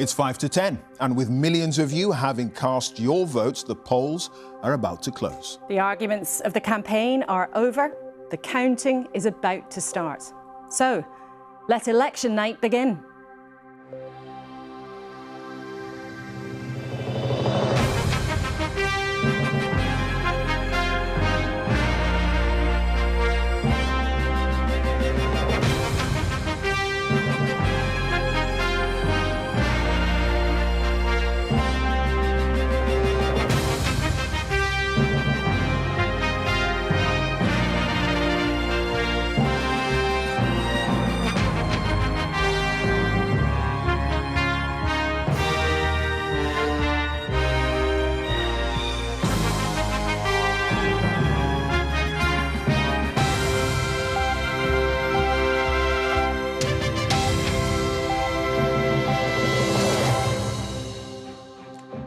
It's 5 to 10, and with millions of you having cast your votes, the polls are about to close. The arguments of the campaign are over. The counting is about to start. So, let election night begin.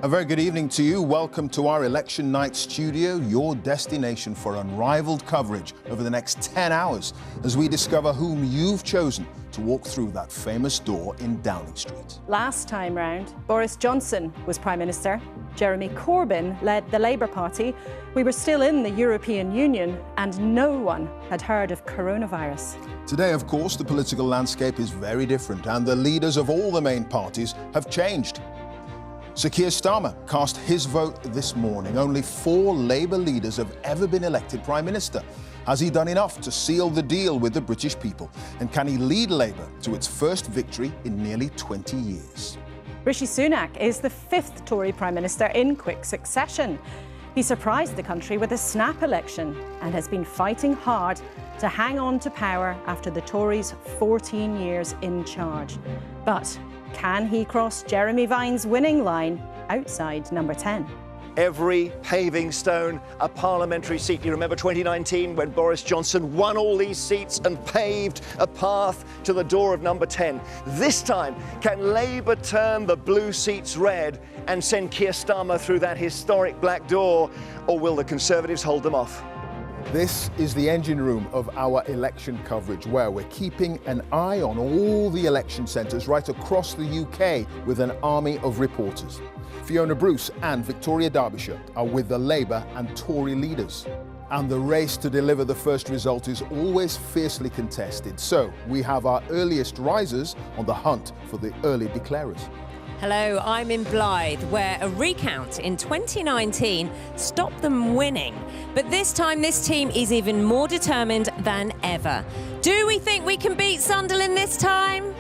A very good evening to you. Welcome to our election night studio, your destination for unrivaled coverage over the next 10 hours as we discover whom you've chosen to walk through that famous door in Downing Street. Last time round, Boris Johnson was Prime Minister. Jeremy Corbyn led the Labour Party. We were still in the European Union and no one had heard of coronavirus. Today, of course, the political landscape is very different and the leaders of all the main parties have changed. Sir Keir Starmer cast his vote this morning. Only 4 Labour leaders have ever been elected Prime Minister. Has he done enough to seal the deal with the British people? And can he lead Labour to its first victory in nearly 20 years? Rishi Sunak is the 5th Tory Prime Minister in quick succession. He surprised the country with a snap election and has been fighting hard to hang on to power after the Tories' 14 years in charge. But can he cross Jeremy Vine's winning line outside number 10? Every paving stone a parliamentary seat. You remember 2019 when Boris Johnson won all these seats and paved a path to the door of number 10. This time, can Labour turn the blue seats red and send Keir Starmer through that historic black door, or will the Conservatives hold them off? This is the engine room of our election coverage, where we're keeping an eye on all the election centres right across the UK with an army of reporters. Fiona Bruce and Victoria Derbyshire are with the Labour and Tory leaders. And the race to deliver the first result is always fiercely contested. So we have our earliest risers on the hunt for the early declarers. Hello, I'm in Blythe, where a recount in 2019 stopped them winning. But this time, this team is even more determined than ever. Do we think we can beat Sunderland this time?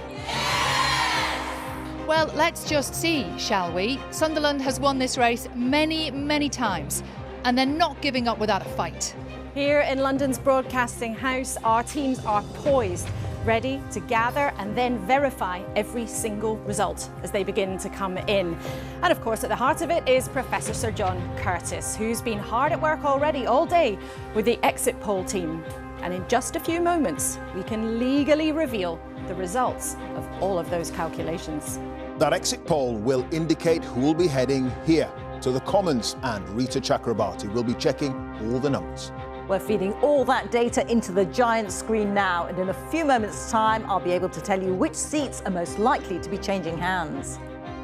Well, let's just see, shall we? Sunderland has won this race many, many times, and they're not giving up without a fight. Here in London's Broadcasting House, our teams are poised, ready to gather and then verify every single result as they begin to come in. And of course, at the heart of it is Professor Sir John Curtice, who's been hard at work already all day with the exit poll team. And in just a few moments, we can legally reveal the results of all of those calculations. That exit poll will indicate who will be heading here to the Commons, and Rita Chakrabarti will be checking all the numbers. We're feeding all that data into the giant screen now, and in a few moments' time, I'll be able to tell you which seats are most likely to be changing hands.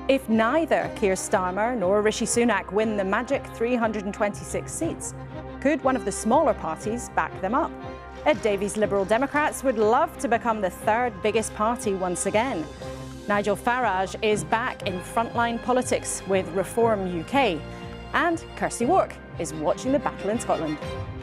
If neither Keir Starmer nor Rishi Sunak win the magic 326 seats, could one of the smaller parties back them up? Ed Davey's Liberal Democrats would love to become the 3rd biggest party once again. Nigel Farage is back in frontline politics with Reform UK. And Kirsty Wark is watching the battle in Scotland.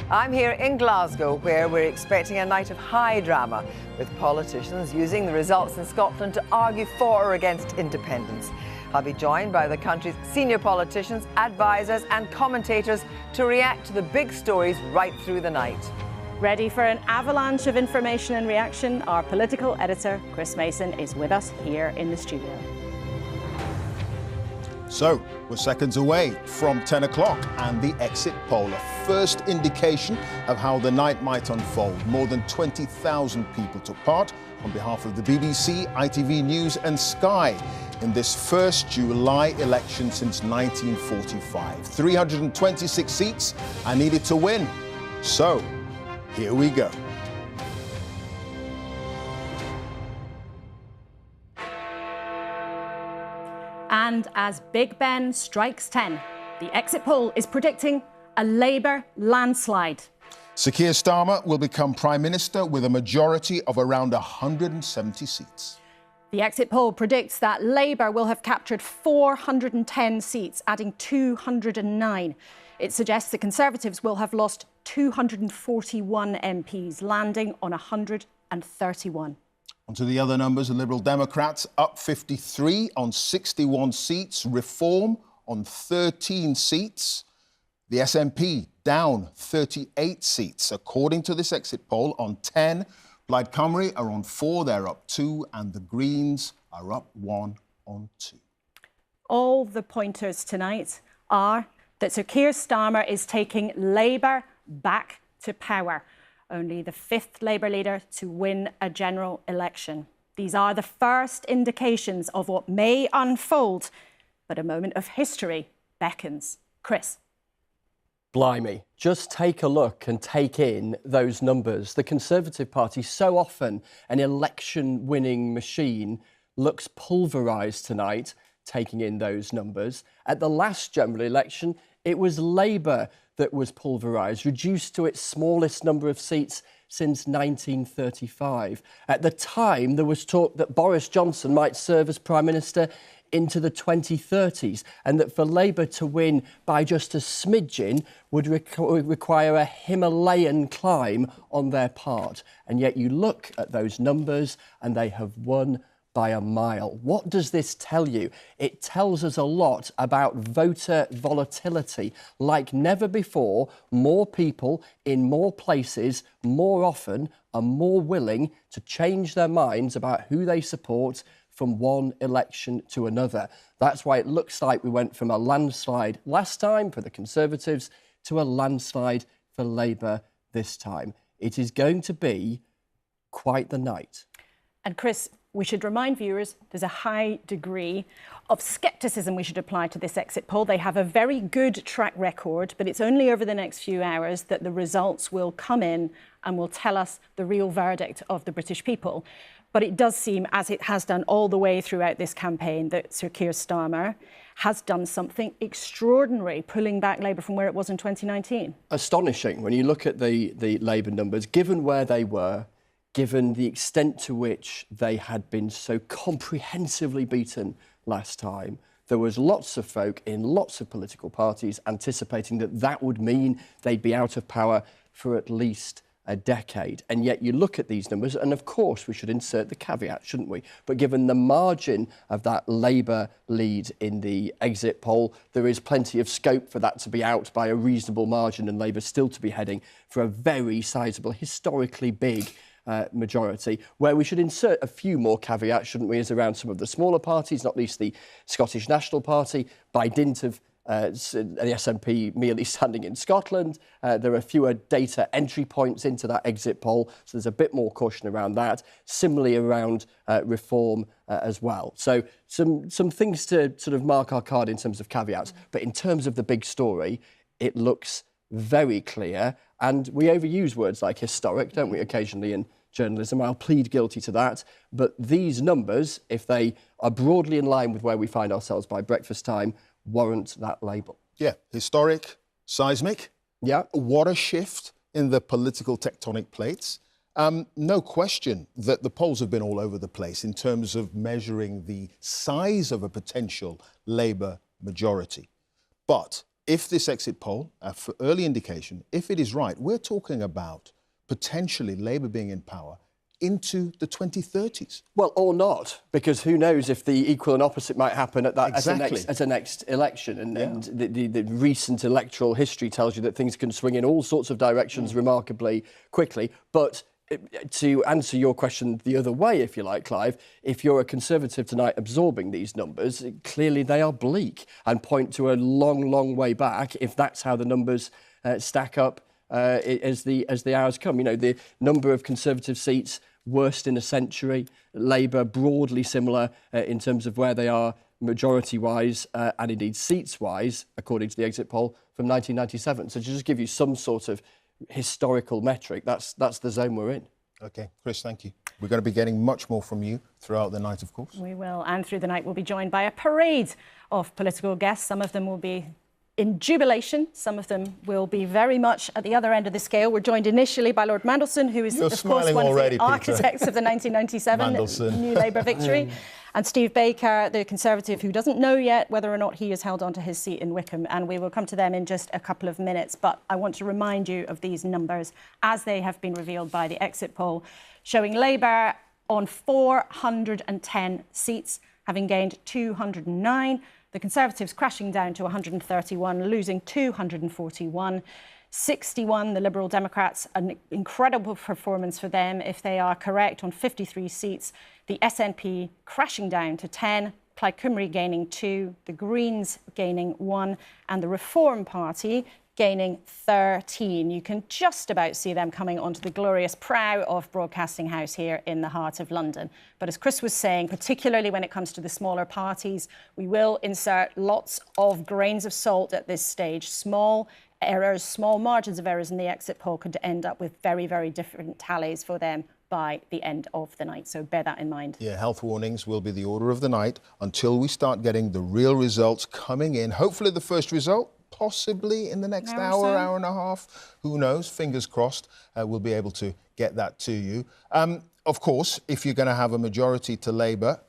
I'm here in Glasgow, where we're expecting a night of high drama, with politicians using the results in Scotland to argue for or against independence. I'll be joined by the country's senior politicians, advisors and commentators to react to the big stories right through the night. Ready for an avalanche of information and reaction? Our political editor, Chris Mason, is with us here in the studio. So, we're seconds away from 10 o'clock and the exit poll, a first indication of how the night might unfold. More than 20,000 people took part on behalf of the BBC, ITV News and Sky in this first July election since 1945. 326 seats are needed to win. So, here we go. And as Big Ben strikes 10, the exit poll is predicting a Labour landslide. Sir Keir Starmer will become Prime Minister with a majority of around 170 seats. The exit poll predicts that Labour will have captured 410 seats, adding 209. It suggests the Conservatives will have lost 241 MPs, landing on 131. On to the other numbers. The Liberal Democrats up 53 on 61 seats. Reform on 13 seats. The SNP down 38 seats. According to this exit poll, on 10, Plaid Cymru are on 4, they're up 2, and the Greens are up 1 on 2. All the pointers tonight are that Sir Keir Starmer is taking Labour back to power. Only the 5th Labour leader to win a general election. These are the first indications of what may unfold, but a moment of history beckons. Chris. Blimey, just take a look and take in those numbers. The Conservative Party, so often an election-winning machine, looks pulverised tonight, taking in those numbers. At the last general election, it was Labour that was pulverised, reduced to its smallest number of seats since 1935. At the time, there was talk that Boris Johnson might serve as Prime Minister into the 2030s, and that for Labour to win by just a smidgen would require a Himalayan climb on their part. And yet you look at those numbers and they have won by a mile. What does this tell you? It tells us a lot about voter volatility. Like never before, more people in more places more often are more willing to change their minds about who they support from one election to another. That's why it looks like we went from a landslide last time for the Conservatives to a landslide for Labour this time. It is going to be quite the night. And Chris, we should remind viewers there's a high degree of scepticism we should apply to this exit poll. They have a very good track record, but it's only over the next few hours that the results will come in and will tell us the real verdict of the British people. But it does seem, as it has done all the way throughout this campaign, that Sir Keir Starmer has done something extraordinary, pulling back Labour from where it was in 2019. Astonishing when you look at the Labour numbers, given where they were, given the extent to which they had been so comprehensively beaten last time. There was lots of folk in lots of political parties anticipating that that would mean they'd be out of power for at least a decade. And yet you look at these numbers, and of course we should insert the caveat, shouldn't we? But given the margin of that Labour lead in the exit poll, there is plenty of scope for that to be out by a reasonable margin and Labour still to be heading for a very sizable, historically big majority. Where we should insert a few more caveats, shouldn't we, is around some of the smaller parties, not least the Scottish National Party, by dint of the SNP merely standing in Scotland. There are fewer data entry points into that exit poll, so there's a bit more caution around that. Similarly around Reform as well. So some things to sort of mark our card in terms of caveats. But in terms of the big story, it looks very clear. And we overuse words like historic, don't we, occasionally in journalism. I'll plead guilty to that. But these numbers, if they are broadly in line with where we find ourselves by breakfast time, warrant that label. Yeah, historic, seismic. Yeah. What a shift in the political tectonic plates. No question that the polls have been all over the place in terms of measuring the size of a potential Labour majority. But if this exit poll, for early indication, if it is right, we're talking about potentially Labour being in power into the 2030s. Well, or not, because who knows if the equal and opposite might happen at that Exactly. as a next election. And the recent electoral history tells you that things can swing in all sorts of directions remarkably quickly. But to answer your question the other way, if you like, Clive, if you're a Conservative tonight absorbing these numbers, clearly they are bleak and point to a long, long way back if that's how the numbers stack up as the hours come. You know, the number of Conservative seats worst in a century, Labour broadly similar in terms of where they are majority-wise and indeed seats-wise, according to the exit poll, from 1997. So to just give you some sort of historical metric, that's the zone we're in. OK, Chris, thank you. We're going to be getting much more from you throughout the night, of course. We will, and through the night we'll be joined by a parade of political guests. Some of them will be in jubilation. Some of them will be very much at the other end of the scale. We're joined initially by Lord Mandelson, who is, of course, one already, of the architects of the 1997 New Labour victory. And Steve Baker, the Conservative, who doesn't know yet whether or not he has held on to his seat in Wickham. And we will come to them in just a couple of minutes. But I want to remind you of these numbers as they have been revealed by the exit poll, showing Labour on 410 seats, having gained 209. The Conservatives crashing down to 131, losing 241. 61, the Liberal Democrats, an incredible performance for them if they are correct, on 53 seats. The SNP crashing down to 10, Plaid Cymru gaining 2, the Greens gaining 1, and the Reform Party gaining 13. You can just about see them coming onto the glorious prow of Broadcasting House here in the heart of London. But as Chris was saying, particularly when it comes to the smaller parties, we will insert lots of grains of salt at this stage. Small errors, small margins of errors in the exit poll could end up with very, very different tallies for them by the end of the night. So bear that in mind. Yeah, health warnings will be the order of the night until we start getting the real results coming in. Hopefully the first result, possibly in the next hour, hour and a half. Who knows? Fingers crossed we'll be able to get that to you. Of course, if you're going to have a majority to Labour,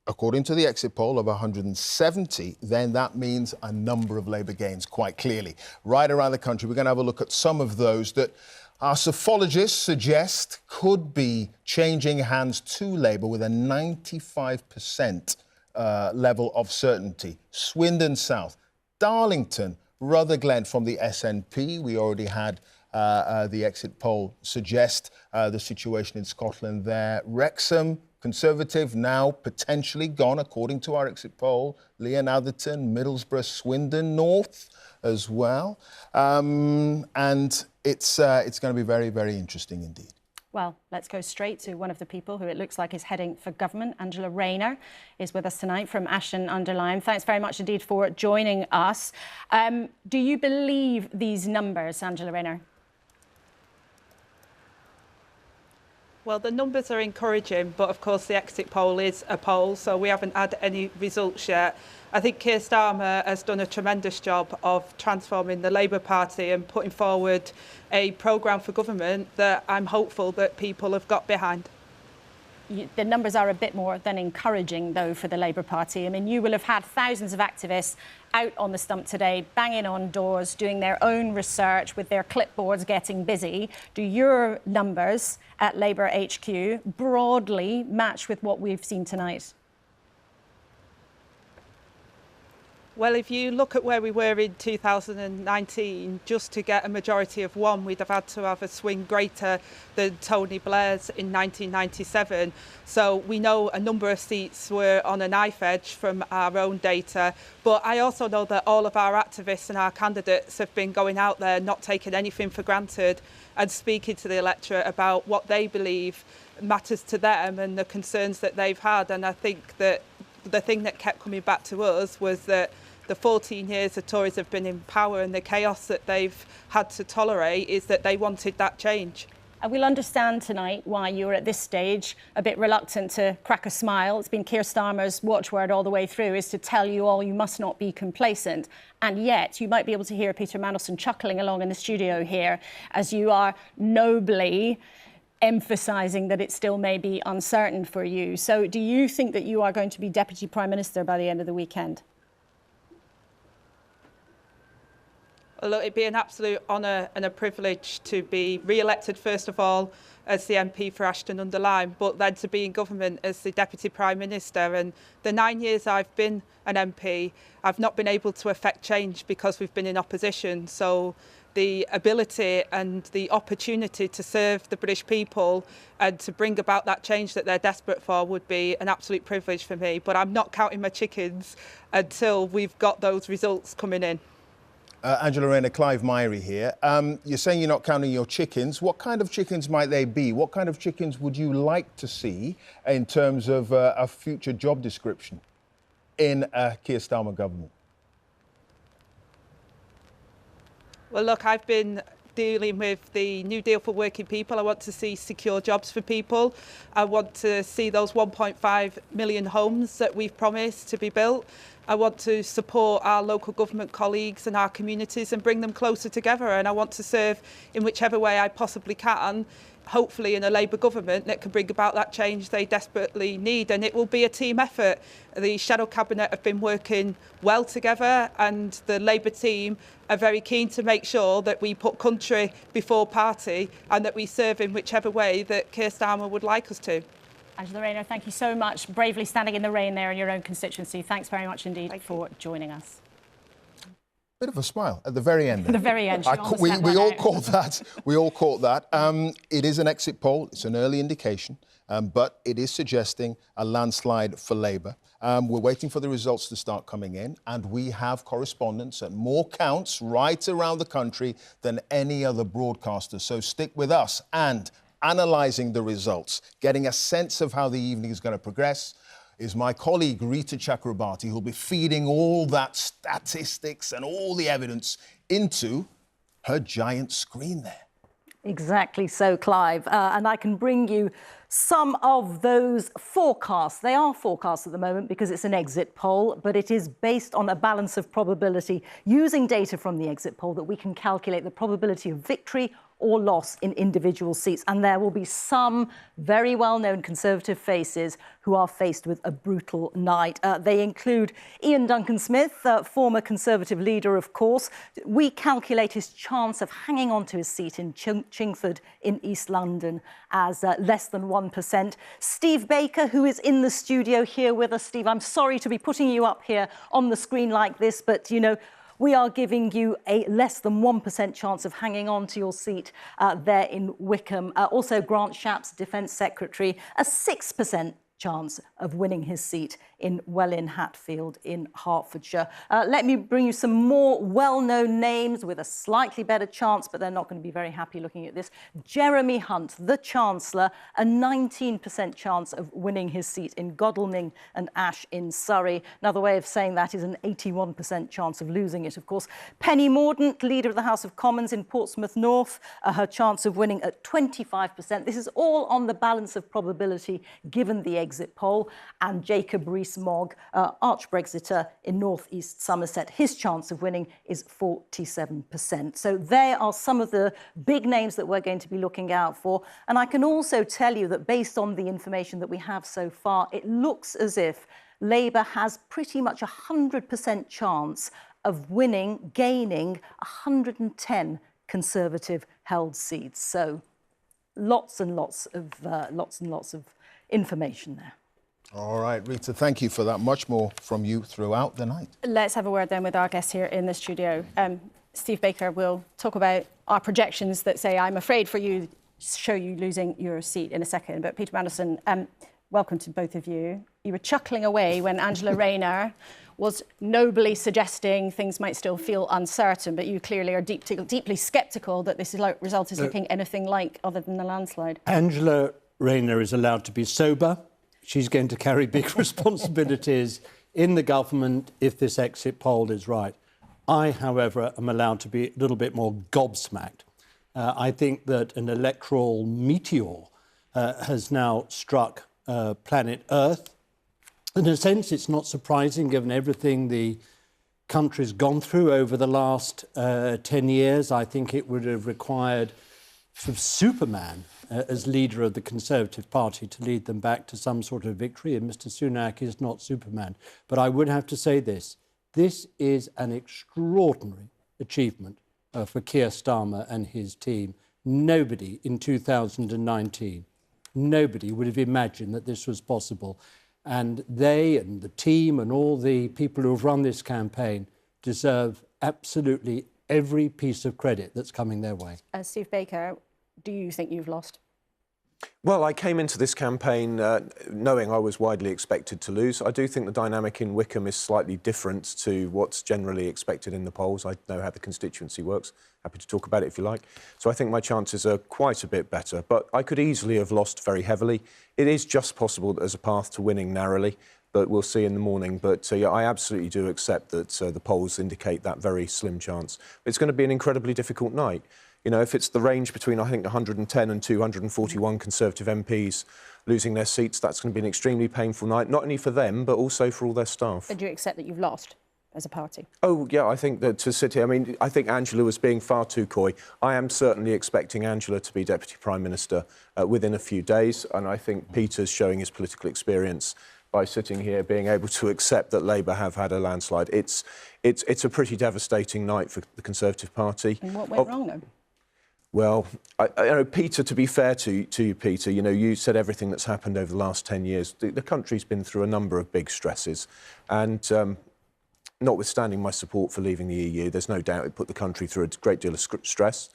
according to the exit poll of 170, then that means a number of Labour gains, quite clearly. Right around the country, we're going to have a look at some of those that our psephologists suggest could be changing hands to Labour with a 95% level of certainty. Swindon South, Darlington, Rutherglen from the SNP. We already had the exit poll suggest the situation in Scotland there. Wrexham, Conservative, now potentially gone, according to our exit poll. Leon Atherton, Middlesbrough, Swindon North as well. And it's going to be very, very interesting indeed. Well, let's go straight to one of the people who it looks like is heading for government. Angela Rayner is with us tonight from Ashton-under-Lyne. Thanks very much indeed for joining us. Do you believe these numbers, Angela Rayner? Well, the numbers are encouraging, but of course the exit poll is a poll, so we haven't had any results yet. I think Keir Starmer has done a tremendous job of transforming the Labour Party and putting forward a programme for government that I'm hopeful that people have got behind. The numbers are a bit more than encouraging, though, for the Labour Party. I mean, you will have had thousands of activists out on the stump today, banging on doors, doing their own research with their clipboards, getting busy. Do your numbers at Labour HQ broadly match with what we've seen tonight? Well, if you look at where we were in 2019, just to get a majority of one, we'd have had to have a swing greater than Tony Blair's in 1997. So we know a number of seats were on a knife edge from our own data. But I also know that all of our activists and our candidates have been going out there, not taking anything for granted, and speaking to the electorate about what they believe matters to them and the concerns that they've had. And I think that the thing that kept coming back to us was that the 14 years the Tories have been in power and the chaos that they've had to tolerate is that they wanted that change. And we'll understand tonight why you're at this stage a bit reluctant to crack a smile. It's been Keir Starmer's watchword all the way through, is to tell you all you must not be complacent. And yet you might be able to hear Peter Mandelson chuckling along in the studio here as you are nobly emphasising that it still may be uncertain for you. So do you think that you are going to be Deputy Prime Minister by the end of the weekend? Well, look, it'd be an absolute honour and a privilege to be re-elected, first of all, as the MP for Ashton-under-Lyne, but then to be in government as the Deputy Prime Minister. And the 9 years I've been an MP, I've not been able to affect change because we've been in opposition. So the ability and the opportunity to serve the British people and to bring about that change that they're desperate for would be an absolute privilege for me. But I'm not counting my chickens until we've got those results coming in. Angela Rayner, Clive Myrie here. You're saying you're not counting your chickens. What kind of chickens might they be? What kind of chickens would you like to see in terms of a future job description in a Keir Starmer government? Well, look, I've been dealing with the New Deal for working people. I want to see secure jobs for people. I want to see those 1.5 million homes that we've promised to be built. I want to support our local government colleagues and our communities and bring them closer together. And I want to serve in whichever way I possibly can, hopefully in a Labour government that can bring about that change they desperately need. And it will be a team effort. The Shadow Cabinet have been working well together, and the Labour team are very keen to make sure that we put country before party and that we serve in whichever way that Keir Starmer would like us to. Angela Rayner, thank you so much. Bravely standing in the rain there in your own constituency. Thanks very much indeed for joining us. Bit of a smile at the very end. At the very end. We all caught that. We all caught that. It is an exit poll. It's an early indication, but it is suggesting a landslide for Labour. We're waiting for the results to start coming in, and we have correspondents at more counts right around the country than any other broadcaster. So stick with us and analysing the results, getting a sense of how the evening is going to progress, is my colleague Rita Chakrabarti, who'll be feeding all that statistics and all the evidence into her giant screen there. Exactly so, Clive. And I can bring you some of those forecasts. They are forecasts at the moment because it's an exit poll, but it is based on a balance of probability using data from the exit poll that we can calculate the probability of victory or loss in individual seats. And there will be some very well-known Conservative faces who are faced with a brutal night. They include Ian Duncan Smith, former Conservative leader, of course. We calculate his chance of hanging on to his seat in Chingford in East London as less than 1%. Steve Baker, who is in the studio here with us. Steve, I'm sorry to be putting you up here on the screen like this, but, you know, we are giving you a less than 1% chance of hanging on to your seat there in Wickham. Also, Grant Shapps, Defence Secretary, a 6% chance of winning his seat in Welwyn Hatfield in Hertfordshire. Let me bring you some more well-known names with a slightly better chance, but they're not going to be very happy looking at this. Jeremy Hunt, the Chancellor, a 19% chance of winning his seat in Godalming and Ash in Surrey. Another way of saying that is an 81% chance of losing it, of course. Penny Mordaunt, Leader of the House of Commons in Portsmouth North, her chance of winning at 25%. This is all on the balance of probability given the exit poll. And Jacob Rees-Mogg, arch-Brexiter in North East Somerset, his chance of winning is 47%. So there are some of the big names that we're going to be looking out for. And I can also tell you that based on the information that we have so far, it looks as if Labour has pretty much a 100% chance of winning, gaining 110 Conservative-held seats. So lots and lots of information there. All right, Rita, thank you for that. Much more from you throughout the night. Let's have a word then with our guest here in the studio. Steve Baker will talk about our projections that say, I'm afraid for you, show you losing your seat in a second. But Peter Mandelson, welcome to both of you. You were chuckling away when Angela Rayner was nobly suggesting things might still feel uncertain, but you clearly are deeply sceptical that this result is looking anything like other than a landslide. Angela Rayner is allowed to be sober. She's going to carry big responsibilities in the government if this exit poll is right. I, however, am allowed to be a little bit more gobsmacked. I think that an electoral meteor has now struck planet Earth. In a sense, it's not surprising given everything the country's gone through over the last 10 years. I think it would have required sort of Superman as leader of the Conservative Party to lead them back to some sort of victory, and Mr Sunak is not Superman. But I would have to say this. This is an extraordinary achievement for Keir Starmer and his team. Nobody in 2019, nobody would have imagined that this was possible. And they and the team and all the people who have run this campaign deserve absolutely every piece of credit that's coming their way. Steve Baker, do you think you've lost? Well, I came into this campaign knowing I was widely expected to lose. I do think the dynamic in Wickham is slightly different to what's generally expected in the polls. I know how the constituency works. Happy to talk about it if you like. So I think my chances are quite a bit better, but I could easily have lost very heavily. It is just possible that there's a path to winning narrowly, but we'll see in the morning. But yeah, I absolutely do accept that the polls indicate that very slim chance. It's going to be an incredibly difficult night. You know, if it's the range between, I think, 110 and 241 Conservative MPs losing their seats, that's going to be an extremely painful night, not only for them, but also for all their staff. But do you accept that you've lost as a party? Oh, yeah, I think that to sit here, I mean, I think Angela was being far too coy. I am certainly expecting Angela to be Deputy Prime Minister within a few days, and I think Peter's showing his political experience by sitting here, being able to accept that Labour have had a landslide. It's a pretty devastating night for the Conservative Party. And what went wrong, though? Well, I know, Peter, to be fair to you, Peter, you know, you said everything that's happened over the last 10 years. The country's been through a number of big stresses, and notwithstanding my support for leaving the EU, there's no doubt it put the country through a great deal of stress.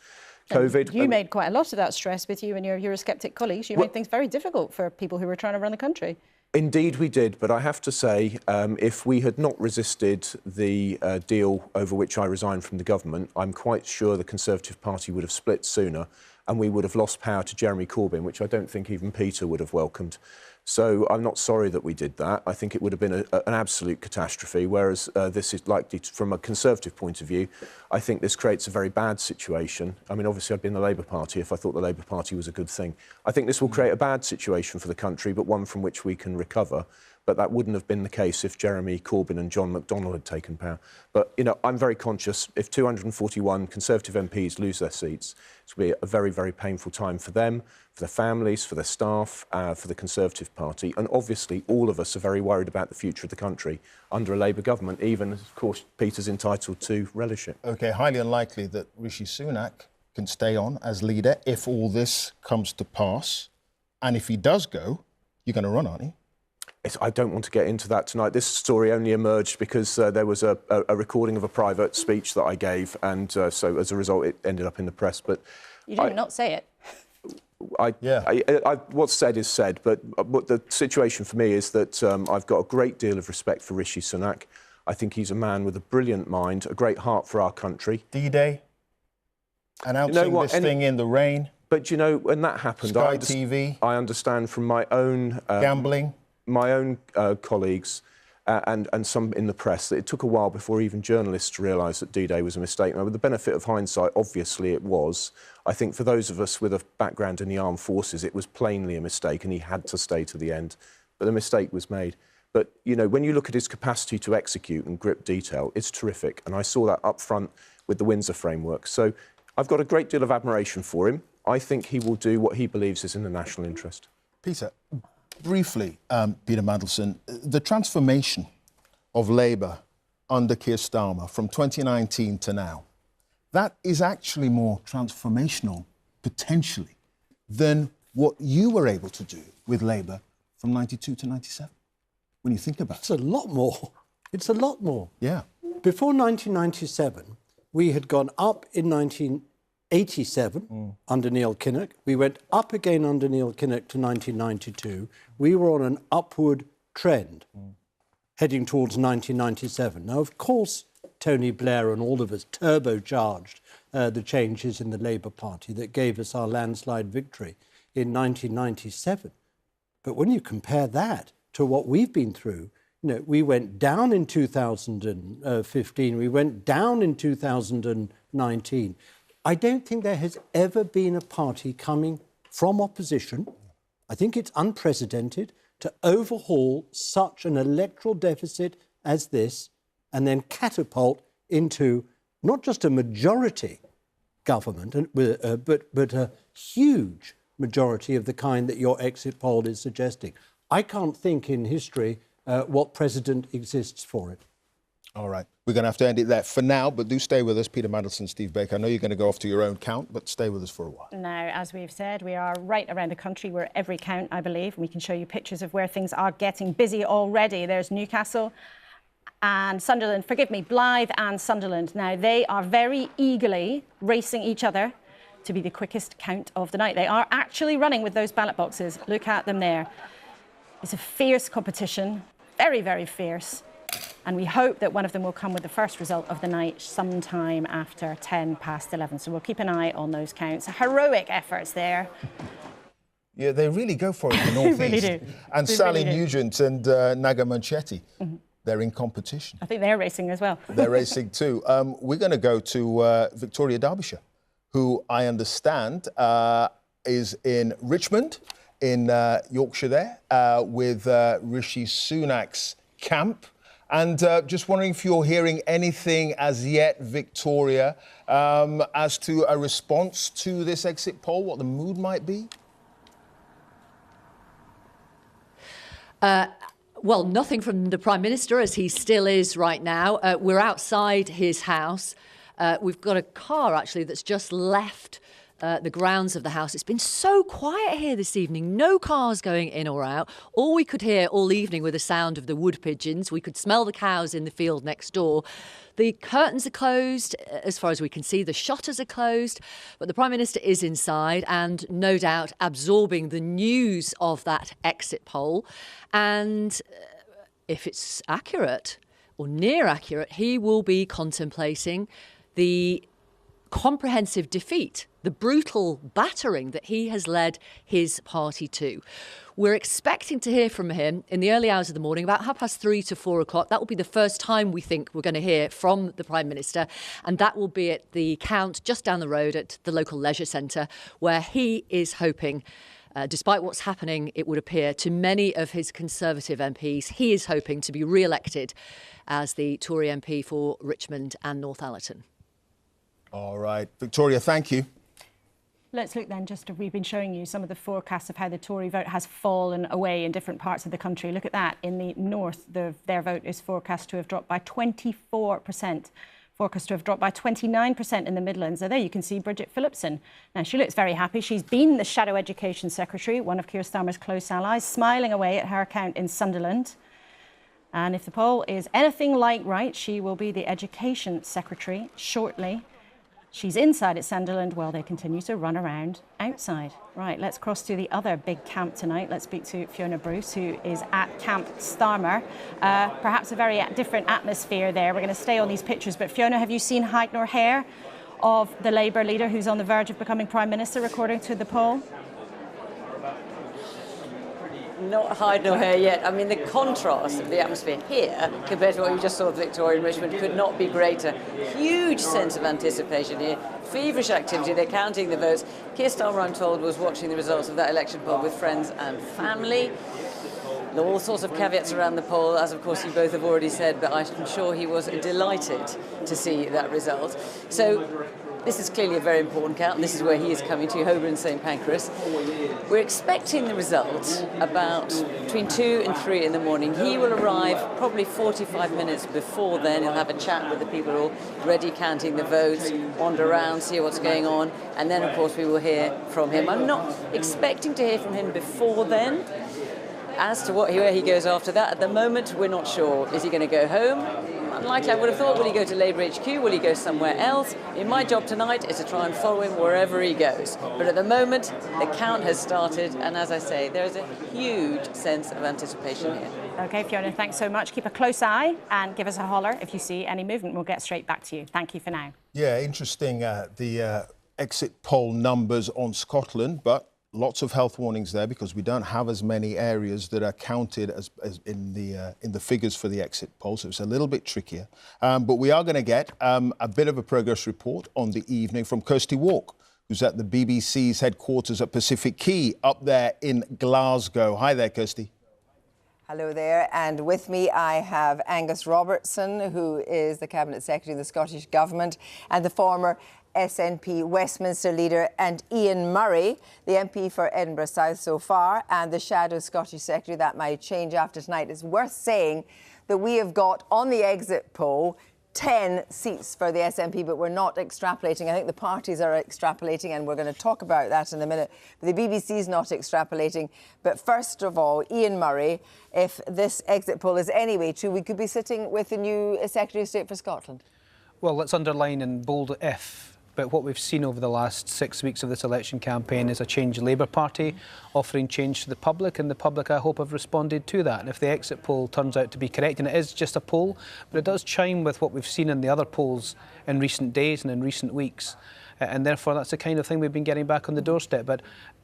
COVID. You made quite a lot of that stress with you and your Eurosceptic colleagues. You made things very difficult for people who were trying to run the country. Indeed we did, but I have to say, if we had not resisted the deal over which I resigned from the government, I'm quite sure the Conservative Party would have split sooner and we would have lost power to Jeremy Corbyn, which I don't think even Peter would have welcomed. So I'm not sorry that we did that. I think it would have been an absolute catastrophe, whereas this is likely, from a Conservative point of view, I think this creates a very bad situation. I mean, obviously, I'd be in the Labour Party if I thought the Labour Party was a good thing. I think this will create a bad situation for the country, but one from which we can recover. But that wouldn't have been the case if Jeremy Corbyn and John McDonnell had taken power. But, you know, I'm very conscious if 241 Conservative MPs lose their seats, it's going to be a very, very painful time for them, for their families, for their staff, for the Conservative Party. And obviously, all of us are very worried about the future of the country under a Labour government, even, of course, Peter's entitled to relish it. OK, highly unlikely that Rishi Sunak can stay on as leader if all this comes to pass. And if he does go, you're going to run, aren't you? I don't want to get into that tonight. This story only emerged because there was a recording of a private speech that I gave, and so as a result, it ended up in the press. But you did not say it. What's said is said, but the situation for me is that I've got a great deal of respect for Rishi Sunak. I think he's a man with a brilliant mind, a great heart for our country. D-Day, announcing this thing in the rain. But, you know, when that happened, Sky TV. I understand from my own... gambling. My own colleagues and some in the press that it took a while before even journalists realised that D-Day was a mistake. Now, with the benefit of hindsight, obviously it was. I think for those of us with a background in the armed forces, it was plainly a mistake and he had to stay to the end. But the mistake was made. But, you know, when you look at his capacity to execute and grip detail, it's terrific. And I saw that up front with the Windsor framework. So I've got a great deal of admiration for him. I think he will do what he believes is in the national interest. Peter, briefly, Peter Mandelson, the transformation of Labour under Keir Starmer from 2019 to now, that is actually more transformational, potentially, than what you were able to do with Labour from 92 to 97, when you think about it. It's a lot more. It's a lot more. Yeah. Before 1997, we had gone up in 1987 under Neil Kinnock. We went up again under Neil Kinnock to 1992. We were on an upward trend heading towards 1997. Now, of course, Tony Blair and all of us turbocharged the changes in the Labour Party that gave us our landslide victory in 1997. But when you compare that to what we've been through, you know, we went down in 2015, we went down in 2019. I don't think there has ever been a party coming from opposition, I think it's unprecedented, to overhaul such an electoral deficit as this and then catapult into not just a majority government, but a huge majority of the kind that your exit poll is suggesting. I can't think in history what precedent exists for it. All right. We're going to have to end it there for now, but do stay with us. Peter Mandelson, Steve Baker. I know you're going to go off to your own count, but stay with us for a while. Now, as we've said, we are right around the country. We're every count, I believe. We can show you pictures of where things are getting busy already. There's Newcastle and Sunderland. Forgive me, Blyth and Sunderland. Now, they are very eagerly racing each other to be the quickest count of the night. They are actually running with those ballot boxes. Look at them there. It's a fierce competition, very, very fierce. And we hope that one of them will come with the first result of the night sometime after 11:10. So we'll keep an eye on those counts. Heroic efforts there. Yeah, they really go for it in the North East. They really do. And They Sally really do. Nugent and Naga Munchetty, they're in competition. I think they're racing as well. They're racing too. We're going to go to Victoria, Derbyshire, who I understand is in Richmond, in Yorkshire there, with Rishi Sunak's camp. And just wondering if you're hearing anything as yet, Victoria, as to a response to this exit poll, what the mood might be? Well, nothing from the Prime Minister, as he still is right now. We're outside his house. We've got a car, actually, that's just left the grounds of the house. It's been so quiet here this evening. No cars going in or out. All we could hear all evening were the sound of the wood pigeons. We could smell the cows in the field next door. The curtains are closed, as far as we can see. The shutters are closed. But the Prime Minister is inside and no doubt absorbing the news of that exit poll. And if it's accurate or near accurate, he will be contemplating the comprehensive defeat, the brutal battering that he has led his party to. We're expecting to hear from him in the early hours of the morning, about 3:30 to 4 o'clock. That will be the first time we think we're going to hear from the Prime Minister, and that will be at the Count just down the road at the local leisure centre, where he is hoping, despite what's happening, it would appear, to many of his Conservative MPs, he is hoping to be re-elected as the Tory MP for Richmond and Northallerton. All right. Victoria, thank you. Let's look then, we've been showing you some of the forecasts of how the Tory vote has fallen away in different parts of the country. Look at that. In the north, their vote is forecast to have dropped by 24%. Forecast to have dropped by 29% in the Midlands. So there you can see Bridget Phillipson. Now, she looks very happy. She's been the Shadow Education Secretary, one of Keir Starmer's close allies, smiling away at her account in Sunderland. And if the poll is anything like right, she will be the Education Secretary shortly. She's inside at Sunderland while they continue to run around outside. Right, let's cross to the other big camp tonight. Let's speak to Fiona Bruce, who is at Camp Starmer. Perhaps a very different atmosphere there. We're going to stay on these pictures. But Fiona, have you seen hide nor hair of the Labour leader who's on the verge of becoming Prime Minister, according to the poll? Not hide nor hair yet. I mean, the contrast of the atmosphere here compared to what you just saw with Victoria and Richmond could not be greater. Huge sense of anticipation here, feverish activity. They're counting the votes. Keir Starmer, I'm told, was watching the results of that election poll with friends and family. There were all sorts of caveats around the poll, as of course you both have already said, but I'm sure he was delighted to see that result. So this is clearly a very important count, and this is where he is coming to, Holborn and St Pancras. We're expecting the result about between 2 and 3 in the morning. He will arrive probably 45 minutes before then. He'll have a chat with the people already counting the votes, wander around, see what's going on, and then, of course, we will hear from him. I'm not expecting to hear from him before then. As to where he goes after that, at the moment, we're not sure. Is he going to go home? Unlikely, I would have thought. Will he go to Labour HQ? Will he go somewhere else? My job tonight is to try and follow him wherever he goes. But at the moment, the count has started, and as I say, there is a huge sense of anticipation here. OK, Fiona, thanks so much. Keep a close eye and give us a holler if you see any movement. We'll get straight back to you. Thank you for now. Yeah, interesting, the exit poll numbers on Scotland, but lots of health warnings there because we don't have as many areas that are counted as in the figures for the exit poll, so it's a little bit trickier. But we are going to get a bit of a progress report on the evening from Kirsty Walk, who's at the BBC's headquarters at Pacific Quay up there in Glasgow. Hi there, Kirsty. Hello there, and with me I have Angus Robertson, who is the Cabinet Secretary of the Scottish Government, and the former SNP Westminster leader, and Ian Murray, the MP for Edinburgh South so far, and the Shadow Scottish Secretary. That might change after tonight. It's worth saying that we have got on the exit poll 10 seats for the SNP, but we're not extrapolating. I think the parties are extrapolating, and we're going to talk about that in a minute. But the BBC is not extrapolating. But first of all, Ian Murray, if this exit poll is anyway true, we could be sitting with the new Secretary of State for Scotland. Well, let's underline in bold if. But what we've seen over the last 6 weeks of this election campaign is a Change Labour Party offering change to the public, and the public, I hope, have responded to that. And if the exit poll turns out to be correct, and it is just a poll, but it does chime with what we've seen in the other polls in recent days and in recent weeks, and therefore that's the kind of thing we've been getting back on the doorstep. But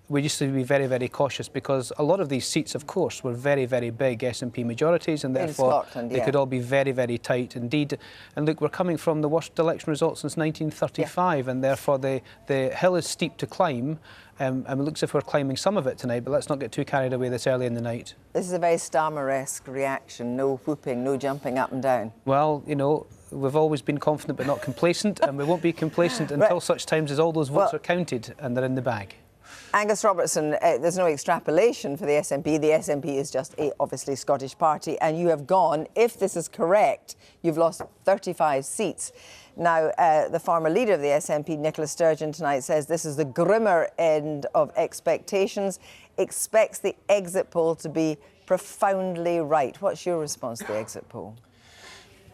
we used to be very, very cautious because a lot of these seats, of course, were very, very big SNP majorities, and therefore they could all be very, very tight indeed. And look, we're coming from the worst election result since 1935, and therefore the hill is steep to climb. And it looks as if we're climbing some of it tonight, but let's not get too carried away this early in the night. This is a very Starmer-esque reaction. No whooping, no jumping up and down. Well, you know, we've always been confident but not complacent, and we won't be complacent until such times as all those votes are counted and they're in the bag. Angus Robertson, there's no extrapolation for the SNP. The SNP is just a, obviously, Scottish party, and you have gone, if this is correct, you've lost 35 seats. Now, the former leader of the SNP, Nicola Sturgeon, tonight says this is the grimmer end of expectations, expects the exit poll to be profoundly right. What's your response to the exit poll?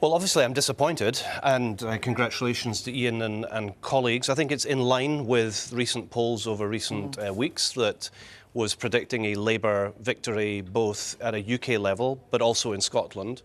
Well, obviously, I'm disappointed, and congratulations to Ian and colleagues. I think it's in line with recent polls over recent weeks that was predicting a Labour victory both at a UK level but also in Scotland.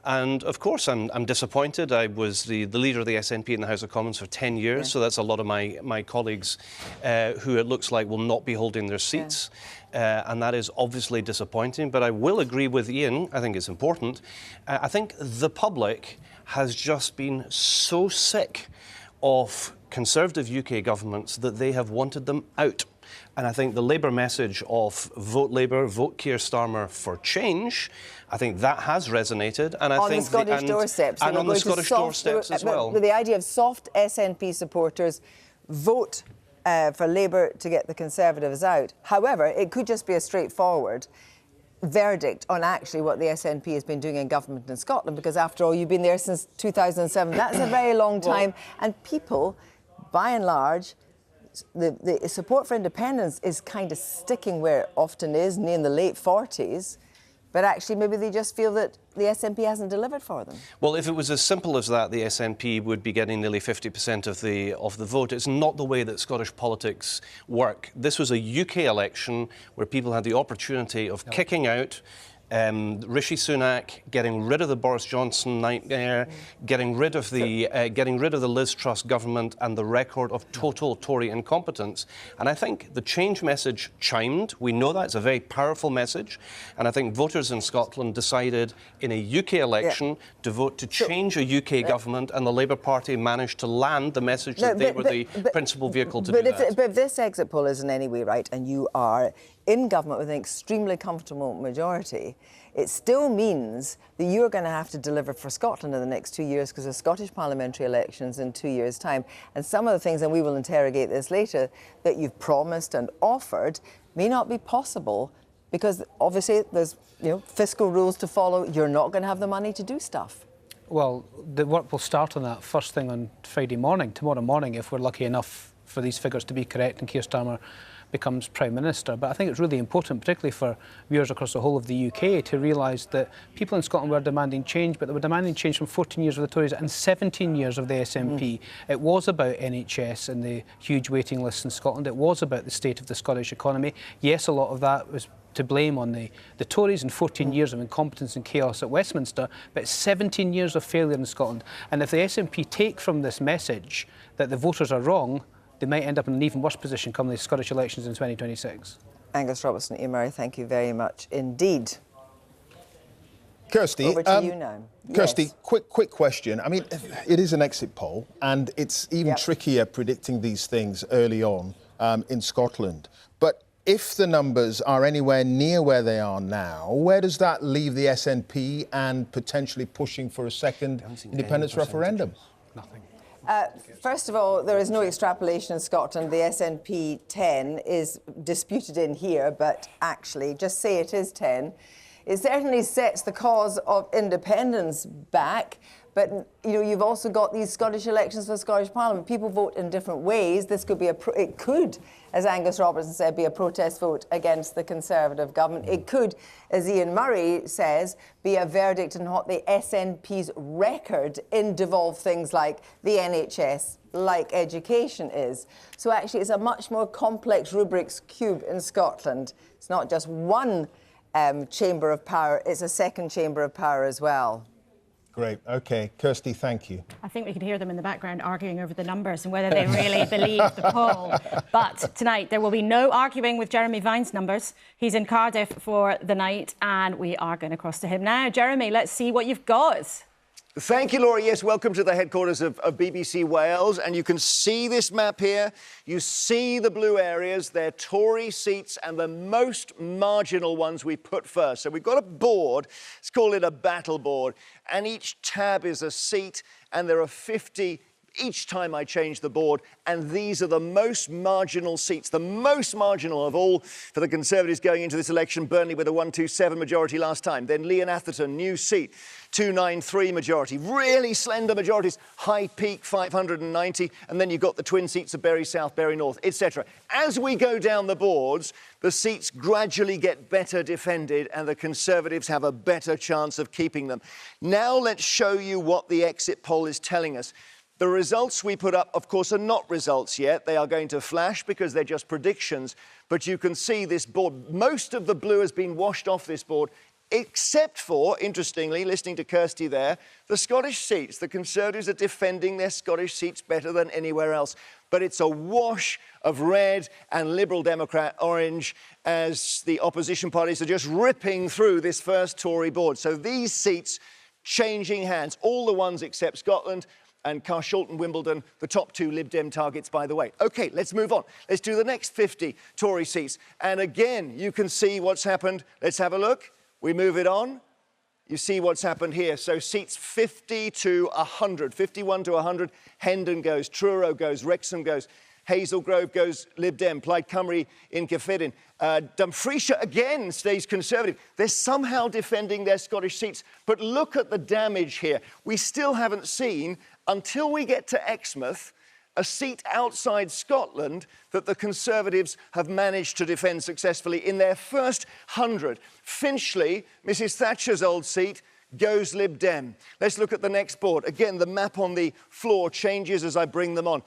And of course, I'm disappointed. I was the leader of the SNP in the House of Commons for 10 years, so that's a lot of my colleagues who it looks like will not be holding their seats. And that is obviously disappointing. But I will agree with Ian, I think it's important. I think the public has just been so sick of Conservative UK governments that they have wanted them out. And I think the Labour message of vote Labour, vote Keir Starmer for change, I think that has resonated. And I on think the Scottish doorsteps. And on the Scottish doorsteps as well. With the idea of soft SNP supporters vote for Labour to get the Conservatives out. However, it could just be a straightforward verdict on actually what the SNP has been doing in government in Scotland, because after all, you've been there since 2007. That's a very long time. And people, by and large, the support for independence is kind of sticking where it often is, in the late 40s. But actually, maybe they just feel that the SNP hasn't delivered for them. Well, if it was as simple as that, the SNP would be getting nearly 50% of the vote. It's not the way that Scottish politics work. This was a UK election where people had the opportunity of kicking out Rishi Sunak, getting rid of the Boris Johnson nightmare, getting rid of the Liz Truss government and the record of total Tory incompetence. And I think the change message chimed. We know that it's a very powerful message. And I think voters in Scotland decided in a UK election to vote to change a UK government, and the Labour Party managed to land the message that they were the principal vehicle to do that. But if this exit poll is in any way right, and you are in government with an extremely comfortable majority, it still means that you're going to have to deliver for Scotland in the next 2 years, because there's Scottish parliamentary elections in 2 years' time. And some of the things, and we will interrogate this later, that you've promised and offered may not be possible, because obviously there's fiscal rules to follow. You're not going to have the money to do stuff. Well, the work will start on that first thing on Friday morning, tomorrow morning, if we're lucky enough for these figures to be correct and Keir Starmer becomes Prime Minister. But I think it's really important, particularly for viewers across the whole of the UK, to realise that people in Scotland were demanding change, but they were demanding change from 14 years of the Tories and 17 years of the SNP. It was about NHS and the huge waiting lists in Scotland. It was about the state of the Scottish economy. Yes, a lot of that was to blame on the Tories and 14 years of incompetence and chaos at Westminster, but 17 years of failure in Scotland. And if the SNP take from this message that the voters are wrong, they might end up in an even worse position come the Scottish elections in 2026. Angus Robertson, Ian Murray, thank you very much indeed. Kirsty, over to you now. Kirsty, Yes. quick question. I mean, it is an exit poll, and it's even trickier predicting these things early on in Scotland. But if the numbers are anywhere near where they are now, where does that leave the SNP and potentially pushing for a second independence referendum? Nothing. First of all, there is no extrapolation in Scotland. The SNP 10 is disputed in here, but actually, just say it is 10. It certainly sets the cause of independence back. But you've also got these Scottish elections for the Scottish Parliament. People vote in different ways. This could be it could, as Angus Robertson said, be a protest vote against the Conservative government. It could, as Ian Murray says, be a verdict on what the SNP's record in devolved things like the NHS, like education is. So actually, it's a much more complex Rubik's Cube in Scotland. It's not just one chamber of power; it's a second chamber of power as well. Great. OK. Kirsty, thank you. I think we can hear them in the background arguing over the numbers and whether they really believe the poll. But tonight, there will be no arguing with Jeremy Vine's numbers. He's in Cardiff for the night, and we are going across to him now. Jeremy, let's see what you've got. Thank you, Laura. Yes, welcome to the headquarters of BBC Wales. And you can see this map here. You see the blue areas. They're Tory seats and the most marginal ones we put first. So we've got a board. Let's call it a battle board. And each tab is a seat. And there are 50 each time I change the board, and these are the most marginal seats, the most marginal of all for the Conservatives going into this election. Burnley with a 127 majority last time. Then Leon Atherton, new seat, 293 majority. Really slender majorities. High Peak, 590. And then you've got the twin seats of Bury South, Bury North, etc. As we go down the boards, the seats gradually get better defended and the Conservatives have a better chance of keeping them. Now let's show you what the exit poll is telling us. The results we put up, of course, are not results yet. They are going to flash because they're just predictions. But you can see this board. Most of the blue has been washed off this board, except for, interestingly, listening to Kirsty there, the Scottish seats. The Conservatives are defending their Scottish seats better than anywhere else. But it's a wash of red and Liberal Democrat orange as the opposition parties are just ripping through this first Tory board. So these seats changing hands, all the ones except Scotland, and Carshalton, Wimbledon, the top two Lib Dem targets, by the way. OK, let's move on. Let's do the next 50 Tory seats. And again, you can see what's happened. Let's have a look. We move it on. You see what's happened here. So seats 50 to 100, 51 to 100. Hendon goes, Truro goes, Wrexham goes. Hazel Grove goes Lib Dem, Plaid Cymru in Cyffredin. Dumfriesshire again stays Conservative. They're somehow defending their Scottish seats. But look at the damage here. We still haven't seen, until we get to Exmouth, a seat outside Scotland that the Conservatives have managed to defend successfully in their first 100. Finchley, Mrs Thatcher's old seat, goes Lib Dem. Let's look at the next board. Again, the map on the floor changes as I bring them on.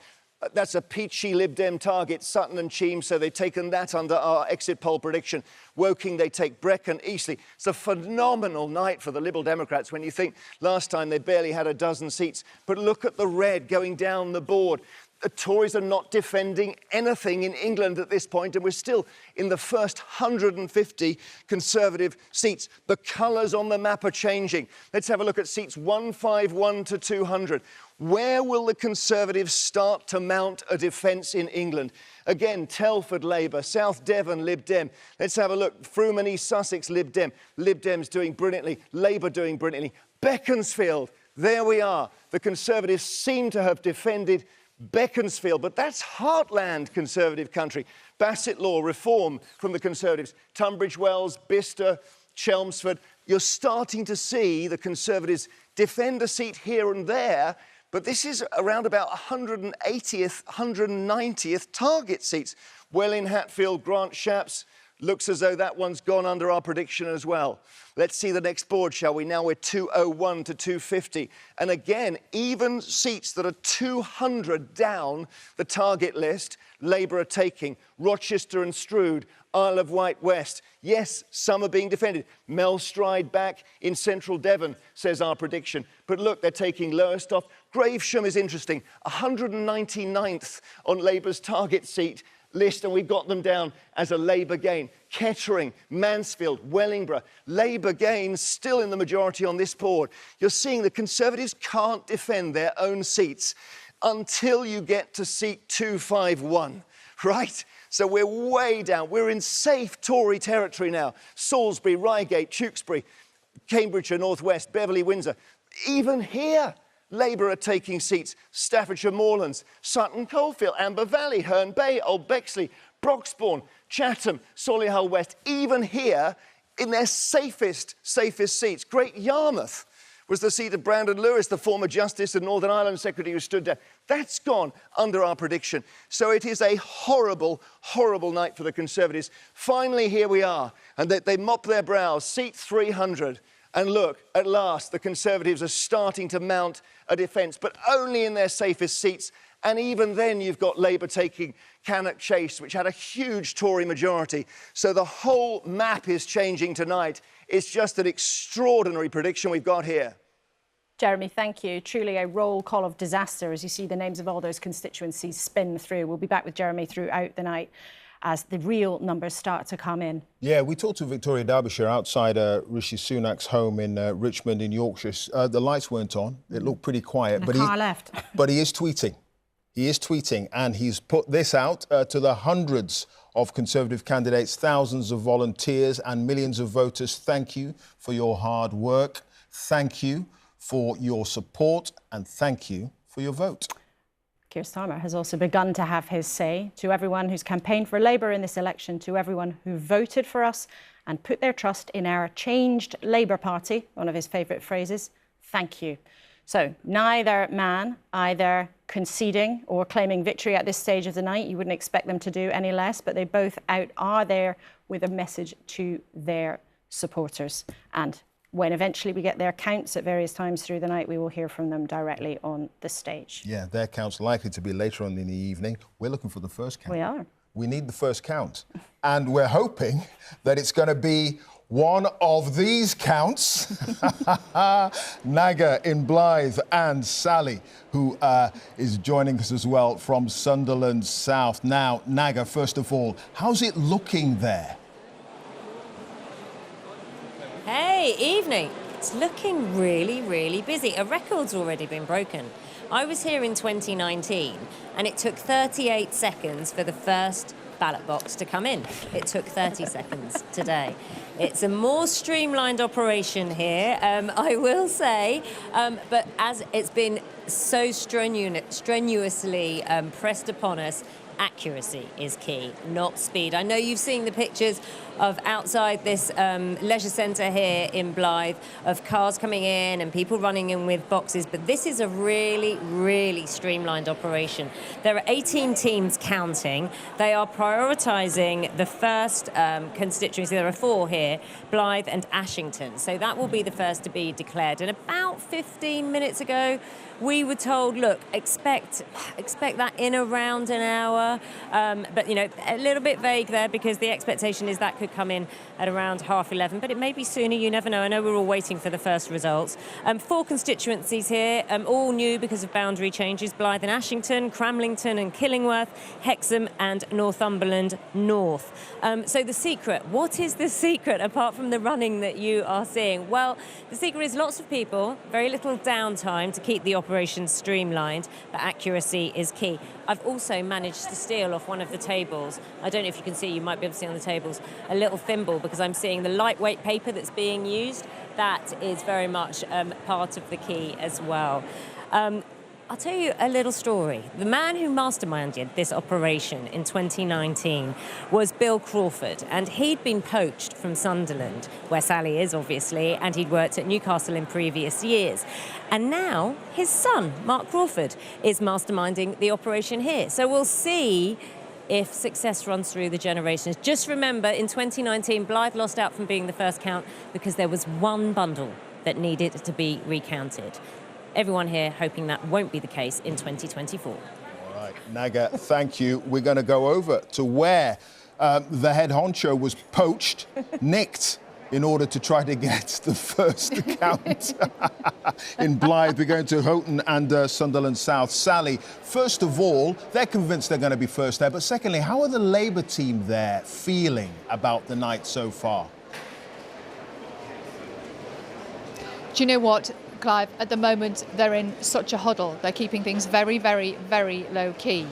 That's a peachy Lib Dem target, Sutton and Cheam, so they've taken that under our exit poll prediction. Woking, they take Brecon, Eastleigh. It's a phenomenal night for the Liberal Democrats when you think last time they barely had a dozen seats. But look at the red going down the board. The Tories are not defending anything in England at this point, and we're still in the first 150 Conservative seats. The colours on the map are changing. Let's have a look at seats 151 to 200. Where will the Conservatives start to mount a defence in England? Again, Telford Labour, South Devon Lib Dem. Let's have a look. Frome and East Sussex Lib Dem. Lib Dem's doing brilliantly. Labour doing brilliantly. Beaconsfield, there we are. The Conservatives seem to have defended Beaconsfield, but that's heartland Conservative country. Bassetlaw, Reform from the Conservatives. Tunbridge Wells, Bicester, Chelmsford. You're starting to see the Conservatives defend a seat here and there, but this is around about 180th, 190th target seats. Welling, Hatfield, Grant Shapps. Looks as though that one's gone under our prediction as well. Let's see the next board, shall we? Now we're 201 to 250. And again, even seats that are 200 down the target list, Labour are taking. Rochester and Strood, Isle of Wight West. Yes, some are being defended. Melstride back in central Devon, says our prediction. But look, they're taking Lowestoft. Gravesham is interesting. 199th on Labour's target seat list, and we've got them down as a Labour gain. Kettering, Mansfield, Wellingborough, Labour gains still in the majority on this board. You're seeing the Conservatives can't defend their own seats until you get to seat 251, right? So we're way down. We're in safe Tory territory now. Salisbury, Reigate, Tewkesbury, Cambridgeshire, North West, Beverley, Windsor. Even here, Labour are taking seats. Staffordshire Moorlands, Sutton Coldfield, Amber Valley, Herne Bay, Old Bexley, Broxbourne, Chatham, Solihull West. Even here, in their safest seats. Great Yarmouth was the seat of Brandon Lewis, the former Justice and Northern Ireland Secretary who stood down. That's gone under our prediction. So it is a horrible, horrible night for the Conservatives. Finally, here we are. And they mop their brows. Seat 300. And look, at last, the Conservatives are starting to mount a defence, but only in their safest seats. And even then, you've got Labour taking Cannock Chase, which had a huge Tory majority. So the whole map is changing tonight. It's just an extraordinary prediction we've got here. Jeremy, thank you. Truly a roll call of disaster as you see the names of all those constituencies spin through. We'll be back with Jeremy throughout the night as the real numbers start to come in. Yeah, we talked to Victoria Derbyshire outside Rishi Sunak's home in Richmond in Yorkshire. The lights weren't on. It looked pretty quiet. The car left. But he is tweeting. He is tweeting, and he's put this out to the hundreds of Conservative candidates, thousands of volunteers and millions of voters. Thank you for your hard work. Thank you for your support, and thank you for your vote. Keir Starmer has also begun to have his say. To everyone who's campaigned for Labour in this election, to everyone who voted for us and put their trust in our changed Labour Party, one of his favourite phrases, thank you. So neither man either conceding or claiming victory at this stage of the night. You wouldn't expect them to do any less, but they both are there with a message to their supporters. And when eventually we get their counts at various times through the night, we will hear from them directly on the stage. Yeah, their count's likely to be later on in the evening. We're looking for the first count. We are. We need the first count. And we're hoping that it's going to be one of these counts. Naga in Blyth and Sally, who is joining us as well from Sunderland South. Now, Naga, first of all, how's it looking there? Hey, evening. It's looking really, really busy. A record's already been broken. I was here in 2019 and it took 38 seconds for the first ballot box to come in. It took 30 seconds today. It's a more streamlined operation here, I will say, but as it's been so strenuously pressed upon us, accuracy is key, not speed. I know you've seen the pictures of outside this leisure centre here in Blyth of cars coming in and people running in with boxes, but this is a really, really streamlined operation. There are 18 teams counting. They are prioritising the first constituency. There are 4 here, Blyth and Ashington. So that will be the first to be declared. And about 15 minutes ago, we were told, look, expect that in around an hour. But, you know, a little bit vague there because the expectation is that could come in at around 11:30. But it may be sooner, you never know. I know we're all waiting for the first results. 4 constituencies here, all new because of boundary changes. Blyth and Ashington, Cramlington and Killingworth, Hexham and Northumberland North. So the secret, what is the secret apart from the running that you are seeing? Well, the secret is lots of people, very little downtime to keep the operation streamlined, but accuracy is key. I've also managed to steal off one of the tables. I don't know if you can see, you might be able to see on the tables, a little thimble because I'm seeing the lightweight paper that's being used. That is very much part of the key as well. I'll tell you a little story. The man who masterminded this operation in 2019 was Bill Crawford, and he'd been poached from Sunderland, where Sally is, obviously, and he'd worked at Newcastle in previous years. And now his son, Mark Crawford, is masterminding the operation here. So we'll see if success runs through the generations. Just remember, in 2019, Blyth lost out from being the first count because there was one bundle that needed to be recounted. Everyone here hoping that won't be the case in 2024. All right, Naga, thank you. We're going to go over to where the head honcho was poached, nicked, in order to try to get the first count in Blyth. We're going to Houghton and Sunderland South. Sally, first of all, they're convinced they're going to be first there. But secondly, how are the Labour team there feeling about the night so far? Do you know what, Clive? At the moment, they're in such a huddle. They're keeping things very, very, very low key.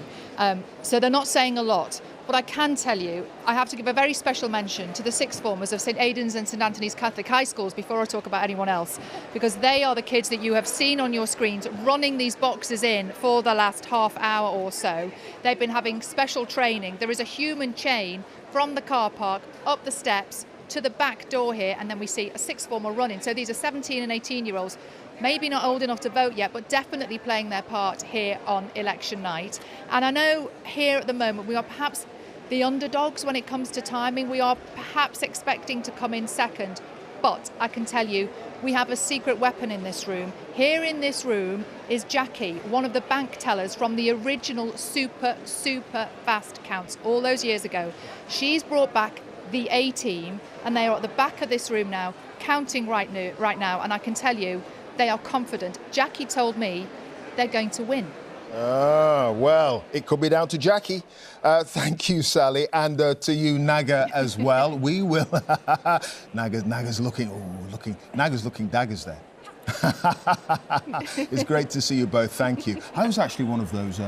So they're not saying a lot. But I can tell you, I have to give a very special mention to the sixth formers of St Aidan's and St Anthony's Catholic High Schools before I talk about anyone else, because they are the kids that you have seen on your screens running these boxes in for the last half hour or so. They've been having special training. There is a human chain from the car park up the steps to the back door here, and then we see a sixth former running. So these are 17 and 18-year-olds, maybe not old enough to vote yet, but definitely playing their part here on election night. And I know here at the moment we are perhaps the underdogs when it comes to timing. We are perhaps expecting to come in second, but I can tell you we have a secret weapon in this room. Here in this room is Jackie, one of the bank tellers from the original super fast counts all those years ago. She's brought back the A team, and they are at the back of this room now, counting right now, and I can tell you They are confident. Jackie told me they're going to win. Well, it could be down to Jackie. Thank you, Sally, and to you, Naga, as well. We will... Naga's looking daggers there. It's great to see you both. Thank you. I was actually one of those.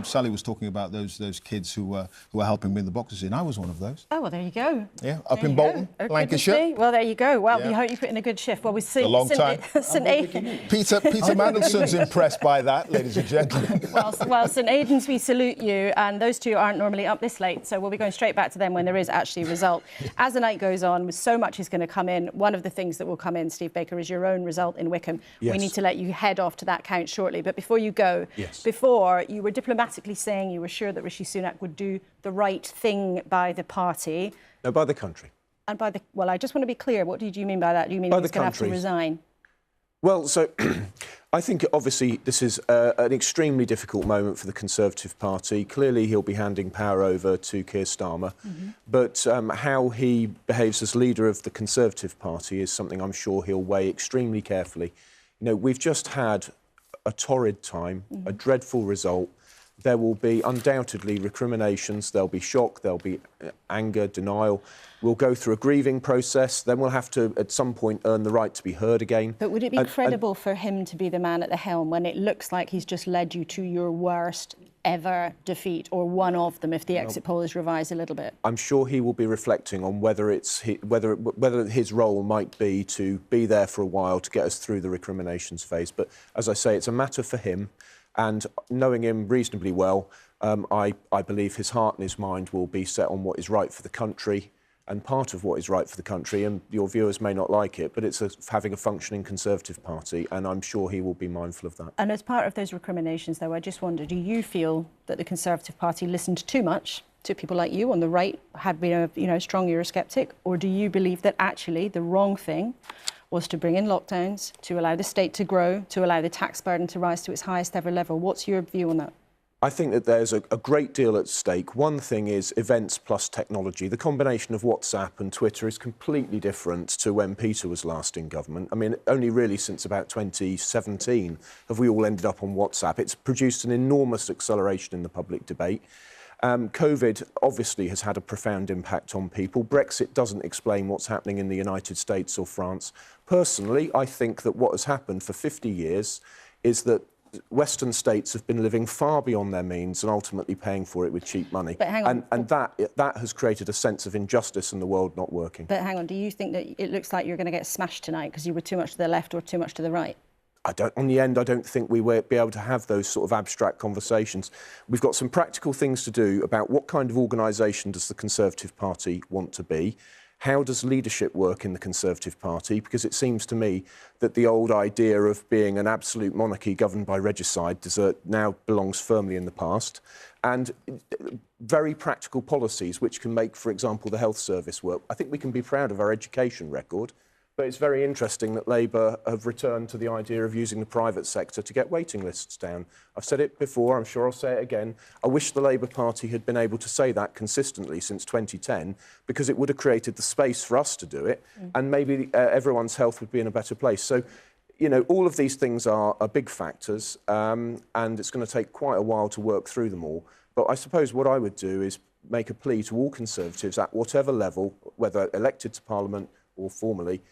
Sally was talking about those kids who were helping win the boxes in. I was one of those. Oh well, there you go. Yeah, up in Bolton, Lancashire. Well, there you go. Well, we hope you put in a good shift. Well, we see a long time. Peter Mandelson's impressed by that, ladies and gentlemen. Well, St Aidan's, we salute you, and those two aren't normally up this late, so we'll be going straight back to them when there is actually a result. As the night goes on, so much is going to come in. One of the things that will come in, Steve Baker, is your own result in Wickham. Yes. We need to let you head off to that count shortly. But before you go, before you were diplomatically saying you were sure that Rishi Sunak would do the right thing by the party. No, by the country. And by the... Well, I just want to be clear. What did you mean by that? Do you mean he's going to have to resign? Well, so I think obviously this is an extremely difficult moment for the Conservative Party. Clearly he'll be handing power over to Keir Starmer. But how he behaves as leader of the Conservative Party is something I'm sure he'll weigh extremely carefully. You know, we've just had a torrid time, a dreadful result. There will be undoubtedly recriminations, there'll be shock, there'll be anger, denial. We'll go through a grieving process, then we'll have to, at some point, earn the right to be heard again. But would it be credible for him to be the man at the helm when it looks like he's just led you to your worst ever defeat, or one of them, if the exit poll is revised a little bit? I'm sure he will be reflecting on whether his role might be to be there for a while to get us through the recriminations phase. But as I say, it's a matter for him. And knowing him reasonably well, I believe his heart and his mind will be set on what is right for the country. And part of what is right for the country, and your viewers may not like it, but it's having a functioning Conservative Party, and I'm sure he will be mindful of that. And as part of those recriminations, though, I just wonder, do you feel that the Conservative Party listened too much to people like you on the right, had been a strong Eurosceptic, or do you believe that actually the wrong thing was to bring in lockdowns, to allow the state to grow, to allow the tax burden to rise to its highest ever level? What's your view on that? I think that there's a great deal at stake. One thing is events plus technology. The combination of WhatsApp and Twitter is completely different to when Peter was last in government. I mean, only really since about 2017 have we all ended up on WhatsApp. It's produced an enormous acceleration in the public debate. COVID obviously has had a profound impact on people. Brexit doesn't explain what's happening in the United States or France. Personally, I think that what has happened for 50 years is that Western states have been living far beyond their means and ultimately paying for it with cheap money. But hang on. And that has created a sense of injustice and the world not working. But hang on, do you think that it looks like you're going to get smashed tonight because you were too much to the left or too much to the right? On the end, I don't think we will be able to have those sort of abstract conversations. We've got some practical things to do about what kind of organisation does the Conservative Party want to be. How does leadership work in the Conservative Party? Because it seems to me that the old idea of being an absolute monarchy governed by regicide now belongs firmly in the past. And very practical policies which can make, for example, the health service work. I think we can be proud of our education record. But it's very interesting that Labour have returned to the idea of using the private sector to get waiting lists down. I've said it before, I'm sure I'll say it again. I wish the Labour Party had been able to say that consistently since 2010, because it would have created the space for us to do it, and maybe everyone's health would be in a better place. So, you know, all of these things are big factors, and it's going to take quite a while to work through them all. But I suppose what I would do is make a plea to all Conservatives at whatever level, whether elected to Parliament or formally,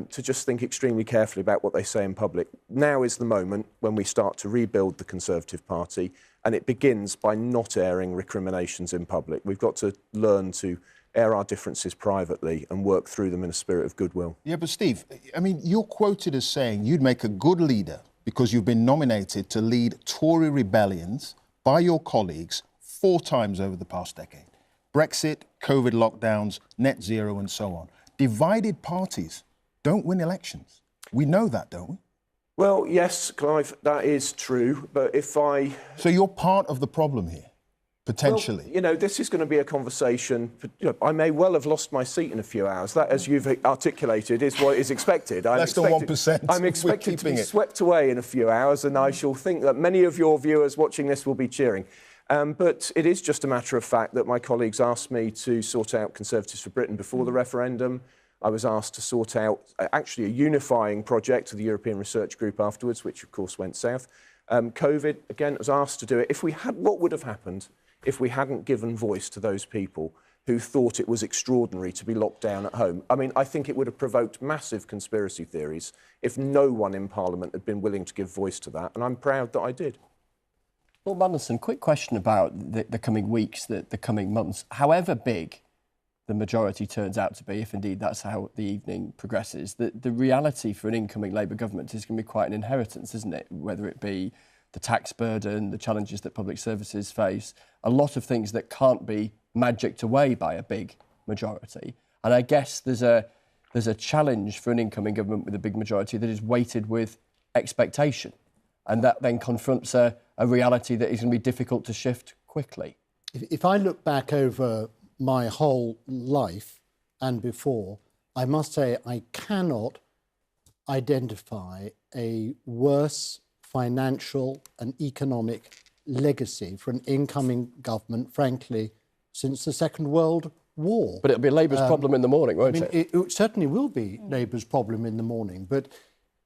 to just think extremely carefully about what they say in public. Now is the moment when we start to rebuild the Conservative Party, and it begins by not airing recriminations in public. We've got to learn to air our differences privately and work through them in a spirit of goodwill. Yeah, but Steve, I mean, you're quoted as saying you'd make a good leader because you've been nominated to lead Tory rebellions by your colleagues 4 times over the past decade. Brexit, COVID lockdowns, net zero, and so on. Divided parties don't win elections. We know that, don't we? Well, yes, Clive, that is true. But if I... So you're part of the problem here, potentially. Well, you know, this is going to be a conversation. You know, I may well have lost my seat in a few hours. That, as you've articulated, is what is expected. Less than 1%. I'm expected to be swept away in a few hours, and I shall think that many of your viewers watching this will be cheering. But it is just a matter of fact that my colleagues asked me to sort out Conservatives for Britain before the referendum. I was asked to sort out actually a unifying project of the European Research Group afterwards, which of course went south. COVID, again, was asked to do it. What would have happened if we hadn't given voice to those people who thought it was extraordinary to be locked down at home? I mean, I think it would have provoked massive conspiracy theories if no one in Parliament had been willing to give voice to that, and I'm proud that I did. Well, Mandelson, quick question about the coming weeks, the coming months. However big the majority turns out to be, if indeed that's how the evening progresses, the reality for an incoming Labour government is going to be quite an inheritance, isn't it? Whether it be the tax burden, the challenges that public services face, a lot of things that can't be magicked away by a big majority. And I guess there's a challenge for an incoming government with a big majority that is weighted with expectation. And that then confronts a reality that is going to be difficult to shift quickly. If I look back over my whole life and before, I must say I cannot identify a worse financial and economic legacy for an incoming government, frankly, since the Second World War. But it'll be Labour's problem in the morning, won't it? It certainly will be Labour's problem in the morning. But,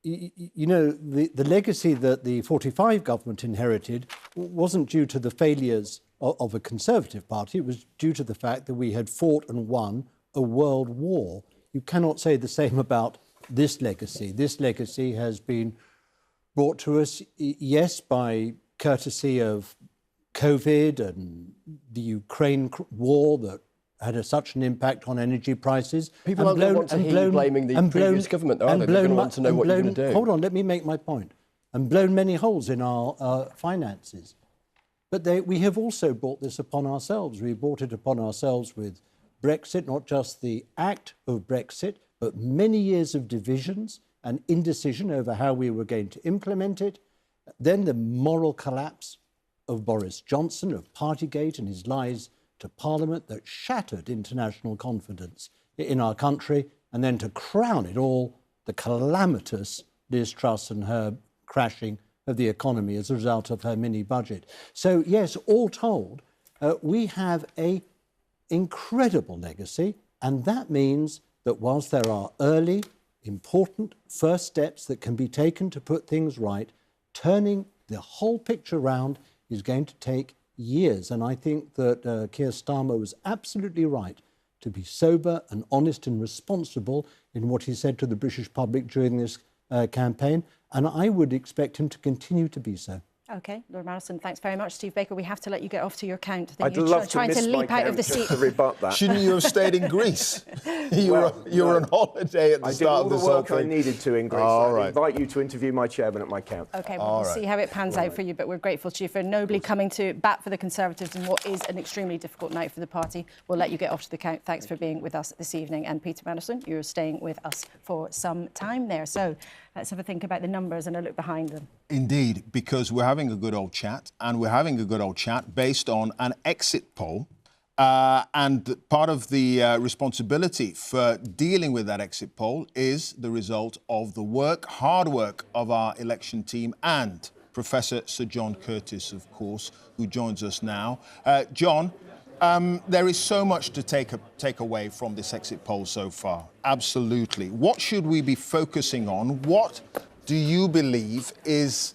you know, the legacy that the 45 government inherited wasn't due to the failures of a Conservative party. It was due to the fact that we had fought and won a world war. You cannot say the same about this legacy. This legacy has been brought to us, yes, by courtesy of COVID and the Ukraine war that had such an impact on energy prices. People don't want to hear you blaming the previous government, though, are they? They're going to want to know what you're going to do. Hold on, let me make my point. And blown many holes in our finances. But we have also brought this upon ourselves. We brought it upon ourselves with Brexit, not just the act of Brexit, but many years of divisions and indecision over how we were going to implement it. Then the moral collapse of Boris Johnson, of Partygate and his lies to Parliament that shattered international confidence in our country. And then to crown it all, the calamitous Liz Truss and her crashing of the economy as a result of her mini-budget. So, yes, all told, we have an incredible legacy, and that means that whilst there are early, important first steps that can be taken to put things right, turning the whole picture around is going to take years. And I think that Keir Starmer was absolutely right to be sober and honest and responsible in what he said to the British public during this campaign. And I would expect him to continue to be so. OK, Lord Mandelson, thanks very much. Steve Baker, we have to let you get off to your count. I'd love trying to leap out of the seat. To rebut that. Shouldn't you have stayed in Greece? you were on holiday at the start of this whole thing. I did all the work I needed to in Greece. I invite you to interview my chairman at my count. OK, well, we'll see how it pans out for you, but we're grateful to you for nobly coming to bat for the Conservatives in what is an extremely difficult night for the party. We'll let you get off to the count. Thanks for being with us this evening. And Peter Mandelson, you're staying with us for some time there. So let's have a think about the numbers and a look behind them. Indeed, because we're having a good old chat, and we're having a good old chat based on an exit poll. And part of the responsibility for dealing with that exit poll is the result of the hard work of our election team and Professor Sir John Curtis, of course, who joins us now. John, there is so much to take away from this exit poll so far. Absolutely. What should we be focusing on? What do you believe is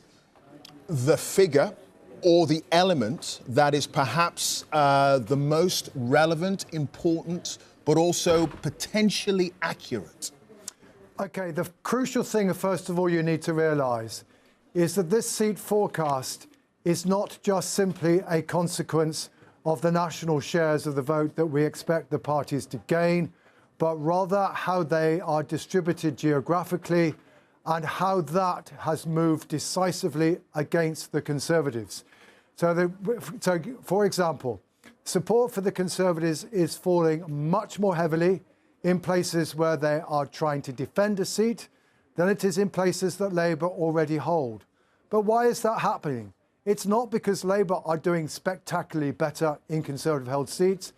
the figure or the element that is perhaps the most relevant, important, but also potentially accurate? OK, the crucial thing, first of all, you need to realise is that this seat forecast is not just simply a consequence of the national shares of the vote that we expect the parties to gain, but rather how they are distributed geographically and how that has moved decisively against the Conservatives. So, for example, support for the Conservatives is falling much more heavily in places where they are trying to defend a seat than it is in places that Labour already hold. But why is that happening? It's not because Labour are doing spectacularly better in Conservative-held seats.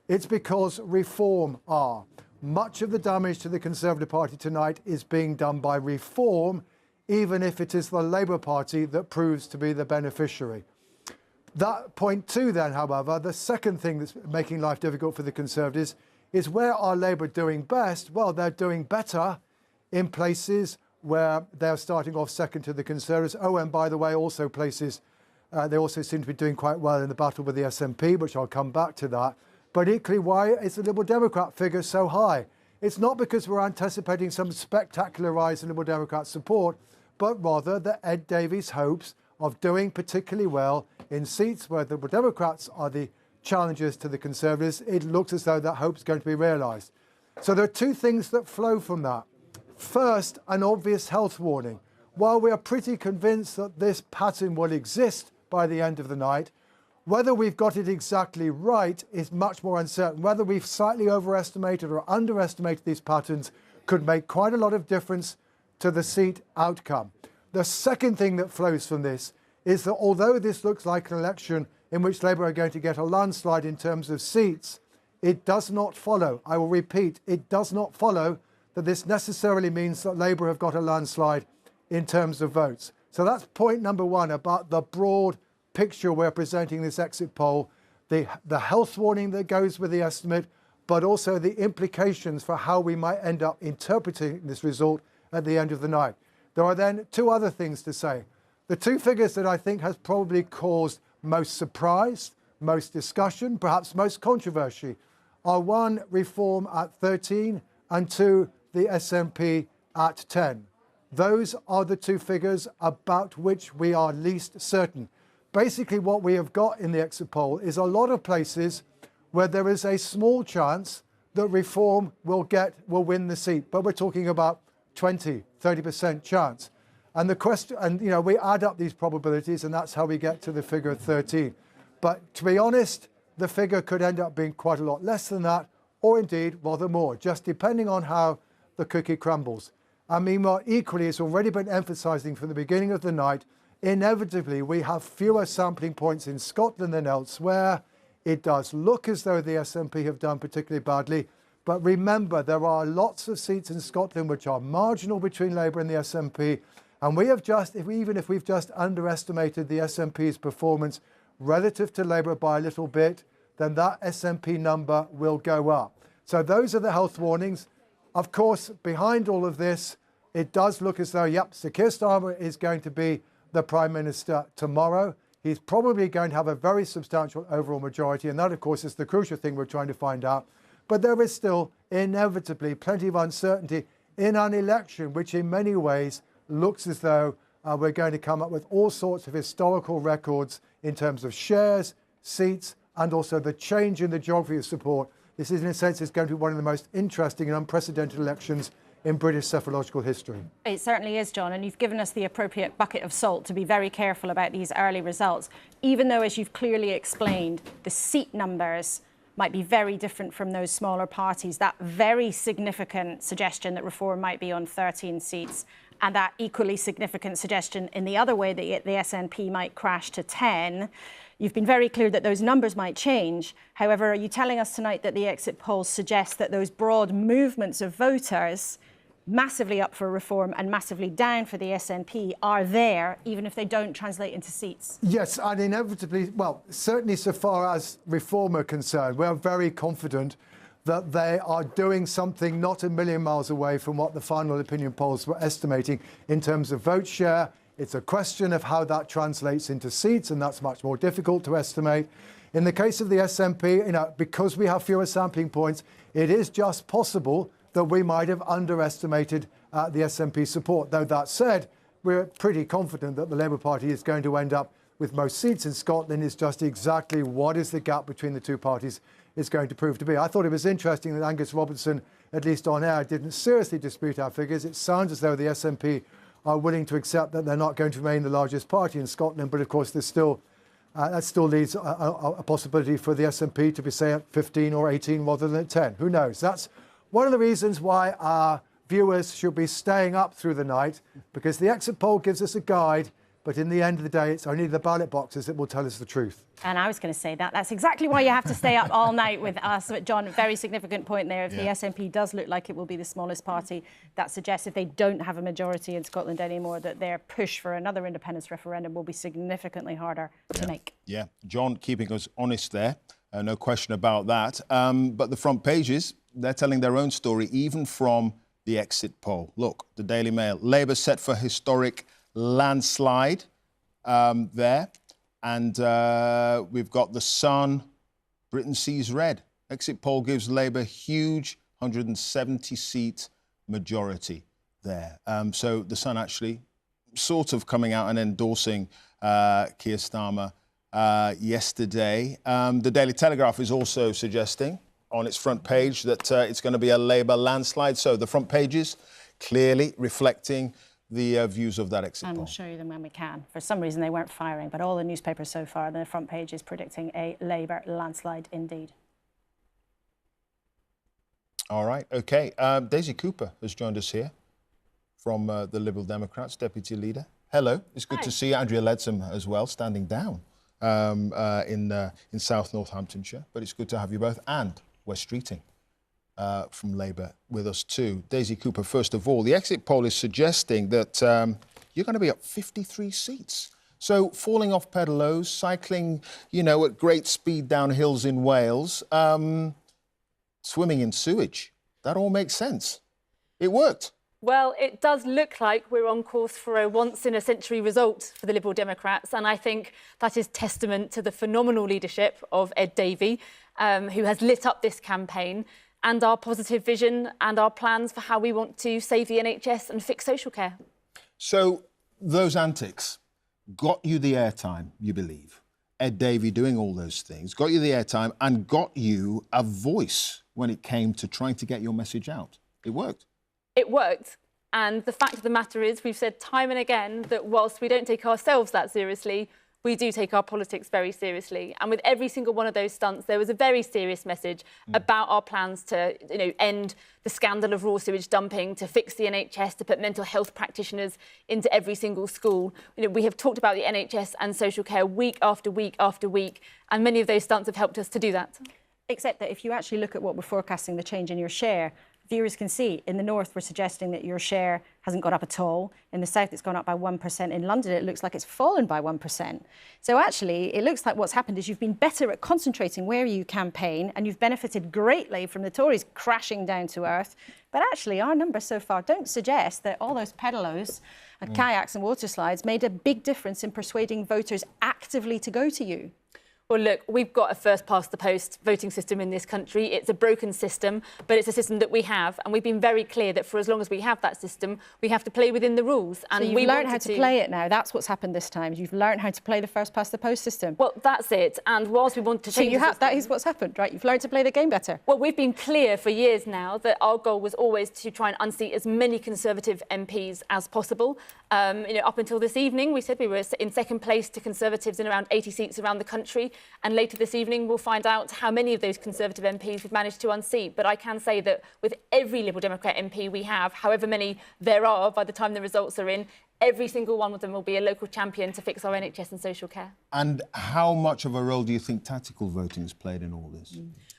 It's because Reform are. Much of the damage to the Conservative Party tonight is being done by Reform, even if it is the Labour Party that proves to be the beneficiary. That point two, then, however, the second thing that's making life difficult for the Conservatives is where are Labour doing best? Well, they're doing better in places where they're starting off second to the Conservatives. Oh, and by the way, also places, they also seem to be doing quite well in the battle with the SNP, which I'll come back to that. But equally, why is the Liberal Democrat figure so high? It's not because we're anticipating some spectacular rise in Liberal Democrat support, but rather that Ed Davey's hopes of doing particularly well in seats where the Liberal Democrats are the challengers to the Conservatives, it looks as though that hope is going to be realised. So there are two things that flow from that. First, an obvious health warning. While we are pretty convinced that this pattern will exist by the end of the night, whether we've got it exactly right is much more uncertain. Whether we've slightly overestimated or underestimated these patterns could make quite a lot of difference to the seat outcome. The second thing that flows from this is that although this looks like an election in which Labour are going to get a landslide in terms of seats, it does not follow, I will repeat, it does not follow that this necessarily means that Labour have got a landslide in terms of votes. So that's point number one about the broad picture we're presenting this exit poll, the health warning that goes with the estimate, but also the implications for how we might end up interpreting this result at the end of the night. There are then two other things to say. The two figures that I think has probably caused most surprise, most discussion, perhaps most controversy, are one, Reform at 13, and two, the SNP at 10. Those are the two figures about which we are least certain. Basically, what we have got in the exit poll is a lot of places where there is a small chance that Reform will win the seat, but we're talking about 20, 30% chance. And the question, and you know, we add up these probabilities, and that's how we get to the figure of 13. But to be honest, the figure could end up being quite a lot less than that, or indeed rather more, just depending on how the cookie crumbles. And meanwhile, equally, it's already been emphasising from the beginning of the night, inevitably we have fewer sampling points in Scotland than elsewhere. It does look as though the SNP have done particularly badly. But remember, there are lots of seats in Scotland which are marginal between Labour and the SNP. And we have just, even if we've just underestimated the SNP's performance relative to Labour by a little bit, then that SNP number will go up. So those are the health warnings. Of course, behind all of this, it does look as though, yep, Sir Keir Starmer is going to be the Prime Minister tomorrow. He's probably going to have a very substantial overall majority, and that, of course, is the crucial thing we're trying to find out. But there is still inevitably plenty of uncertainty in an election, which in many ways looks as though we're going to come up with all sorts of historical records in terms of shares, seats, and also the change in the geography of support. This is, in a sense, is going to be one of the most interesting and unprecedented elections in British psephological history. It certainly is, John, and you've given us the appropriate bucket of salt to be very careful about these early results, even though, as you've clearly explained, the seat numbers might be very different from those smaller parties. That very significant suggestion that Reform might be on 13 seats, and that equally significant suggestion in the other way that the SNP might crash to 10. You've been very clear that those numbers might change. However, are you telling us tonight that the exit polls suggest that those broad movements of voters, massively up for Reform and massively down for the SNP, are there, even if they don't translate into seats? Yes, and inevitably, well, certainly so far as Reform are concerned, we're very confident that they are doing something not a million miles away from what the final opinion polls were estimating in terms of vote share. It's a question of how that translates into seats, and that's much more difficult to estimate. In the case of the SNP, because we have fewer sampling points, it is just possible that we might have underestimated the SNP support. Though that said, we're pretty confident that the Labour Party is going to end up with most seats in Scotland. It's just exactly what is the gap between the two parties is going to prove to be. I thought it was interesting that Angus Robertson, at least on air, didn't seriously dispute our figures. It sounds as though the SNP are willing to accept that they're not going to remain the largest party in Scotland, but of course there's still that still leaves a possibility for the SNP to be, say, at 15 or 18 rather than at 10. Who knows? That's one of the reasons why our viewers should be staying up through the night, because the exit poll gives us a guide, but in the end of the day, it's only the ballot boxes that will tell us the truth. And I was going to say that. That's exactly why you have to stay up all night with us. But John, a very significant point there. If the SNP does look like it will be the smallest party, that suggests if they don't have a majority in Scotland anymore, that their push for another independence referendum will be significantly harder to make. Yeah, John keeping us honest there. No question about that. But the front pages, they're telling their own story, even from the exit poll. Look, the Daily Mail. Labour set for historic landslide there. And we've got the Sun. Britain sees red. Exit poll gives Labour huge 170-seat majority there. So the Sun actually sort of coming out and endorsing Keir Starmer yesterday. The Daily Telegraph is also suggesting on its front page that it's going to be a Labour landslide. So the front pages clearly reflecting the views of that exit poll. And we'll show you them when we can. For some reason, they weren't firing, but all the newspapers so far, the front page is predicting a Labour landslide indeed. All right, OK. Daisy Cooper has joined us here from the Liberal Democrats, Deputy Leader. Hello, it's good to see Andrea Leadsom as well, standing down in South Northamptonshire. But it's good to have you both, and Wes Streeting from Labour with us too. Daisy Cooper, first of all, the exit poll is suggesting that you're going to be up 53 seats. So falling off pedalos, cycling, you know, at great speed down hills in Wales, swimming in sewage. That all makes sense. It worked. Well, it does look like we're on course for a once-in-a-century result for the Liberal Democrats, and I think that is testament to the phenomenal leadership of Ed Davey, who has lit up this campaign, and our positive vision and our plans for how we want to save the NHS and fix social care. So those antics got you the airtime, you believe. Ed Davey doing all those things, got you the airtime and got you a voice when it came to trying to get your message out. It worked. It worked. And the fact of the matter is, we've said time and again that whilst we don't take ourselves that seriously, we do take our politics very seriously. And with every single one of those stunts, there was a very serious message about our plans to, you know, end the scandal of raw sewage dumping, to fix the NHS, to put mental health practitioners into every single school. You know, we have talked about the NHS and social care week after week after week, and many of those stunts have helped us to do that. Except that if you actually look at what we're forecasting, the change in your share, viewers can see in the north we're suggesting that your share hasn't gone up at all. In the south it's gone up by 1%. In London it looks like it's fallen by 1%. So actually it looks like what's happened is you've been better at concentrating where you campaign, and you've benefited greatly from the Tories crashing down to earth. But actually our numbers so far don't suggest that all those pedalos and kayaks and water slides made a big difference in persuading voters actively to go to you. Well, look, we've got a first-past-the-post voting system in this country. It's a broken system, but it's a system that we have. And we've been very clear that for as long as we have that system, we have to play within the rules. And so you've learned how to play it now. That's what's happened this time. You've learned how to play the first-past-the-post system. Well, that's it. And whilst we want to change that is what's happened, right? You've learned to play the game better. Well, we've been clear for years now that our goal was always to try and unseat as many Conservative MPs as possible. You know, up until this evening, we said we were in second place to Conservatives in around 80 seats around the country. And later this evening, we'll find out how many of those Conservative MPs we've managed to unseat. But I can say that with every Liberal Democrat MP we have, however many there are by the time the results are in, every single one of them will be a local champion to fix our NHS and social care. And how much of a role do you think tactical voting has played in all this?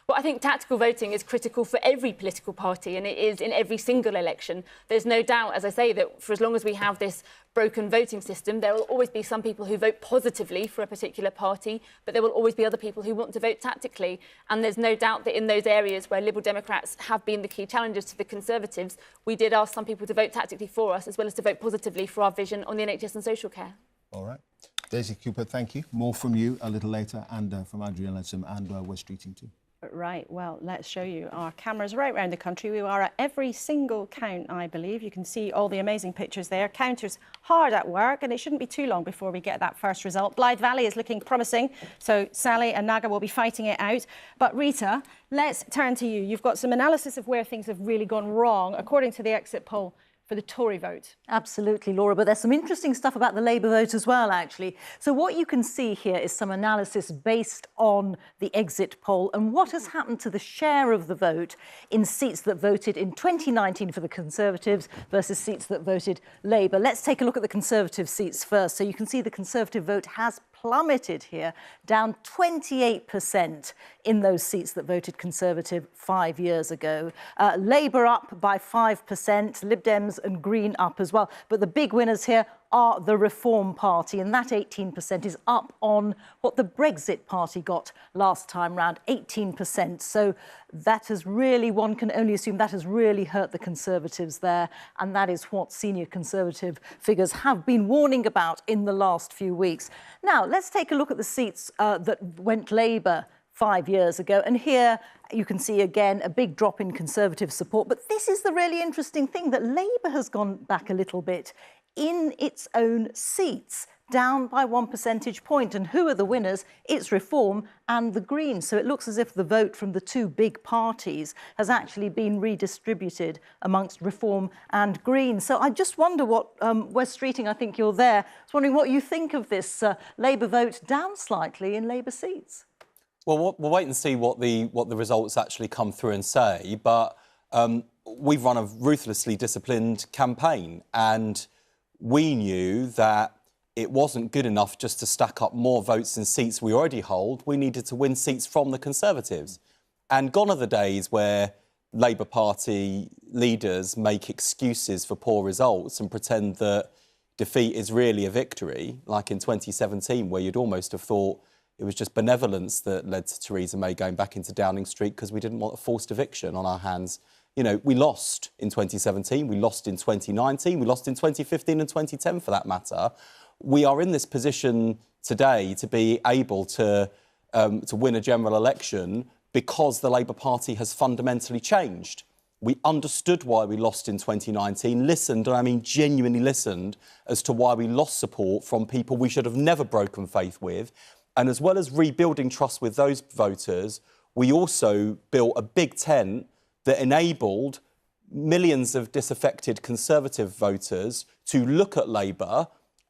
Well, I think tactical voting is critical for every political party, and it is in every single election. There's no doubt, as I say, that for as long as we have this broken voting system, there will always be some people who vote positively for a particular party, but there will always be other people who want to vote tactically. And there's no doubt that in those areas where Liberal Democrats have been the key challengers to the Conservatives, we did ask some people to vote tactically for us, as well as to vote positively for our vision on the NHS and social care. All right. Daisy Cooper, thank you. More from you a little later, and from Andrea Leadsom and Wes Streeting too. Right, well, let's show you our cameras right around the country. We are at every single count, I believe. You can see all the amazing pictures there. Counters hard at work, and it shouldn't be too long before we get that first result. Blythe Valley is looking promising, so Sally and Naga will be fighting it out. But Rita, let's turn to you. You've got some analysis of where things have really gone wrong, according to the exit poll for the Tory vote. Absolutely, Laura, but there's some interesting stuff about the Labour vote as well, actually. So what you can see here is some analysis based on the exit poll and what has happened to the share of the vote in seats that voted in 2019 for the Conservatives versus seats that voted Labour. Let's take a look at the Conservative seats first. So you can see the Conservative vote has plummeted here, down 28% in those seats that voted Conservative 5 years ago. Labour up by 5%, Lib Dems and Green up as well. But the big winners here, are the Reform Party, and that 18% is up on what the Brexit Party got last time round, 18%. So that has really, one can only assume that has really hurt the Conservatives there, and that is what senior Conservative figures have been warning about in the last few weeks. Now, let's take a look at the seats that went Labour 5 years ago. And here you can see again a big drop in Conservative support. But this is the really interesting thing, that Labour has gone back a little bit in its own seats, down by 1 percentage point. And who are the winners? It's Reform and the Greens. So it looks as if the vote from the two big parties has actually been redistributed amongst Reform and Greens. So I just wonder what, Wes Streeting, I think you're there, I was wondering what you think of this Labour vote down slightly in Labour seats. Well, we'll wait and see what the results actually come through and say. But we've run a ruthlessly disciplined campaign, and we knew that it wasn't good enough just to stack up more votes in seats we already hold. We needed to win seats from the Conservatives. And gone are the days where Labour Party leaders make excuses for poor results and pretend that defeat is really a victory, like in 2017, where you'd almost have thought it was just benevolence that led to Theresa May going back into Downing Street because we didn't want a forced eviction on our hands. You know, we lost in 2017, we lost in 2019, we lost in 2015 and 2010 for that matter. We are in this position today to be able to win a general election because the Labour Party has fundamentally changed. We understood why we lost in 2019, listened, and I mean genuinely listened, as to why we lost support from people we should have never broken faith with. And as well as rebuilding trust with those voters, we also built a big tent that enabled millions of disaffected Conservative voters to look at Labour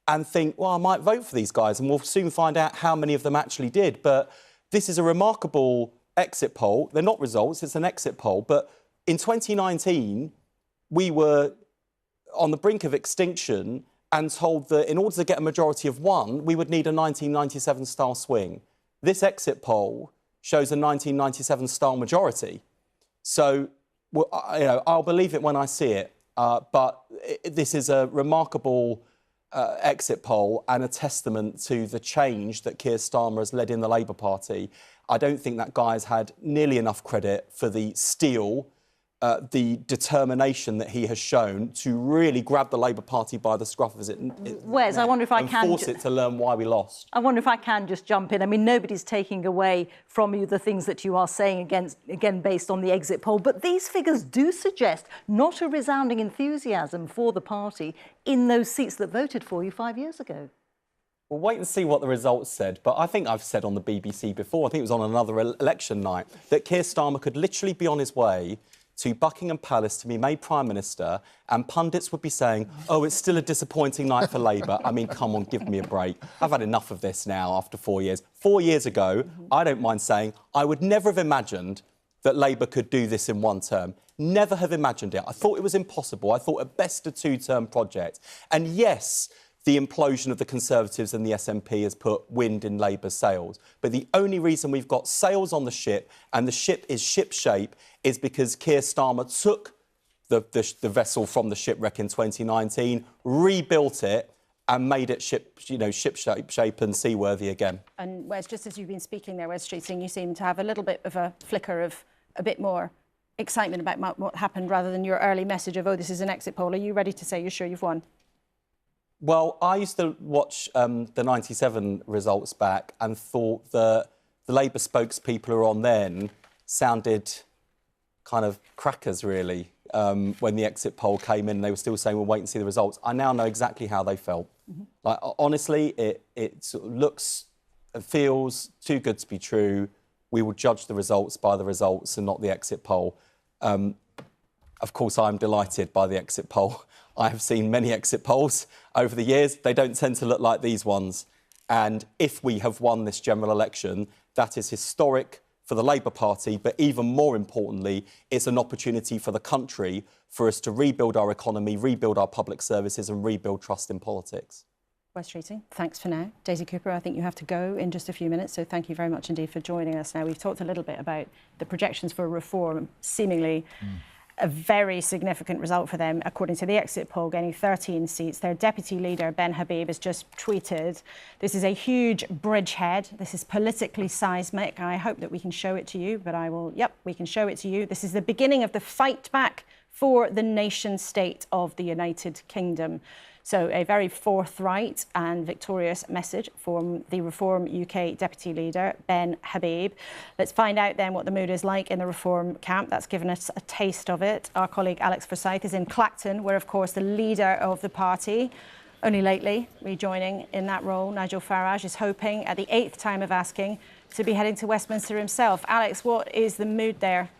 and think, well, I might vote for these guys, and we'll soon find out how many of them actually did. But this is a remarkable exit poll. They're not results, it's an exit poll. But in 2019, we were on the brink of extinction and told that in order to get a majority of one, we would need a 1997-style swing. This exit poll shows a 1997-style majority. So, well, you know, I'll believe it when I see it. But this is a remarkable exit poll and a testament to the change that Keir Starmer has led in the Labour Party. I don't think that guy's had nearly enough credit for the steel, the determination that he has shown to really grab the Labour Party by the scruff of it. Wes, I wonder if I can force it to learn why we lost. I wonder if I can just jump in. I mean, nobody's taking away from you the things that you are saying again based on the exit poll, but these figures do suggest not a resounding enthusiasm for the party in those seats that voted for you 5 years ago. We'll wait and see what the results said, but I think I've said on the BBC before, I think it was on another election night, that Keir Starmer could literally be on his way to Buckingham Palace to be made Prime Minister, and pundits would be saying, oh, it's still a disappointing night for Labour. I mean, come on, give me a break. I've had enough of this now after 4 years. 4 years ago, I don't mind saying, I would never have imagined that Labour could do this in one term. Never have imagined it. I thought it was impossible. I thought at best a two-term project. And yes, the implosion of the Conservatives and the SNP has put wind in Labour's sails. But the only reason we've got sails on the ship, and the ship is ship-shape, is because Keir Starmer took the vessel from the shipwreck in 2019, rebuilt it, and made it ship-shape and seaworthy again. And Wes, just as you've been speaking there, Wes Streeting, you seem to have a little bit of a flicker of a bit more excitement about what happened rather than your early message of, oh, this is an exit poll. Are you ready to say you're sure you've won? Well, I used to watch the 97 results back and thought that the Labour spokespeople who were on then sounded kind of crackers, really, when the exit poll came in. They were still saying, we'll wait and see the results. I now know exactly how they felt. Like, honestly, it sort of looks and feels too good to be true. We will judge the results by the results and not the exit poll. Of course, I'm delighted by the exit poll. I have seen many exit polls over the years. They don't tend to look like these ones. And if we have won this general election, that is historic for the Labour Party, but even more importantly, it's an opportunity for the country for us to rebuild our economy, rebuild our public services and rebuild trust in politics. Wes Streeting, thanks for now. Daisy Cooper, I think you have to go in just a few minutes, so thank you very much indeed for joining us now. We've talked a little bit about the projections for reform seemingly a very significant result for them, according to the exit poll, getting 13 seats. Their deputy leader, Ben Habib, has just tweeted, "This is a huge bridgehead. This is politically seismic." I hope that we can show it to you, but we can show it to you. "This is the beginning of the fight back for the nation state of the United Kingdom." So a very forthright and victorious message from the Reform UK Deputy Leader, Ben Habib. Let's find out then what the mood is like in the Reform camp. That's given us a taste of it. Our colleague Alex Forsyth is in Clacton, where, of course, the leader of the party, only lately rejoining in that role, Nigel Farage, is hoping at the 8th time of asking to be heading to Westminster himself. Alex, what is the mood there?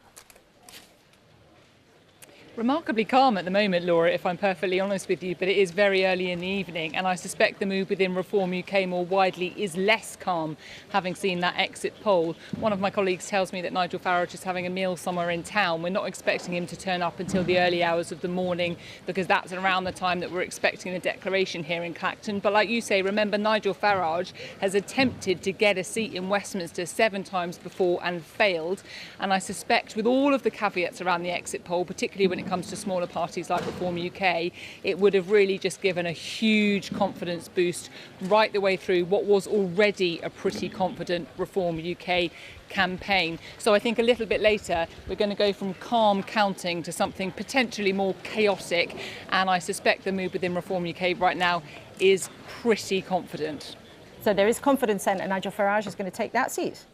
Remarkably calm at the moment, Laura, if I'm perfectly honest with you, but it is very early in the evening, and I suspect the mood within Reform UK more widely is less calm, having seen that exit poll. One of my colleagues tells me that Nigel Farage is having a meal somewhere in town. We're not expecting him to turn up until the early hours of the morning, because that's around the time that we're expecting the declaration here in Clacton. But like you say, remember, Nigel Farage has attempted to get a seat in Westminster 7 times before and failed, and I suspect with all of the caveats around the exit poll, particularly when it comes to smaller parties like Reform UK, it would have really just given a huge confidence boost right the way through what was already a pretty confident Reform UK campaign. So I think a little bit later we're going to go from calm counting to something potentially more chaotic, and I suspect the mood within Reform UK right now is pretty confident. So there is confidence then that Nigel Farage is going to take that seat?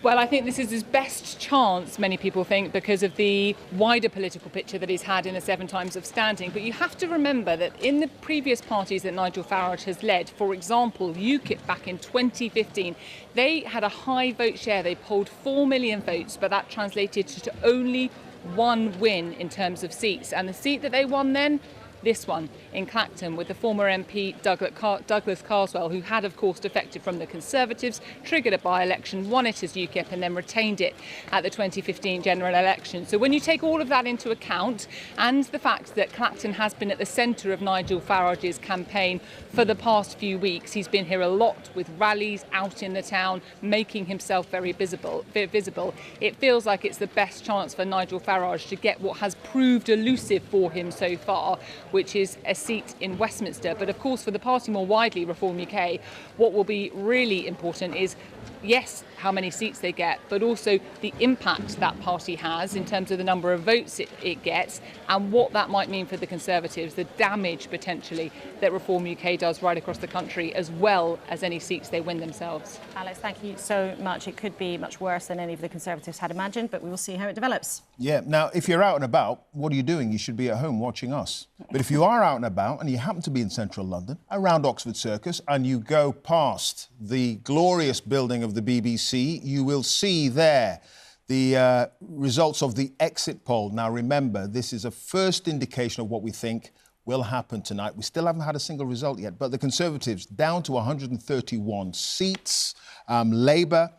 Well, I think this is his best chance, many people think, because of the wider political picture that he's had in the 7 times of standing. But you have to remember that in the previous parties that Nigel Farage has led, for example, UKIP back in 2015, they had a high vote share. They polled 4 million votes, but that translated to only 1 win in terms of seats. And the seat that they won then, this one in Clacton, with the former MP Douglas Carswell, who had, of course, defected from the Conservatives, triggered a by-election, won it as UKIP, and then retained it at the 2015 general election. So when you take all of that into account, and the fact that Clacton has been at the centre of Nigel Farage's campaign for the past few weeks, he's been here a lot with rallies out in the town, making himself very visible. It feels like it's the best chance for Nigel Farage to get what has proved elusive for him so far, which is a seat in Westminster. But of course, for the party more widely, Reform UK, what will be really important is, yes, how many seats they get, but also the impact that party has in terms of the number of votes it gets, and what that might mean for the Conservatives, the damage potentially that Reform UK does right across the country, as well as any seats they win themselves. Alex, thank you so much. It could be much worse than any of the Conservatives had imagined, but we will see how it develops. Yeah, now, if you're out and about, what are you doing? You should be at home watching us. But if you are out and about and you happen to be in central London, around Oxford Circus, and you go past the glorious building of the BBC, you will see there the results of the exit poll. Now, remember, this is a first indication of what we think will happen tonight. We still haven't had a single result yet, but the Conservatives down to 131 seats. Labour,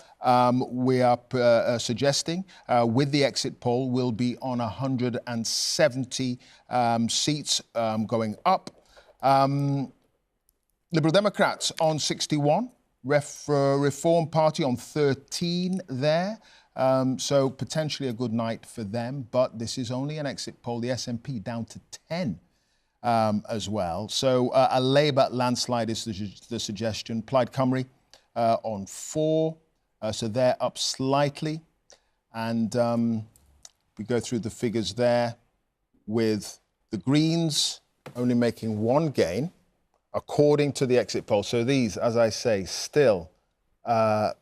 we are suggesting, with the exit poll, will be on 170 seats going up. Liberal Democrats on 61. Reform Party on 13 there. So potentially a good night for them, but this is only an exit poll. The SNP down to 10 as well. So a Labour landslide is the suggestion. Plaid Cymru on 4, so they're up slightly. And we go through the figures there with the Greens only making 1 gain, according to the exit poll. So these, as I say, still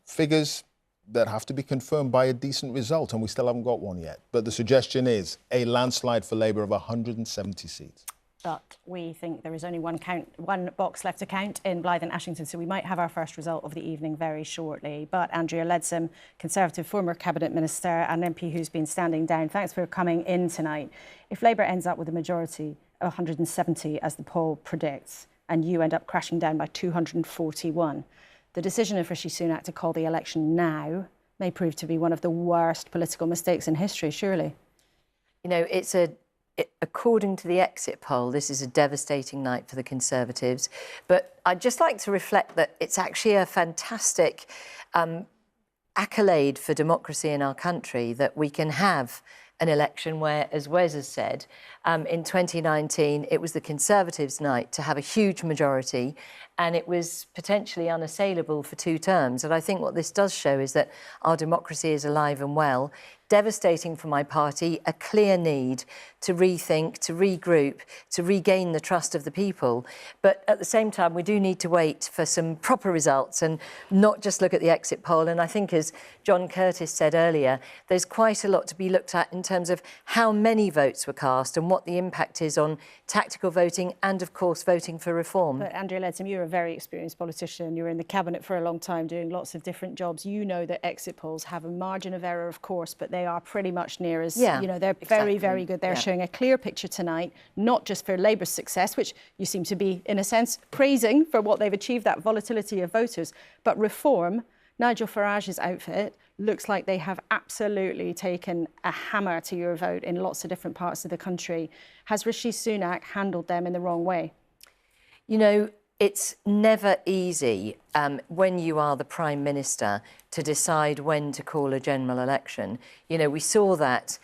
figures that have to be confirmed by a decent result, and we still haven't got one yet. But the suggestion is a landslide for Labour of 170 seats. But we think there is only one box left to count in Blyth and Ashington, so we might have our first result of the evening very shortly. But Andrea Leadsom, Conservative former Cabinet Minister and MP who's been standing down, thanks for coming in tonight. If Labour ends up with a majority of 170, as the poll predicts, and you end up crashing down by 241, the decision of Rishi Sunak to call the election now may prove to be one of the worst political mistakes in history, surely. You know, according to the exit poll, this is a devastating night for the Conservatives. But I'd just like to reflect that it's actually a fantastic accolade for democracy in our country that we can have an election where, as Wes has said, in 2019 it was the Conservatives' night to have a huge majority, and it was potentially unassailable for 2 terms. And I think what this does show is that our democracy is alive and well. Devastating for my party, a clear need to rethink, to regroup, to regain the trust of the people. But at the same time, we do need to wait for some proper results and not just look at the exit poll. And I think, as John Curtis said earlier, there's quite a lot to be looked at in terms of how many votes were cast and what the impact is on tactical voting and, of course, voting for reform. But Andrea Leadsom, you're a very experienced politician. You were in the cabinet for a long time doing lots of different jobs. You know that exit polls have a margin of error, of course, but they are pretty much near as, yeah, you know, they're exactly. very, very good. They're showing a clear picture tonight, not just for Labour's success, which you seem to be, in a sense, praising for what they've achieved, that volatility of voters, but reform. Nigel Farage's outfit looks like they have absolutely taken a hammer to your vote in lots of different parts of the country. Has Rishi Sunak handled them in the wrong way? You know, it's never easy when you are the Prime Minister to decide when to call a general election. You know, we saw that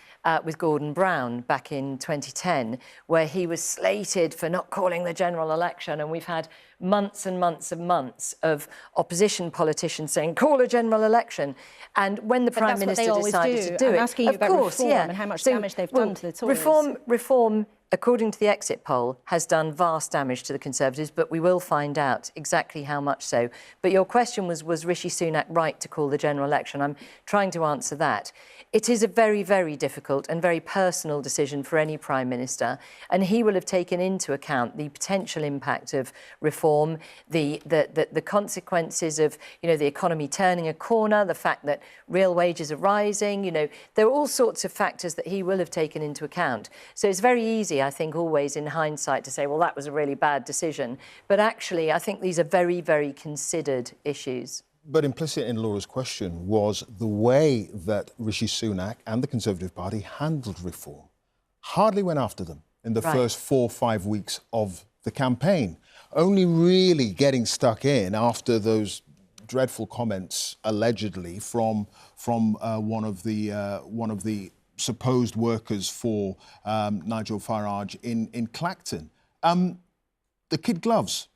with Gordon Brown back in 2010, where he was slated for not calling the general election, and we've had months and months and months of opposition politicians saying, call a general election. And when the Prime Minister decided to do it, I'm asking you about reform and how much damage they've done to the Tories. Reform, according to the exit poll, has done vast damage to the Conservatives, but we will find out exactly how much so. But your question was Rishi Sunak right to call the general election? I'm trying to answer that. It is a very, very difficult and very personal decision for any Prime Minister, and he will have taken into account the potential impact of reform, the consequences of, you know, the economy turning a corner, the fact that real wages are rising. You know, there are all sorts of factors that he will have taken into account. So it's very easy, I think, always in hindsight to say, well, that was a really bad decision. But actually, I think these are very, very considered issues. But implicit in Laura's question was the way that Rishi Sunak and the Conservative Party handled reform. Hardly went after them in the first 4 or 5 weeks of the campaign. Only really getting stuck in after those dreadful comments, allegedly, from one of the supposed workers for Nigel Farage in Clacton. The kid gloves.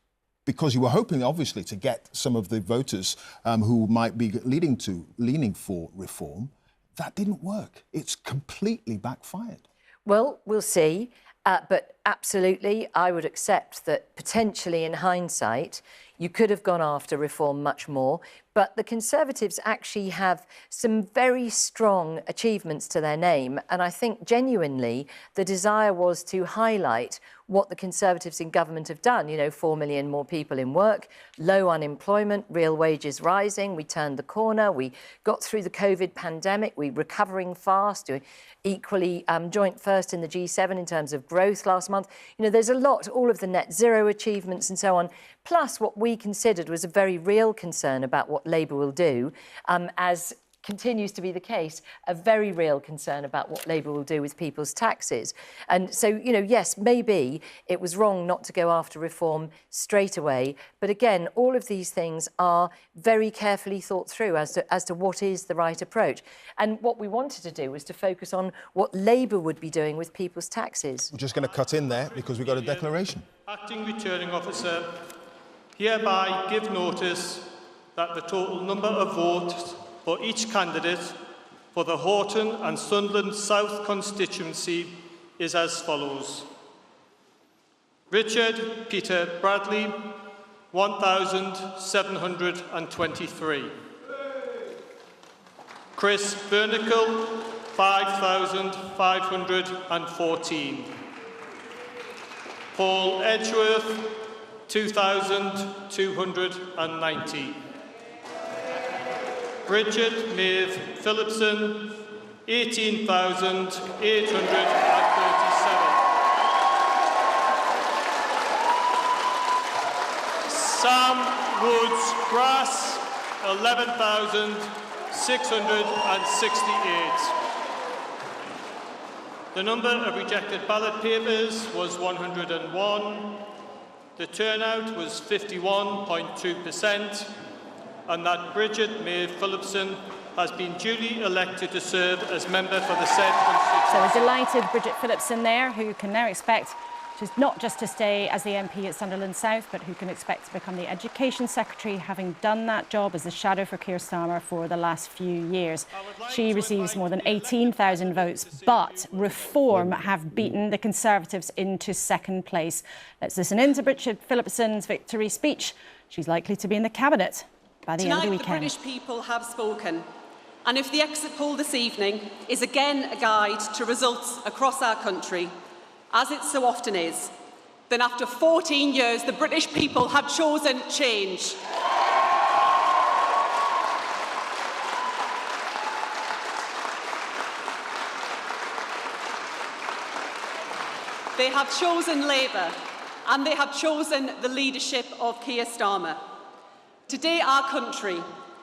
Because you were hoping, obviously, to get some of the voters who might be leaning for reform. That didn't work. It's completely backfired. Well, we'll see. But absolutely, I would accept that potentially in hindsight, you could have gone after reform much more. But the Conservatives actually have some very strong achievements to their name. And I think genuinely the desire was to highlight what the Conservatives in government have done. You know, 4 million more people in work, low unemployment, real wages rising. We turned the corner. We got through the COVID pandemic. We're recovering fast, doing equally joint first in the G7 in terms of growth last month. You know, there's a lot, all of the net zero achievements and so on, plus what we considered was a very real concern about what Labour will do, as continues to be the case, a very real concern about what Labour will do with people's taxes. And so, you know, yes, maybe it was wrong not to go after reform straight away. But again, all of these things are very carefully thought through as to what is the right approach. And what we wanted to do was to focus on what Labour would be doing with people's taxes. We're just going to cut in there because we've got a declaration. Acting Returning Officer, hereby give notice that the total number of votes for each candidate for the Horton and Sunderland South constituency is as follows. Richard Peter Bradley, 1,723. Chris Bernicle, 5,514. Paul Edgeworth, 2,290. Bridget Maeve Phillipson, 18,837. Sam Woods Grass, 11,668. The number of rejected ballot papers was 101. The turnout was 51.2%. And that Bridget Maeve Phillipson has been duly elected to serve as member for the said constituency. So a delighted Bridget Phillipson there, who can now expect not just to stay as the MP at Sunderland South, but who can expect to become the Education Secretary, having done that job as the shadow for Keir Starmer for the last few years. She receives more than 18,000 votes, but Reform have beaten the Conservatives into second place. Let's listen in to Bridget Phillipson's victory speech. She's likely to be in the Cabinet by the end of the weekend. Tonight, the British people have spoken. And if the exit poll this evening is again a guide to results across our country, as it so often is, then after 14 years, the British people have chosen change. They have chosen Labour, and they have chosen the leadership of Keir Starmer. Today, our country,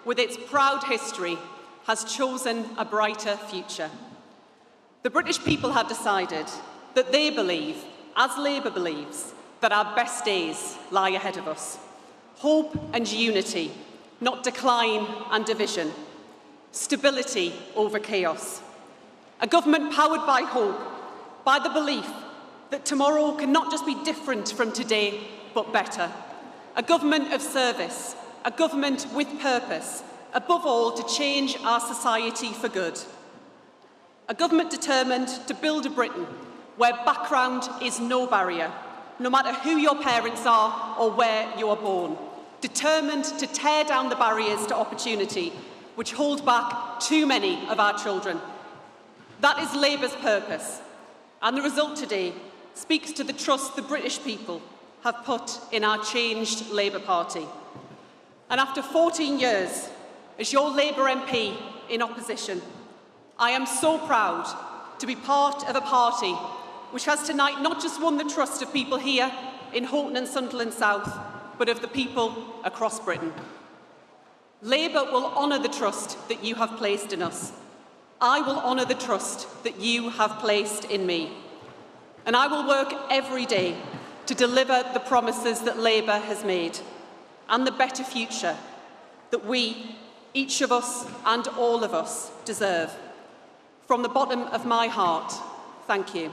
with its proud history, has chosen a brighter future. The British people have decided that they believe, as Labour believes, that our best days lie ahead of us. Hope and unity, not decline and division. Stability over chaos. A government powered by hope, by the belief that tomorrow can not just be different from today, but better. A government of service, a government with purpose, above all to change our society for good. A government determined to build a Britain where background is no barrier, no matter who your parents are or where you are born. Determined to tear down the barriers to opportunity which hold back too many of our children. That is Labour's purpose, and the result today speaks to the trust the British people have put in our changed Labour Party. And after 14 years as your Labour MP in opposition, I am so proud to be part of a party which has tonight not just won the trust of people here in Houghton and Sunderland South, but of the people across Britain. Labour will honour the trust that you have placed in us. I will honour the trust that you have placed in me. And I will work every day to deliver the promises that Labour has made and the better future that we, each of us and all of us, deserve. From the bottom of my heart, thank you.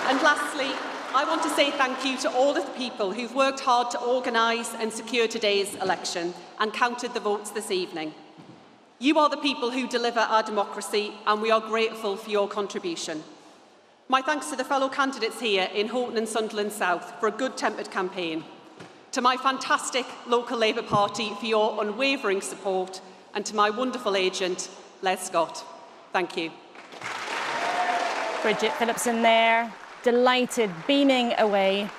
And lastly, I want to say thank you to all of the people who've worked hard to organise and secure today's election and counted the votes this evening. You are the people who deliver our democracy, and we are grateful for your contribution. My thanks to the fellow candidates here in Houghton and Sunderland South for a good-tempered campaign. To my fantastic local Labour Party for your unwavering support, and to my wonderful agent, Les Scott. Thank you. Bridget Phillipson there, delighted, beaming away,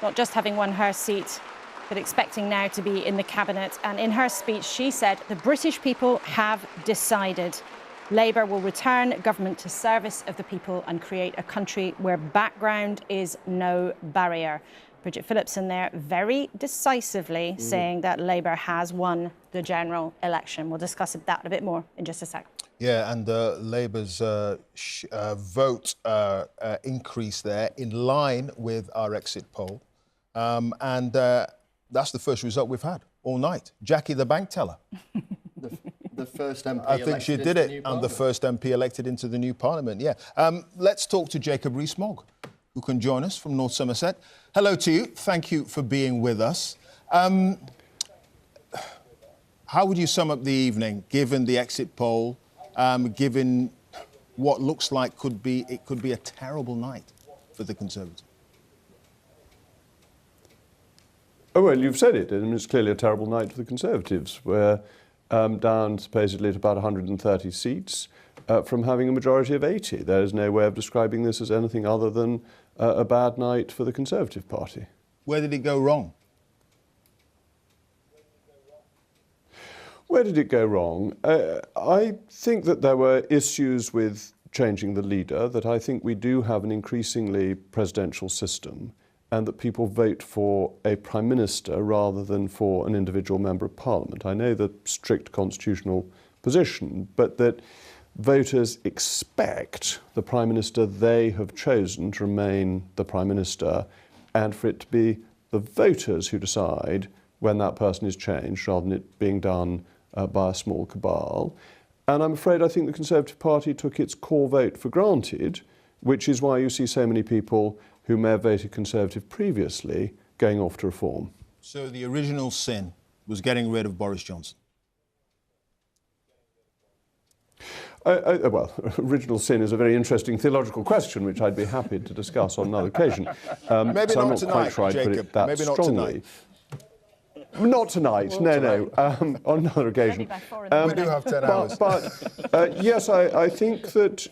not just having won her seat, but expecting now to be in the Cabinet. And in her speech, she said the British people have decided. Labour will return government to service of the people and create a country where background is no barrier. Bridget Phillipson there very decisively saying that Labour has won the general election. We'll discuss that a bit more in just a sec. Yeah, and Labour's vote increase there in line with our exit poll. And that's the first result we've had all night. Jackie, the bank teller. The first MP I think she did it, and the first MP elected into the new parliament, yeah. Let's talk to Jacob Rees-Mogg, who can join us from North Somerset. Hello to you. Thank you for being with us. How would you sum up the evening, given the exit poll, given what looks like it could be a terrible night for the Conservatives? Oh, well, you've said it. I mean, it's clearly a terrible night for the Conservatives. We're down supposedly to about 130 seats from having a majority of 80. There is no way of describing this as anything other than a bad night for the Conservative Party. Where did it go wrong? Where did it go wrong? I think that there were issues with changing the leader, that I think we do have an increasingly presidential system, and that people vote for a Prime Minister rather than for an individual Member of Parliament. I know the strict constitutional position, but that voters expect the Prime Minister they have chosen to remain the Prime Minister and for it to be the voters who decide when that person is changed, rather than it being done by a small cabal. And I'm afraid I think the Conservative Party took its core vote for granted, which is why you see so many people who may have voted Conservative previously going off to reform. So the original sin was getting rid of Boris Johnson? Well, original sin is a very interesting theological question, which I'd be happy to discuss on another occasion. Maybe so not I'm not tonight, quite sure I'd put Jacob. it that Maybe not strongly. tonight. Not tonight, no. On another occasion. We do have 10 hours. But yes, I think that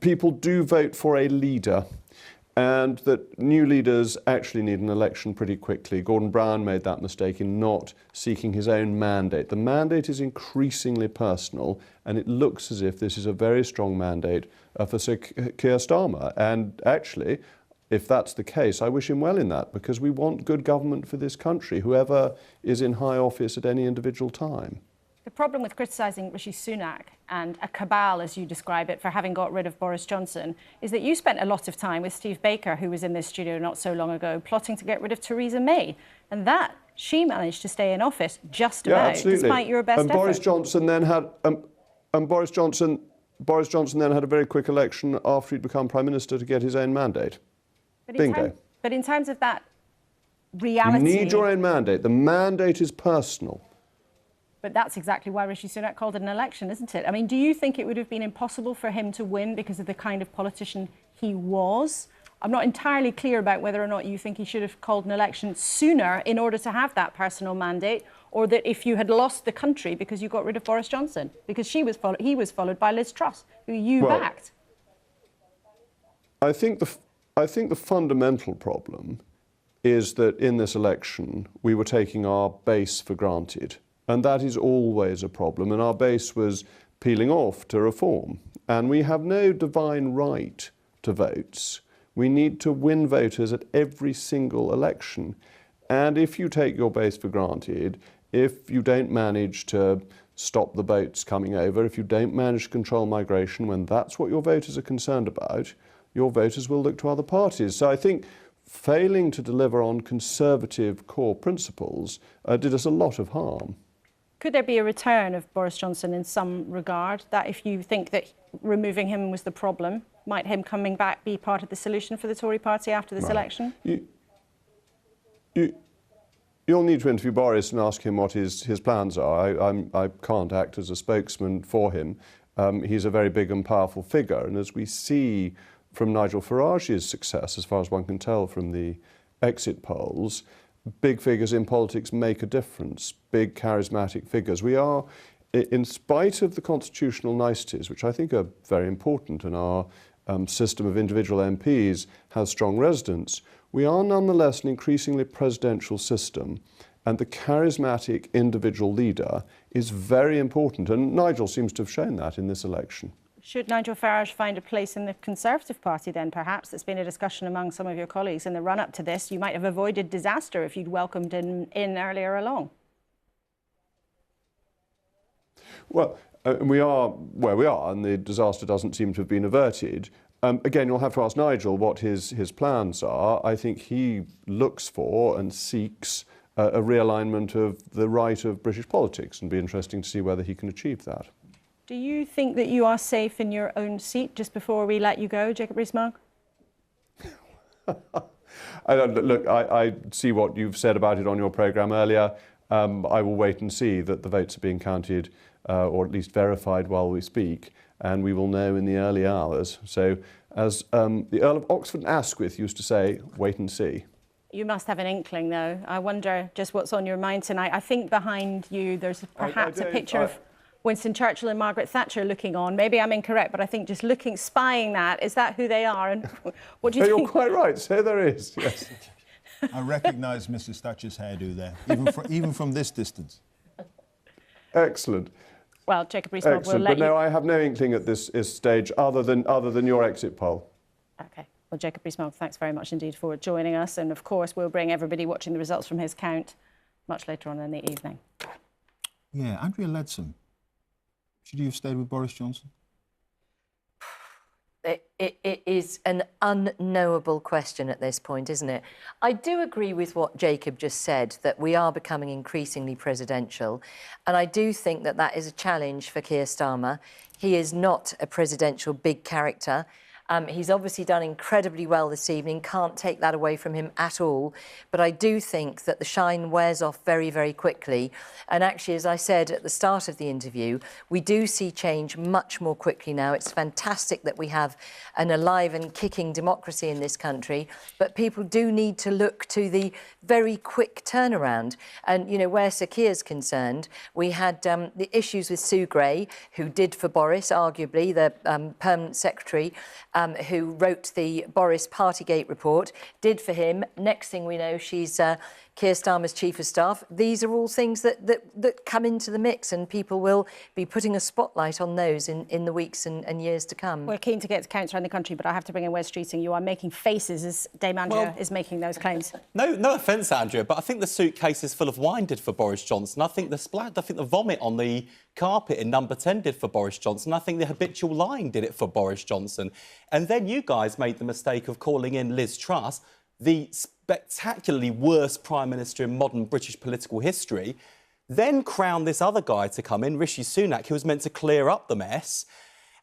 people do vote for a leader, and that new leaders actually need an election pretty quickly. Gordon Brown made that mistake in not seeking his own mandate. The mandate is increasingly personal, and it looks as if this is a very strong mandate for Sir Keir Starmer. And actually, if that's the case, I wish him well in that, because we want good government for this country, whoever is in high office at any individual time. The problem with criticising Rishi Sunak and a cabal, as you describe it, for having got rid of Boris Johnson is that you spent a lot of time with Steve Baker, who was in this studio not so long ago, plotting to get rid of Theresa May. And that she managed to stay in office just about, despite your best effort. Boris Johnson then had, Boris Johnson then had a very quick election after he'd become Prime Minister to get his own mandate. Bingo. But in terms of that reality... You need your own mandate. The mandate is personal. But that's exactly why Rishi Sunak called it an election, isn't it? I mean, do you think it would have been impossible for him to win because of the kind of politician he was? I'm not entirely clear about whether or not you think he should have called an election sooner in order to have that personal mandate, or that if you had lost the country because you got rid of Boris Johnson, because he was followed by Liz Truss, who you backed. I think the fundamental problem is that in this election we were taking our base for granted. And that is always a problem. And our base was peeling off to reform. And we have no divine right to votes. We need to win voters at every single election. And if you take your base for granted, if you don't manage to stop the boats coming over, if you don't manage to control migration, when that's what your voters are concerned about, your voters will look to other parties. So I think failing to deliver on conservative core principles did us a lot of harm. Could there be a return of Boris Johnson in some regard, that if you think that removing him was the problem, might him coming back be part of the solution for the Tory party after this election? You'll need to interview Boris and ask him what his plans are. I can't act as a spokesman for him. He's a very big and powerful figure, and as we see from Nigel Farage's success, as far as one can tell from the exit polls, big figures in politics make a difference, big charismatic figures. We are, in spite of the constitutional niceties, which I think are very important, and our system of individual MPs has strong residents, we are nonetheless an increasingly presidential system, and the charismatic individual leader is very important, and Nigel seems to have shown that in this election. Should Nigel Farage find a place in the Conservative Party then, perhaps? There's been a discussion among some of your colleagues in the run-up to this. You might have avoided disaster if you'd welcomed him in earlier along. Well, we are where we are, and the disaster doesn't seem to have been averted. Again, you'll have to ask Nigel what his plans are. I think he looks for and seeks a realignment of the right of British politics, and it'll be interesting to see whether he can achieve that. Do you think that you are safe in your own seat just before we let you go, Jacob Rees-Mogg? Look, I see what you've said about it on your programme earlier. I will wait and see that the votes are being counted, or at least verified while we speak, and we will know in the early hours. So, as the Earl of Oxford and Asquith used to say, wait and see. You must have an inkling, though. I wonder just what's on your mind tonight. I think behind you there's perhaps a picture of Winston Churchill and Margaret Thatcher looking on. Maybe I'm incorrect, but I think just spying that, is that who they are? And what do you think? You're quite right, so there is, yes. I recognise Mrs Thatcher's hairdo there, even from this distance. Excellent. Well, Jacob Rees-Mogg will let you... But no, I have no inkling at this stage other than your exit poll. OK. Well, Jacob Rees-Mogg, thanks very much indeed for joining us. And, of course, we'll bring everybody watching the results from his count much later on in the evening. Yeah, Andrea Leadsom. Should you have stayed with Boris Johnson? it is an unknowable question at this point, isn't it? I do agree with what Jacob just said, that we are becoming increasingly presidential, and I do think that that is a challenge for Keir Starmer. He is not a presidential big character. He's obviously done incredibly well this evening, can't take that away from him at all. But I do think that the shine wears off very, very quickly. And actually, as I said at the start of the interview, we do see change much more quickly now. It's fantastic that we have an alive and kicking democracy in this country, but people do need to look to the very quick turnaround. And, you know, where Sir Keir's concerned, we had the issues with Sue Gray, who did for Boris, arguably, the permanent secretary, who wrote the Boris Partygate report, did for him. Next thing we know, she's Keir Starmer's chief of staff. These are all things that come into the mix, and people will be putting a spotlight on those in the weeks and years to come. We're keen to get counts around the country, but I have to bring in Wes Streeting. You are making faces as Dame Andrea is making those claims. No offence, Andrea, but I think the suitcase is full of wine did for Boris Johnson. I think the vomit on the carpet in Number 10 did for Boris Johnson. I think the habitual lying did it for Boris Johnson. And then you guys made the mistake of calling in Liz Truss, the spectacularly worst Prime Minister in modern British political history, then crowned this other guy to come in, Rishi Sunak, who was meant to clear up the mess.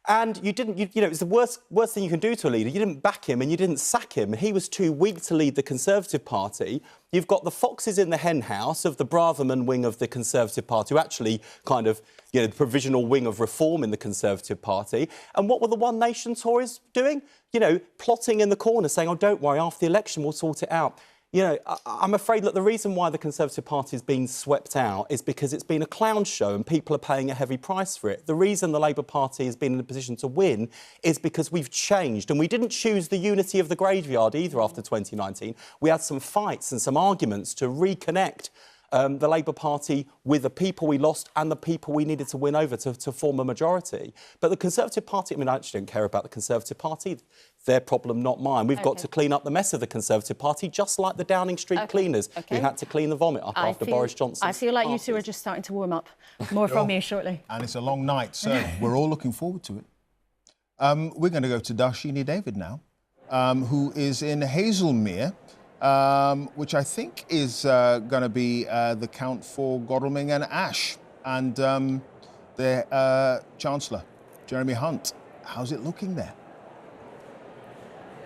And you didn't, you know, it's the worst thing you can do to a leader. You didn't back him and you didn't sack him. He was too weak to lead the Conservative Party. You've got the foxes in the hen house of the Braverman wing of the Conservative Party, who actually kind of, you know, the provisional wing of reform in the Conservative Party. And what were the One Nation Tories doing? You know, plotting in the corner, saying, oh, don't worry, after the election we'll sort it out. You know, I'm afraid that the reason why the Conservative Party has been swept out is because it's been a clown show and people are paying a heavy price for it. The reason the Labour Party has been in a position to win is because we've changed, and we didn't choose the unity of the graveyard either after 2019. We had some fights and some arguments to reconnect the Labour Party with the people we lost and the people we needed to win over to form a majority. But the Conservative Party, I mean, I actually don't care about the Conservative Party. Their problem, not mine. We've got to clean up the mess of the Conservative Party, just like the Downing Street cleaners who had to clean the vomit up after Boris Johnson. I feel like you two are just starting to warm up. More from you shortly. And it's a long night, so we're all looking forward to it. We're going to go to Darshini David now, who is in Hazelmere, which I think is going to be the count for Godalming and Ash, and their Chancellor, Jeremy Hunt. How's it looking there?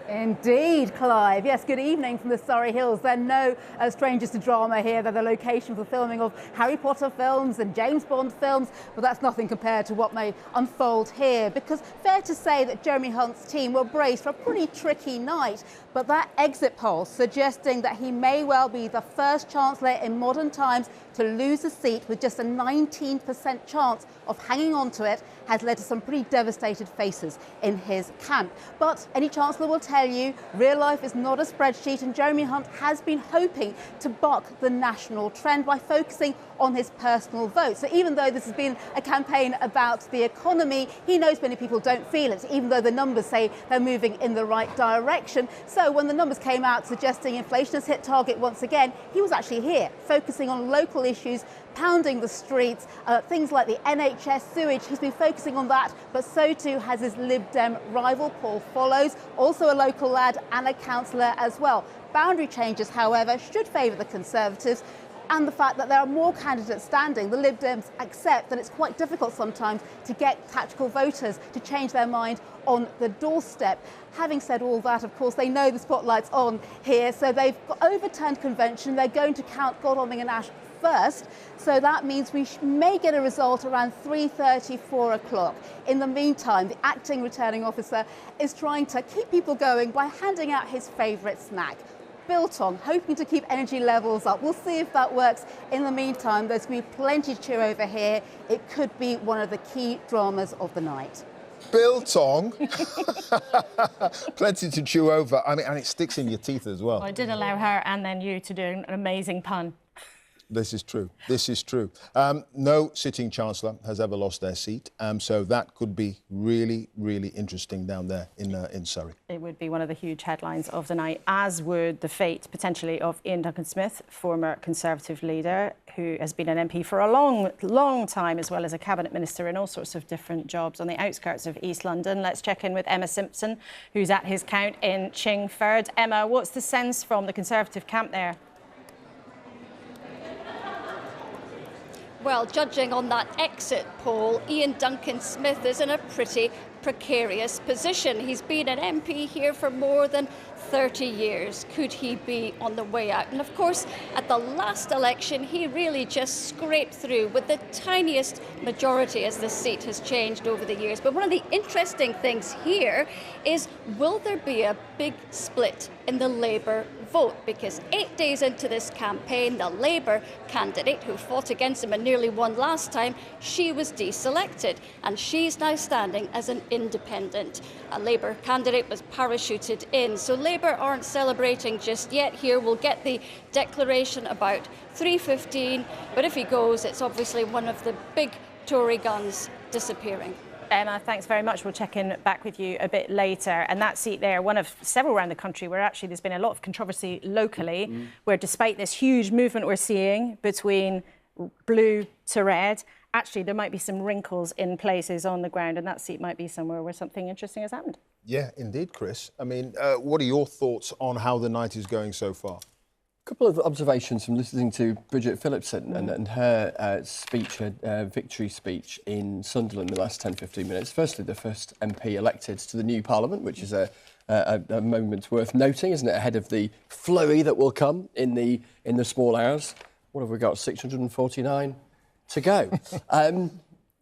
Indeed, Clive. Yes, good evening from the Surrey Hills. They're no strangers to drama here. They're the location for the filming of Harry Potter films and James Bond films, but that's nothing compared to what may unfold here, because fair to say that Jeremy Hunt's team were braced for a pretty tricky night, but that exit poll suggesting that he may well be the first Chancellor in modern times to lose a seat with just a 19% chance of hanging on to it has led to some pretty devastated faces in his camp. But any Chancellor will tell you, real life is not a spreadsheet, and Jeremy Hunt has been hoping to buck the national trend by focusing on his personal vote. So even though this has been a campaign about the economy, he knows many people don't feel it, even though the numbers say they're moving in the right direction. So when the numbers came out suggesting inflation has hit target once again, he was actually here, focusing on local issues, pounding the streets, things like the NHS sewage. He's been focusing on that, but so too has his Lib Dem rival Paul Follows, also a local lad and a councillor as well. Boundary changes, however, should favour the Conservatives, and the fact that there are more candidates standing. The Lib Dems accept that it's quite difficult sometimes to get tactical voters to change their mind on the doorstep. Having said all that, of course, they know the spotlight's on here, so they've overturned convention. They're going to count Godalming and Ash first, so that means we may get a result around 3:30, 4 o'clock. In the meantime, the acting returning officer is trying to keep people going by handing out his favourite snack, biltong, hoping to keep energy levels up. We'll see if that works. In the meantime, there's going to be plenty to cheer over here. It could be one of the key dramas of the night. Biltong. Plenty to chew over. I mean, and it sticks in your teeth as well. I did allow her and then you to do an amazing pun. This is true. This is true. No sitting Chancellor has ever lost their seat, so that could be really, really interesting down there in Surrey. It would be one of the huge headlines of the night, as would the fate, potentially, of Ian Duncan-Smith, former Conservative leader, who has been an MP for a long, long time, as well as a cabinet minister in all sorts of different jobs on the outskirts of East London. Let's check in with Emma Simpson, who's at his count in Chingford. Emma, what's the sense from the Conservative camp there? Well, judging on that exit poll, Ian Duncan-Smith is in a pretty precarious position. He's been an MP here for more than 30 years. Could he be on the way out? And of course, at the last election, he really just scraped through with the tiniest majority as the seat has changed over the years. But one of the interesting things here is, will there be a big split in the Labour vote? Because 8 days into this campaign, the Labour candidate who fought against him and nearly won last time, she was deselected, and she's now standing as an independent. A Labour candidate was parachuted in, so Labour aren't celebrating just yet. Here we'll get the declaration about 3:15, but if he goes, it's obviously one of the big Tory guns disappearing. Emma, thanks very much. We'll check in back with you a bit later. And that seat there, one of several around the country where actually there's been a lot of controversy locally, where despite this huge movement we're seeing between blue to red, actually there might be some wrinkles in places on the ground, and that seat might be somewhere where something interesting has happened. Yeah, indeed, Chris. I mean, what are your thoughts on how the night is going so far? A couple of observations from listening to Bridget Phillipson and her speech, her victory speech in Sunderland in the last 10-15 minutes. Firstly, the first MP elected to the new Parliament, which is a moment worth noting, isn't it? Ahead of the flurry that will come in the small hours. What have we got? 649 to go.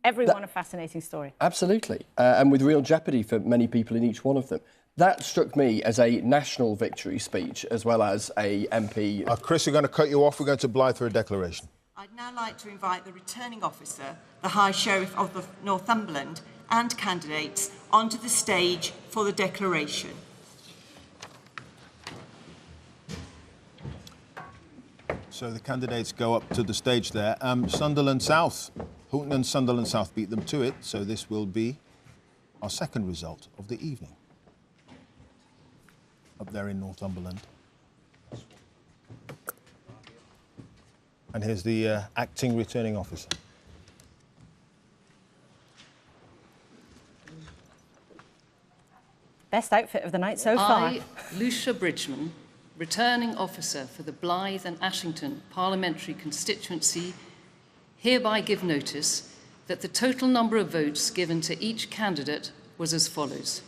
Everyone a fascinating story. Absolutely, and with real jeopardy for many people in each one of them. That struck me as a national victory speech as well as a MP. Chris, we're going to cut you off. We're going to Blythe for a declaration. I'd now like to invite the returning officer, the High Sheriff of Northumberland, and candidates onto the stage for the declaration. So the candidates go up to the stage there. Sunderland South, Houghton and Sunderland South beat them to it, so this will be our second result of the evening. Up there in Northumberland. And here's the acting returning officer. Best outfit of the night so far. I, Lucia Bridgman, returning officer for the Blythe and Ashington parliamentary constituency, hereby give notice that the total number of votes given to each candidate was as follows.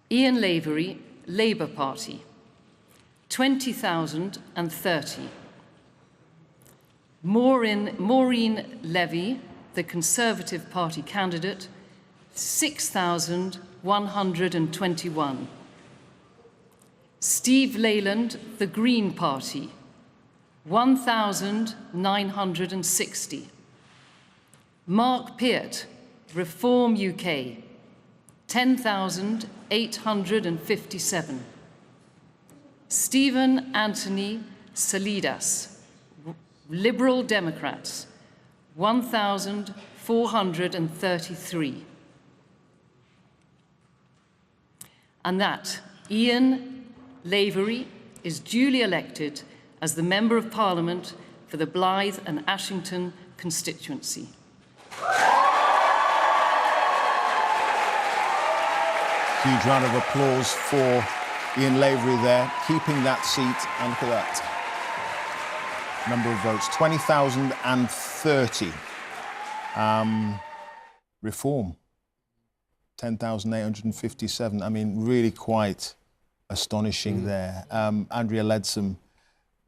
Ian Lavery, Labour Party, 20,030. Maureen Levy, the Conservative Party candidate, 6,121. Steve Leyland, the Green Party, 1,960. Mark Peart, Reform UK, 10,857. Stephen Anthony Salidas, Liberal Democrats, 1,433. And that Ian Lavery is duly elected as the Member of Parliament for the Blythe and Ashington constituency. Huge round of applause for Ian Lavery there, keeping that seat. And look at that number of votes, 20,030. Reform, 10,857. I mean, really quite astonishing there. Andrea Leadsom,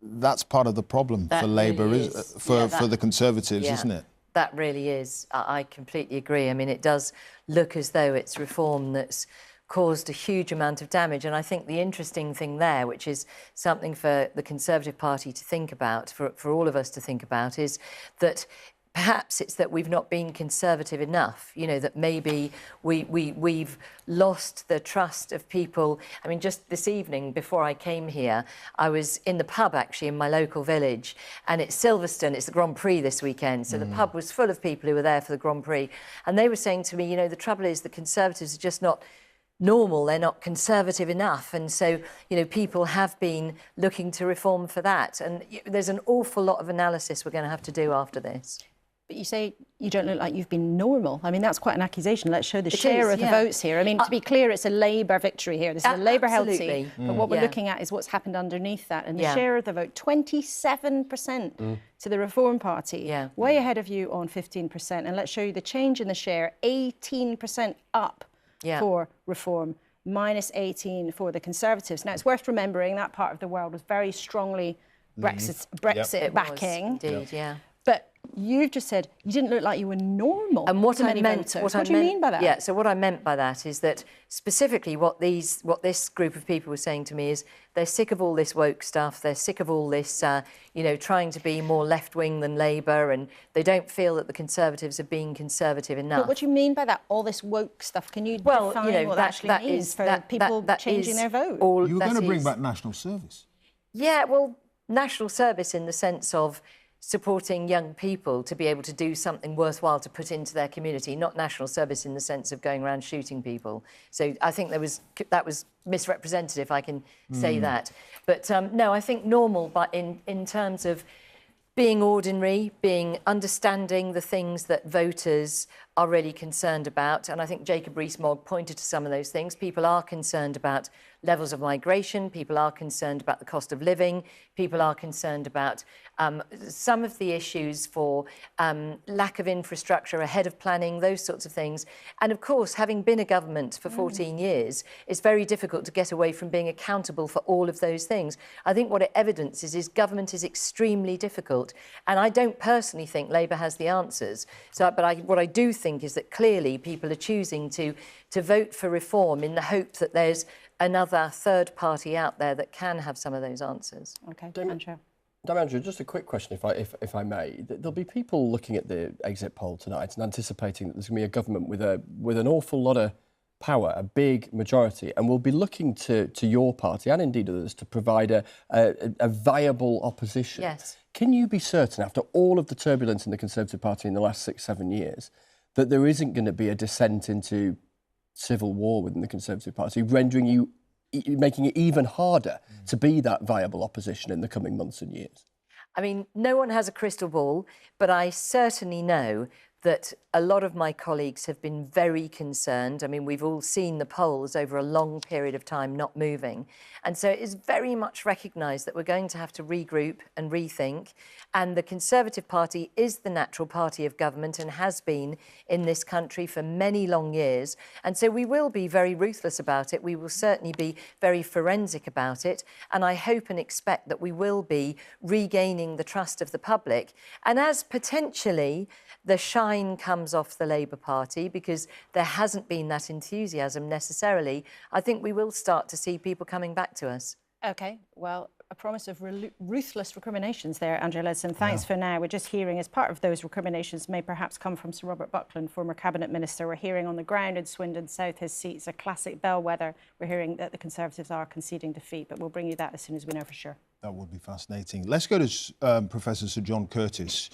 that's part of the problem That for Labour, really for the Conservatives, isn't it? That really is. I completely agree. I mean, it does look as though it's reform that's caused a huge amount of damage. And I think the interesting thing there, which is something for the Conservative Party to think about, for all of us to think about, is that Perhaps it's that we've not been conservative enough, you know, that maybe we've lost the trust of people. I mean, just this evening before I came here, I was in the pub actually in my local village, and it's Silverstone, it's the Grand Prix this weekend, so the pub was full of people who were there for the Grand Prix, and they were saying to me, you know, the trouble is the Conservatives are just not normal, they're not conservative enough, and so, you know, people have been looking to reform for that, and there's an awful lot of analysis we're going to have to do after this. But you say you don't look like you've been normal. I mean, that's quite an accusation. Let's show the It share is, of the yeah. to be clear, it's a Labour victory here. This is a Labour-held Absolutely. seat. But what we're looking at is what's happened underneath that. And the Yeah. share of the vote, 27% to the Reform Party. Way ahead of you on 15%. And let's show you the change in the share, 18% up for Reform, minus 18 for the Conservatives. Now, it's worth remembering that part of the world was very strongly Brexit backing. Indeed, yeah. But you've just said you didn't look like you were normal. And what to I many meant, voters. What do you mean by that? Yeah, so what I meant by that is that specifically what this group of people were saying to me is they're sick of all this woke stuff, they're sick of all this, you know, trying to be more left-wing than Labour, and they don't feel that the Conservatives are being conservative enough. But what do you mean by that? All this woke stuff? Can you define you know, what that actually means for people changing their vote? You're going to bring back national service. Yeah, well, national service in the sense of supporting young people to be able to do something worthwhile to put into their community, not national service in the sense of going around shooting people. So I think that was misrepresented, if I can say that. But no, I think normal, but in terms of being ordinary, understanding the things that voters are really concerned about. And I think Jacob Rees-Mogg pointed to some of those things. People are concerned about levels of migration, people are concerned about the cost of living, people are concerned about some of the issues for lack of infrastructure, ahead of planning, those sorts of things. And of course, having been a government for 14 years, it's very difficult to get away from being accountable for all of those things. I think what it evidences is government is extremely difficult. And I don't personally think Labour has the answers. So, but what I do think is that clearly people are choosing to vote for reform in the hope that there's another third party out there that can have some of those answers. Okay, Andrew, just a quick question, if I may. There'll be people looking at the exit poll tonight and anticipating that there's going to be a government with an awful lot of power, a big majority, and we'll be looking to your party and indeed others to provide a viable opposition. Yes. Can you be certain, after all of the turbulence in the Conservative Party in the last 6-7 years, that there isn't going to be a descent into civil war within the Conservative Party, making it even harder to be that viable opposition in the coming months and years? I mean, no one has a crystal ball, but I certainly know that a lot of my colleagues have been very concerned. I mean, we've all seen the polls over a long period of time not moving. And so it is very much recognised that we're going to have to regroup and rethink. And the Conservative Party is the natural party of government and has been in this country for many long years. And so we will be very ruthless about it. We will certainly be very forensic about it. And I hope and expect that we will be regaining the trust of the public. And as potentially the shine comes off the Labour Party, because there hasn't been that enthusiasm necessarily, I think we will start to see people coming back to us. OK, well, a promise of ruthless recriminations there, Andrea Leadsom. Thanks for now. We're just hearing, as part of those recriminations may perhaps come from Sir Robert Buckland, former Cabinet Minister. We're hearing on the ground in Swindon South, his seat's a classic bellwether. We're hearing that the Conservatives are conceding defeat, but we'll bring you that as soon as we know for sure. That would be fascinating. Let's go to Professor Sir John Curtice.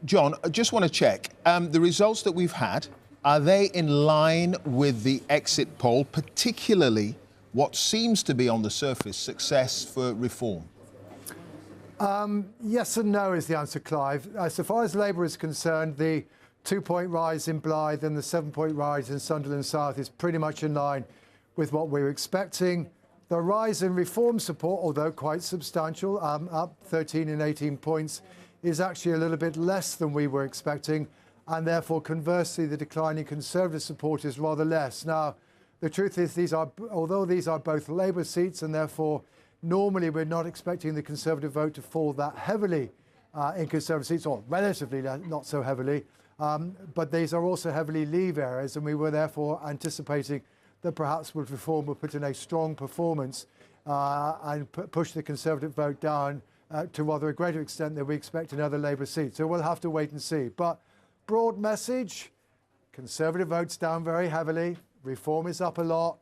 John, I just want to check. The results that we've had, are they in line with the exit poll, particularly what seems to be on the surface success for reform? Yes and no is the answer, Clive. So far as Labour is concerned, the 2-point rise in Blyth and the 7-point rise in Sunderland South is pretty much in line with what we were expecting. The rise in reform support, although quite substantial, up 13 and 18 points, is actually a little bit less than we were expecting, and therefore, conversely, the decline in Conservative support is rather less. Now, the truth is, although these are both Labour seats, and therefore, normally we're not expecting the Conservative vote to fall that heavily in Conservative seats, or relatively not so heavily, but these are also heavily Leave areas, and we were therefore anticipating that perhaps with reform would put in a strong performance and push the Conservative vote down to rather a greater extent than we expect in other Labour seats. So we'll have to wait and see. But broad message, Conservative votes down very heavily, Reform is up a lot,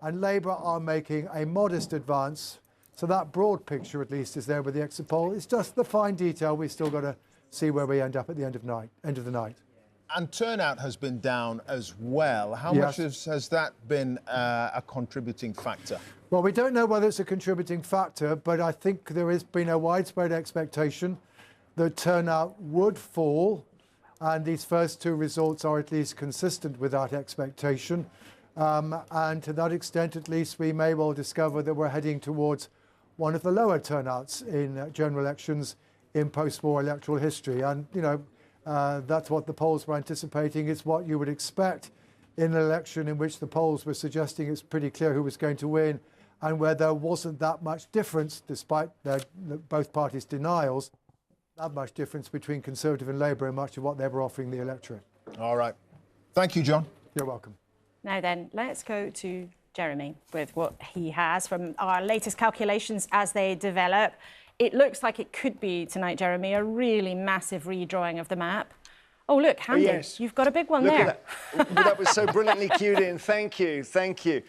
and Labour are making a modest advance. So that broad picture, at least, is there with the exit poll. It's just the fine detail. We've still got to see where we end up at the end of the night. And turnout has been down as well. How much has that been a contributing factor? Well, we don't know whether it's a contributing factor, but I think there has been a widespread expectation that turnout would fall, and these first two results are at least consistent with that expectation. And to that extent, at least, we may well discover that we're heading towards one of the lower turnouts in general elections in post-war electoral history. And, you know, that's what the polls were anticipating. It's what you would expect in an election in which the polls were suggesting it's pretty clear who was going to win, and where there wasn't that much difference, despite both parties' denials, that much difference between Conservative and Labour in much of what they were offering the electorate. All right. Thank you, John. You're welcome. Now then, let's go to Jeremy with what he has from our latest calculations as they develop. It looks like it could be tonight, Jeremy, a really massive redrawing of the map. Oh, look, handy. Yes. You've got a big one Look there. at that. That was so brilliantly cued in. Thank you. Thank you.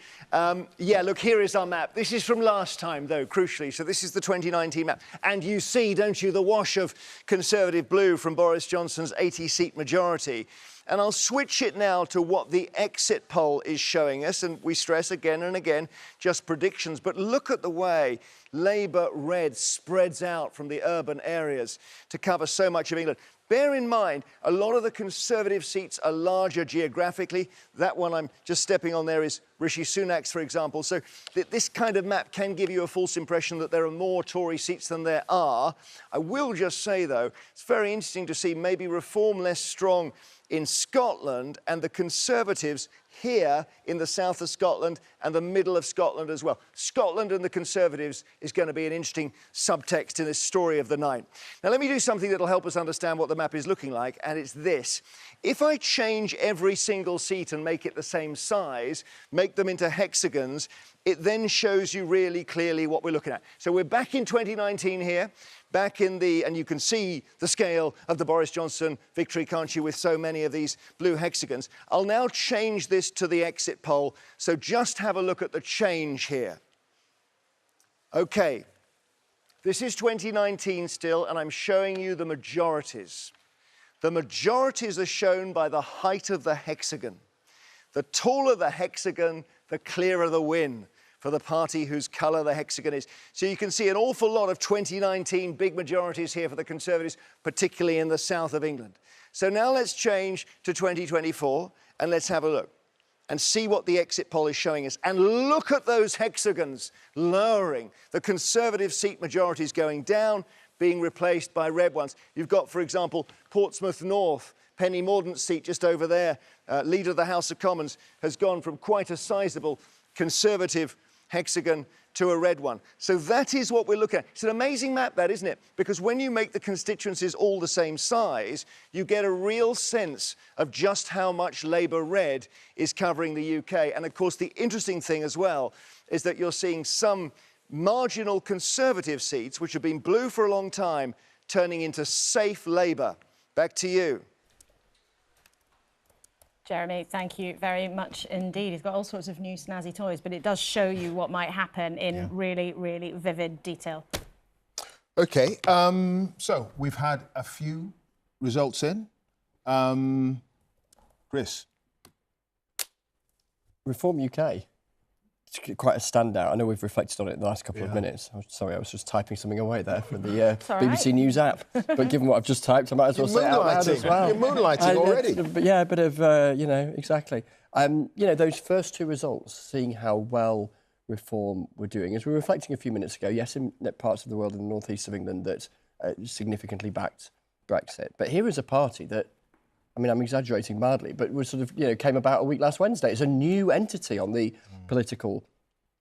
Yeah, look, here is our map. This is from last time, though, crucially. So this is the 2019 map. And you see, don't you, the wash of Conservative blue from Boris Johnson's 80-seat majority. And I'll switch it now to what the exit poll is showing us. And we stress again and again, just predictions. But look at the way Labour red spreads out from the urban areas to cover so much of England. Bear in mind, a lot of the Conservative seats are larger geographically. That one I'm just stepping on there is Rishi Sunak's, for example. So this kind of map can give you a false impression that there are more Tory seats than there are. I will just say, though, it's very interesting to see maybe Reform less strong in Scotland and the Conservatives here in the south of Scotland and the middle of Scotland as well. Scotland and the Conservatives is going to be an interesting subtext in this story of the night. Now, let me do something that will help us understand what the map is looking like, and it's this. If I change every single seat and make it the same size, make them into hexagons, it then shows you really clearly what we're looking at. So we're back in 2019 here, back in the, and you can see the scale of the Boris Johnson victory, can't you, with so many of these blue hexagons. I'll now change this to the exit poll, so just have a look at the change here. Okay, this is 2019 still, and I'm showing you the majorities. The majorities are shown by the height of the hexagon. The taller the hexagon, the clearer the win for the party whose colour the hexagon is. So you can see an awful lot of 2019 big majorities here for the Conservatives, particularly in the south of England. So now let's change to 2024 and let's have a look and see what the exit poll is showing us. And look at those hexagons lowering. The Conservative seat majorities going down, being replaced by red ones. You've got, for example, Portsmouth North, Penny Mordaunt's seat just over there, Leader of the House of Commons, has gone from quite a sizable Conservative hexagon to a red one. So that is what we're looking at. It's an amazing map, that, isn't it? Because when you make the constituencies all the same size, you get a real sense of just how much Labour red is covering the UK. And of course, the interesting thing as well is that you're seeing some marginal Conservative seats, which have been blue for a long time, turning into safe Labour. Back to you. Jeremy, thank you very much indeed. He's got all sorts of new snazzy toys, but it does show you what might happen in really, really vivid detail. OK, so we've had a few results in. Chris? Reform UK. It's quite a standout. I know we've reflected on it in the last couple of minutes. I'm sorry, I was just typing something away there for the BBC News app. But given what I've just typed, I might as well say it out loud as well. You're moonlighting already. Yeah, a bit of, you know, exactly. You know, those first two results, seeing how well Reform were doing, as we were reflecting a few minutes ago, yes, in parts of the world in the northeast of England that significantly backed Brexit. But here is a party that, I mean, I'm exaggerating mildly, but was sort of, you know, came about a week last Wednesday. It's a new entity on the political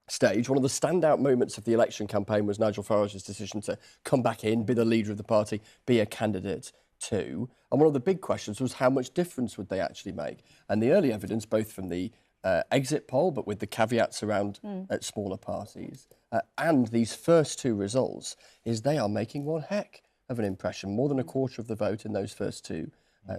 stage. One of the standout moments of the election campaign was Nigel Farage's decision to come back in, be the leader of the party, be a candidate too. And one of the big questions was how much difference would they actually make? And the early evidence, both from the exit poll, but with the caveats around smaller parties. And these first two results is they are making one heck of an impression, more than a quarter of the vote in those first two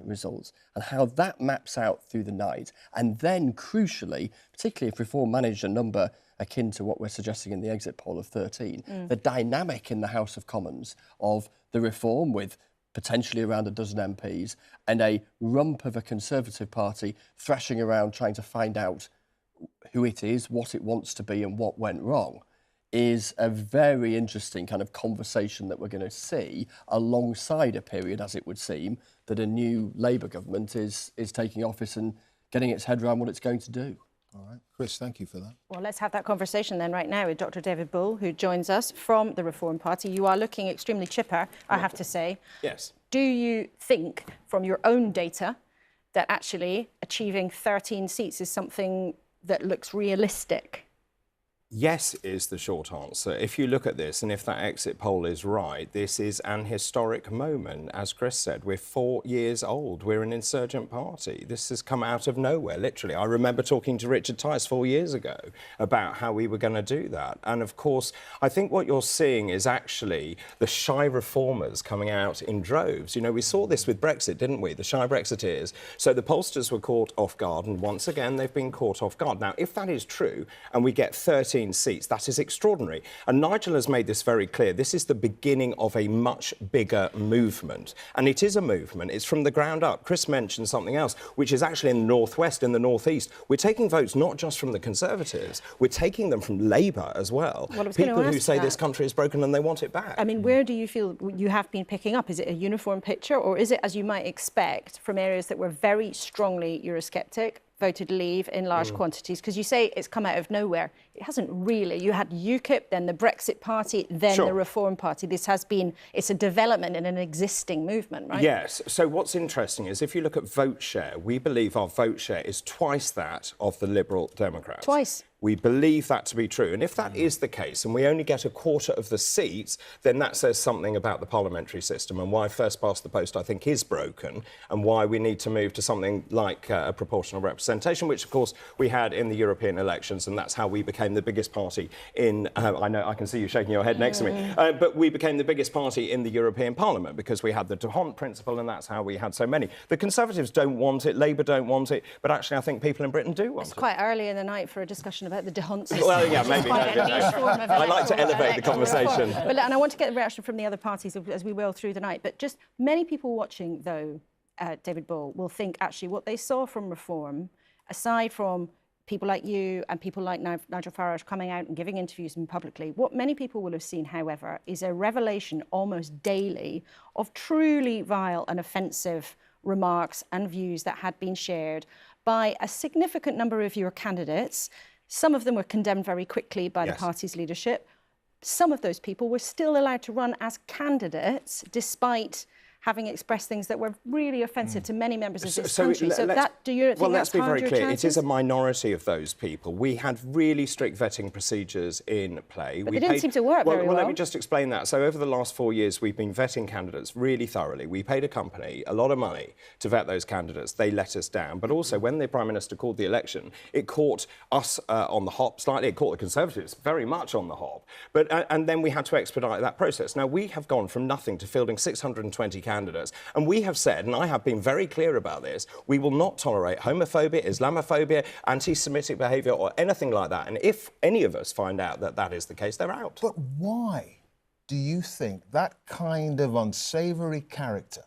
results, and how that maps out through the night. And then, crucially, particularly if Reform managed a number akin to what we're suggesting in the exit poll of 13, the dynamic in the House of Commons of the Reform with potentially around a dozen MPs and a rump of a Conservative Party thrashing around trying to find out who it is, what it wants to be and what went wrong, is a very interesting kind of conversation that we're going to see alongside a period, as it would seem, that a new Labour government is taking office and getting its head around what it's going to do. All right. Chris, thank you for that. Well, let's have that conversation then right now with Dr. David Bull, who joins us from the Reform Party. You are looking extremely chipper, I have to say. Yes. Do you think, from your own data, that actually achieving 13 seats is something that looks realistic? Yes is the short answer. If you look at this, and if that exit poll is right, this is an historic moment. As Chris said, we're 4 years old. We're an insurgent party. This has come out of nowhere, literally. I remember talking to Richard Tice 4 years ago about how we were going to do that. And of course, I think what you're seeing is actually the shy reformers coming out in droves. You know, we saw this with Brexit, didn't we? The shy Brexiteers. So the pollsters were caught off guard, and once again, they've been caught off guard. Now, if that is true, and we get 13 seats, that is extraordinary. And Nigel has made this very clear. This is the beginning of a much bigger movement. And it is a movement. It's from the ground up. Chris mentioned something else, which is actually in the northwest, in the northeast. We're taking votes not just from the Conservatives, we're taking them from Labour as well. People who say this country is broken and they want it back. I mean, where do you feel you have been picking up? Is it a uniform picture, or is it, as you might expect, from areas that were very strongly Eurosceptic, voted Leave in large quantities? Because you say it's come out of nowhere. It hasn't really. You had UKIP, then the Brexit Party, then the Reform Party. This has been, it's a development in an existing movement, right? Yes. So what's interesting is if you look at vote share, we believe our vote share is twice that of the Liberal Democrats. Twice. We believe that to be true. And if that is the case, and we only get a quarter of the seats, then that says something about the parliamentary system and why first past the post, I think, is broken, and why we need to move to something like a proportional representation, which, of course, we had in the European elections, and that's how we became the biggest party in... I know, I can see you shaking your head next to me, but we became the biggest party in the European Parliament because we had the D'Hondt principle, and that's how we had so many. The Conservatives don't want it, Labour don't want it, but actually I think people in Britain do want it. It's quite early in the night for a discussion about the D'Hondt system. Well, yeah, maybe. I like to elevate the conversation. But, and I want to get the reaction from the other parties as we will through the night. But just many people watching, though, David Bull, will think actually what they saw from Reform, aside from people like you and people like Nigel Farage coming out and giving interviews publicly, what many people will have seen, however, is a revelation almost daily of truly vile and offensive remarks and views that had been shared by a significant number of your candidates. Some of them were condemned very quickly by the party's leadership. Some of those people were still allowed to run as candidates despite having expressed things that were really offensive to many members of this country. So that, do you think let's be very clear. chances? It is a minority of those people. We had really strict vetting procedures in play. But they didn't seem to work very well. Well, let me just explain that. So over the last 4 years, we've been vetting candidates really thoroughly. We paid a company a lot of money to vet those candidates. They let us down. But also, when the Prime Minister called the election, it caught us on the hop slightly. It caught the Conservatives very much on the hop. But and then we had to expedite that process. Now, we have gone from nothing to fielding 620 candidates. And we have said, and I have been very clear about this, we will not tolerate homophobia, Islamophobia, anti-Semitic behaviour or anything like that. And if any of us find out that that is the case, they're out. But why do you think that kind of unsavoury character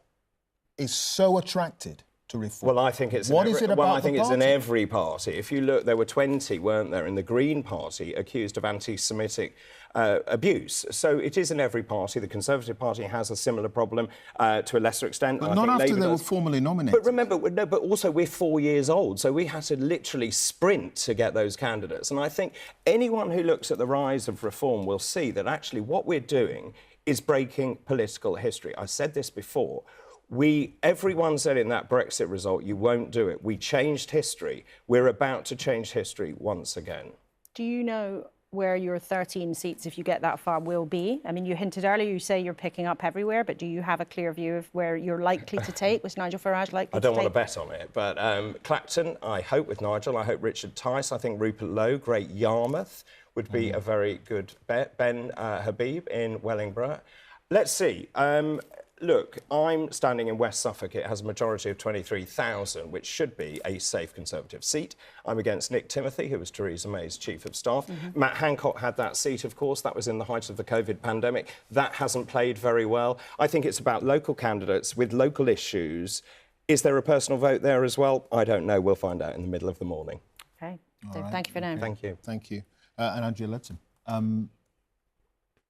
is so attracted to Reform? Well, I think it's in every party. If you look, there were 20, weren't there, in the Green Party accused of anti-Semitic abuse. So it is in every party. The Conservative Party has a similar problem to a lesser extent. But not after they were formally nominated. But remember, but also we're 4 years old, so we had to literally sprint to get those candidates. And I think anyone who looks at the rise of Reform will see that actually what we're doing is breaking political history. I said this before. Everyone said in that Brexit result, you won't do it. We changed history. We're about to change history once again. Do you know where your 13 seats, if you get that far, will be? I mean, you hinted earlier, you say you're picking up everywhere, but do you have a clear view of where you're likely to take? Was Nigel Farage likely to take? I don't want to bet on it, but Clacton, I hope with Nigel. I hope Richard Tice. I think Rupert Lowe, Great Yarmouth, would be a very good bet. Ben Habib in Wellingborough. Let's see. Look, I'm standing in West Suffolk. It has a majority of 23,000, which should be a safe Conservative seat. I'm against Nick Timothy, who was Theresa May's Chief of Staff. Matt Hancock had that seat, of course. That was in the height of the COVID pandemic. That hasn't played very well. I think it's about local candidates with local issues. Is there a personal vote there as well? I don't know. We'll find out in the middle of the morning. OK. Dave, thank you for now. Thank you. Thank you. And Andrea Leadsom,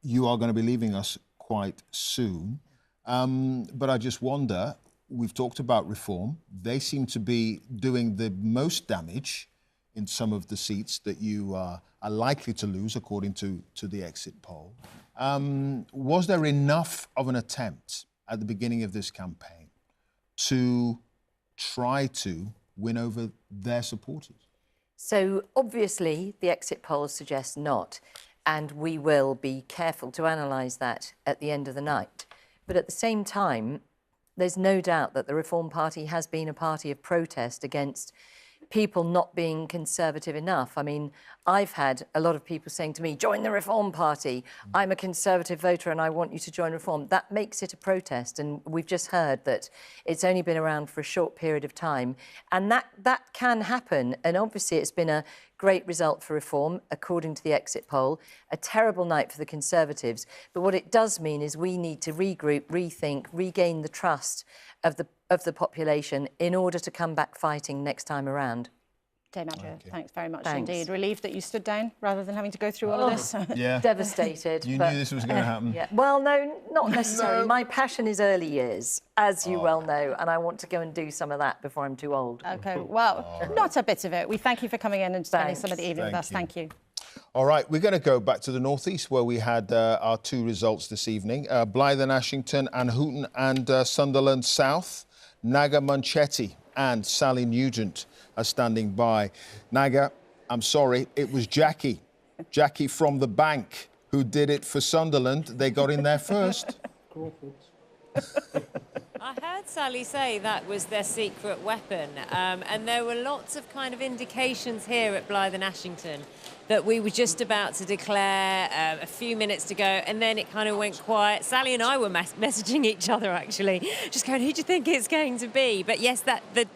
you are going to be leaving us quite soon. But I just wonder, we've talked about reform. They seem to be doing the most damage in some of the seats that you are likely to lose, according to the exit poll. Was there enough of an attempt at the beginning of this campaign to try to win over their supporters? So obviously the exit polls suggest not, and we will be careful to analyse that at the end of the night. But at the same time, there's no doubt that the Reform Party has been a party of protest against people not being Conservative enough. I mean, I've had a lot of people saying to me, join the Reform Party. I'm a Conservative voter and I want you to join Reform. That makes it a protest. And we've just heard that it's only been around for a short period of time. And that can happen. And obviously it's been a great result for Reform, according to the exit poll. A terrible night for the Conservatives. But what it does mean is we need to regroup, rethink, regain the trust of the population in order to come back fighting next time around. Dame Andrea, thanks very much Thanks. indeed. Relieved that you stood down rather than having to go through all of this. Yeah. Devastated. You knew this was going to happen. Yeah. Well, no, not necessarily. My passion is early years, as you well know, and I want to go and do some of that before I'm too old. OK, well, not a bit of it. We thank you for coming in and spending some of the evening with us. Thank you. All right, we're going to go back to the northeast where we had our two results this evening. Blyth and Ashington and Hooton and Sunderland South. Naga Munchetti and Sally Nugent are standing by. Naga, I'm sorry, it was Jackie from the bank who did it for Sunderland. They got in there first. I heard Sally say that was their secret weapon, and there were lots of kind of indications here at Blyth and Ashington that we were just about to declare a few minutes to go, and then it kind of went quiet. Sally and I were messaging each other, actually, just going, who do you think it's going to be? But yes,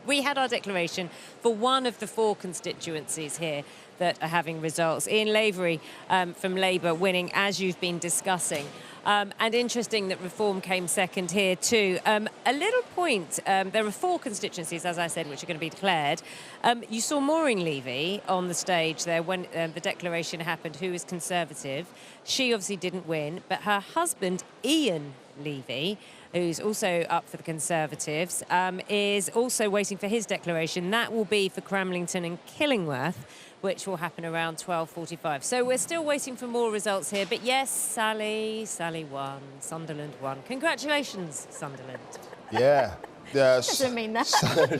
we had our declaration for one of the 4 constituencies here that are having results. Ian Lavery from Labour winning, as you've been discussing. And interesting that Reform came second here too. A little point, there are 4 constituencies, as I said, which are going to be declared. You saw Maureen Levy on the stage there when the declaration happened, who is Conservative. She obviously didn't win, but her husband, Ian Levy, who's also up for the Conservatives, is also waiting for his declaration. That will be for Cramlington and Killingworth, which will happen around 12:45. So we're still waiting for more results here. But yes, Sally won. Sunderland won. Congratulations, Sunderland. Yeah. Doesn't mean that.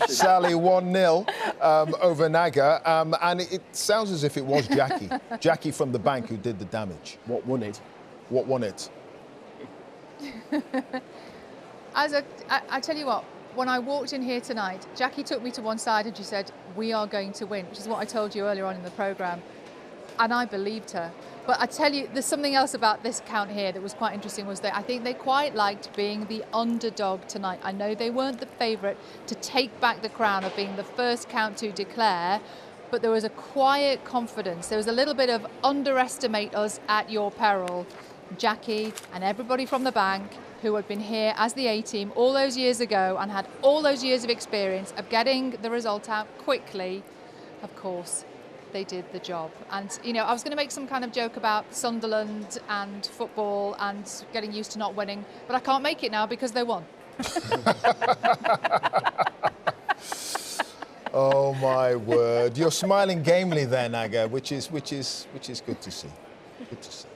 Sally 1-0 over Naga. And it sounds as if it was Jackie from the bank who did the damage. What won it? What won it? I tell you what, when I walked in here tonight, Jackie took me to one side and she said, we are going to win, which is what I told you earlier on in the programme. And I believed her. But I tell you, there's something else about this count here that was quite interesting, was that I think they quite liked being the underdog tonight. I know they weren't the favourite to take back the crown of being the first count to declare, but there was a quiet confidence. There was a little bit of underestimate us at your peril. Jackie and everybody from the bank who had been here as the A-team all those years ago and had all those years of experience of getting the result out quickly, of course, they did the job. And, you know, I was going to make some kind of joke about Sunderland and football and getting used to not winning, but I can't make it now because they won. Oh, my word. You're smiling gamely there, Naga, which is good to see. Good to see.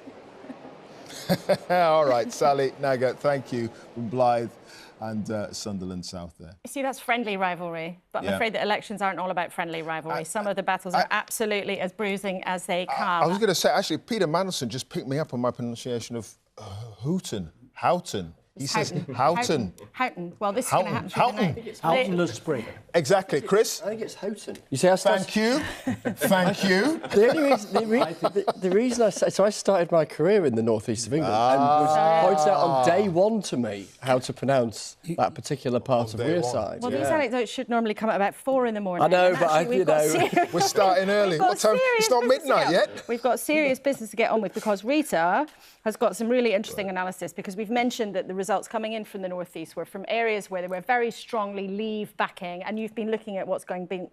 All right, Sally, Naga, thank you from Blyth and Sunderland South there. See, that's friendly rivalry, but I'm afraid that elections aren't all about friendly rivalry. Some of the battles are absolutely as bruising as they come. I was going to say, actually, Peter Mandelson just picked me up on my pronunciation of Houghton. He says Houghton. Houghton. Well, this is going to happen to Houghton. Houghton the Spring. Exactly, Chris. I think it's Houghton. You see, Thank you. Thank you. The reason I started my career in the northeast of England and was pointed out on day one to me how to pronounce that particular part of Wearside. Well, these anecdotes should normally come at about 4 in the morning. I know, but we're starting early. What time? It's not midnight yet. We've got serious business to get on with because Rita has got some really interesting analysis because we've mentioned that the results coming in from the northeast were from areas where there were very strongly Leave backing, and you've been looking at what's going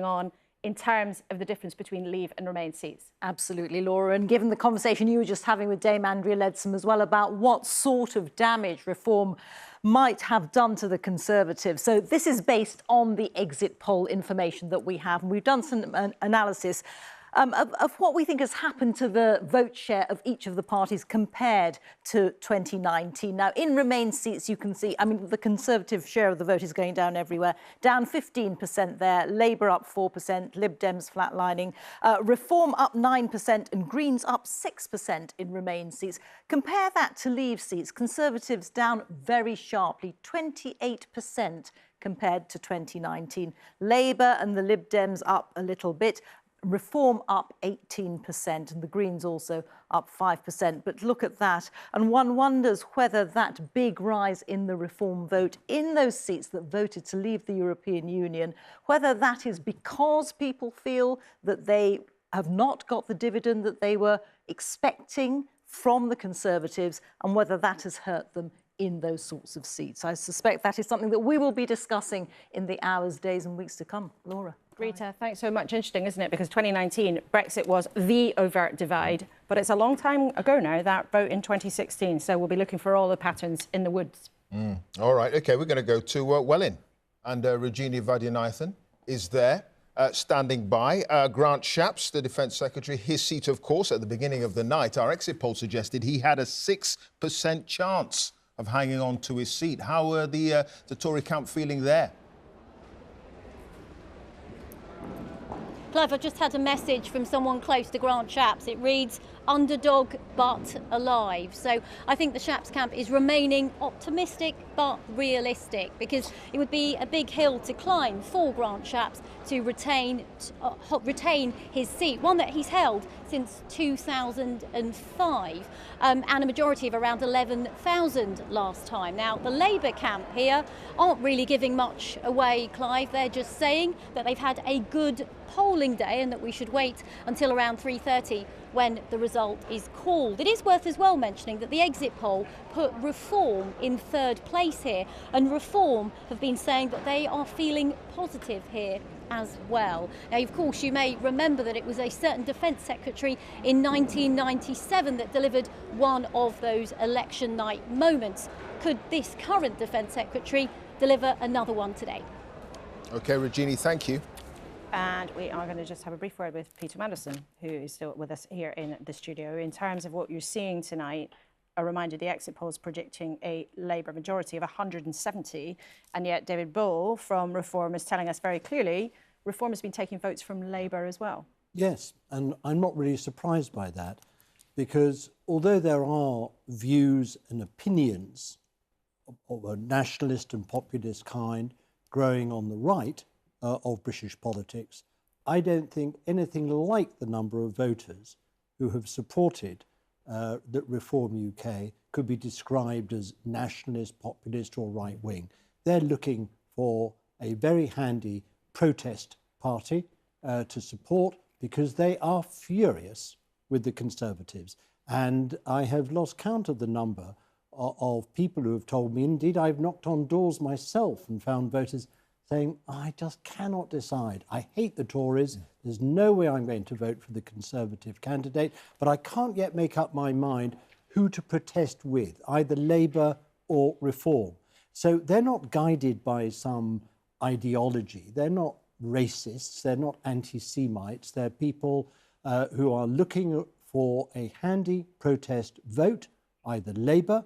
on in terms of the difference between Leave and Remain seats. Absolutely, Laura. And given the conversation you were just having with Dame Andrea Leadsom as well about what sort of damage reform might have done to the Conservatives. So this is based on the exit poll information that we have. And we've done some analysis of what we think has happened to the vote share of each of the parties compared to 2019. Now, in Remain seats, you can see, I mean, the Conservative share of the vote is going down everywhere. Down 15% there, Labour up 4%, Lib Dems flatlining, Reform up 9% and Greens up 6% in Remain seats. Compare that to Leave seats. Conservatives down very sharply, 28% compared to 2019. Labour and the Lib Dems up a little bit. Reform up 18% and the Greens also up 5%. But look at that. And one wonders whether that big rise in the Reform vote in those seats that voted to leave the European Union, whether that is because people feel that they have not got the dividend that they were expecting from the Conservatives and whether that has hurt them in those sorts of seats. I suspect that is something that we will be discussing in the hours, days and weeks to come. Laura. Rita, thanks so much. Interesting, isn't it? Because 2019, Brexit was the overt divide. But it's a long time ago now, that vote in 2016. So we'll be looking for all the patterns in the woods. All right, OK, we're going to go to Welling. And Rajini Vaidyanathan is there, standing by. Grant Shapps, the Defence Secretary, his seat, of course, at the beginning of the night. Our exit poll suggested he had a 6% chance of hanging on to his seat. How are the Tory camp feeling there? Clive, I've just had a message from someone close to Grant Shapps. It reads, underdog but alive. So I think the Shapps camp is remaining optimistic but realistic because it would be a big hill to climb for Grant Shapps to retain his seat, one that he's held since 2005 and a majority of around 11,000 last time. Now, the Labour camp here aren't really giving much away, Clive. They're just saying that they've had a good polling day and that we should wait until around 3:30 when the result is called. It is worth as well mentioning that the exit poll put Reform in 3rd place here, and Reform have been saying that they are feeling positive here as well. Now, of course, you may remember that it was a certain Defence Secretary in 1997 that delivered one of those election night moments. Could this current Defence Secretary deliver another one today? OK, Rajini, thank you. And we are going to just have a brief word with Peter Mandelson, who is still with us here in the studio. In terms of what you're seeing tonight, a reminder, the exit poll is predicting a Labour majority of 170, and yet David Bull from Reform is telling us very clearly Reform has been taking votes from Labour as well. Yes, and I'm not really surprised by that, because although there are views and opinions of a nationalist and populist kind growing on the right, of British politics, I don't think anything like the number of voters who have supported that Reform UK could be described as nationalist, populist or right-wing. They're looking for a very handy protest party to support because they are furious with the Conservatives. And I have lost count of the number of people who have told me, indeed I've knocked on doors myself and found voters saying, I just cannot decide. I hate the Tories. There's no way I'm going to vote for the Conservative candidate, but I can't yet make up my mind who to protest with, either Labour or Reform. So they're not guided by some ideology. They're not racists. They're not anti-Semites. They're people who are looking for a handy protest vote, either Labour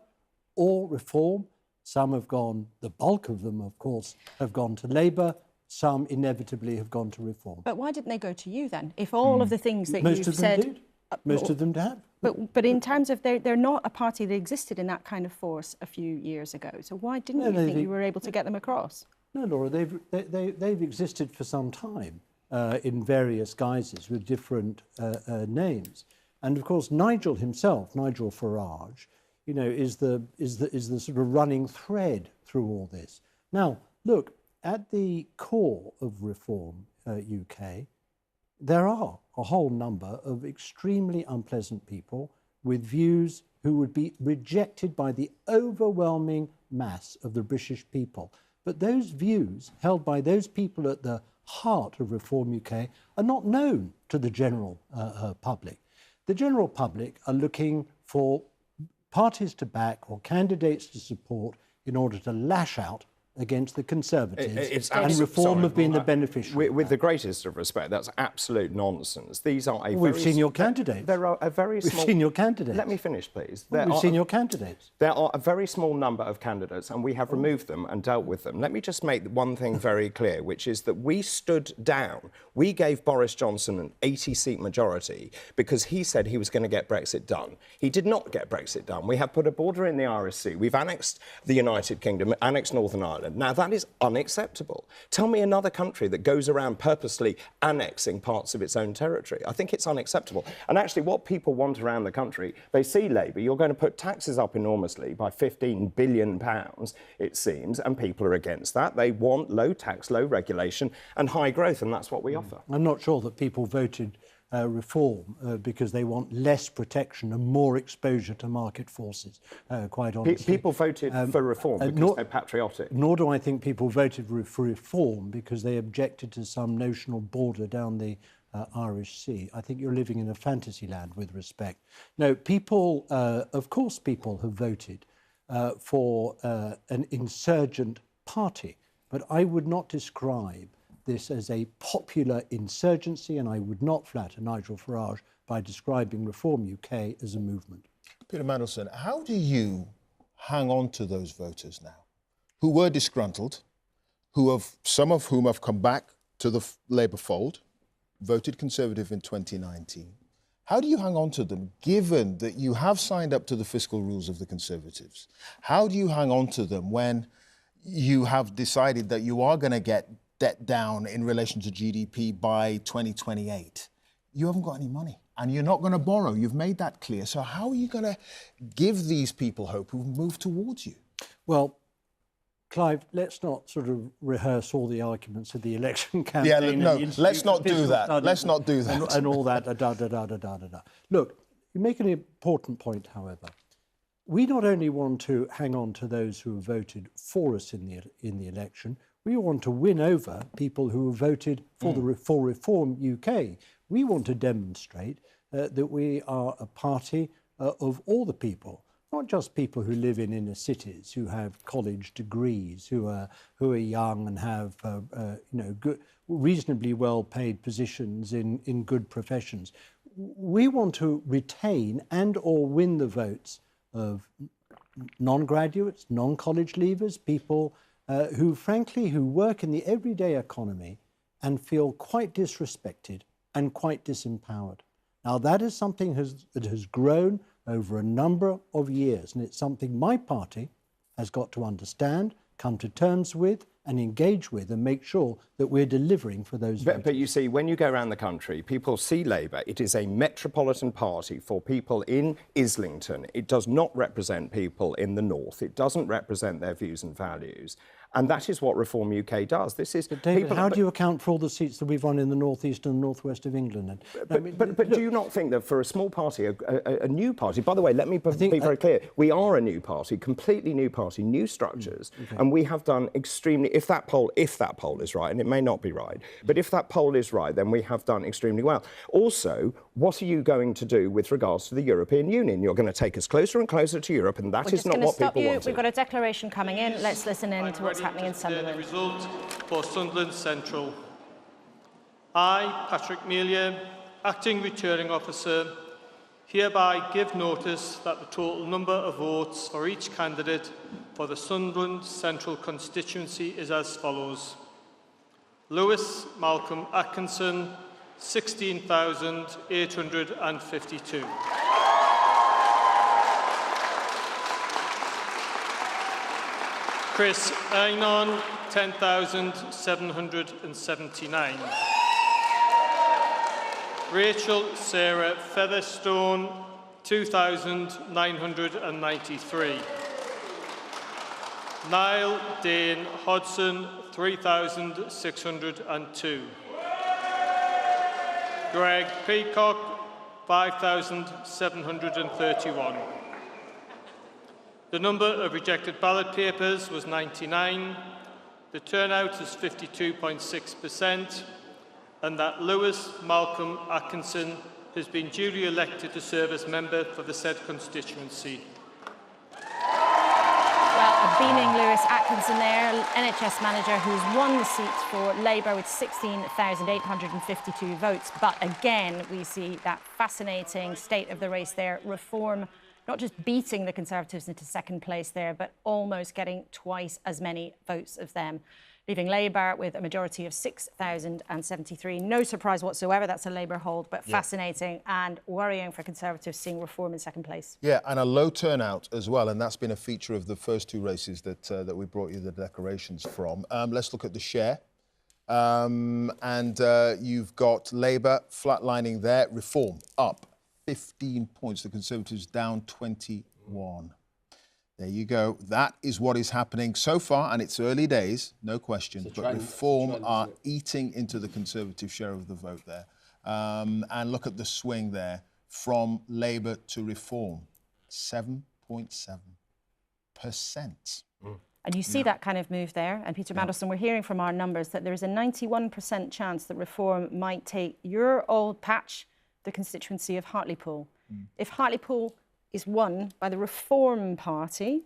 or Reform, Some have gone, the bulk of them, of course, have gone to Labour. Some inevitably have gone to Reform. But why didn't they go to you then? If all of the things that Most you've of them said... did. Most of them have. But in terms of they're not a party that existed in that kind of force a few years ago. So why didn't you think you were able to get them across? No, Laura, they've existed for some time in various guises with different names, and of course Nigel himself, Nigel Farage, you know, is the sort of running thread through all this. Now, look, at the core of Reform UK, there are a whole number of extremely unpleasant people with views who would be rejected by the overwhelming mass of the British people. But those views held by those people at the heart of Reform UK are not known to the general public. The general public are looking for parties to back or candidates to support in order to lash out against the Conservatives, and Reform have been the beneficiary. With the greatest of respect, that's absolute nonsense. These are a We've seen your candidates. There are a very small... We've seen your candidates. Let me finish, please. We've seen your candidates. There are a very small number of candidates, and we have removed them and dealt with them. Let me just make one thing very clear, which is that we stood down. We gave Boris Johnson an 80-seat majority because he said he was going to get Brexit done. He did not get Brexit done. We have put a border in the Irish Sea. We've annexed the United Kingdom, annexed Northern Ireland. Now, that is unacceptable. Tell me another country that goes around purposely annexing parts of its own territory. I think it's unacceptable. And actually, what people want around the country, they see Labour, you're going to put taxes up enormously by £15 billion, it seems, and people are against that. They want low tax, low regulation and high growth, and that's what we offer. I'm not sure that people voted Reform because they want less protection and more exposure to market forces, quite honestly. People voted for Reform because they're patriotic. Nor do I think people voted for Reform because they objected to some notional border down the Irish Sea. I think you're living in a fantasy land with respect. No, people, of course people have voted for an insurgent party, but I would not describe this as a popular insurgency, and I would not flatter Nigel Farage by describing Reform UK as a movement. Peter Mandelson, how do you hang on to those voters now who were disgruntled, some of whom have come back to the Labour fold, voted Conservative in 2019? How do you hang on to them, given that you have signed up to the fiscal rules of the Conservatives? How do you hang on to them when you have decided that you are going to get debt down in relation to GDP by 2028? You haven't got any money and you're not going to borrow. You've made that clear. So how are you going to give these people hope who've moved towards you? Well, Clive, let's not sort of rehearse all the arguments of the election campaign. Yeah, no, let's not do that. Let's not do that. And all that, da-da-da-da-da-da-da. Look, you make an important point, however. We not only want to hang on to those who have voted for us in the election, we want to win over people who have voted for for Reform UK. We want to demonstrate that we are a party of all the people, not just people who live in inner cities, who have college degrees, who are young and have good, reasonably well-paid positions in good professions. We want to retain and or win the votes of non-graduates, non-college leavers, people who work in the everyday economy and feel quite disrespected and quite disempowered. Now, that is something that has grown over a number of years, and it's something my party has got to understand, come to terms with, and engage with and make sure that we're delivering for those voters. But you see, when you go around the country, people see Labour. It is a metropolitan party for people in Islington. It does not represent people in the north. It doesn't represent their views and values. And that is what Reform UK does. This is... But David, how do you account for all the seats that we've won in the north east and north west of England? But do you not think that for a small party, a new party... By the way, let me be very clear. We are a new party, completely new party, new structures. Okay. And we have done extremely... If that poll is right, and it may not be right, but if that poll is right, then we have done extremely well. Also, what are you going to do with regards to the European Union? You're going to take us closer and closer to Europe, and that is not what people want. We've got a declaration coming in. Let's listen in to what's happening in Sunderland. The result for Sunderland Central. I, Patrick Melia, Acting Returning Officer, hereby give notice that the total number of votes for each candidate for for the Sunderland Central constituency is as follows. Lewis Malcolm Atkinson, 16,852. Chris Einon, 10,779. Rachel Sarah Featherstone, 2,993. Niall Dane Hodson, 3,602. Greg Peacock, 5,731. The number of rejected ballot papers was 99. The turnout is 52.6%, and that Lewis Malcolm Atkinson has been duly elected to serve as member for the said constituency. Well, beaming Lewis Atkinson there, NHS manager who's won the seat for Labour with 16,852 votes. But again, we see that fascinating state of the race there. Reform not just beating the Conservatives into second place there, but almost getting twice as many votes of them, leaving Labour with a majority of 6,073. No surprise whatsoever, that's a Labour hold, but fascinating and worrying for Conservatives seeing Reform in second place. Yeah, and a low turnout as well, and that's been a feature of the first two races that we brought you the declarations from. Let's look at the share. You've got Labour flatlining there, Reform up 15 points, the Conservatives down 21. There you go. That is what is happening so far, and it's early days, no question. But Reform are eating into the Conservative share of the vote there. And look at the swing there from Labour to Reform, 7.7%. And you see that kind of move there. And Peter Mandelson, we're hearing from our numbers that there is a 91% chance that Reform might take your old patch, the constituency of Hartlepool. If Hartlepool is won by the Reform Party,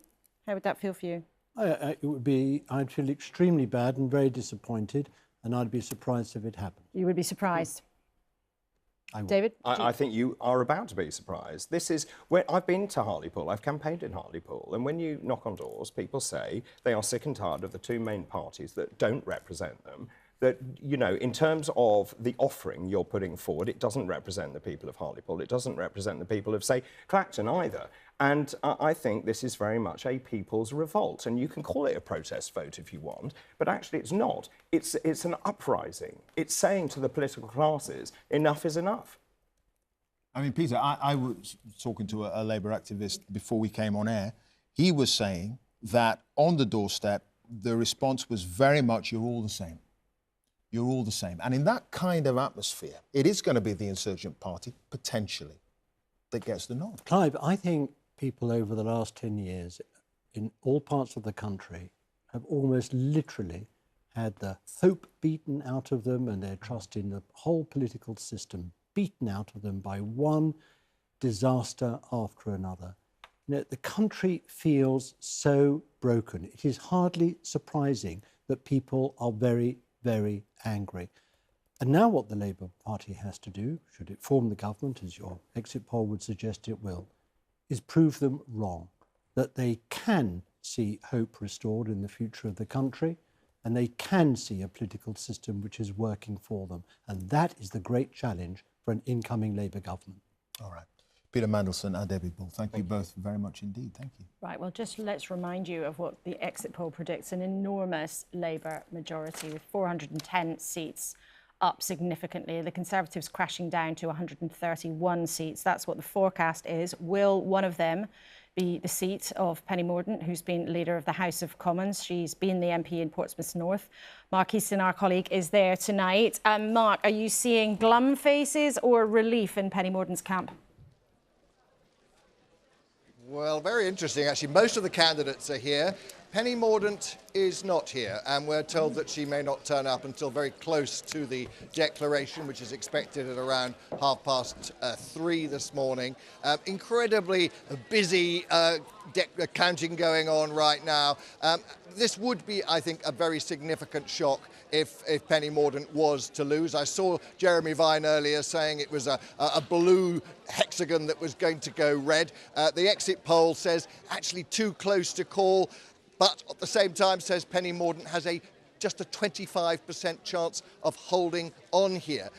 how would that feel for you? It would be, I'd feel extremely bad and very disappointed, and I'd be surprised if it happened. You would be surprised. I would. David? I think you are about to be surprised. This is where I've been to Hartlepool, I've campaigned in Hartlepool, and when you knock on doors, people say they are sick and tired of the two main parties that don't represent them. That, you know, in terms of the offering you're putting forward, it doesn't represent the people of Hartlepool. It doesn't represent the people of, say, Clacton either. And I think this is very much a people's revolt. And you can call it a protest vote if you want, but actually it's not. It's an uprising. It's saying to the political classes, enough is enough. I mean, Peter, I was talking to a Labour activist before we came on air. He was saying that on the doorstep, the response was very much, you're all the same. You're all the same. And in that kind of atmosphere, it is going to be the insurgent party, potentially, that gets the nod. Clive, I think people over the last 10 years in all parts of the country have almost literally had the hope beaten out of them and their trust in the whole political system beaten out of them by one disaster after another. You know, the country feels so broken. It is hardly surprising that people are very, very angry. And now what the Labour Party has to do, should it form the government, as your exit poll would suggest it will, is prove them wrong, that they can see hope restored in the future of the country, and they can see a political system which is working for them. And that is the great challenge for an incoming Labour government. All right. Peter Mandelson and Debbie Bull, thank you both very much indeed. Thank you. Right, well, just let's remind you of what the exit poll predicts, an enormous Labour majority with 410 seats, up significantly. The Conservatives crashing down to 131 seats. That's what the forecast is. Will one of them be the seat of Penny Mordaunt, who's been leader of the House of Commons? She's been the MP in Portsmouth North. Mark Easton, our colleague, is there tonight. Mark, are you seeing glum faces or relief in Penny Mordaunt's camp? Well, very interesting, actually. Most of the candidates are here. Penny Mordaunt is not here, and we're told that she may not turn up until very close to the declaration, which is expected at around 3:30 this morning. Incredibly busy counting going on right now. This would be, I think, a very significant shock if Penny Mordaunt was to lose. I saw Jeremy Vine earlier saying it was a blue hexagon that was going to go red. The exit poll says actually too close to call. but at the same time, says Penny Mordaunt, has just a 25% chance of holding on here.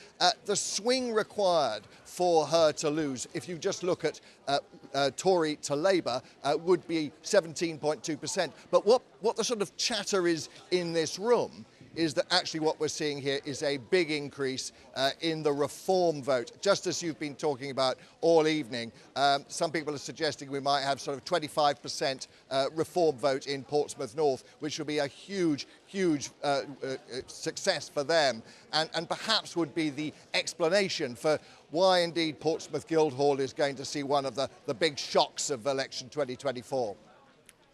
The swing required for her to lose, if you just look at Tory to Labour, would be 17.2%. But what the sort of chatter is in this room is that actually what we're seeing here is a big increase in the reform vote. Just as you've been talking about all evening, some people are suggesting we might have sort of 25% reform vote in Portsmouth North, which will be a huge success for them, and perhaps would be the explanation for why indeed Portsmouth Guildhall is going to see one of the big shocks of election 2024.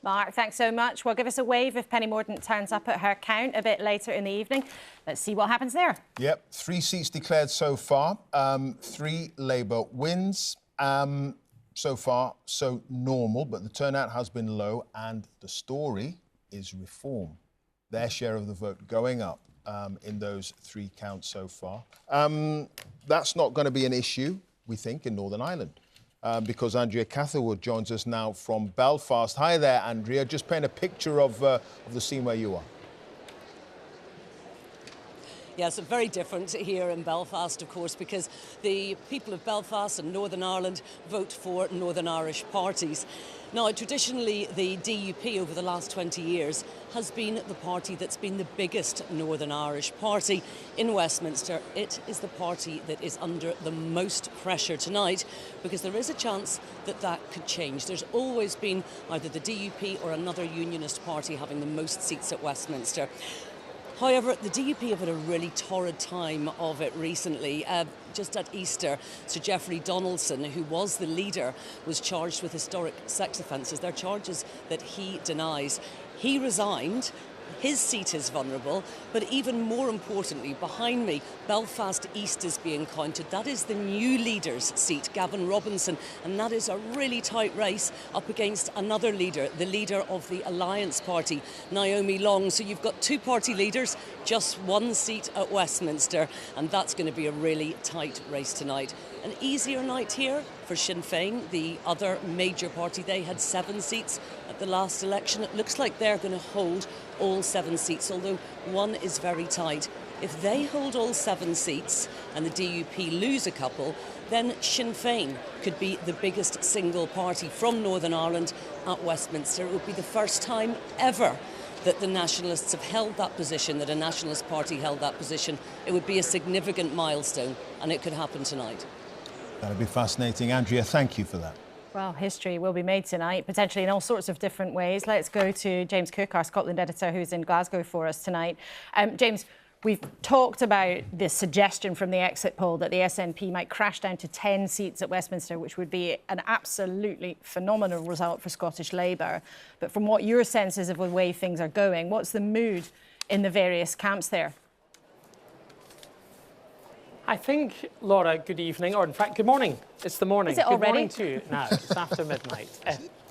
Mark, thanks so much. Well, give us a wave if Penny Mordaunt turns up at her count a bit later in the evening. Let's see what happens there. Yep, 3 seats declared so far. 3 Labour wins. So far, so normal, but the turnout has been low, and the story is reform. Their share of the vote going up in those 3 counts so far. That's not going to be an issue, we think, in Northern Ireland. Because Andrea Catherwood joins us now from Belfast. Hi there, Andrea. Just paint a picture of the scene where you are. Yes, very different here in Belfast, of course, because the people of Belfast and Northern Ireland vote for Northern Irish parties. Now, traditionally, the DUP over the last 20 years has been the party that's been the biggest Northern Irish party in Westminster. It is the party that is under the most pressure tonight, because there is a chance that that could change. There's always been either the DUP or another unionist party having the most seats at Westminster. However, the DUP have had a really torrid time of it recently. Just at Easter, Sir Geoffrey Donaldson, who was the leader, was charged with historic sex offences. They're charges that he denies. He resigned. His seat is vulnerable, but even more importantly, behind me, Belfast East is being counted. That is the new leader's seat, Gavin Robinson, and that is a really tight race up against another leader, the leader of the Alliance Party, Naomi Long. So you've got 2 party leaders, just 1 seat at Westminster, and that's going to be a really tight race tonight. An easier night here for Sinn Féin, the other major party. They had 7 seats at the last election. It looks like they're going to hold all 7 seats, although one is very tight. If they hold all 7 seats and the DUP lose a couple, then Sinn Féin could be the biggest single party from Northern Ireland at Westminster. It would be the first time ever that the Nationalists have held that position, that a Nationalist party held that position. It would be a significant milestone, and it could happen tonight. That'll be fascinating. Andrea, thank you for that. Well, history will be made tonight, potentially in all sorts of different ways. Let's go to James Cook, our Scotland editor, who's in Glasgow for us tonight. James, we've talked about this suggestion from the exit poll that the SNP might crash down to 10 seats at Westminster, which would be an absolutely phenomenal result for Scottish Labour. But from what your sense is of the way things are going, what's the mood in the various camps there? I think, Laura, good evening, or in fact, good morning. It's the morning. Is it already? Good morning to you. No, it's after midnight.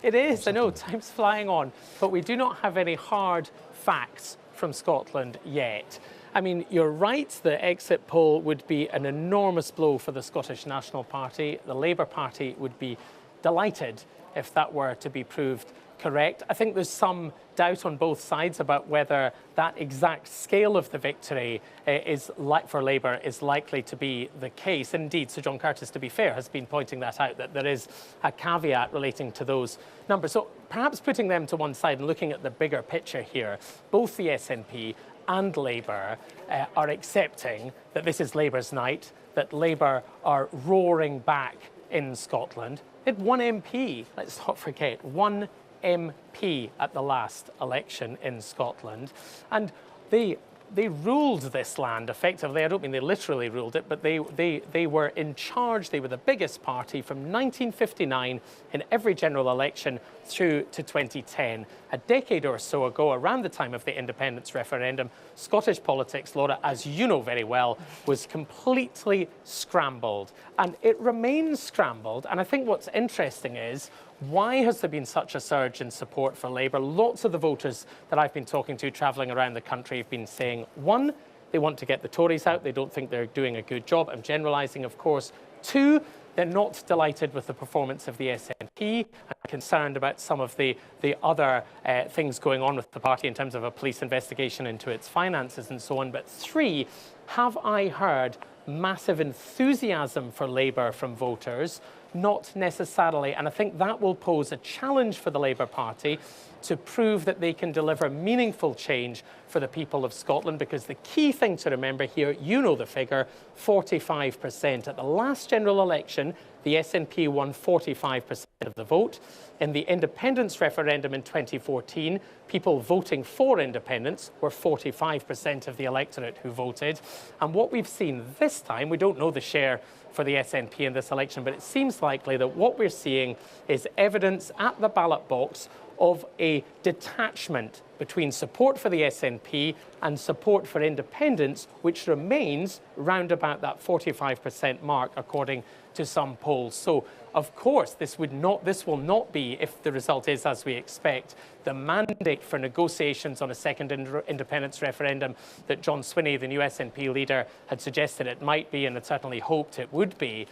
It is, I know, time's flying on, but we do not have any hard facts from Scotland yet. I mean, you're right, the exit poll would be an enormous blow for the Scottish National Party. The Labour Party would be delighted if that were to be proved correct. I think there's some doubt on both sides about whether that exact scale of the victory for Labour is likely to be the case. Indeed, Sir John Curtis, to be fair, has been pointing that out, that there is a caveat relating to those numbers. So perhaps putting them to one side and looking at the bigger picture here, both the SNP and Labour are accepting that this is Labour's night, that Labour are roaring back in Scotland. They had 1 MP, let's not forget, 1 MP at the last election in Scotland, and they ruled this land effectively. I don't mean they literally ruled it, but they were in charge. They were the biggest party from 1959 in every general election through to 2010. A decade or so ago, around the time of the independence referendum, Scottish politics, Laura, as you know very well, was completely scrambled, and it remains scrambled. And I think what's interesting is, why has there been such a surge in support for Labour? Lots of the voters that I've been talking to travelling around the country have been saying, 1, they want to get the Tories out. They don't think they're doing a good job. I'm generalising, of course. 2, they're not delighted with the performance of the SNP. I'm concerned about some of the other things going on with the party in terms of a police investigation into its finances and so on. But 3, have I heard massive enthusiasm for Labour from voters? Not necessarily, and I think that will pose a challenge for the Labour Party to prove that they can deliver meaningful change for the people of Scotland, because the key thing to remember here, you know the figure, 45%. At the last general election, the SNP won 45% of the vote. In the independence referendum in 2014, people voting for independence were 45% of the electorate who voted. And what we've seen this time, we don't know the share for the SNP in this election, but it seems likely that what we're seeing is evidence at the ballot box of a detachment between support for the SNP and support for independence, which remains round about that 45% mark, according to some polls. So, of course, this will not be, if the result is as we expect, the mandate for negotiations on a second independence referendum that John Swinney, the new SNP leader, had suggested it might be and had certainly hoped it would be.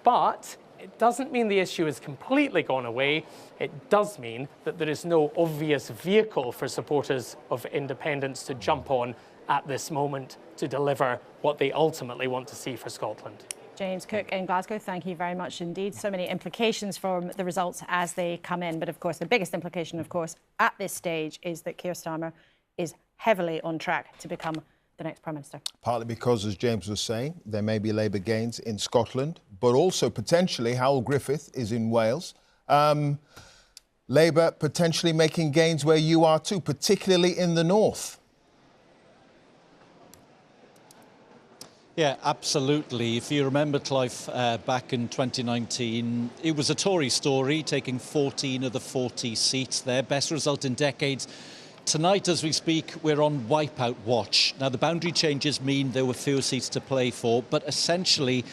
But it doesn't mean the issue has completely gone away. It does mean that there is no obvious vehicle for supporters of independence to jump on at this moment to deliver what they ultimately want to see for Scotland. James Cook in Glasgow, thank you very much indeed. So many implications from the results as they come in. But of course, the biggest implication, of course, at this stage is that Keir Starmer is heavily on track to become the next Prime Minister. Partly because, as James was saying, there may be Labour gains in Scotland, but also potentially Howell Griffith is in Wales. Labour potentially making gains where you are too, particularly in the north. Yeah, absolutely. If you remember, Clive, back in 2019, it was a Tory story, taking 14 of the 40 seats there. Best result in decades. Tonight, as we speak, we're on wipeout watch. Now, the boundary changes mean there were fewer seats to play for, but essentially,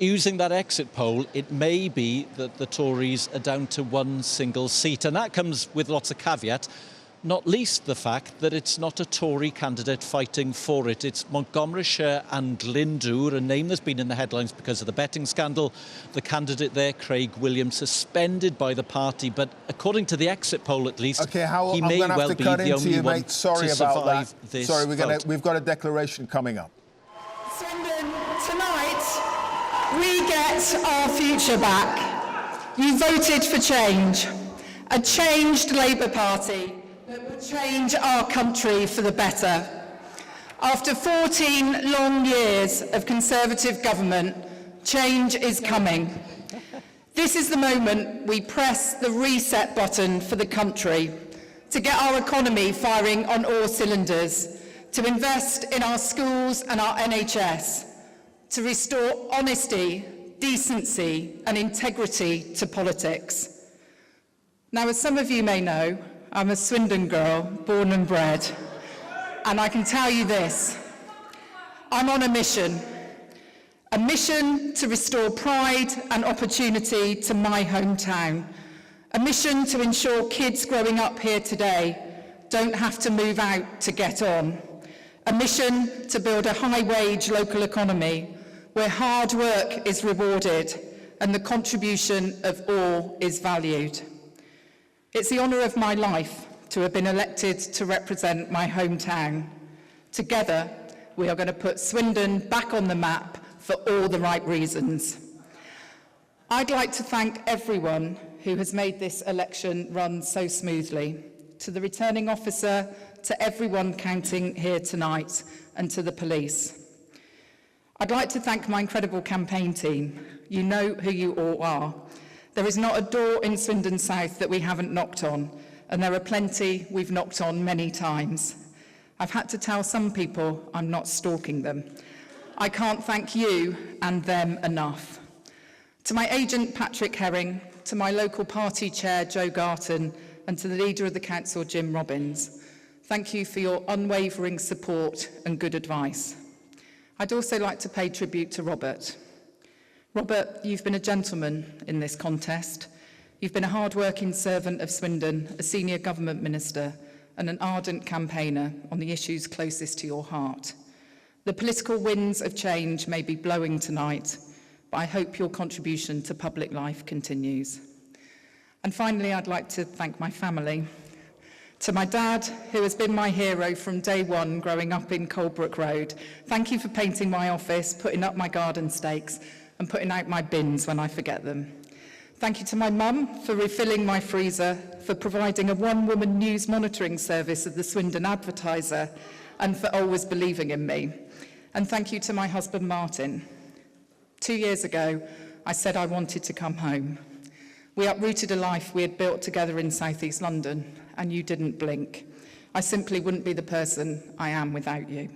using that exit poll, it may be that the Tories are down to one single seat. And that comes with lots of caveat, not least the fact that it's not a Tory candidate fighting for it. It's Montgomeryshire and Glyndŵr, a name that's been in the headlines because of the betting scandal. The candidate there, Craig Williams, suspended by the party, but according to the exit poll at least, okay, Howell, he may well be the only one to survive this Sorry, vote. we've got a declaration coming up. Swindon, tonight we get our future back. You voted for change, a changed Labour Party that will change our country for the better. After 14 long years of Conservative government, change is coming. This is the moment we press the reset button for the country, to get our economy firing on all cylinders, to invest in our schools and our NHS, to restore honesty, decency and integrity to politics. Now, as some of you may know, I'm a Swindon girl, born and bred, and I can tell you this, I'm on a mission to restore pride and opportunity to my hometown, a mission to ensure kids growing up here today don't have to move out to get on, a mission to build a high-wage local economy where hard work is rewarded and the contribution of all is valued. It's the honour of my life to have been elected to represent my hometown. Together, we are going to put Swindon back on the map for all the right reasons. I'd like to thank everyone who has made this election run so smoothly, to the returning officer, to everyone counting here tonight, and to the police. I'd like to thank my incredible campaign team. You know who you all are. There is not a door in Swindon South that we haven't knocked on, and there are plenty we've knocked on many times. I've had to tell some people I'm not stalking them. I can't thank you and them enough. To my agent Patrick Herring, to my local party chair Jo Garton, and to the leader of the council Jim Robbins, thank you for your unwavering support and good advice. I'd also like to pay tribute to Robert. Robert, you've been a gentleman in this contest. You've been a hard-working servant of Swindon, a senior government minister, and an ardent campaigner on the issues closest to your heart. The political winds of change may be blowing tonight, but I hope your contribution to public life continues. And finally, I'd like to thank my family. To my dad, who has been my hero from day one growing up in Colebrook Road, thank you for painting my office, putting up my garden stakes and putting out my bins when I forget them. Thank you to my mum for refilling my freezer, for providing a one-woman news monitoring service of the Swindon Advertiser, and for always believing in me. And thank you to my husband, Martin. 2 years ago, I said I wanted to come home. We uprooted a life we had built together in South East London, and you didn't blink. I simply wouldn't be the person I am without you.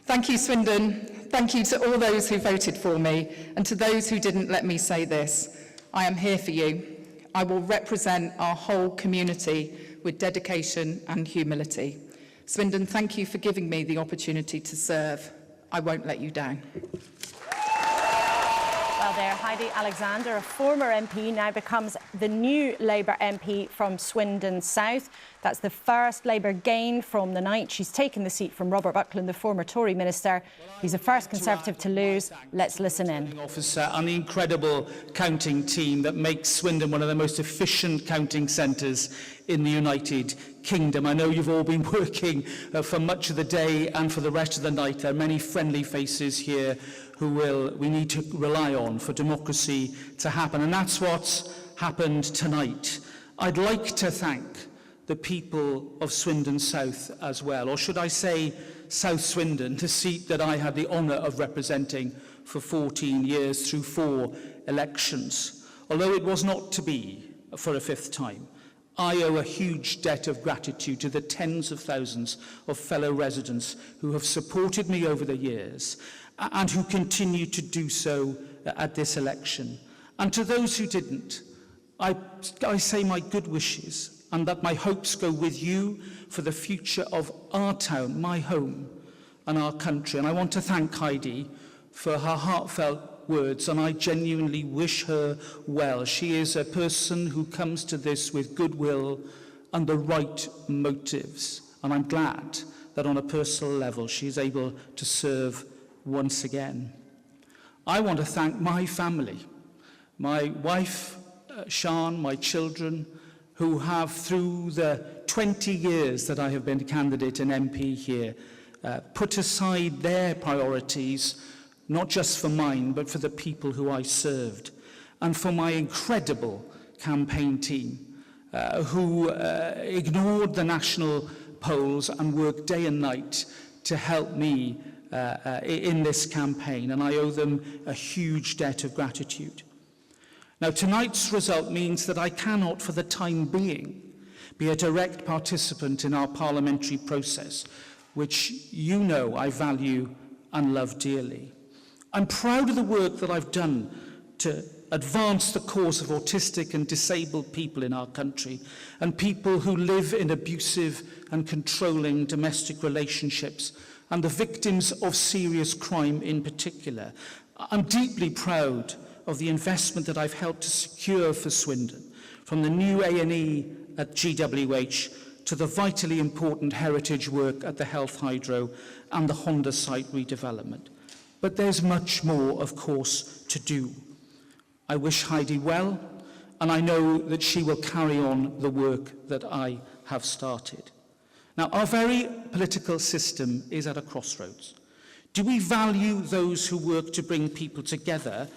Thank you, Swindon. Thank you to all those who voted for me, and to those who didn't let me say this. I am here for you. I will represent our whole community with dedication and humility. Swindon, thank you for giving me the opportunity to serve. I won't let you down. Well, there, Heidi Alexander, a former MP, now becomes the new Labour MP from Swindon South. That's the first Labour gain from the night. She's taken the seat from Robert Buckland, the former Tory minister. He's the first Conservative to lose. Let's listen in. Officer and the incredible counting team that makes Swindon one of the most efficient counting centres in the United Kingdom. I know you've all been working for much of the day and for the rest of the night. There are many friendly faces here who we need to rely on for democracy to happen. And that's what's happened tonight. I'd like to thank the people of Swindon South as well, or should I say South Swindon, the seat that I had the honour of representing for 14 years through 4 elections. Although it was not to be for a 5th time, I owe a huge debt of gratitude to the tens of thousands of fellow residents who have supported me over the years and who continue to do so at this election. And to those who didn't, I say my good wishes and that my hopes go with you for the future of our town, my home, and our country. And I want to thank Heidi for her heartfelt words, and I genuinely wish her well. She is a person who comes to this with goodwill and the right motives, and I'm glad that on a personal level she is able to serve once again. I want to thank my family, my wife, Sian, my children, who have, through the 20 years that I have been a candidate and MP here, put aside their priorities, not just for mine, but for the people who I served, and for my incredible campaign team, who ignored the national polls and worked day and night to help me in this campaign, and I owe them a huge debt of gratitude. Now, tonight's result means that I cannot, for the time being, be a direct participant in our parliamentary process, which you know I value and love dearly. I'm proud of the work that I've done to advance the cause of autistic and disabled people in our country and people who live in abusive and controlling domestic relationships and the victims of serious crime in particular. I'm deeply proud of the investment that I've helped to secure for Swindon, from the new A&E at GWH to the vitally important heritage work at the Health Hydro and the Honda site redevelopment. But there's much more, of course, to do. I wish Heidi well, and I know that she will carry on the work that I have started. Now, our very political system is at a crossroads. Do we value those who work to bring people together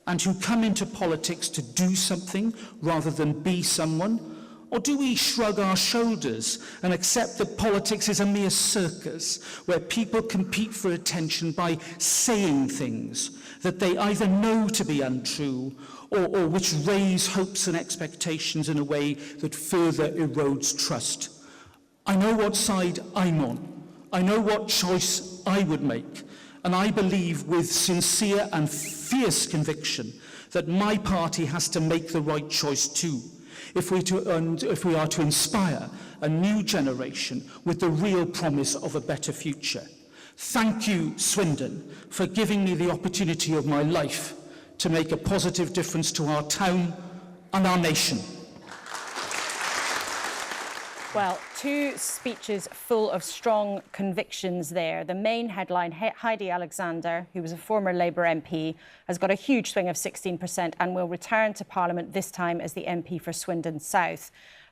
and who come into politics to do something rather than be someone? Or do we shrug our shoulders and accept that politics is a mere circus where people compete for attention by saying things that they either know to be untrue or which raise hopes and expectations in a way that further erodes trust? I know what side I'm on. I know what choice I would make. And I believe with sincere and fierce conviction that my party has to make the right choice too, if we are to inspire a new generation with the real promise of a better future. Thank you, Swindon, for giving me the opportunity of my life to make a positive difference to our town and our nation. Well, two speeches full of strong convictions there. The main headline, Heidi Alexander, who was a former Labour MP, has got a huge swing of 16% and will return to Parliament this time as the MP for Swindon South.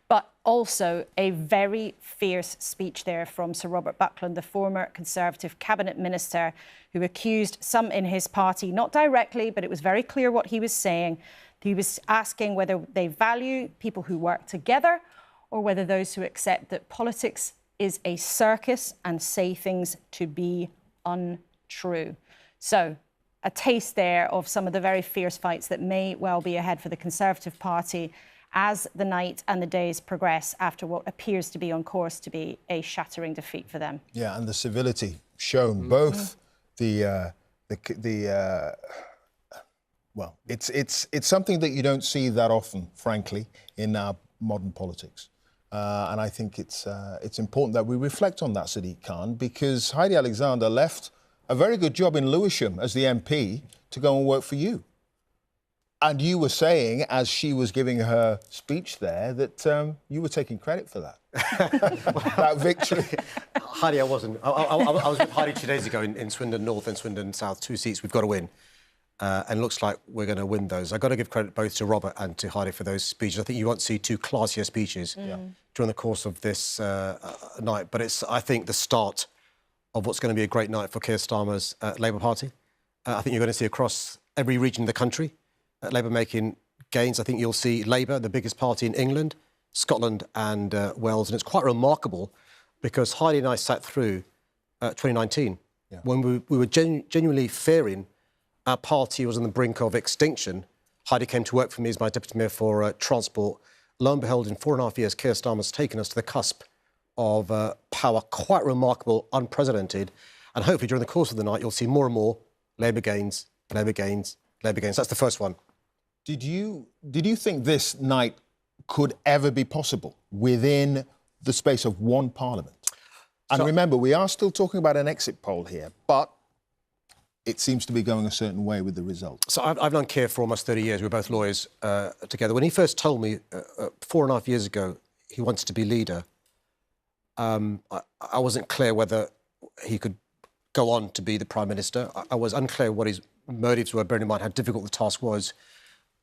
But also a very fierce speech there from Sir Robert Buckland, the former Conservative Cabinet Minister, who accused some in his party, not directly, but it was very clear what he was saying. He was asking whether they value people who work together or whether those who accept that politics is a circus and say things to be untrue. So, a taste there of some of the very fierce fights that may well be ahead for the Conservative Party as the night and the days progress after what appears to be on course to be a shattering defeat for them. Yeah, and the civility shown, both well, it's something that you don't see that often, frankly, in our modern politics. And I think it's important that we reflect on that, Sadiq Khan, because Heidi Alexander left a very good job in Lewisham as the MP to go and work for you. And you were saying, as she was giving her speech there, that you were taking credit for that, that victory. Heidi, I wasn't. I was with Heidi 2 days ago in Swindon North and Swindon South, 2 seats we've got to win. And it looks like we're going to win those. I've got to give credit both to Robert and to Heidi for those speeches. I think you won't see two classier speeches during the course of this night. But it's, I think, the start of what's going to be a great night for Keir Starmer's Labour Party. I think you're going to see across every region of the country Labour making gains. I think you'll see Labour, the biggest party in England, Scotland and Wales. And it's quite remarkable because Heidi and I sat through 2019 when we were genuinely fearing our party was on the brink of extinction. Heidi came to work for me as my Deputy Mayor for Transport. Lo and behold, in 4.5 years, Keir Starmer's taken us to the cusp of power. Quite remarkable, unprecedented. And hopefully during the course of the night, you'll see more and more Labour gains, Labour gains, Labour gains. That's the first one. Did you think this night could ever be possible within the space of one Parliament? And remember, we are still talking about an exit poll here, but it seems to be going a certain way with the results. So I've known Keir for almost 30 years. We're both lawyers together. When he first told me 4.5 years ago he wanted to be leader, I wasn't clear whether he could go on to be the Prime Minister. I was unclear what his motives were, bearing in mind how difficult the task was.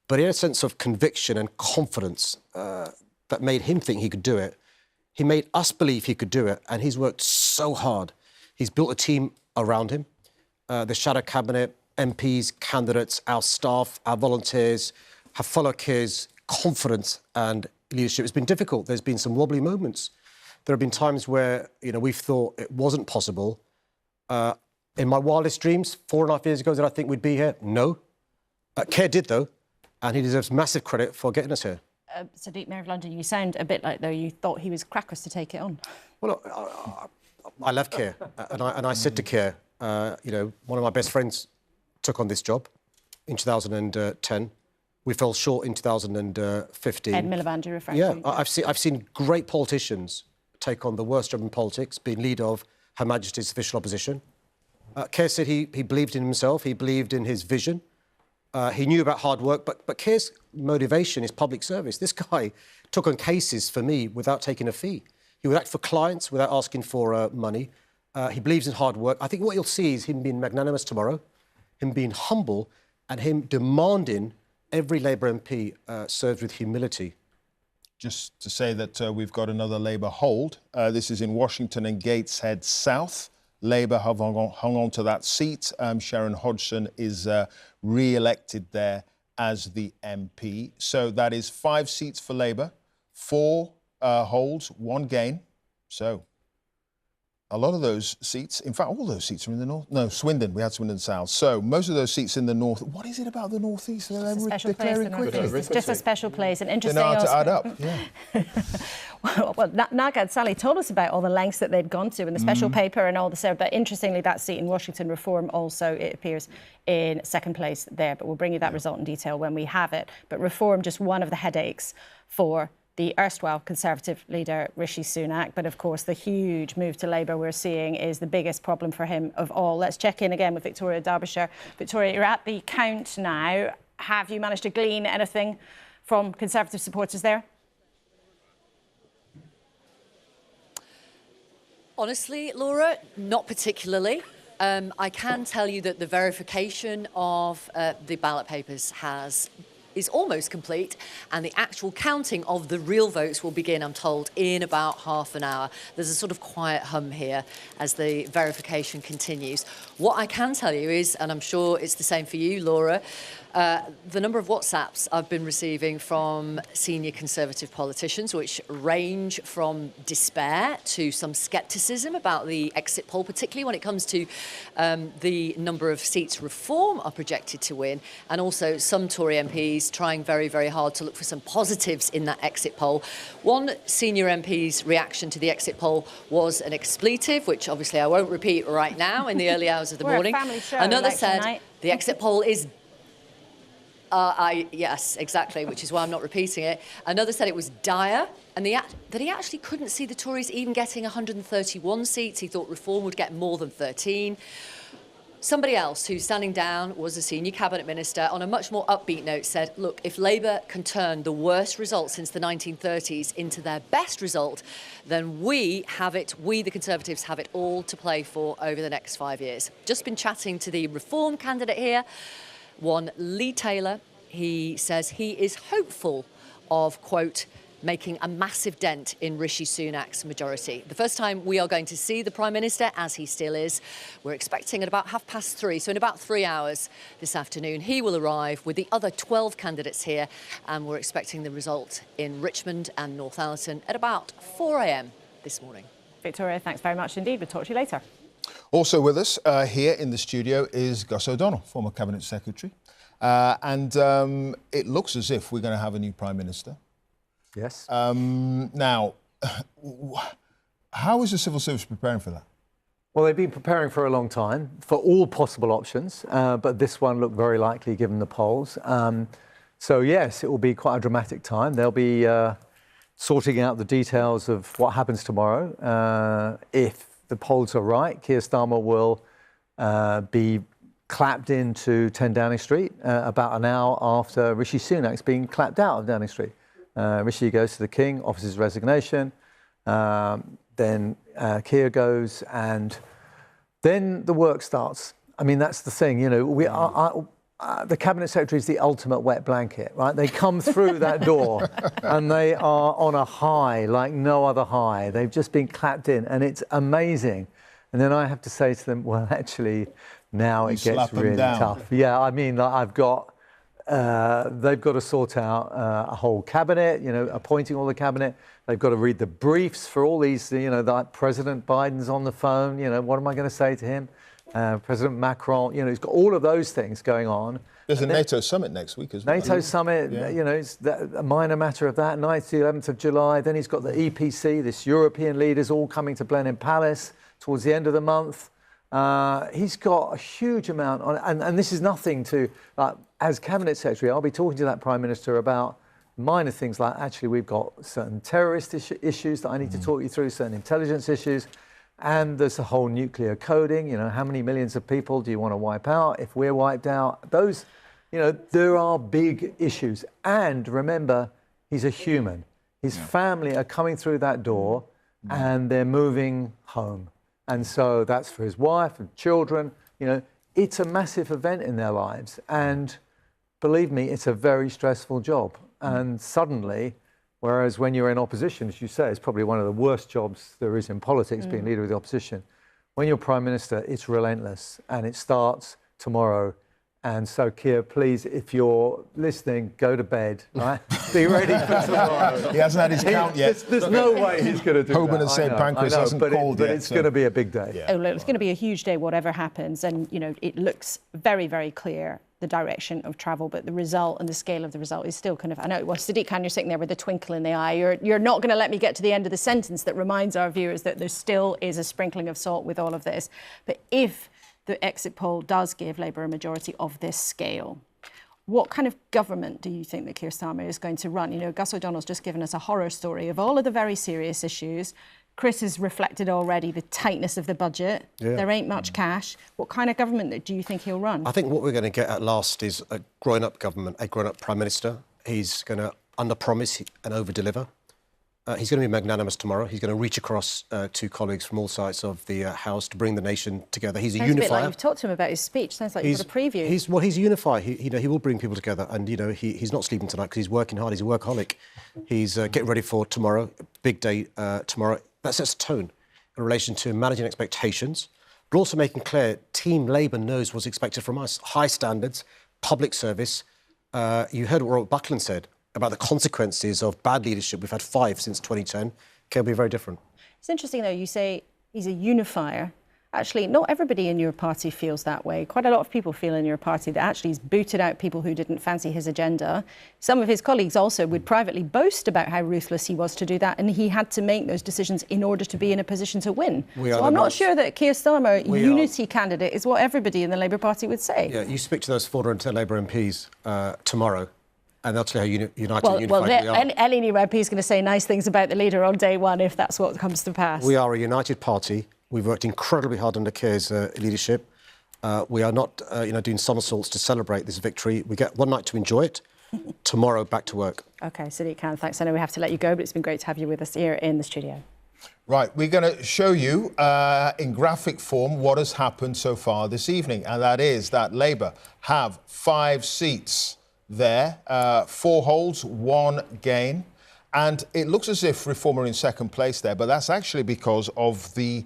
But he had a sense of conviction and confidence that made him think he could do it. He made us believe he could do it, and he's worked so hard. He's built a team around him. The shadow cabinet, MPs, candidates, our staff, our volunteers have followed Keir's confidence and leadership. It's been difficult. There's been some wobbly moments. There have been times where, we've thought it wasn't possible. In my wildest dreams, 4.5 years ago, did I think we'd be here? No. Keir did, though, and he deserves massive credit for getting us here. Sadiq, Mayor of London, you sound a bit like, though, you thought he was crackers to take it on. Well, look, I love Keir, and I said to Keir, one of my best friends took on this job in 2010. We fell short in 2015. Ed Miliband, you're referring to? Yeah, I've seen great politicians take on the worst job in politics, being leader of Her Majesty's official opposition. Keir said he believed in himself, he believed in his vision. He knew about hard work, but Keir's motivation is public service. This guy took on cases for me without taking a fee. He would act for clients without asking for money. He believes in hard work. I think what you'll see is him being magnanimous tomorrow, him being humble, and him demanding every Labour MP served with humility. Just to say that we've got another Labour hold. This is in Washington and Gateshead South. Labour have hung on to that seat. Sharon Hodgson is re-elected there as the MP. So that is 5 seats for Labour, 4 holds, 1 gain. So a lot of those seats, in fact, all those seats are in the north. No, Swindon, we had Swindon South. So most of those seats in the north. What is it about the northeast? It's a special place, the northeast. It's just a special place. And interesting. They're hard to add up, yeah. Well, Naga and Sally told us about all the lengths that they'd gone to and the special paper and all the stuff. But interestingly, that seat in Washington Reform also, it appears, in second place there. But we'll bring you that result in detail when we have it. But Reform, just one of the headaches for the erstwhile Conservative leader Rishi Sunak. But of course, the huge move to Labour we're seeing is the biggest problem for him of all. Let's check in again with Victoria Derbyshire. Victoria, you're at the count now. Have you managed to glean anything from Conservative supporters there? Honestly, Laura, not particularly. I can tell you that the verification of the ballot papers is almost complete, and the actual counting of the real votes will begin, I'm told, in about half an hour. There's a sort of quiet hum here as the verification continues. What I can tell you is, and I'm sure it's the same for you, Laura, the number of WhatsApps I've been receiving from senior Conservative politicians, which range from despair to some scepticism about the exit poll, particularly when it comes to the number of seats Reform are projected to win, and also some Tory MPs trying very, very hard to look for some positives in that exit poll. One senior MP's reaction to the exit poll was an expletive, which obviously I won't repeat right now in the early hours of the morning. A family show, Another like said, tonight. the exit poll is yes, exactly, which is why I'm not repeating it. Another said it was dire, and that he actually couldn't see the Tories even getting 131 seats. He thought Reform would get more than 13. Somebody else who's standing down was a senior cabinet minister, on a much more upbeat note, said, look, if Labour can turn the worst result since the 1930s into their best result, then we the Conservatives have it all to play for over the next 5 years. Just been chatting to the Reform candidate here, one Lee Taylor. He says he is hopeful of, quote, making a massive dent in Rishi Sunak's majority. The first time we are going to see the Prime Minister, as he still is, we're expecting at about 3:30, so in about 3 hours this afternoon, he will arrive with the other 12 candidates here, and we're expecting the result in Richmond and Northallerton at about 4 a.m. this morning. Victoria, thanks very much indeed. We'll talk to you later. Also with us here in the studio is Gus O'Donnell, former Cabinet Secretary. And it looks as if we're going to have a new Prime Minister. Yes. Now, how is the civil service preparing for that? Well, they've been preparing for a long time for all possible options, but this one looked very likely given the polls. So, yes, it will be quite a dramatic time. They'll be sorting out the details of what happens tomorrow. If the polls are right, Keir Starmer will be clapped into 10 Downing Street about an hour after Rishi Sunak's been clapped out of Downing Street. Rishi goes to the King, offers his resignation, then Keir goes, and then the work starts. I mean, that's the thing, you know, the Cabinet Secretary is the ultimate wet blanket, right? They come through that door and they are on a high like no other high. They've just been clapped in and it's amazing. And then I have to say to them, well, actually, now it gets really tough. Yeah, I mean, they've got to sort out a whole cabinet, you know, appointing all the cabinet. They've got to read the briefs for all these, you know, like President Biden's on the phone, you know, what am I going to say to him? President Macron, you know, he's got all of those things going on. There's a NATO summit next week as well. NATO summit, you know, it's a minor matter of that, 9th to 11th of July. Then he's got the EPC, this European leaders all coming to Blenheim Palace towards the end of the month. He's got a huge amount on, and this is nothing to, as Cabinet Secretary, I'll be talking to that Prime Minister about minor things like, actually, we've got certain terrorist issues that I need to talk you through, certain intelligence issues, and there's the whole nuclear coding, you know, how many millions of people do you want to wipe out if we're wiped out? Those, you know, there are big issues. And remember, he's a human. His family are coming through that door and they're moving home. And so that's for his wife and children. You know, it's a massive event in their lives. And believe me, it's a very stressful job. And suddenly, whereas when you're in opposition, as you say, it's probably one of the worst jobs there is in politics, being leader of the opposition. When you're Prime Minister, it's relentless. And it starts tomorrow. And so, Keir, please, if you're listening, go to bed, right? Be ready for tomorrow. He hasn't had his count yet. There's no way he's going to do Holborn that. and St Pancras hasn't called yet. But yet. it's going to be a big day. Yeah. Oh, look, it's going to be a huge day, whatever happens. And, you know, it looks very, very clear, the direction of travel, but the result and the scale of the result is still kind of, I know, well, Sadiq Khan, you're sitting there with a twinkle in the eye. You're not going to let me get to the end of the sentence that reminds our viewers that there still is a sprinkling of salt with all of this. But if the exit poll does give Labour a majority of this scale, what kind of government do you think that Keir Starmer is going to run? You know, Gus O'Donnell's just given us a horror story of all of the very serious issues. Chris has reflected already the tightness of the budget. Yeah. There ain't much cash. What kind of government do you think he'll run? I think what we're going to get at last is a grown-up government, a grown-up Prime Minister. He's going to under-promise and over-deliver. He's going to be magnanimous tomorrow. He's going to reach across to colleagues from all sides of the House to bring the nation together. He's a Sounds unifier. a bit like you've talked to him about his speech. Sounds like you've got a preview. He's a unifier. He will bring people together, and he's not sleeping tonight because he's working hard. He's a workaholic. He's getting ready for tomorrow, big day tomorrow. That sets a tone in relation to managing expectations, but also making clear Team Labour knows what's expected from us. High standards, public service. You heard what Robert Buckland said about the consequences of bad leadership. We've had 5 since 2010. Can be very different. It's interesting, though, you say he's a unifier. Actually, not everybody in your party feels that way. Quite a lot of people feel in your party that actually he's booted out people who didn't fancy his agenda. Some of his colleagues also would privately boast about how ruthless he was to do that, and he had to make those decisions in order to be in a position to win. So I'm not sure that Keir Starmer, unity candidate, is what everybody in the Labour Party would say. Yeah, you speak to those 410 Labour MPs tomorrow, and they'll tell you how united and unified we are. Any new MP is going to say nice things about the leader on day one if that's what comes to pass. We are a united party. We've worked incredibly hard under Keir's leadership. We are not, doing somersaults to celebrate this victory. We get one night to enjoy it. Tomorrow, back to work. OK, Sadiq Khan, thanks. I know we have to let you go, but it's been great to have you with us here in the studio. Right, we're going to show you in graphic form what has happened so far this evening, and that is that Labour have 5 seats there, 4 holds, 1 gain. And it looks as if Reform are in second place there, but that's actually because of the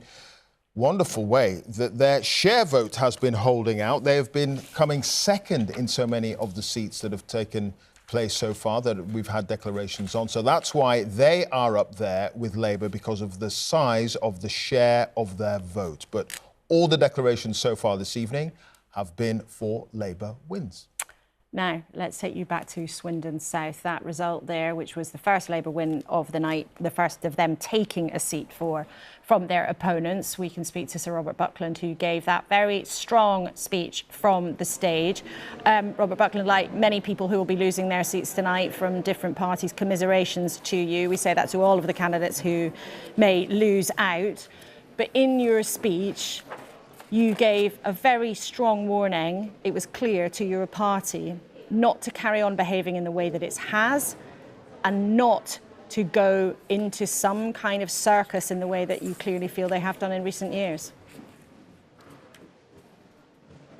wonderful way that their share vote has been holding out. They have been coming second in so many of the seats that have taken place so far that we've had declarations on. So that's why they are up there with Labour, because of the size of the share of their vote. But all the declarations so far this evening have been for Labour wins. Now, let's take you back to Swindon South. That result there, which was the first Labour win of the night, the first of them taking a seat from their opponents. We can speak to Sir Robert Buckland, who gave that very strong speech from the stage. Robert Buckland, like many people who will be losing their seats tonight from different parties, commiserations to you. We say that to all of the candidates who may lose out. But in your speech, you gave a very strong warning. It was clear to your party not to carry on behaving in the way that it has, and not to go into some kind of circus in the way that you clearly feel they have done in recent years.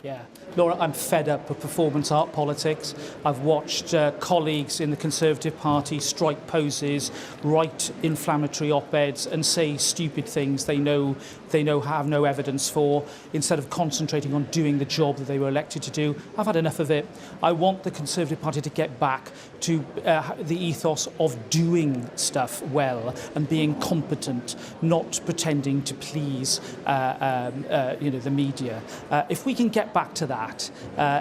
Yeah, Laura, I'm fed up with performance art politics. I've watched colleagues in the Conservative Party strike poses, write inflammatory op-eds and say stupid things they know have no evidence for, instead of concentrating on doing the job that they were elected to do. I've had enough of it. I want the Conservative Party to get back to the ethos of doing stuff well and being competent, not pretending to please the media. If we can get back to that,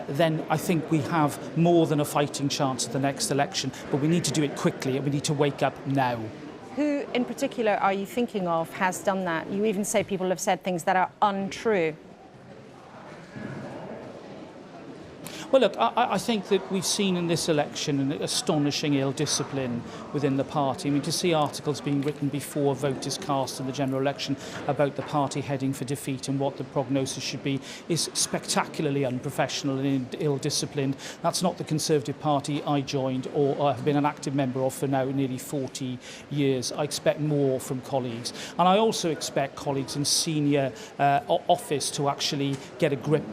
then I think we have more than a fighting chance at the next election. But we need to do it quickly, and we need to wake up now. Who in particular are you thinking of has done that? You even say people have said things that are untrue. Well, look, I think that we've seen in this election an astonishing ill-discipline within the party. I mean, to see articles being written before a vote is cast in the general election about the party heading for defeat and what the prognosis should be is spectacularly unprofessional and ill-disciplined. That's not the Conservative Party I joined or have been an active member of for now nearly 40 years. I expect more from colleagues. And I also expect colleagues in senior office to actually get a grip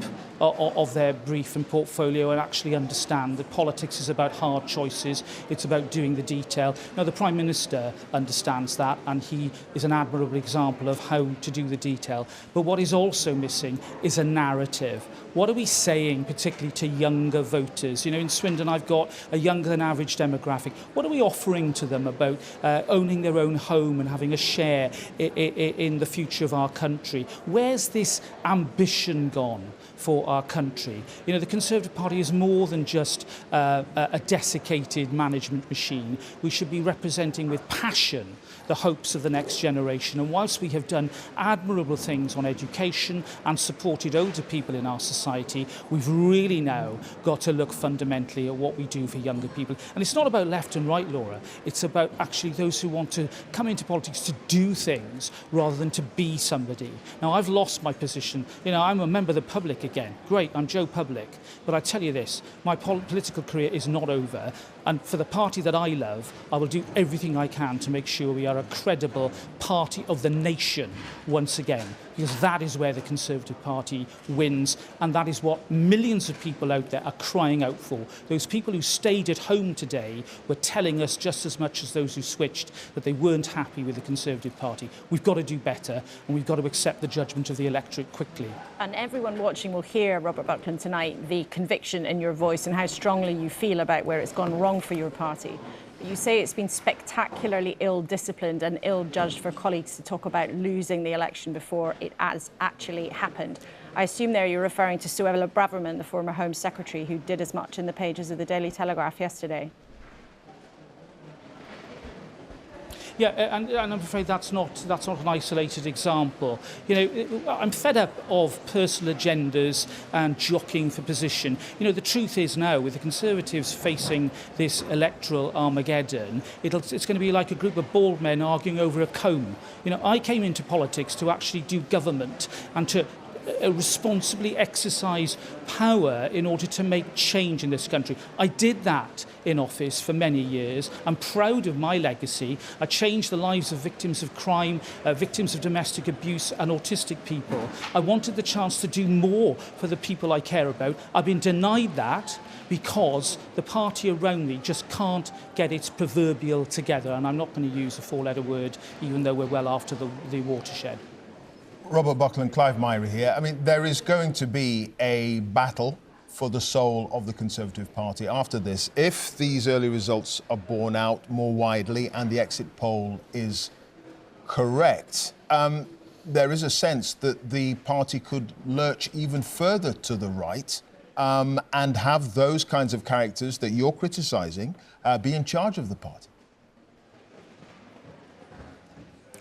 of their brief and portfolio and actually understand that politics is about hard choices. It's about doing the detail. Now, the Prime Minister understands that, and he is an admirable example of how to do the detail. But what is also missing is a narrative. What are we saying, particularly to younger voters? You know, in Swindon, I've got a younger than average demographic. What are we offering to them about owning their own home and having a share in the future of our country? Where's this ambition gone for our country? You know, the Conservative Party is more than just a desiccated management machine. We should be representing with passion the hopes of the next generation. And whilst we have done admirable things on education and supported older people in our society, we've really now got to look fundamentally at what we do for younger people. And it's not about left and right, Laura. It's about actually those who want to come into politics to do things rather than to be somebody. Now, I've lost my position. You know, I'm a member of the public again. great, I'm Joe Public, but I tell you this, my political career is not over, and for the party that I love, I will do everything I can to make sure we are a credible party of the nation once again, because that is where the Conservative Party wins, and that is what millions of people out there are crying out for. Those people who stayed at home today were telling us just as much as those who switched that they weren't happy with the Conservative Party. We've got to do better, and we've got to accept the judgment of the electorate quickly. And everyone watching will hear, Robert Buckland, tonight, the conviction in your voice and how strongly you feel about where it's gone wrong for your party. You say it's been spectacularly ill-disciplined and ill-judged for colleagues to talk about losing the election before it has actually happened. I assume there you're referring to Suella Braverman, the former Home Secretary, who did as much in the pages of the Daily Telegraph yesterday. Yeah, and I'm afraid that's not an isolated example. You know, I'm fed up of personal agendas and jockeying for position. You know, the truth is now, with the Conservatives facing this electoral Armageddon, it's going to be like a group of bald men arguing over a comb. You know, I came into politics to actually do government and to responsibly exercise power in order to make change in this country. I did that in office for many years. I'm proud of my legacy. I changed the lives of victims of crime, victims of domestic abuse and autistic people. I wanted the chance to do more for the people I care about. I've been denied that because the party around me just can't get its proverbial together, and I'm not going to use a four-letter word even though we're well after the watershed. Robert Buckland, Clive Myrie here. I mean, there is going to be a battle for the soul of the Conservative Party after this. If these early results are borne out more widely and the exit poll is correct, there is a sense that the party could lurch even further to the right and have those kinds of characters that you're criticising be in charge of the party.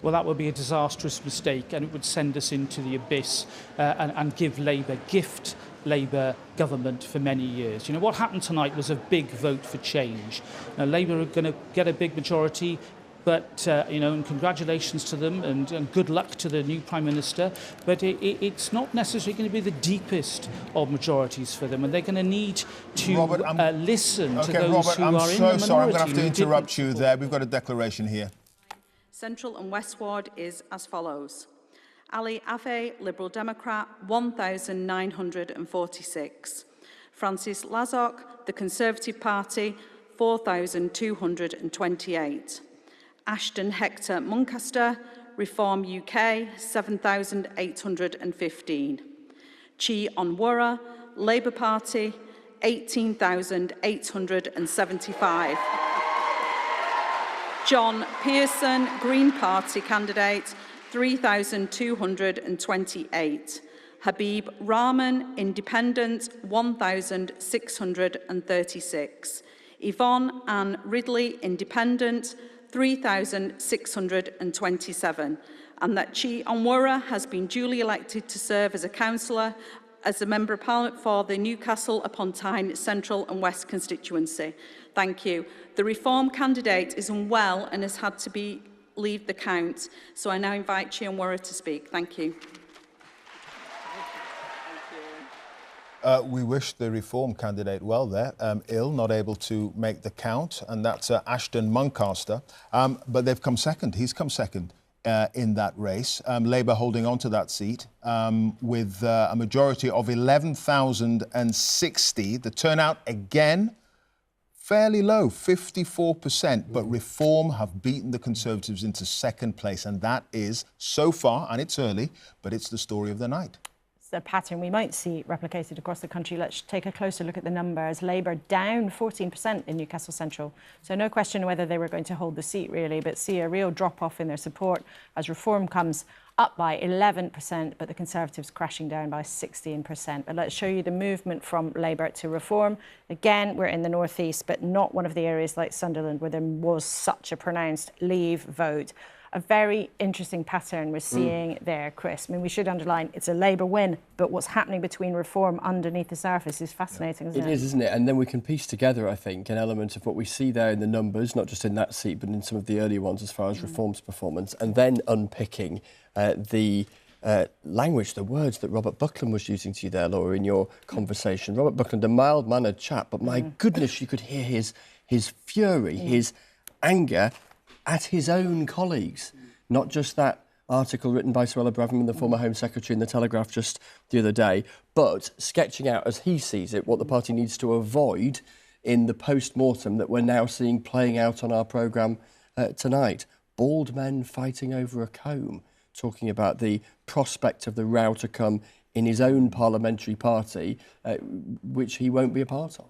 Well, that would be a disastrous mistake, and it would send us into the abyss and gift Labour government for many years. You know, what happened tonight was a big vote for change. Now, Labour are going to get a big majority, but, you know, and congratulations to them and good luck to the new Prime Minister. But it's not necessarily going to be the deepest of majorities for them, and they're going to need to listen to those who are in the minority. I'm so sorry, I'm going to have to interrupt you there. We've got a declaration here. Central and West Ward is as follows. Ali Afe, Liberal Democrat, 1,946. Francis Lazok, the Conservative Party, 4,228. Ashton Hector Muncaster, Reform UK, 7,815. Chi Onwurah, Labour Party, 18,875. John Pearson, Green Party candidate, 3,228. Habib Rahman, Independent, 1,636. Yvonne Ann Ridley, Independent, 3,627. And that Chi Onwurah has been duly elected to serve as a councillor, as a Member of Parliament for the Newcastle upon Tyne Central and West constituency. Thank you. The Reform candidate is unwell and has had to leave the count. So I now invite Chi Onwurah to speak. Thank you. We wish the Reform candidate well there. Ill, not able to make the count, and that's Ashton Muncaster. But they've come second. He's come second in that race. Labour holding on to that seat with a majority of 11,060. The turnout again fairly low, 54%, but Reform have beaten the Conservatives into second place, and that is, so far, and it's early, but it's the story of the night. It's a pattern we might see replicated across the country. Let's take a closer look at the numbers. Labour down 14% in Newcastle Central, so no question whether they were going to hold the seat, really, but see a real drop-off in their support as Reform comes up by 11%, but the Conservatives crashing down by 16%. But let's show you the movement from Labour to Reform. Again, we're in the North East, but not one of the areas like Sunderland where there was such a pronounced Leave vote. A very interesting pattern we're seeing there, Chris. I mean, we should underline it's a Labour win, but what's happening between Reform underneath the surface is fascinating, isn't it? It is, isn't it? And then we can piece together, I think, an element of what we see there in the numbers, not just in that seat, but in some of the early ones as far as Reform's performance, and then unpicking the language, the words that Robert Buckland was using to you there, Laura, in your conversation. Robert Buckland, a mild-mannered chap, but my goodness, you could hear his fury, his anger at his own colleagues, not just that article written by Suella Braverman, the former Home Secretary, in The Telegraph just the other day, but sketching out, as he sees it, what the party needs to avoid in the post-mortem that we're now seeing playing out on our programme tonight. Bald men fighting over a comb, talking about the prospect of the row to come in his own parliamentary party, which he won't be a part of.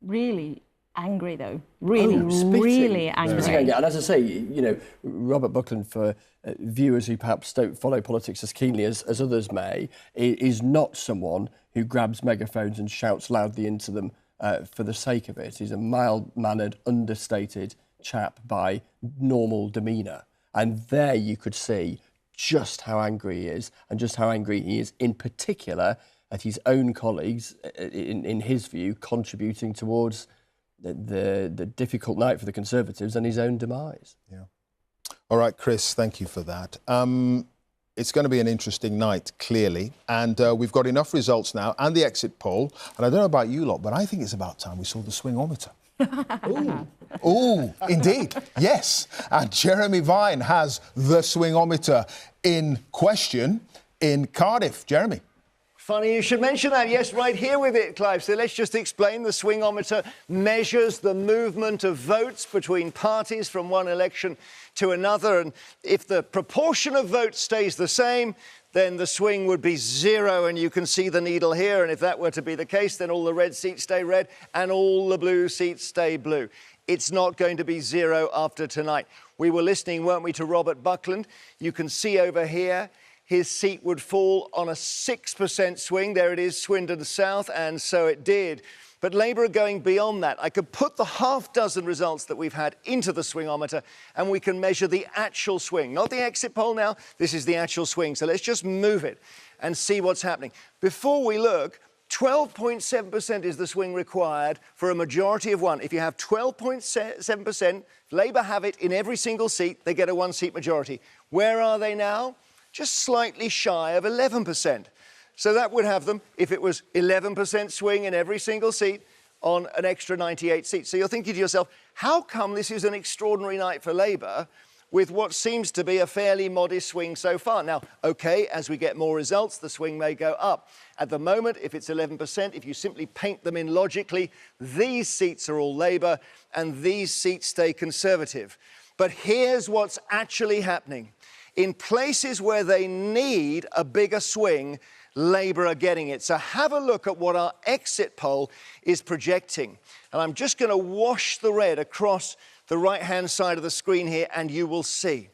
Really angry, though. Really angry. And as I say, you know, Robert Buckland, for viewers who perhaps don't follow politics as keenly as others may, is not someone who grabs megaphones and shouts loudly into them for the sake of it. He's a mild-mannered, understated chap by normal demeanour. And there you could see just how angry he is, and just how angry he is in particular at his own colleagues, in his view, contributing towards the difficult night for the Conservatives and his own demise. Yeah. All right, Chris, thank you for that. It's going to be an interesting night, clearly, and we've got enough results now and the exit poll, and I don't know about you lot, but I think it's about time we saw the swingometer. Ooh, indeed, yes. And Jeremy Vine has the swingometer in question in Cardiff. Jeremy. Funny you should mention that. Yes, right here with it, Clive. So let's just explain. The swingometer measures the movement of votes between parties from one election to another. And if the proportion of votes stays the same, then the swing would be 0, and you can see the needle here. And if that were to be the case, then all the red seats stay red and all the blue seats stay blue. It's not going to be 0 after tonight. We were listening, weren't we, to Robert Buckland. You can see over here, his seat would fall on a 6% swing. There it is, Swindon South, and so it did. But Labour are going beyond that. I could put the half-dozen results that we've had into the swingometer, and we can measure the actual swing. Not the exit poll now, this is the actual swing. So let's just move it and see what's happening. Before we look, 12.7% is the swing required for a majority of one. If you have 12.7%, Labour have it in every single seat, they get a one-seat majority. Where are they now? Just slightly shy of 11%. So that would have them, if it was 11% swing in every single seat, on an extra 98 seats. So you're thinking to yourself, how come this is an extraordinary night for Labour with what seems to be a fairly modest swing so far? Now, OK, as we get more results, the swing may go up. At the moment, if it's 11%, if you simply paint them in logically, these seats are all Labour and these seats stay Conservative. But here's what's actually happening. In places where they need a bigger swing, Labour are getting it. So have a look at what our exit poll is projecting. And I'm just going to wash the red across the right-hand side of the screen here, and you will see.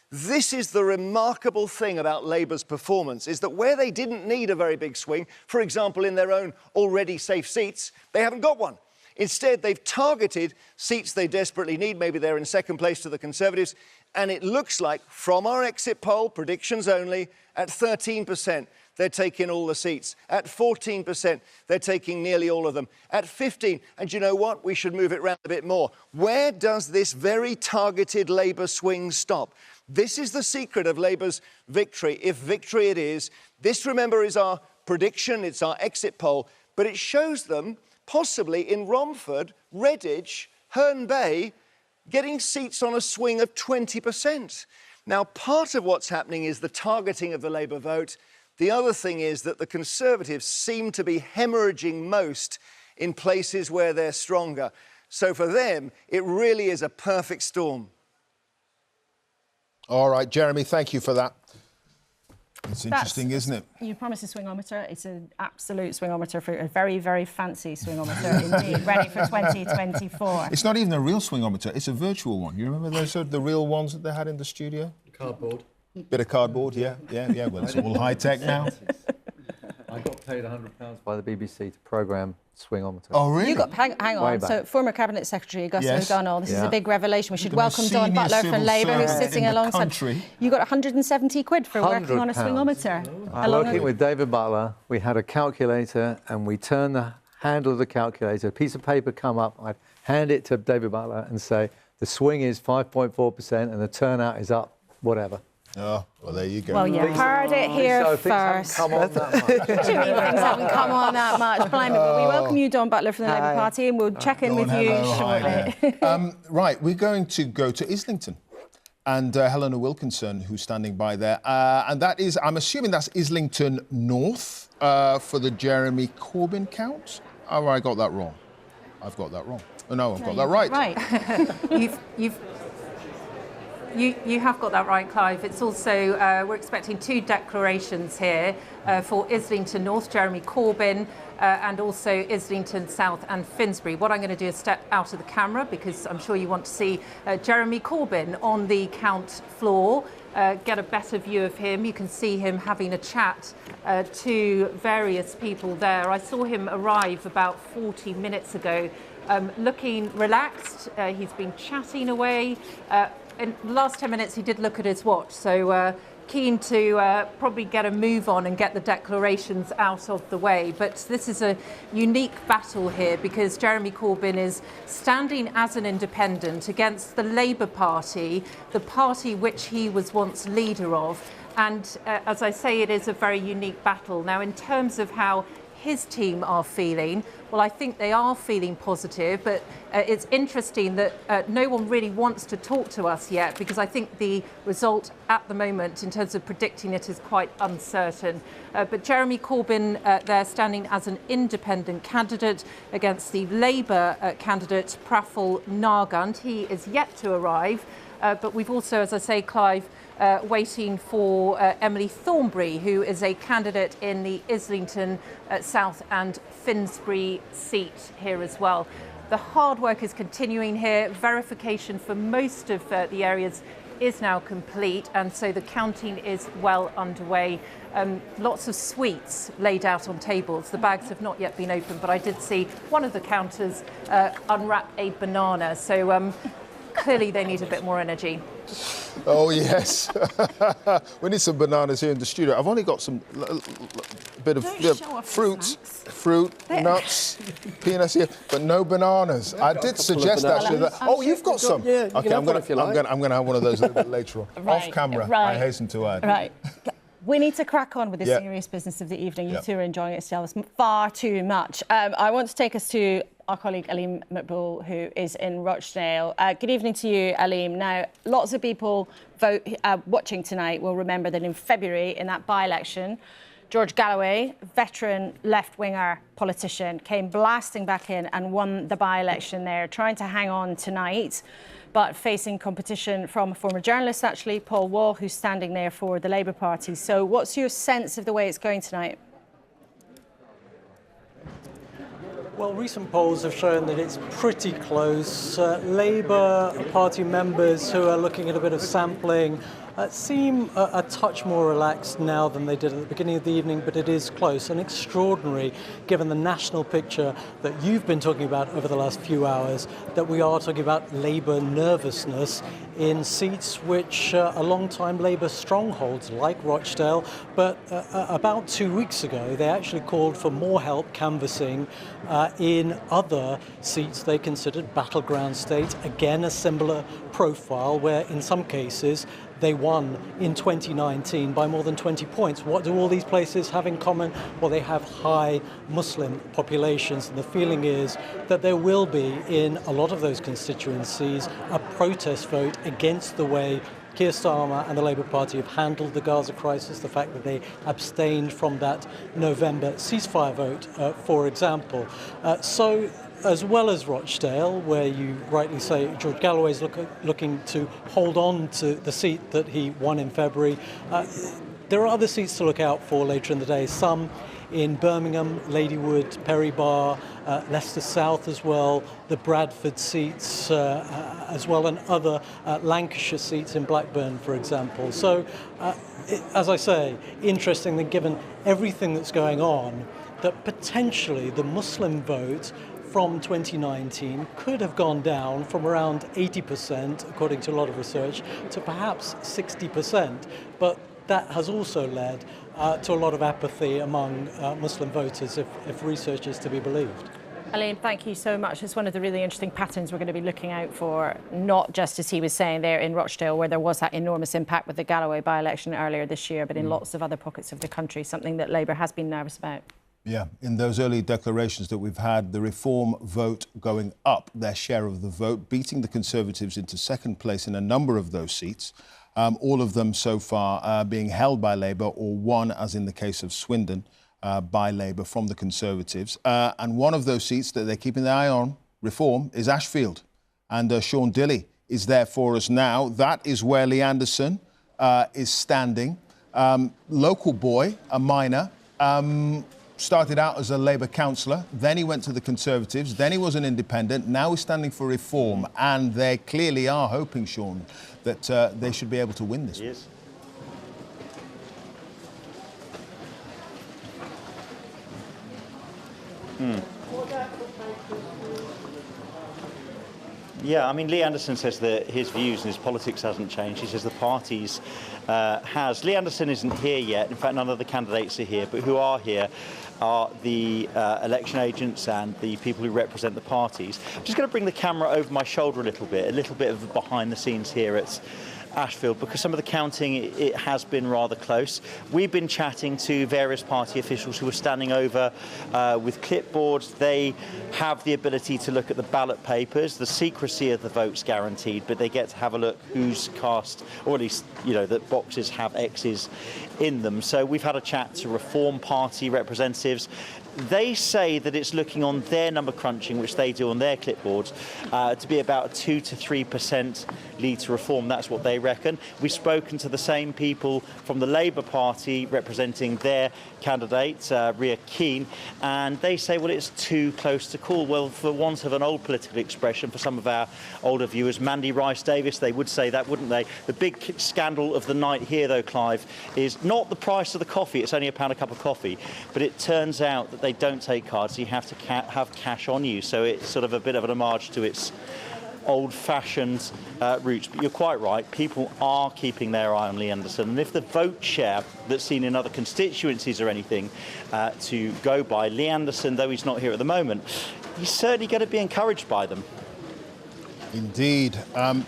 This is the remarkable thing about Labour's performance, is that where they didn't need a very big swing, for example, in their own already safe seats, they haven't got one. Instead, they've targeted seats they desperately need. Maybe they're in second place to the Conservatives. And it looks like, from our exit poll, predictions only, at 13%, they're taking all the seats. At 14%, they're taking nearly all of them. At 15%, and you know what? We should move it round a bit more. Where does this very targeted Labour swing stop? This is the secret of Labour's victory, if victory it is. This, remember, is our prediction. It's our exit poll. But it shows them, possibly in Romford, Redditch, Herne Bay, getting seats on a swing of 20%. Now, part of what's happening is the targeting of the Labour vote. The other thing is that the Conservatives seem to be hemorrhaging most in places where they're stronger. So for them, it really is a perfect storm. All right, Jeremy, thank you for that. It's interesting, isn't it? You promised a swingometer. It's an absolute swingometer, for a very, very fancy swingometer indeed, ready for 2024. It's not even a real swingometer, it's a virtual one. You remember those the real ones that they had in the studio? Cardboard. Bit of cardboard, yeah. Well, it's all high-tech now. I got paid £100 by the BBC to programme swingometer. Oh, really? You got, hang on, so former Cabinet Secretary Gus O'Donnell, this is a big revelation. We should welcome Dawn Butler from Labour, who's sitting alongside. You got 170 quid for working on a swingometer. Working with David Butler, we had a calculator and we turned the handle of the calculator, a piece of paper come up, I'd hand it to David Butler and say, the swing is 5.4% and the turnout is up, whatever. Oh, well, there you go. Well, you heard it here first. Come on that much. What do you mean things haven't come on that much? Blimey, but we welcome you, Dawn Butler from the Labour Party, and we'll check in with you shortly. Right, we're going to go to Islington. And Helena Wilkinson, who's standing by there. And that is, I'm assuming that's Islington North for the Jeremy Corbyn count. Oh, I got that wrong. I've got that wrong. Oh, no, I've got that right. Right. You have got that right, Clive. It's also, we're expecting 2 declarations here for Islington North, Jeremy Corbyn, and also Islington South and Finsbury. What I'm going to do is step out of the camera because I'm sure you want to see Jeremy Corbyn on the count floor, get a better view of him. You can see him having a chat to various people there. I saw him arrive about 40 minutes ago, looking relaxed. He's been chatting away. In the last 10 minutes, he did look at his watch, so keen to probably get a move on and get the declarations out of the way. But this is a unique battle here because Jeremy Corbyn is standing as an independent against the Labour Party, the party which he was once leader of. And as I say, it is a very unique battle. Now, in terms of how his team are feeling, well, I think they are feeling positive, but it's interesting that no one really wants to talk to us yet because I think the result at the moment in terms of predicting it is quite uncertain. But Jeremy Corbyn there standing as an independent candidate against the Labour candidate Praful Nargund. He is yet to arrive, but we've also, as I say, Clive, waiting for Emily Thornberry, who is a candidate in the Islington South and Finsbury seat here as well. The hard work is continuing here. Verification for most of the areas is now complete, and so the counting is well underway. Lots of sweets laid out on tables. The bags have not yet been opened, but I did see one of the counters unwrap a banana. So clearly they need a bit more energy. Oh, yes. We need some bananas here in the studio. I've only got some bit of fruit, nuts, peanuts here, but no bananas. I did suggest actually that. Oh, you've got some. Yeah, okay, I'm going to have one of those a little bit later on. Off camera, I hasten to add. Right. We need to crack on with the serious business of the evening. You two are enjoying it still far too much. I want to take us to our colleague Aleem Maqbool, who is in Rochdale. Good evening to you, Aleem. Now, lots of people watching tonight will remember that in February, in that by-election, George Galloway, veteran left-winger politician, came blasting back in and won the by-election there, trying to hang on tonight, but facing competition from a former journalist, actually, Paul Wall, who's standing there for the Labour Party. So what's your sense of the way it's going tonight? Well, recent polls have shown that it's pretty close. Labour Party members who are looking at a bit of sampling seem a touch more relaxed now than they did at the beginning of the evening, but it is close and extraordinary, given the national picture that you've been talking about over the last few hours, that we are talking about Labour nervousness in seats which are long-time Labour strongholds, like Rochdale. But about 2 weeks ago, they actually called for more help canvassing in other seats they considered battleground states. Again, a similar profile where, in some cases, they won in 2019 by more than 20 points. What do all these places have in common? Well, they have high Muslim populations, and the feeling is that there will be, in a lot of those constituencies, a protest vote against the way Keir Starmer and the Labour Party have handled the Gaza crisis, the fact that they abstained from that November ceasefire vote, for example. So, as well as Rochdale, where you rightly say George Galloway is looking to hold on to the seat that he won in February, there are other seats to look out for later in the day. Some in Birmingham, Ladywood, Perry Barr, Leicester South as well, the Bradford seats as well, and other Lancashire seats in Blackburn, for example. So, as I say, interestingly, given everything that's going on, that potentially the Muslim vote from 2019 could have gone down from around 80%, according to a lot of research, to perhaps 60%. But that has also led to a lot of apathy among Muslim voters, if research is to be believed. Elaine, thank you so much. It's one of the really interesting patterns we're going to be looking out for, not just as he was saying there in Rochdale, where there was that enormous impact with the Galloway by-election earlier this year, but in lots of other pockets of the country, something that Labour has been nervous about. Yeah, in those early declarations that we've had, the Reform vote going up, their share of the vote, beating the Conservatives into second place in a number of those seats, all of them so far being held by Labour, or one, as in the case of Swindon, by Labour from the Conservatives. And one of those seats that they're keeping their eye on, Reform, is Ashfield. And Sean Dilley is there for us now. That is where Lee Anderson is standing. Local boy, a minor, started out as a Labour councillor, then he went to the Conservatives, then he was an independent, now he's standing for Reform. And they clearly are hoping, Sean, that they should be able to win this. Yes. Yeah, I mean, Lee Anderson says that his views and his politics hasn't changed. He says the party's has. Lee Anderson isn't here yet. In fact, none of the candidates are here, but who are here are the election agents and the people who represent the parties. I'm just going to bring the camera over my shoulder a little bit of behind the scenes here at Ashfield, because some of the counting, it has been rather close. We've been chatting to various party officials who are standing over with clipboards. They have the ability to look at the ballot papers. The secrecy of the vote's guaranteed, but they get to have a look who's cast, or at least, you know, that boxes have X's in them. So we've had a chat to Reform Party representatives. They say that it's looking on their number crunching, which they do on their clipboards, to be about a 2 to 3% lead to Reform. That's what they reckon. We've spoken to the same people from the Labour Party representing their candidate, Ria Keane, and they say, well, it's too close to call. Well, for want of an old political expression, for some of our older viewers, Mandy Rice-Davies, they would say that, wouldn't they? The big scandal of the night here, though, Clive, is not the price of the coffee. It's only £1 a cup of coffee. But it turns out that they don't take cards, so you have to have cash on you. So it's sort of a bit of an homage to its old-fashioned roots. But you're quite right, people are keeping their eye on Lee Anderson. And if the vote share that's seen in other constituencies or anything to go by, Lee Anderson, though he's not here at the moment, he's certainly going to be encouraged by them. Indeed.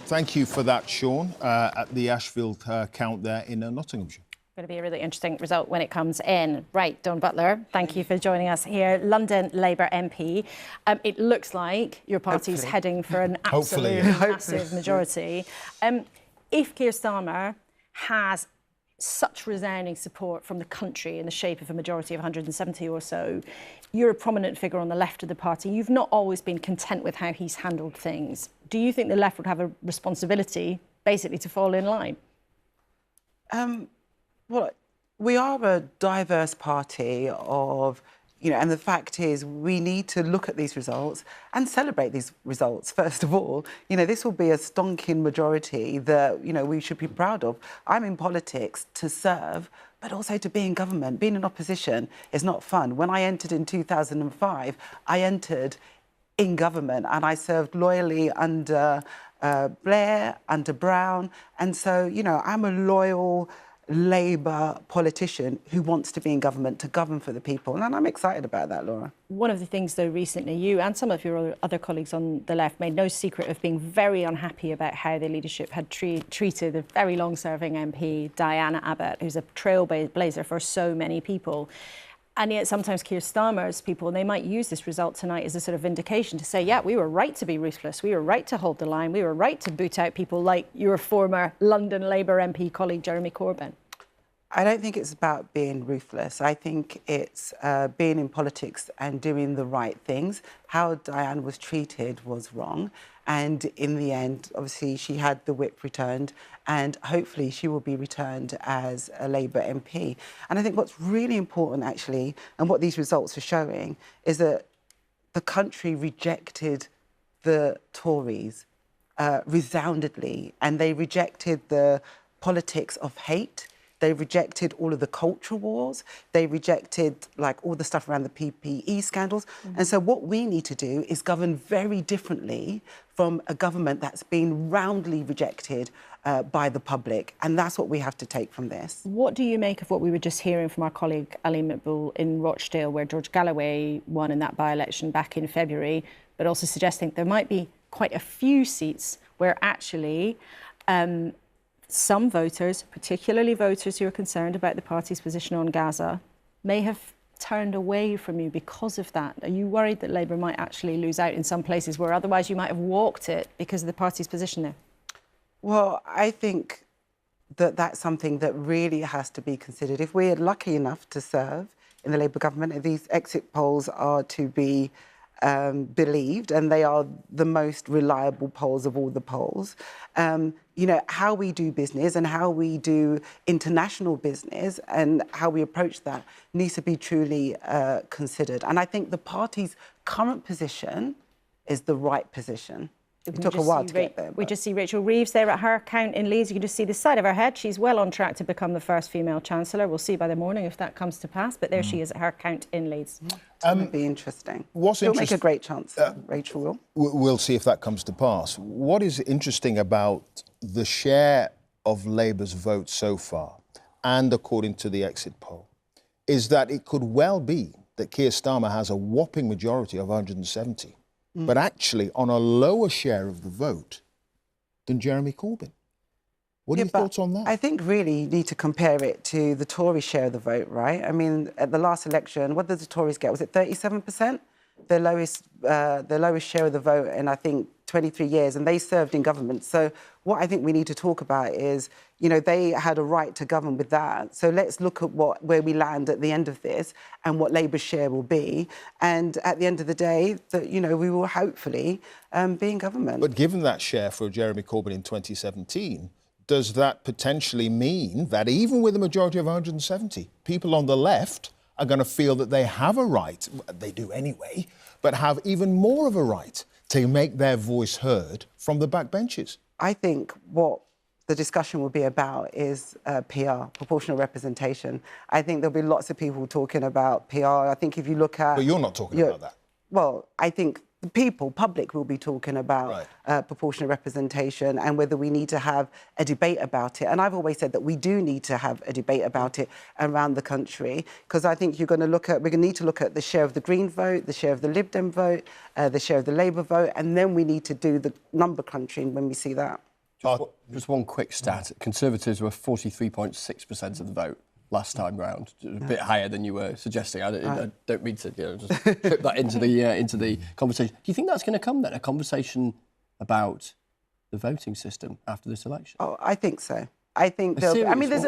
Thank you for that, Sean, at the Ashfield count there in Nottinghamshire. Going to be a really interesting result when it comes in. Right, Dawn Butler, thank you for joining us here. London Labour MP. It looks like your party's heading for an absolute massive majority. If Keir Starmer has such resounding support from the country in the shape of a majority of 170 or so, you're a prominent figure on the left of the party. You've not always been content with how he's handled things. Do you think the left would have a responsibility basically to fall in line? Well, we are a diverse party of, you know, and the fact is we need to look at these results and celebrate these results. First of all, you know, this will be a stonking majority that, you know, we should be proud of. I'm in politics to serve, but also to be in government. Being in opposition is not fun. When I entered in 2005, I entered in government and I served loyally under Blair, under Brown. And so, you know, I'm a loyal Labour politician who wants to be in government to govern for the people. And I'm excited about that, Laura. One of the things, though, recently, you and some of your other colleagues on the left made no secret of being very unhappy about how the leadership had treated a very long-serving MP, Diana Abbott, who's a trailblazer for so many people. And yet sometimes Keir Starmer's people, they might use this result tonight as a sort of vindication to say, yeah, we were right to be ruthless. We were right to hold the line. We were right to boot out people like your former London Labour MP colleague, Jeremy Corbyn. I don't think it's about being ruthless. I think it's being in politics and doing the right things. How Diane was treated was wrong. And in the end, obviously, she had the whip returned and hopefully she will be returned as a Labour MP. And I think what's really important, actually, and what these results are showing, is that the country rejected the Tories resoundingly, and they rejected the politics of hate. They rejected all of the cultural wars. They rejected, like, all the stuff around the PPE scandals. And so what we need to do is govern very differently from a government that's been roundly rejected by the public. And that's what we have to take from this. What do you make of what we were just hearing from our colleague Ali Makboul in Rochdale, where George Galloway won in that by-election back in February, but also suggesting there might be quite a few seats where actually some voters, particularly voters who are concerned about the party's position on Gaza, may have turned away from you because of that? Are you worried that Labour might actually lose out in some places where otherwise you might have walked it because of the party's position there? Well, I think that that's something that really has to be considered. If we're lucky enough to serve in the Labour government, and these exit polls are to be believed, and they are the most reliable polls of all the polls, you know, how we do business and how we do international business and how we approach that needs to be truly considered. And I think the party's current position is the right position. It took a while to get there. We just see Rachel Reeves there at her count in Leeds. You can just see the side of her head. She's well on track to become the first female Chancellor. We'll see by the morning if that comes to pass. But there she is at her count in Leeds. It's going to be interesting. She'll make a great Chancellor, Rachel will. We'll see if that comes to pass. What is interesting about the share of Labour's vote so far, and according to the exit poll, is that it could well be that Keir Starmer has a whopping majority of 170. But actually on a lower share of the vote than Jeremy Corbyn. What are your thoughts on that? I think really you need to compare it to the Tory share of the vote, right? I mean, at the last election, what did the Tories get? Was it 37%? The lowest share of the vote in, I think, 23 years, and they served in government. So what I think we need to talk about is, you know, they had a right to govern with that. So let's look at where we land at the end of this and what Labour's share will be. And at the end of the day, you know, we will hopefully be in government. But given that share for Jeremy Corbyn in 2017, does that potentially mean that even with a majority of 170, people on the left are going to feel that they have a right, they do anyway, but have even more of a right to make their voice heard from the backbenches? I think what the discussion will be about is PR, proportional representation. I think there'll be lots of people talking about PR. I think if you look at... But you're not talking about that. Well, I think the people, public, will be talking about proportional representation and whether we need to have a debate about it. And I've always said that we do need to have a debate about it around the country, because I think we're going to need to look at the share of the Green vote, the share of the Lib Dem vote, the share of the Labour vote, and then we need to do the number crunching when we see that. Just one quick stat. Conservatives were 43.6% of the vote last time round, a bit higher than you were suggesting. I don't mean to just trip that into the conversation. Do you think that's going to come then, a conversation about the voting system after this election? Oh, I think so. I think I mean, there's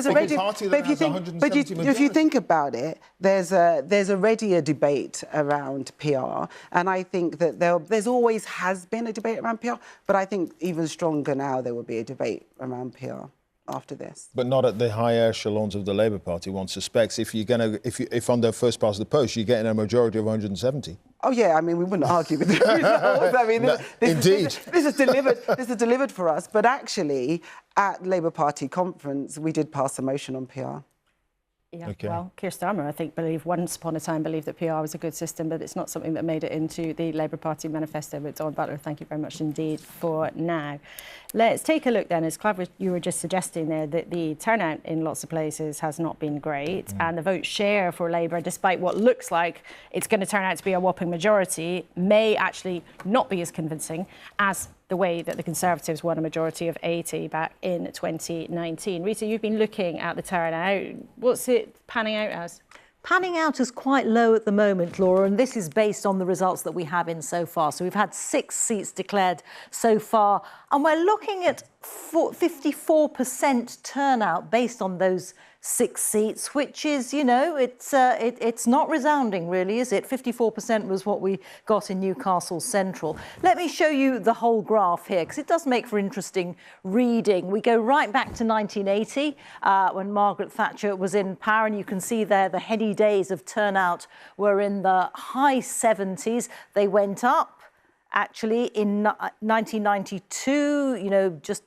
already. But if you think about it, there's already a debate around PR, and I think that there's always has been a debate around PR, but I think even stronger now there will be a debate around PR after this. But not at the high echelons of the Labour Party. One suspects if on the first pass of the post you're getting a majority of 170. Oh yeah, I mean we wouldn't argue with the results. I mean, this is delivered for us. But actually, at Labour Party conference, we did pass a motion on PR. Yeah, well, Keir Starmer, I think, once upon a time believed that PR was a good system, but it's not something that made it into the Labour Party manifesto. But Dawn Butler, thank you very much indeed for now. Let's take a look then, as Clive, you were just suggesting there, that the turnout in lots of places has not been great, and the vote share for Labour, despite what looks like it's going to turn out to be a whopping majority, may actually not be as convincing as the way that the Conservatives won a majority of 80 back in 2019. Rita, you've been looking at the turnout. What's it panning out as? Panning out is quite low at the moment, Laura, and this is based on the results that we have in so far. So we've had 6 seats declared so far, and we're looking at 54% turnout based on those 6 seats, which is, you know, it's not resounding, really, is it? 54% was what we got in Newcastle Central. Let me show you the whole graph here, because it does make for interesting reading. We go right back to 1980, when Margaret Thatcher was in power, and you can see there the heady days of turnout were in the high 70s. They went up, actually, in 1992, you know, just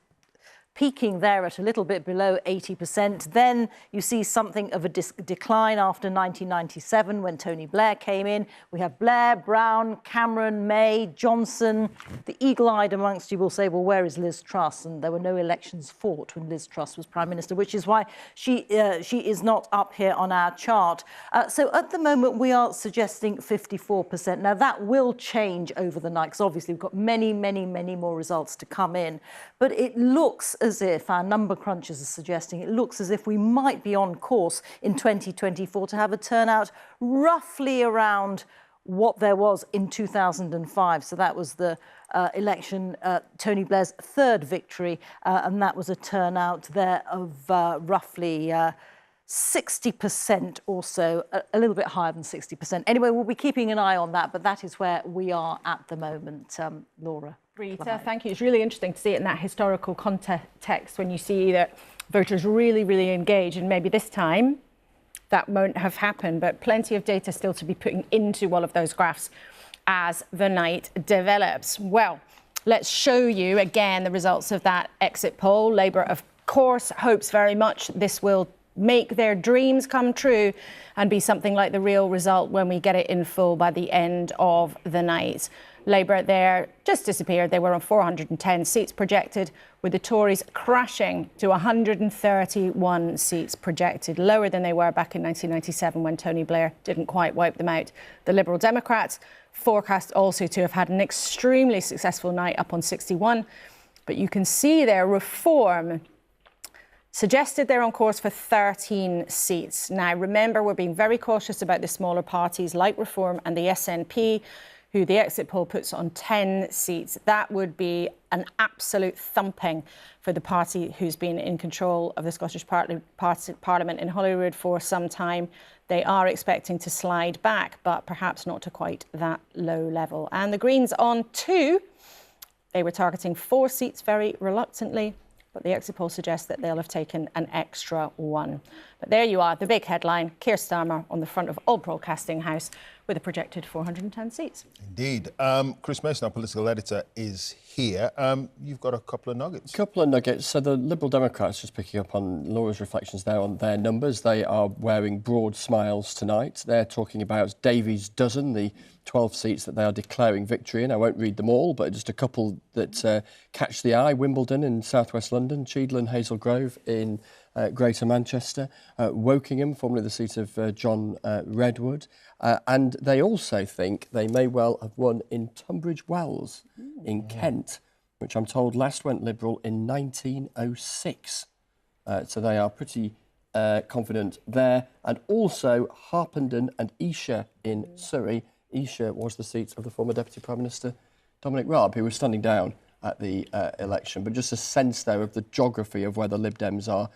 peaking there at a little bit below 80%. Then you see something of a decline after 1997 when Tony Blair came in. We have Blair, Brown, Cameron, May, Johnson. The eagle-eyed amongst you will say, well, where is Liz Truss? And there were no elections fought when Liz Truss was Prime Minister, which is why she is not up here on our chart. So at the moment, we are suggesting 54%. Now, that will change over the night, because obviously we've got many, many, many more results to come in. But it looks as if, our number crunchers are suggesting, it looks as if we might be on course in 2024 to have a turnout roughly around what there was in 2005. So that was the election, Tony Blair's third victory, and that was a turnout there of roughly 60% or so, a little bit higher than 60%. Anyway, we'll be keeping an eye on that, but that is where we are at the moment. Laura. Rita, thank you. It's really interesting to see it in that historical context when you see that voters really, really engage, and maybe this time that won't have happened, but plenty of data still to be putting into all of those graphs as the night develops. Well, let's show you again the results of that exit poll. Labour, of course, hopes very much this will make their dreams come true and be something like the real result when we get it in full by the end of the night. Labour there just disappeared. They were on 410 seats projected, with the Tories crashing to 131 seats projected, lower than they were back in 1997 when Tony Blair didn't quite wipe them out. The Liberal Democrats forecast also to have had an extremely successful night, up on 61. But you can see their Reform suggested they're on course for 13 seats. Now, remember, we're being very cautious about the smaller parties like Reform and the SNP, who the exit poll puts on 10 seats. That would be an absolute thumping for the party who's been in control of the Scottish Parliament in Holyrood for some time. They are expecting to slide back, but perhaps not to quite that low level. And the Greens on 2. They were targeting 4 seats very reluctantly, but the exit poll suggests that they'll have taken an extra 1. But there you are, the big headline, Keir Starmer on the front of Old Broadcasting House with a projected 410 seats. Indeed. Chris Mason, our political editor, is here. You've got a couple of nuggets. A couple of nuggets. So the Liberal Democrats, just picking up on Laura's reflections there on their numbers, they are wearing broad smiles tonight. They're talking about Davies Dozen, the 12 seats that they are declaring victory in. I won't read them all, but just a couple that catch the eye. Wimbledon in southwest London, Cheadle and Hazel Grove in Greater Manchester, Wokingham, formerly the seat of John Redwood, and they also think they may well have won in Tunbridge Wells in Kent, which I'm told last went Liberal in 1906. So they are pretty confident there. And also Harpenden and Esher in Surrey. Esher was the seat of the former Deputy Prime Minister Dominic Raab, who was standing down at the election. But just a sense there of the geography of where the Lib Dems are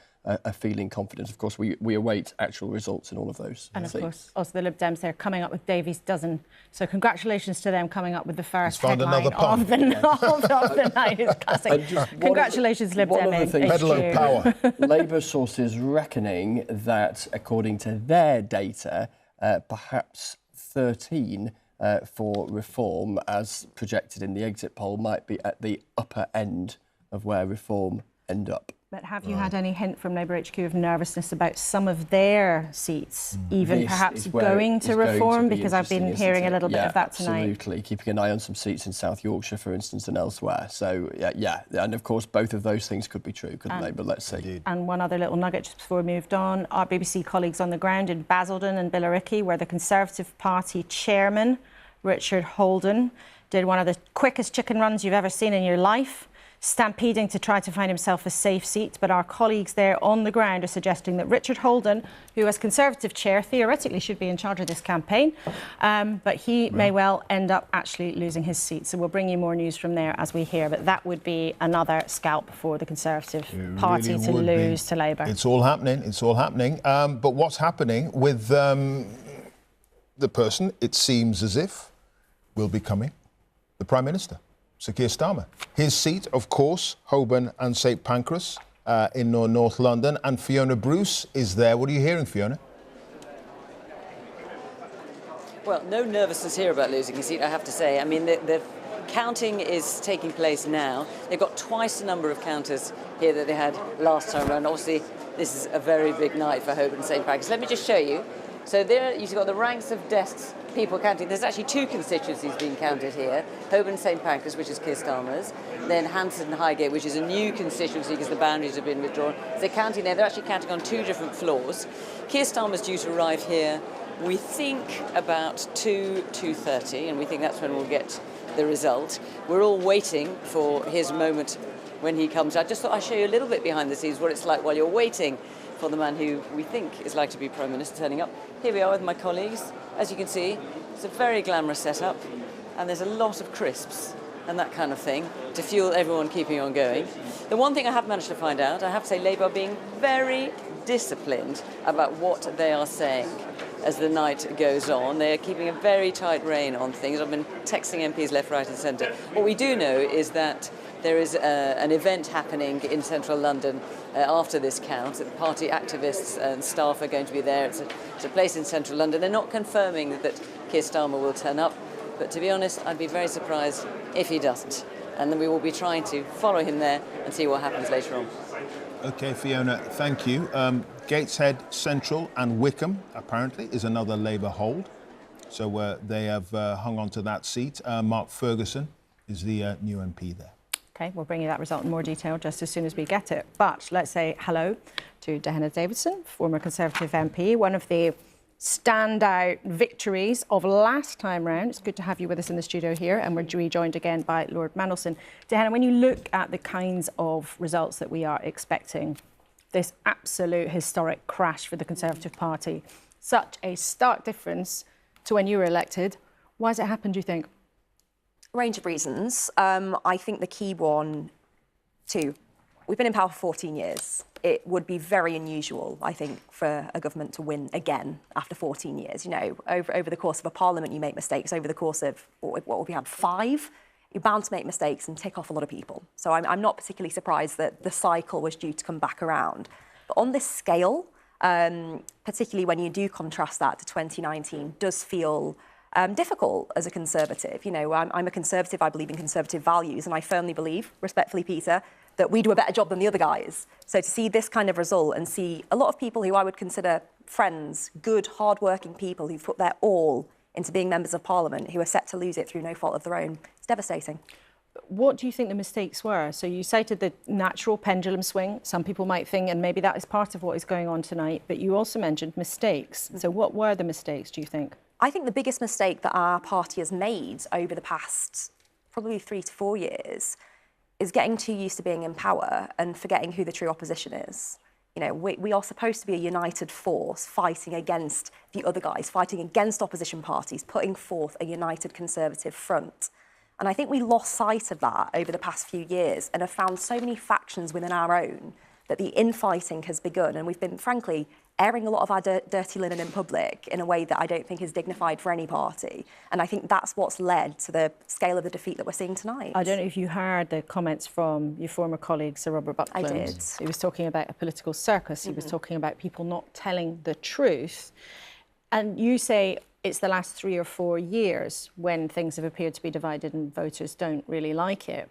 feeling confident. Of course, we await actual results in all of those. And of course, also the Lib Dems, they're coming up with Davies Dozen. So congratulations to them coming up with the first headline of the night. It's classic. Congratulations, Lib Dem. Pedalo power. Labour sources reckoning that, according to their data, perhaps 13 for Reform, as projected in the exit poll, might be at the upper end of where Reform end up. But have you had any hint from Labour HQ of nervousness about some of their seats, even perhaps going to Reform? Because I've been hearing a little bit of that tonight. Absolutely, keeping an eye on some seats in South Yorkshire, for instance, and elsewhere. So, yeah, and of course, both of those things could be true, couldn't they? But let's see. And one other little nugget just before we moved on. Our BBC colleagues on the ground in Basildon and Billericay, where the Conservative Party chairman, Richard Holden, did one of the quickest chicken runs you've ever seen in your life, stampeding to try to find himself a safe seat. But our colleagues there on the ground are suggesting that Richard Holden, who as Conservative chair theoretically should be in charge of this campaign, but he may well end up actually losing his seat. So we'll bring you more news from there as we hear. But that would be another scalp for the Conservative Party to lose to Labour. It's all happening. It's all happening. But what's happening with the person, it seems as if, will be becoming the Prime Minister? Sir Keir Starmer. His seat, of course, Holborn and St Pancras in North London. And Fiona Bruce is there. What are you hearing, Fiona? Well, no nervousness here about losing his seat, I have to say. I mean, the counting is taking place now. They've got twice the number of counters here that they had last time around. Obviously, this is a very big night for Holborn St Pancras. Let me just show you. So there you've got the ranks of desks, people counting. There's actually 2 constituencies being counted here. Holborn St Pancras, which is Keir Starmer's, then Hampstead and Highgate, which is a new constituency because the boundaries have been withdrawn. So they're counting there. They're actually counting on 2 different floors. Keir Starmer's due to arrive here, we think, about 2:30, and we think that's when we'll get the result. We're all waiting for his moment when he comes. I just thought I'd show you a little bit behind the scenes what it's like while you're waiting for the man who we think is likely to be Prime Minister turning up. Here we are with my colleagues. As you can see, it's a very glamorous setup, and there's a lot of crisps and that kind of thing to fuel everyone keeping on going. The one thing I have managed to find out, I have to say Labour are being very disciplined about what they are saying as the night goes on. They're keeping a very tight rein on things. I've been texting MPs left, right and centre. What we do know is that there is an event happening in central London after this count. The party activists and staff are going to be there. It's a place in central London. They're not confirming that Keir Starmer will turn up, but to be honest, I'd be very surprised if he doesn't. And then we will be trying to follow him there and see what happens later on. OK, Fiona, thank you. Gateshead Central and Wickham, apparently, is another Labour hold. So they have hung on to that seat. Mark Ferguson is the new MP there. OK, we'll bring you that result in more detail just as soon as we get it. But let's say hello to Dehenna Davidson, former Conservative MP, one of the standout victories of last time round. It's good to have you with us in the studio here, and we're rejoined again by Lord Mandelson. Dehenna, when you look at the kinds of results that we are expecting, this absolute historic crash for the Conservative Party, such a stark difference to when you were elected, why has it happened, do you think? Range of reasons. I think the key one, too, we've been in power for 14 years. It would be very unusual, I think, for a government to win again after 14 years. You know, over the course of a parliament, you make mistakes. Over the course of, what have we had, 5? You're bound to make mistakes and tick off a lot of people. So I'm not particularly surprised that the cycle was due to come back around. But on this scale, particularly when you do contrast that to 2019, does feel difficult as a Conservative. You know, I'm a Conservative, I believe in Conservative values, and I firmly believe, respectfully, Peter, that we do a better job than the other guys. So to see this kind of result and see a lot of people who I would consider friends, good, hard-working people who've put their all into being members of Parliament, who are set to lose it through no fault of their own, it's devastating. What do you think the mistakes were? So you cited the natural pendulum swing. Some people might think, and maybe that is part of what is going on tonight, but you also mentioned mistakes. So what were the mistakes, do you think? I think the biggest mistake that our party has made over the past probably 3 to 4 years is getting too used to being in power and forgetting who the true opposition is. You know, we are supposed to be a united force fighting against the other guys, fighting against opposition parties, putting forth a united Conservative front. And I think we lost sight of that over the past few years and have found so many factions within our own that the infighting has begun. And we've been, frankly, airing a lot of our dirty linen in public in a way that I don't think is dignified for any party. And I think that's what's led to the scale of the defeat that we're seeing tonight. I don't know if you heard the comments from your former colleague, Sir Robert Buckland. I did. He was talking about a political circus. He was talking about people not telling the truth. And you say it's the last 3 or 4 years when things have appeared to be divided and voters don't really like it.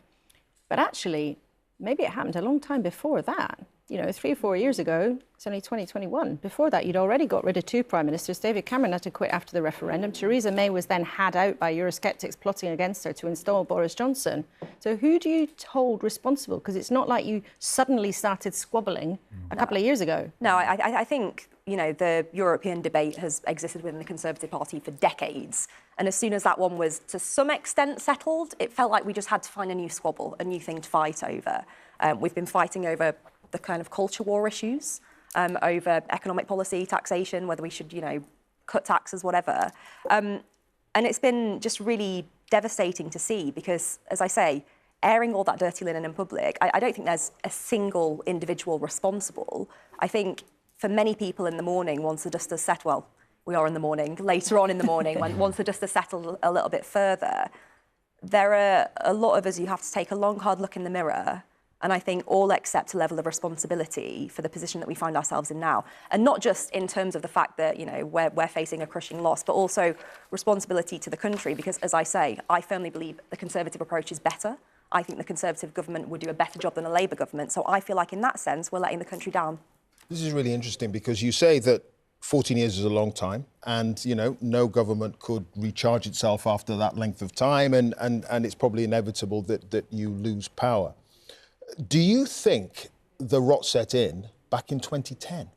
But actually, maybe it happened a long time before that. You know, 3 or 4 years ago, it's only 2021. Before that, you'd already got rid of 2 prime ministers. David Cameron had to quit after the referendum. Theresa May was then had out by Eurosceptics plotting against her to install Boris Johnson. So who do you hold responsible? Because it's not like you suddenly started squabbling a couple of years ago. No, I think, you know, the European debate has existed within the Conservative Party for decades. And as soon as that one was to some extent settled, it felt like we just had to find a new squabble, a new thing to fight over. We've been fighting over the kind of culture war issues, over economic policy, taxation, whether we should, you know, cut taxes, whatever. And it's been just really devastating to see because, as I say, airing all that dirty linen in public, I don't think there's a single individual responsible. I think for many people in the morning, once the dust has settled, well, we are in the morning, later on in the morning, once the dust has settled a little bit further, there are a lot of us who have to take a long, hard look in the mirror and I think all accept a level of responsibility for the position that we find ourselves in now. And not just in terms of the fact that, you know, we're facing a crushing loss, but also responsibility to the country because, as I say, I firmly believe the Conservative approach is better. I think the Conservative government would do a better job than a Labour government. So I feel like in that sense, we're letting the country down. This is really interesting because you say that 14 years is a long time and, you know, no government could recharge itself after that length of time and it's probably inevitable that you lose power. Do you think the rot set in back in 2010?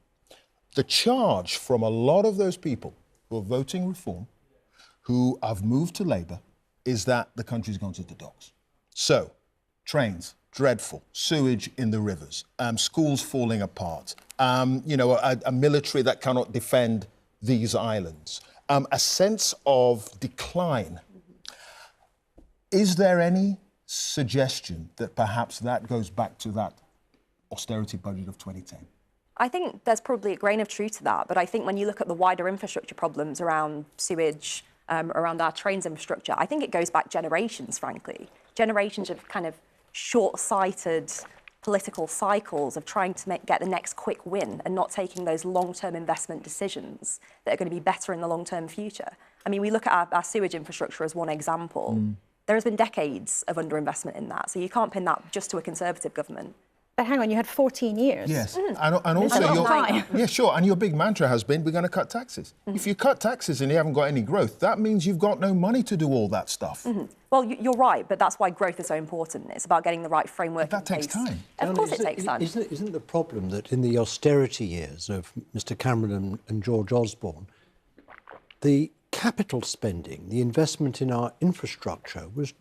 The charge from a lot of those people who are voting Reform, who have moved to Labour, is that the country's gone to the dogs. So, trains, dreadful, sewage in the rivers, schools falling apart, you know, a military that cannot defend these islands, a sense of decline. Is there any suggestion that perhaps that goes back to that austerity budget of 2010? I think there's probably a grain of truth to that, but I think when you look at the wider infrastructure problems around sewage, around our trains infrastructure, I think it goes back generations, frankly. Generations of kind of short-sighted political cycles of trying to get the next quick win and not taking those long-term investment decisions that are going to be better in the long-term future. I mean, we look at our sewage infrastructure as one example. There has been decades of underinvestment in that, so you can't pin that just to a Conservative government. But hang on, you had 14 years. Yes, and also, yeah, sure, and your big mantra has been, we're going to cut taxes. If you cut taxes and you haven't got any growth, that means you've got no money to do all that stuff. Well, you're right, but that's why growth is so important. It's about getting the right framework in place. That takes time. Of course it takes time. Isn't the problem that in the austerity years of Mr Cameron and George Osborne, the capital spending, the investment in our infrastructure was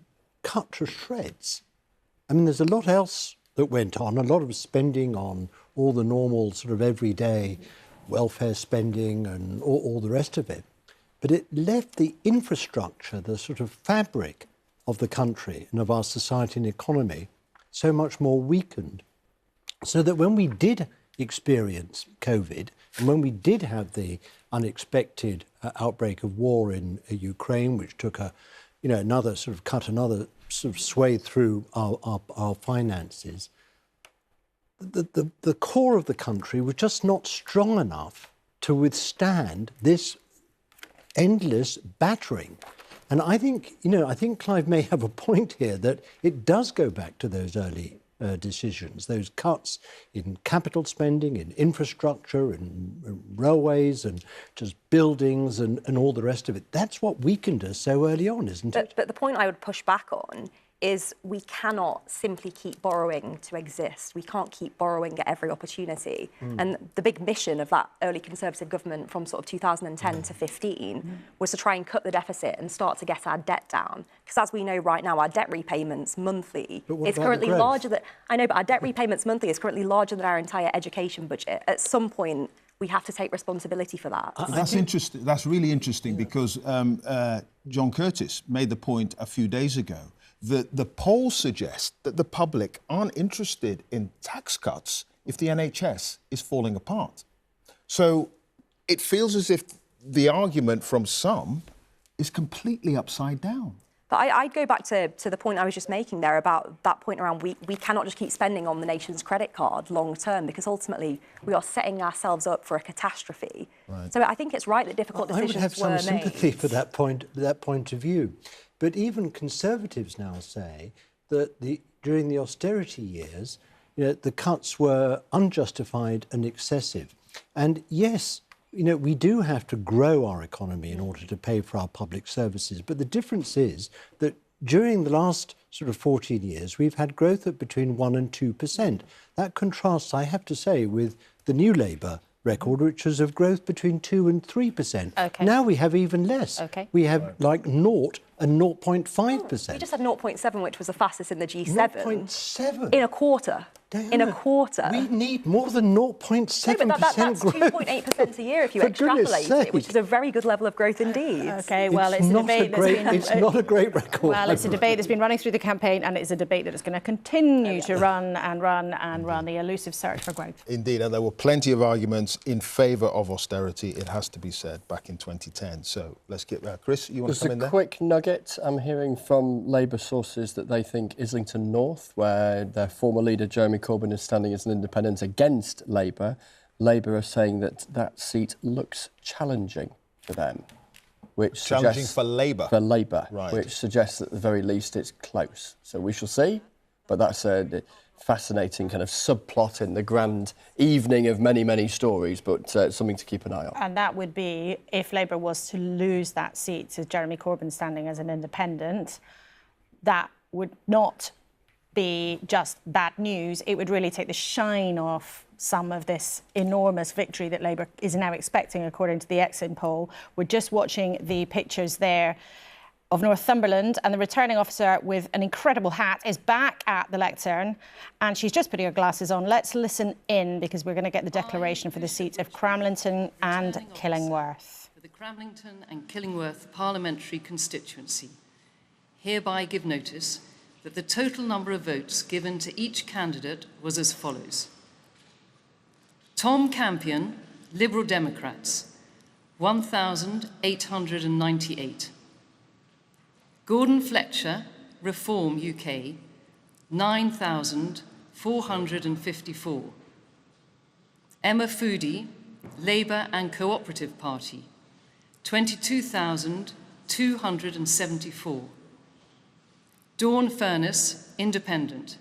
cut to shreds? I mean, there's a lot else that went on, a lot of spending on all the normal sort of everyday welfare spending and all the rest of it. But it left the infrastructure, the sort of fabric of the country and of our society and economy so much more weakened. So that when we did experience COVID and when we did have the unexpected outbreak of war in Ukraine, which took another sort of swathe through our finances, the core of the country was just not strong enough to withstand this endless battering. And I think Clive may have a point here that it does go back to those early decisions, those cuts in capital spending, in infrastructure, in railways and just buildings and all the rest of it. That's what weakened us so early on, isn't it? But the point I would push back on is we cannot simply keep borrowing to exist. We can't keep borrowing at every opportunity. And the big mission of that early Conservative government from sort of 2010 to 15 was to try and cut the deficit and start to get our debt down. Because as we know right now, our debt repayments monthly is currently larger than... I know, but our debt repayments monthly is currently larger than our entire education budget. At some point, we have to take responsibility for that. That's interesting. That's really interesting because John Curtis made the point a few days ago that the polls suggest that the public aren't interested in tax cuts if the NHS is falling apart. So it feels as if the argument from some is completely upside down. But I'd go back to the point I was just making there about that point around we cannot just keep spending on the nation's credit card long term because ultimately we are setting ourselves up for a catastrophe. Right. So I think it's right that difficult decisions were made. I would have some sympathy for that point of view. But even Conservatives now say that during the austerity years, the cuts were unjustified and excessive. And yes, we do have to grow our economy in order to pay for our public services. But the difference is that during the last sort of 14 years, we've had growth at between 1% and 2%. That contrasts, I have to say, with the New Labour record, which was of growth between 2% and 3%. Okay. Now we have even less. Okay. We have like 0 and 0.5%. We just had 0.7, which was the fastest in the G7. 0.7? In a quarter. Diana, in a quarter. We need more than 0.7% no, but that's growth. 2.8% a year if you extrapolate it, which is a very good level of growth indeed. Okay, well, it's a debate that's been... It's not a great record. Well, it's a debate that's been running through the campaign, and it's a debate that is going to continue to run and run and run, the elusive search for growth. Indeed, and there were plenty of arguments in favour of austerity, it has to be said, back in 2010. So let's get Chris, you want to come in there? Just a quick nugget. I'm hearing from Labour sources that they think Islington North, where their former leader Jeremy Corbyn is standing as an independent against Labour, Labour are saying that that seat looks challenging for them. which Challenging suggests... for Labour. For Labour, Right. which suggests at the very least it's close. So we shall see, but that's a fascinating kind of subplot in the grand evening of many, many stories, but something to keep an eye on. And that would be if Labour was to lose that seat to Jeremy Corbyn standing as an independent, that would not be just bad news. It would really take the shine off some of this enormous victory that Labour is now expecting, according to the exit poll. We're just watching the pictures there of Northumberland, and the returning officer with an incredible hat is back at the lectern, and she's just putting her glasses on. Let's listen in, because we're going to get the declaration for the seats of Cramlington and Killingworth. For the Cramlington and Killingworth parliamentary constituency, hereby give notice that the total number of votes given to each candidate was as follows. Tom Campion, Liberal Democrats, 1,898. Gordon Fletcher, Reform UK, 9,454. Emma Foodie, Labour and Cooperative Party, 22,274. Dawn Furness, Independent,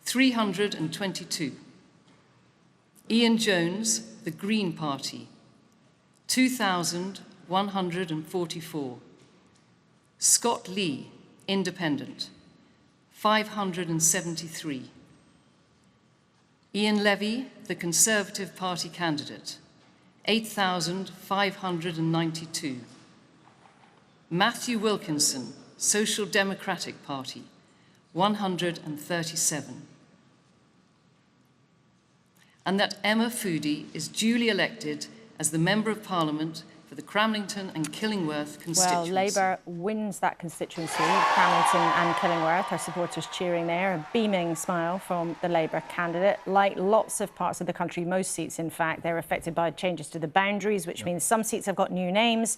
322. Ian Jones, the Green Party, 2,144. Scott Lee, Independent, 573. Ian Levy, the Conservative Party candidate, 8,592. Matthew Wilkinson, Social Democratic Party, 137. And that Emma Foodie is duly elected as the Member of Parliament for the Cramlington and Killingworth constituency. Well, Labour wins that constituency, Cramlington and Killingworth. Our supporters cheering there, a beaming smile from the Labour candidate. Like lots of parts of the country, most seats, in fact, they're affected by changes to the boundaries, which means some seats have got new names.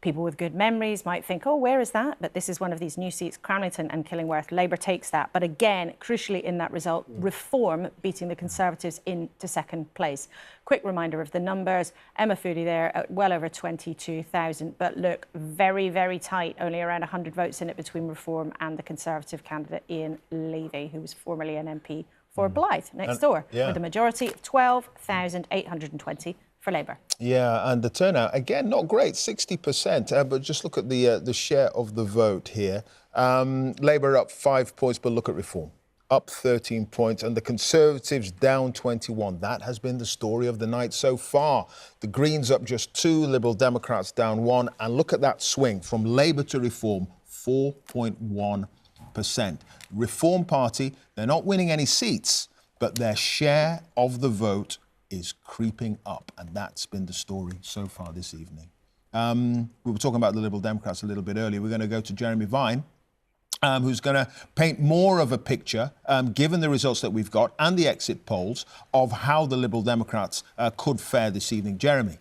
People with good memories might think, oh, where is that? But this is one of these new seats, Cramlington and Killingworth. Labour takes that. But again, crucially in that result, Reform beating the Conservatives into second place. Quick reminder of the numbers. Emma Foodie there at well over 22,000. But look, very, very tight. Only around 100 votes in it between Reform and the Conservative candidate, Ian Levy, who was formerly an MP for Blyth next door, with a majority of 12,820 for Labour. Yeah, and the turnout, again, not great, 60%. But just look at the share of the vote here. Labour up 5 points, but look at Reform, up 13 points, and the Conservatives down 21. That has been the story of the night so far. The Greens up just 2, Liberal Democrats down 1, and look at that swing from Labour to Reform, 4.1%. Reform Party, they're not winning any seats, but their share of the vote is creeping up, and that's been the story so far this evening. We were talking about the Liberal Democrats a little bit earlier. We're going to go to Jeremy Vine, who's going to paint more of a picture, given the results that we've got and the exit polls, of how the Liberal Democrats could fare this evening. Jeremy.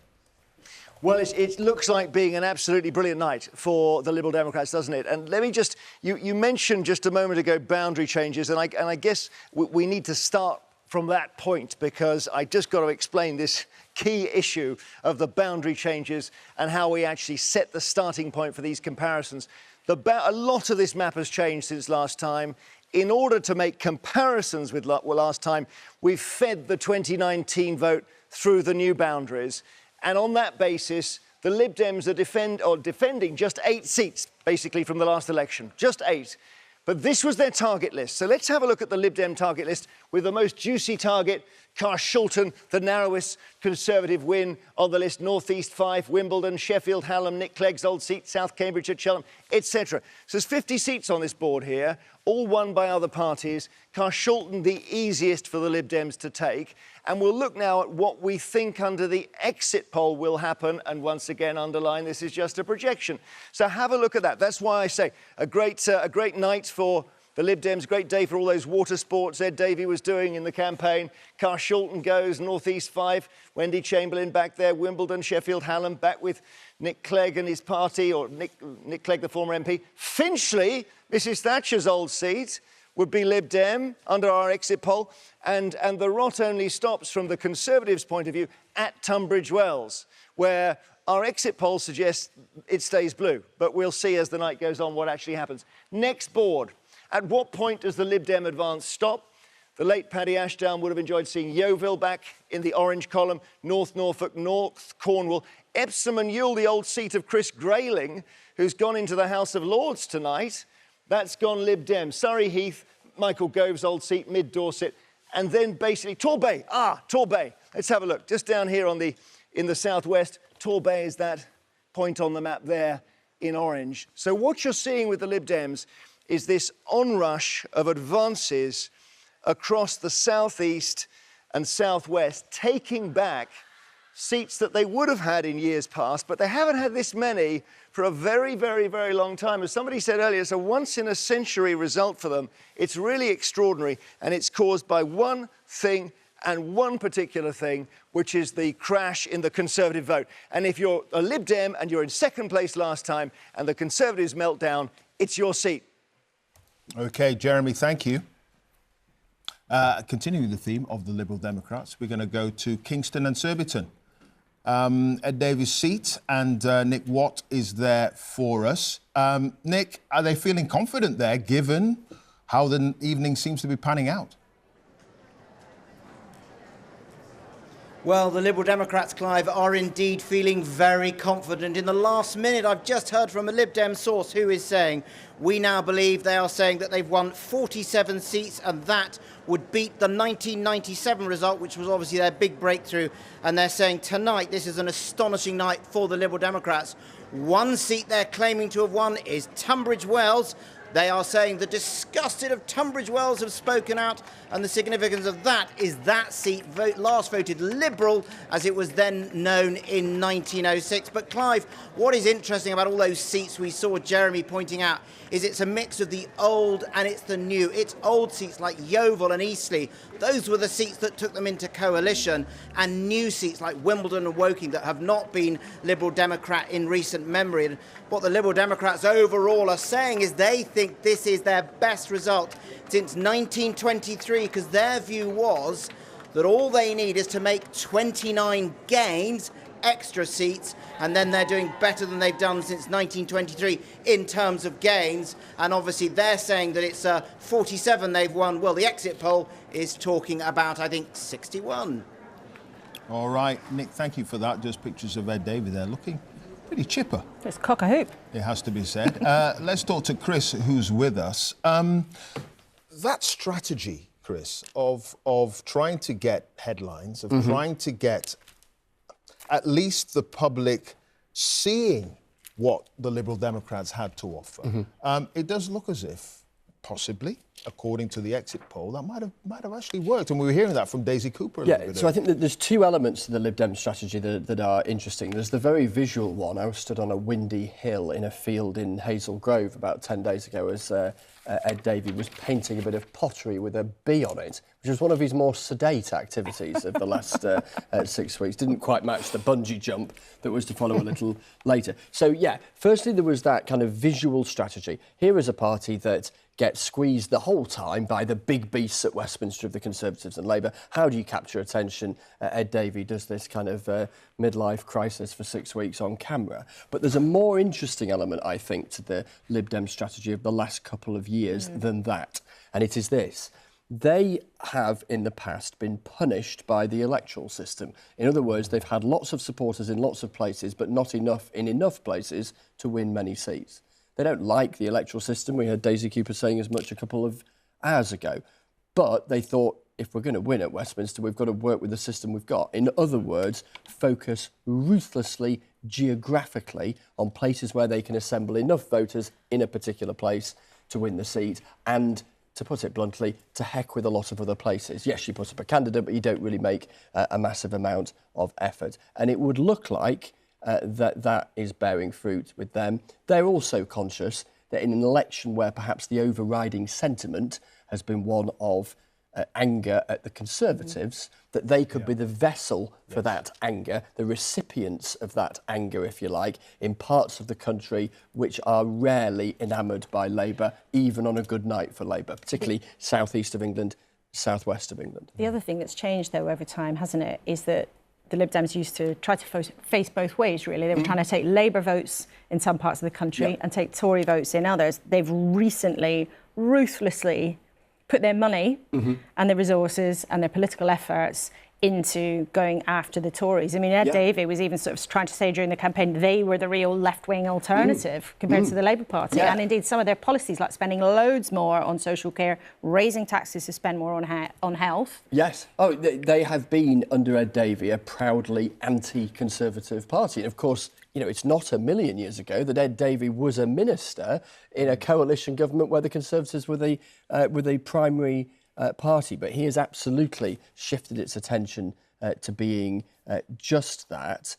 Well, it looks like being an absolutely brilliant night for the Liberal Democrats, doesn't it? And let me just, you mentioned just a moment ago boundary changes, and I guess we need to start from that point, because I just got to explain this key issue of the boundary changes and how we actually set the starting point for these comparisons. A lot of this map has changed since last time. In order to make comparisons with last time, we've fed the 2019 vote through the new boundaries. And on that basis, the Lib Dems are defending just 8 seats, basically, from the last election. Just 8. But this was their target list. So let's have a look at the Lib Dem target list, with the most juicy target, Carshalton, the narrowest Conservative win on the list, North East 5, Wimbledon, Sheffield, Hallam, Nick Clegg's old seat, South Cambridgeshire, Cheltenham, etc. So there's 50 seats on this board here, all won by other parties. Carshalton, the easiest for the Lib Dems to take. And we'll look now at what we think under the exit poll will happen. And once again, underline, this is just a projection. So have a look at that. That's why I say a great night for the Lib Dems, great day for all those water sports Ed Davey was doing in the campaign. Carshalton goes, North East 5, Wendy Chamberlain back there, Wimbledon, Sheffield, Hallam, back with Nick Clegg and his party, or Nick Clegg, the former MP. Finchley, Mrs Thatcher's old seat, would be Lib Dem under our exit poll. And the rot only stops, from the Conservatives' point of view, at Tunbridge Wells, where Our exit poll suggests it stays blue, but we'll see as the night goes on what actually happens. Next board. At what point does the Lib Dem advance stop? The late Paddy Ashdown would have enjoyed seeing Yeovil back in the orange column, North Norfolk, North Cornwall, Epsom and Ewell, the old seat of Chris Grayling, who's gone into the House of Lords tonight. That's gone Lib Dem. Surrey Heath, Michael Gove's old seat, Mid Dorset, and then basically Torbay. Torbay. Let's have a look. Just down here in the southwest, Torbay is that point on the map there in orange. So what you're seeing with the Lib Dems is this onrush of advances across the southeast and southwest, taking back seats that they would have had in years past, but they haven't had this many for a very, very, very long time. As somebody said earlier, it's a once-in-a-century result for them. It's really extraordinary, and it's caused by one thing and one particular thing, which is the crash in the Conservative vote. And if you're a Lib Dem and you're in second place last time and the Conservatives melt down, it's your seat. OK, Jeremy, thank you. Continuing the theme of the Liberal Democrats, we're going to go to Kingston and Surbiton. Ed Davies' seat, and Nick Watt is there for us. Nick, are they feeling confident there, given how the evening seems to be panning out? Well, the Liberal Democrats, Clive, are indeed feeling very confident. In the last minute, I've just heard from a Lib Dem source who is saying, we now believe they are saying that they've won 47 seats, and that would beat the 1997 result, which was obviously their big breakthrough. And they're saying tonight, this is an astonishing night for the Liberal Democrats. One seat they're claiming to have won is Tunbridge Wells. They are saying the disgusted of Tunbridge Wells have spoken out, and the significance of that is that seat last voted Liberal, as it was then known in 1906. But Clive, what is interesting about all those seats we saw Jeremy pointing out is it's a mix of the old and it's the new. It's old seats like Yeovil and Eastleigh. Those were the seats that took them into coalition, and new seats like Wimbledon and Woking that have not been Liberal Democrat in recent memory. And what the Liberal Democrats overall are saying is they think this is their best result since 1923, because their view was that all they need is to make 29 gains, extra seats, and then they're doing better than they've done since 1923 in terms of gains. And obviously they're saying that it's 47 they've won. Well, the exit poll is talking about, I think, 61. All right, Nick, thank you for that. Just pictures of Ed Davies there looking pretty chipper. It's cock a hoop. It has to be said. Let's talk to Chris, who's with us. That strategy, Chris, of trying to get headlines, of trying to get at least the public seeing what the Liberal Democrats had to offer, it does look as if, possibly, according to the exit poll, that might have actually worked. And we were hearing that from Daisy Cooper a little bit so earlier. I think that there's two elements to the Lib Dem strategy that are interesting. There's the very visual one. I was stood on a windy hill in a field in Hazel Grove about 10 days ago as Ed Davies was painting a bit of pottery with a bee on it, which was one of his more sedate activities of the last 6 weeks. Didn't quite match the bungee jump that was to follow a little later. So, yeah, firstly, there was that kind of visual strategy. Here is a party that gets squeezed the whole time by the big beasts at Westminster of the Conservatives and Labour. How do you capture attention? Ed Davies does this kind of midlife crisis for 6 weeks on camera. But there's a more interesting element, I think, to the Lib Dem strategy of the last couple of years than that. And it is this. They have, in the past, been punished by the electoral system. In other words, they've had lots of supporters in lots of places, but not enough in enough places to win many seats. They don't like the electoral system. We heard Daisy Cooper saying as much a couple of hours ago. But they thought, if we're going to win at Westminster, we've got to work with the system we've got. In other words, focus ruthlessly, geographically, on places where they can assemble enough voters in a particular place to win the seat, and, to put it bluntly, to heck with a lot of other places. Yes, you put up a candidate, but you don't really make a massive amount of effort. And it would look like that is bearing fruit with them. They're also conscious that in an election where perhaps the overriding sentiment has been one of anger at the Conservatives, that they could be the vessel for that anger, the recipients of that anger, if you like, in parts of the country which are rarely enamoured by Labour, even on a good night for Labour, particularly southeast of England, southwest of England. The other thing that's changed, though, over time, hasn't it, is that the Lib Dems used to try to face both ways, really. They were trying to take Labour votes in some parts of the country and take Tory votes in others. They've recently, ruthlessly put their money and their resources and their political efforts into going after the Tories. I mean, Ed Davey was even sort of trying to say during the campaign they were the real left-wing alternative compared to the Labour Party. And indeed, some of their policies, like spending loads more on social care, raising taxes to spend more on health. Yes. Oh, they have been, under Ed Davey, a proudly anti-Conservative party. And of course, you know, it's not a million years ago that Ed Davey was a minister in a coalition government where the Conservatives were the primary party, but he has absolutely shifted its attention to being just that,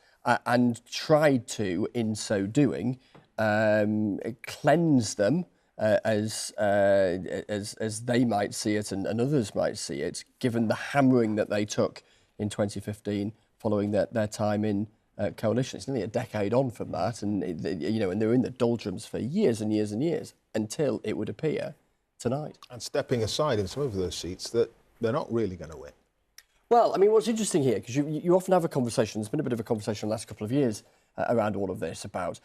and tried to, in so doing, cleanse them as they might see it and others might see it, given the hammering that they took in 2015 following their time in coalition. It's nearly a decade on from that, and and they were in the doldrums for years and years and years until it would appear tonight. And stepping aside in some of those seats that they're not really going to win. Well, I mean, what's interesting here, because you often have a conversation, there's been a bit of a conversation in the last couple of years around all of this about,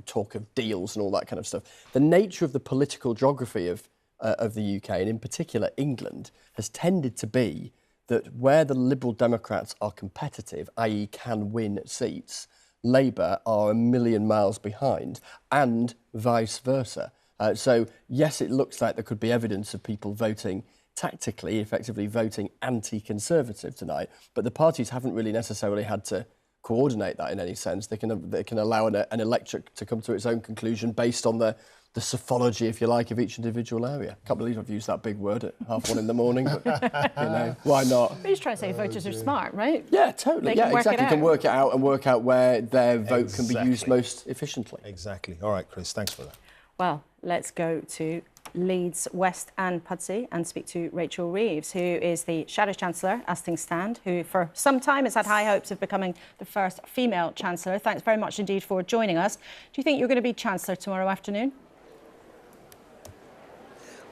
talk of deals and all that kind of stuff. The nature of the political geography of the UK, and in particular England, has tended to be that where the Liberal Democrats are competitive, i.e. can win seats, Labour are a million miles behind, and vice versa. So, yes, it looks like there could be evidence of people voting tactically, effectively voting anti-Conservative tonight, but the parties haven't really necessarily had to coordinate that in any sense. They can allow an electorate to come to its own conclusion based on the psephology, if you like, of each individual area. Can't believe I've used that big word at 1:30 in the morning, but, why not? We're just trying to say voters are smart, right? Yeah, totally. They can work it out and work out where their vote can be used most efficiently. Exactly. All right, Chris, thanks for that. Well, let's go to Leeds West and Pudsey and speak to Rachel Reeves, who is the Shadow Chancellor as things stand, who for some time has had high hopes of becoming the first female Chancellor. Thanks very much indeed for joining us. Do you think you're going to be Chancellor tomorrow afternoon?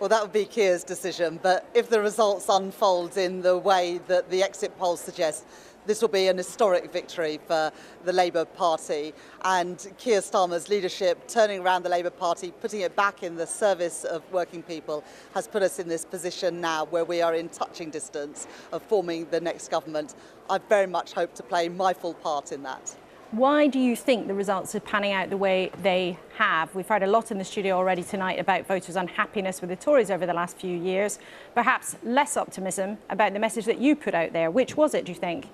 Well, that would be Keir's decision, but if the results unfold in the way that the exit polls suggest, this will be an historic victory for the Labour Party, and Keir Starmer's leadership, turning around the Labour Party, putting it back in the service of working people, has put us in this position now where we are in touching distance of forming the next government. I very much hope to play my full part in that. Why do you think the results are panning out the way they have? We've heard a lot in the studio already tonight about voters' unhappiness with the Tories over the last few years. Perhaps less optimism about the message that you put out there. Which was it, do you think?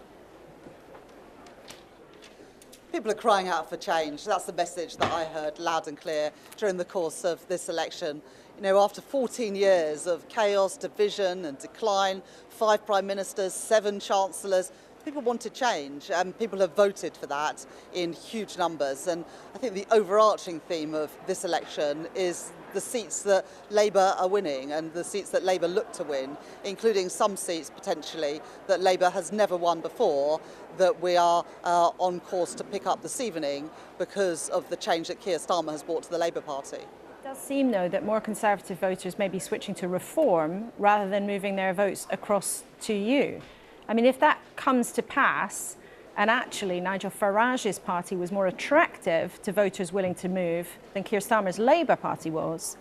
People are crying out for change. That's the message that I heard loud and clear during the course of this election. You know, after 14 years of chaos, division and decline, 5 prime ministers, 7 chancellors, people wanted change, and people have voted for that in huge numbers. And I think the overarching theme of this election is the seats that Labour are winning and the seats that Labour look to win, including some seats potentially that Labour has never won before, that we are on course to pick up this evening because of the change that Keir Starmer has brought to the Labour Party. It does seem, though, that more Conservative voters may be switching to Reform rather than moving their votes across to you. I mean, if that comes to pass, and actually Nigel Farage's party was more attractive to voters willing to move than Keir Starmer's Labour Party was,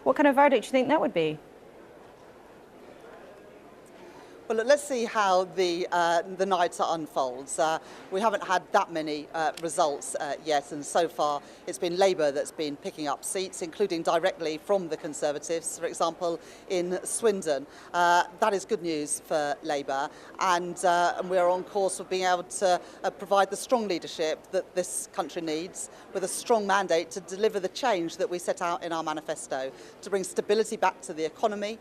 what kind of verdict do you think that would be? Well, let's see how the night unfolds. We haven't had that many results yet, and so far it's been Labour that's been picking up seats, including directly from the Conservatives, for example, in Swindon. That is good news for Labour, and we're on course for being able to provide the strong leadership that this country needs, with a strong mandate to deliver the change that we set out in our manifesto, to bring stability back to the economy,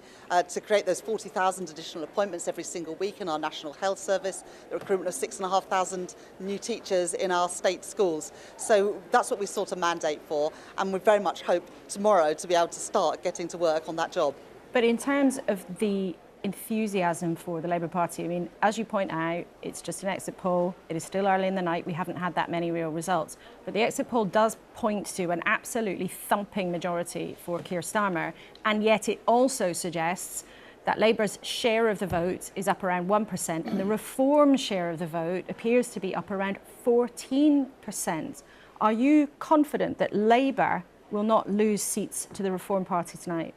to create those 40,000 additional appointments every single week in our National Health Service, the recruitment of 6,500 new teachers in our state schools. So that's what we sought a mandate for, and we very much hope tomorrow to be able to start getting to work on that job. But in terms of the enthusiasm for the Labour Party, I mean, as you point out, it's just an exit poll. It is still early in the night. We haven't had that many real results. But the exit poll does point to an absolutely thumping majority for Keir Starmer, and yet it also suggests that Labour's share of the vote is up around 1%, and the Reform share of the vote appears to be up around 14%. Are you confident that Labour will not lose seats to the Reform Party tonight?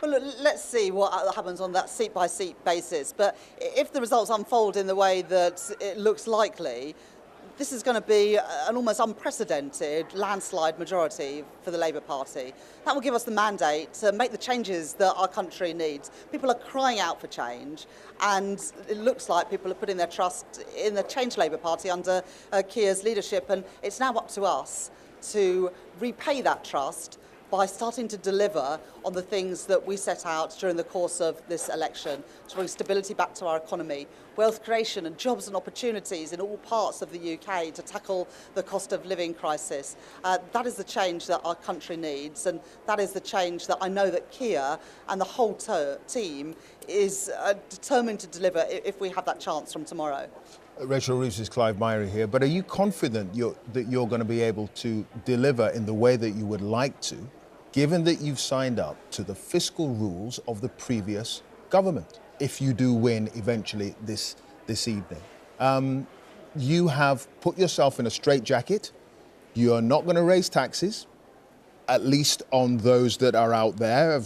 Well, look, let's see what happens on that seat-by-seat basis. But if the results unfold in the way that it looks likely, this is going to be an almost unprecedented landslide majority for the Labour Party. That will give us the mandate to make the changes that our country needs. People are crying out for change, and it looks like people are putting their trust in the Change Labour Party under Keir's leadership, and it's now up to us to repay that trust by starting to deliver on the things that we set out during the course of this election, to bring stability back to our economy, wealth creation and jobs and opportunities in all parts of the UK, to tackle the cost of living crisis. That is the change that our country needs, and that is the change that I know that Keir and the whole team is determined to deliver if we have that chance from tomorrow. Rachel Reeves, Clive Myrie here, but are you confident that you're going to be able to deliver in the way that you would like to, given that you've signed up to the fiscal rules of the previous government, if you do win eventually this evening? You have put yourself in a straitjacket. You are not going to raise taxes, at least on those that are out there,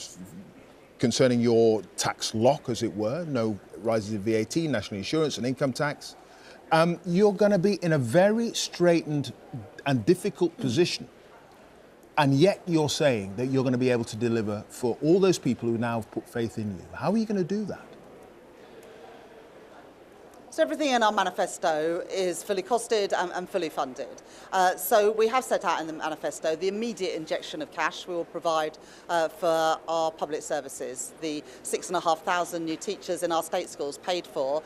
concerning your tax lock, as it were, no rises in VAT, national insurance and income tax. You're going to be in a very straitened and difficult position. And yet you're saying that you're going to be able to deliver for all those people who now have put faith in you. How are you going to do that? So everything in our manifesto is fully costed and fully funded. So we have set out in the manifesto the immediate injection of cash we will provide for our public services. The 6,500 new teachers in our state schools paid for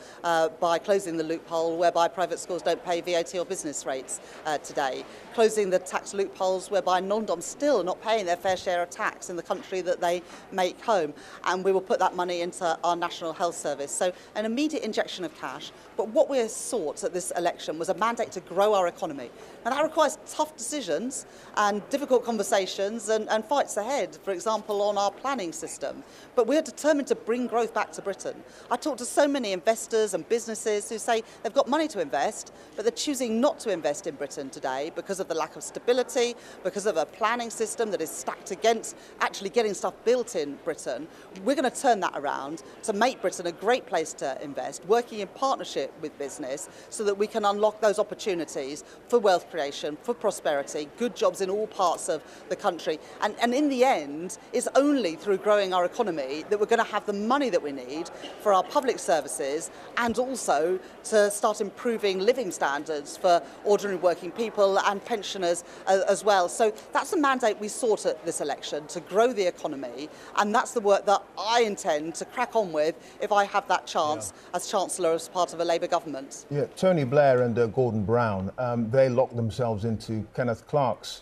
by closing the loophole whereby private schools don't pay VAT or business rates today. Closing the tax loopholes whereby non-doms still are not paying their fair share of tax in the country that they make home. And we will put that money into our National Health Service. So an immediate injection of cash. But what we sought at this election was a mandate to grow our economy. And that requires tough decisions and difficult conversations and fights ahead, for example, on our planning system. But we're determined to bring growth back to Britain. I talk to so many investors and businesses who say they've got money to invest, but they're choosing not to invest in Britain today because of the lack of stability, because of a planning system that is stacked against actually getting stuff built in Britain. We're going to turn that around to make Britain a great place to invest, working in partnership with business so that we can unlock those opportunities for wealth creation, for prosperity, good jobs in all parts of the country. And in the end, it's only through growing our economy that we're going to have the money that we need for our public services and also to start improving living standards for ordinary working people and pensioners as well. So that's the mandate we sought at this election, to grow the economy, and that's the work that I intend to crack on with if I have that chance as Chancellor as part of a Labour government. Yeah, Tony Blair and Gordon Brown, they locked themselves into Kenneth Clarke's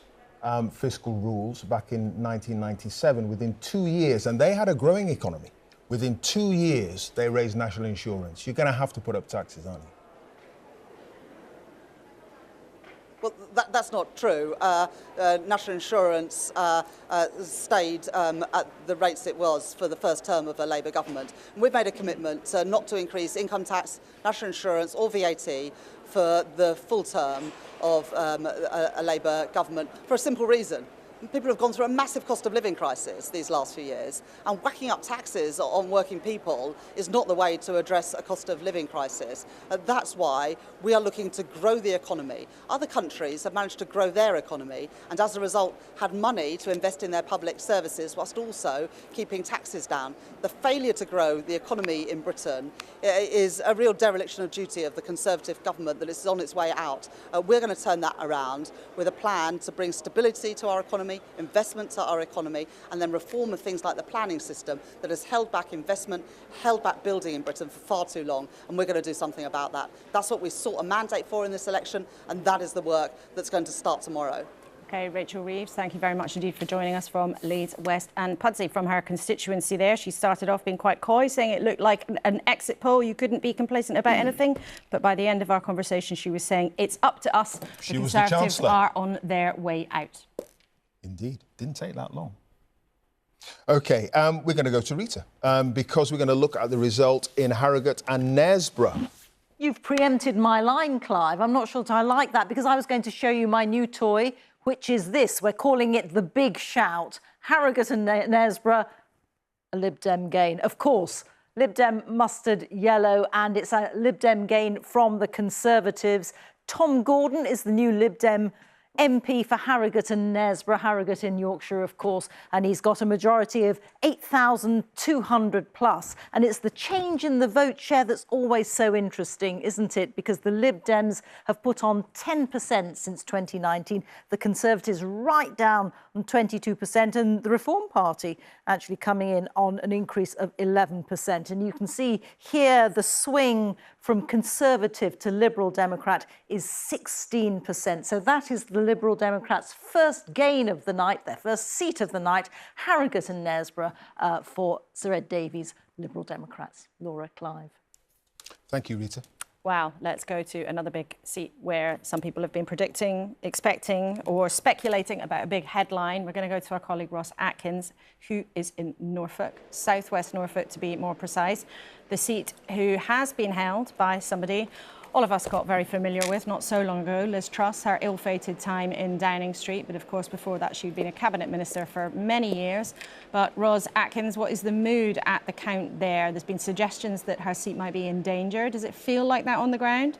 fiscal rules back in 1997 within 2 years, and they had a growing economy. Within 2 years, they raised national insurance. You're going to have to put up taxes, aren't you? Well, that's not true. National insurance stayed at the rates it was for the first term of a Labour government. And we've made a commitment not to increase income tax, national insurance or VAT for the full term of a Labour government for a simple reason. People have gone through a massive cost of living crisis these last few years, and whacking up taxes on working people is not the way to address a cost of living crisis. That's why we are looking to grow the economy. Other countries have managed to grow their economy and as a result had money to invest in their public services whilst also keeping taxes down. The failure to grow the economy in Britain is a real dereliction of duty of the Conservative government that is on its way out. We're going to turn that around with a plan to bring stability to our economy, investment to our economy, and then reform of things like the planning system that has held back investment, held back building in Britain for far too long, and we're going to do something about that. That's what we sought a mandate for in this election, and that is the work that's going to start tomorrow. Okay, Rachel Reeves, thank you very much indeed for joining us from Leeds West. And Pudsey from her constituency there, she started off being quite coy, saying it looked like an exit poll. You couldn't be complacent about anything. But by the end of our conversation, she was saying it's up to us. She the was the Conservatives Chancellor. are on their way out. Indeed. Didn't take that long. OK, we're going to go to Rita because we're going to look at the result in Harrogate and Knaresborough. You've preempted my line, Clive. I'm not sure I like that because I was going to show you my new toy, which is this. We're calling it the Big Shout. Harrogate and Knaresborough, a Lib Dem gain. Of course, Lib Dem mustard yellow, and it's a Lib Dem gain from the Conservatives. Tom Gordon is the new Lib Dem MP for Harrogate and Knaresborough, Harrogate in Yorkshire, of course, and he's got a majority of 8,200 plus. And it's the change in the vote share that's always so interesting, isn't it? Because the Lib Dems have put on 10% since 2019, the Conservatives right down on 22%, and the Reform Party actually coming in on an increase of 11%. And you can see here the swing from Conservative to Liberal Democrat is 16%. So that is the Liberal Democrats' first gain of the night, their first seat of the night, Harrogate and Knaresborough for Sir Ed Davies, Liberal Democrats. Laura, Clive. Thank you, Rita. Wow, let's go to another big seat where some people have been predicting, expecting or speculating about a big headline. We're going to go to our colleague Ross Atkins, who is in Norfolk, southwest Norfolk to be more precise. The seat who has been held by somebody all of us got very familiar with not so long ago, Liz Truss, her ill-fated time in Downing Street. But of course, before that, she'd been a cabinet minister for many years. But Ross Atkins, what is the mood at the count there? There's been suggestions that her seat might be in danger. Does it feel like that on the ground?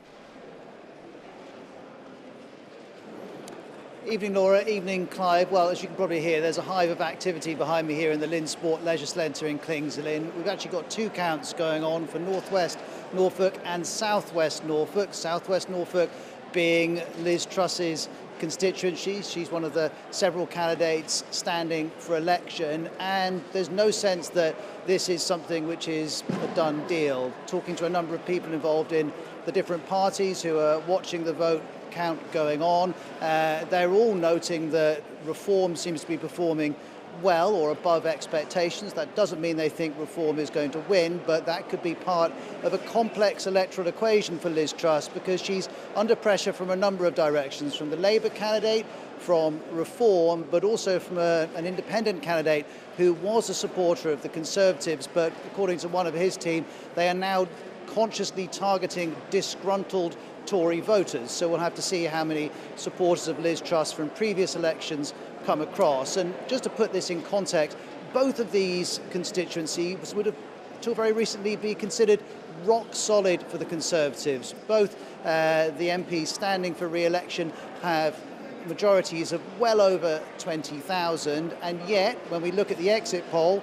Evening, Laura. Evening, Clive. Well, as you can probably hear, there's a hive of activity behind me here in the Lynn Sport Leisure Centre in Kings Lynn. We've actually got two counts going on for Northwest Norfolk and Southwest Norfolk. Southwest Norfolk being Liz Truss's constituency. She's one of the several candidates standing for election, and there's no sense that this is something which is a done deal. Talking to a number of people involved in the different parties who are watching the vote count going on, they're all noting that Reform seems to be performing well or above expectations. That doesn't mean they think Reform is going to win, but that could be part of a complex electoral equation for Liz Truss, because she's under pressure from a number of directions, from the Labour candidate, from Reform, but also from an independent candidate who was a supporter of the Conservatives, but according to one of his team, they are now consciously targeting disgruntled Tory voters. So we'll have to see how many supporters of Liz Truss from previous elections come across. And just to put this in context, both of these constituencies would have, till very recently, be considered rock solid for the Conservatives. Both the MPs standing for re-election have majorities of well over 20,000, and yet when we look at the exit poll,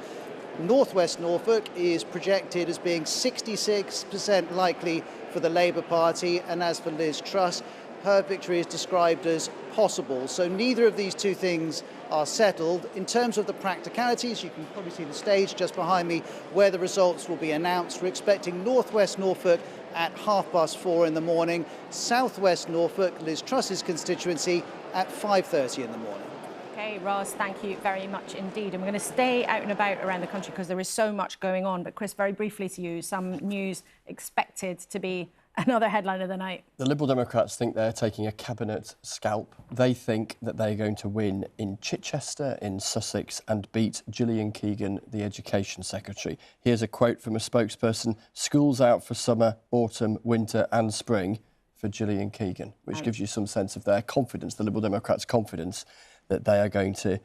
Northwest Norfolk is projected as being 66% likely for the Labour Party, and as for Liz Truss, her victory is described as possible. So neither of these two things are settled. In terms of the practicalities, you can probably see the stage just behind me where the results will be announced. We're expecting Northwest Norfolk at 4:30 in the morning, Southwest Norfolk, Liz Truss's constituency, at 5:30 in the morning. Okay, Ross, thank you very much indeed. And we're going to stay out and about around the country because there is so much going on. But Chris, very briefly to you, some news expected to be another headline of the night. The Liberal Democrats think they're taking a cabinet scalp. They think that they're going to win in Chichester, in Sussex, and beat Gillian Keegan, the Education Secretary. Here's a quote from a spokesperson: "School's out for summer, autumn, winter and spring for Gillian Keegan," which gives you some sense of their confidence, the Liberal Democrats' confidence that they are going to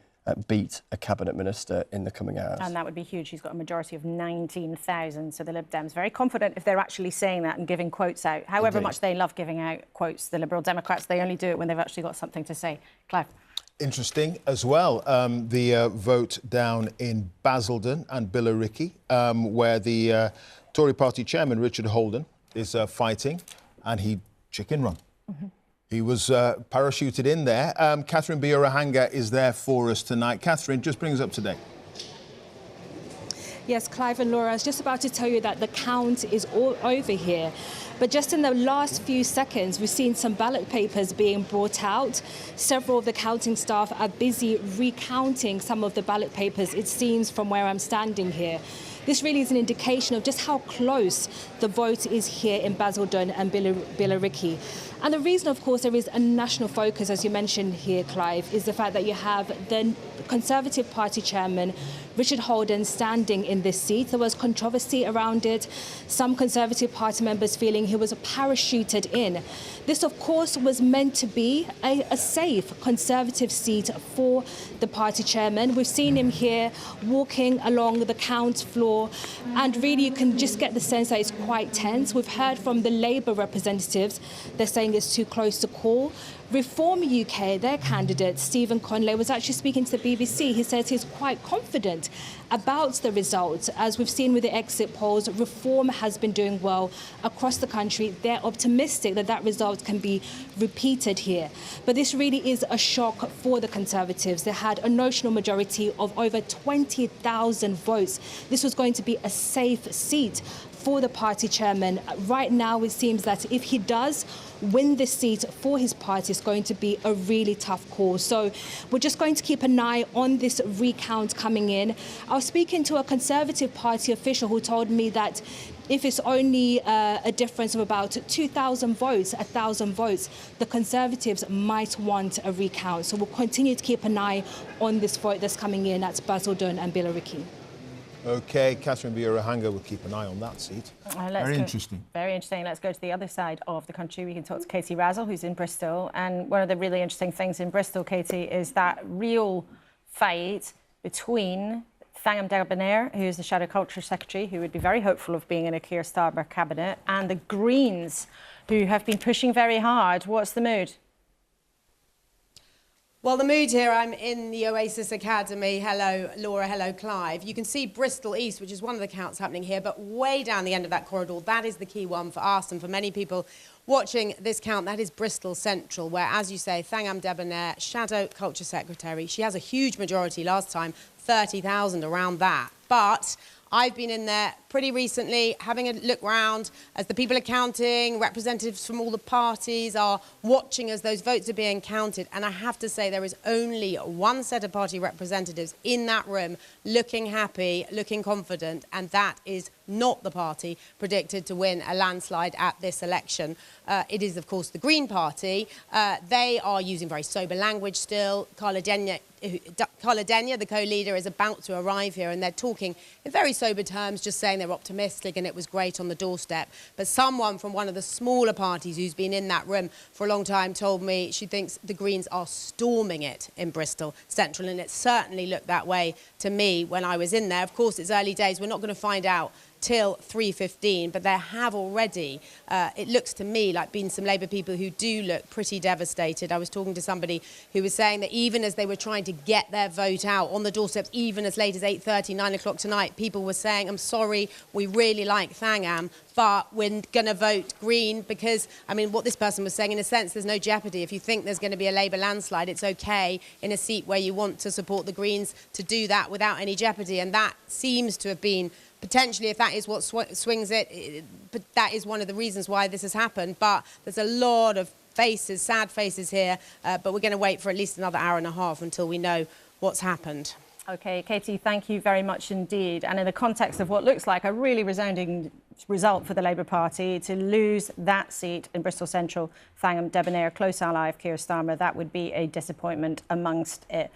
beat a cabinet minister in the coming hours. And that would be huge. She's got a majority of 19,000. So the Lib Dems very confident if they're actually saying that and giving quotes out. However much they love giving out quotes, the Liberal Democrats, they only do it when they've actually got something to say. Clive. Interesting as well, the vote down in Basildon and Billericay, where the Tory party chairman, Richard Holden, is fighting, and he chicken run. He was parachuted in there. Catherine Biorahanga is there for us tonight. Catherine, just bring us up to date. Yes, Clive and Laura, I was just about to tell you that the count is all over here. But just in the last few seconds, we've seen some ballot papers being brought out. Several of the counting staff are busy recounting some of the ballot papers, it seems, from where I'm standing here. This really is an indication of just how close the vote is here in Basildon and Billericay. And the reason, of course, there is a national focus, as you mentioned here, Clive, is the fact that you have the Conservative Party chairman, Richard Holden, standing in this seat. There was controversy around it. Some Conservative Party members feeling he was parachuted in. This, of course, was meant to be a safe Conservative seat for the party chairman. We've seen him here walking along the count floor, and really you can just get the sense that it's quite tense. We've heard from the Labour representatives, they're saying it's too close to call. Reform UK, their candidate, Stephen Conley, was actually speaking to the BBC. He says he's quite confident about the results. As we've seen with the exit polls, Reform has been doing well across the country. They're optimistic that that result can be repeated here. But this really is a shock for the Conservatives. They had a notional majority of over 20,000 votes. This was going to be a safe seat for the party chairman. Right now, it seems that if he does win this seat for his party, it's going to be a really tough call. So we're just going to keep an eye on this recount coming in. I was speaking to a Conservative Party official who told me that if it's only a difference of about 2,000 votes, 1,000 votes, the Conservatives might want a recount. So we'll continue to keep an eye on this vote that's coming in at Basildon and Billericay. OK, Catherine Bierahanga will keep an eye on that seat. Very interesting. Very interesting. Let's go to the other side of the country. We can talk to Katie Razzle, who's in Bristol. And one of the really interesting things in Bristol, Katie, is that real fight between Thangam Debbonaire, who is the Shadow Culture Secretary, who would be very hopeful of being in a Keir Starmer cabinet, and the Greens, who have been pushing very hard. What's the mood? Well, the mood here, I'm in the Oasis Academy. Hello, Laura. Hello, Clive. You can see Bristol East, which is one of the counts happening here, but way down the end of that corridor, that is the key one for us and for many people watching this count. That is Bristol Central, where, as you say, Thangam Debbonaire, Shadow Culture Secretary, she has a huge majority last time, 30,000 around that. But I've been in there pretty recently, having a look round as the people are counting, representatives from all the parties are watching as those votes are being counted. And I have to say there is only one set of party representatives in that room looking happy, looking confident, and that is not the party predicted to win a landslide at this election. It is, of course, the Green Party. They are using very sober language still. Carla Denyer, the co-leader, is about to arrive here, and they're talking in very sober terms, just saying they're optimistic and it was great on the doorstep. But someone from one of the smaller parties who's been in that room for a long time told me she thinks the Greens are storming it in Bristol Central, and it certainly looked that way to me when I was in there. Of course, it's early days. We're not going to find out till 3:15, but there have already, it looks to me like been some Labour people who do look pretty devastated. I was talking to somebody who was saying that even as they were trying to get their vote out on the doorsteps, even as late as 8:30, 9 o'clock tonight, people were saying, I'm sorry, we really like Thangam, but we're going to vote Green because, I mean, what this person was saying, in a sense, there's no jeopardy. If you think there's going to be a Labour landslide, it's OK in a seat where you want to support the Greens to do that without any jeopardy. And that seems to have been potentially, if that is what swings it, but that is one of the reasons why this has happened. But there's a lot of faces, sad faces here, but we're going to wait for at least another hour and a half until we know what's happened. OK, Katie, thank you very much indeed. And in the context of what looks like a really resounding result for the Labour Party, to lose that seat in Bristol Central, Thangam Debbonaire, close ally of Keir Starmer, that would be a disappointment amongst it.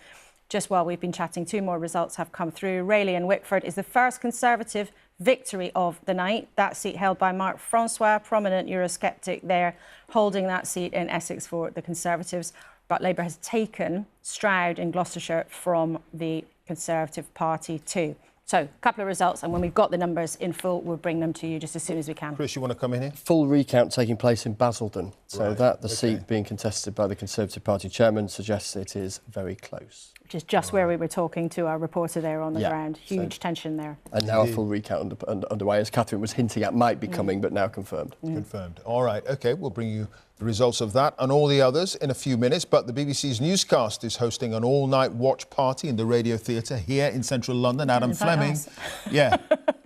Just while we've been chatting, two more results have come through. Rayleigh and Wickford is the first Conservative victory of the night. That seat held by Mark Francois, prominent Eurosceptic there, holding that seat in Essex for the Conservatives. But Labour has taken Stroud in Gloucestershire from the Conservative Party too. So, a couple of results, and when we've got the numbers in full, we'll bring them to you just as soon as we can. Chris, you want to come in here? Full recount taking place in Basildon. So right. that, the seat being contested by the Conservative Party chairman, suggests it is very close. Which is just where we were talking to our reporter there on the ground. Huge tension there. And now a full recount underway, as Catherine was hinting at, might be coming, but now confirmed. Confirmed. All right, OK, we'll bring you the results of that and all the others in a few minutes. But the BBC's Newscast is hosting an all-night watch party in the Radio Theatre here in central London. Adam Fleming. Yeah,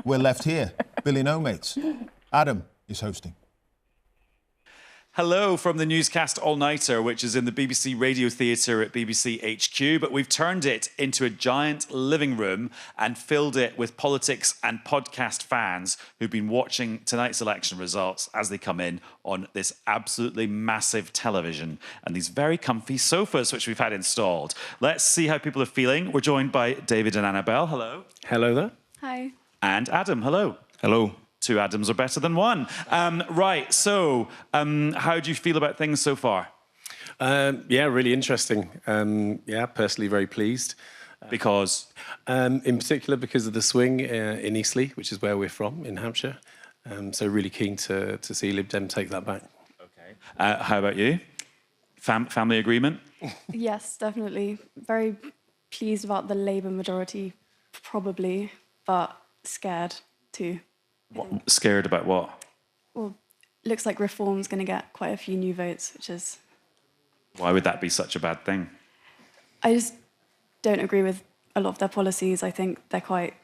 we're left here. Billy No Mates. Adam is hosting. Hello from the newscast all-nighter, which is in the BBC Radio Theatre at BBC HQ, but we've turned it into a giant living room and filled it with politics and podcast fans who've been watching tonight's election results as they come in on this absolutely massive television and these very comfy sofas which we've had installed. Let's see how people are feeling. We're joined by David and Annabelle. Hello. Hello there. Hi. And Adam. Hello. Hello. Two Adams are better than one. Right, so how do you feel about things so far? Yeah, really interesting. Yeah, personally very pleased. Because? In particular because of the swing in Eastleigh, which is where we're from, in Hampshire. So really keen to see Lib Dem take that back. Okay. How about you? Family agreement? Yes, definitely. Very pleased about the Labour majority, probably, but scared too. What, scared about what? Well, looks like Reform's going to get quite a few new votes, which is... Why would that be such a bad thing? I just don't agree with a lot of their policies. I think they're quite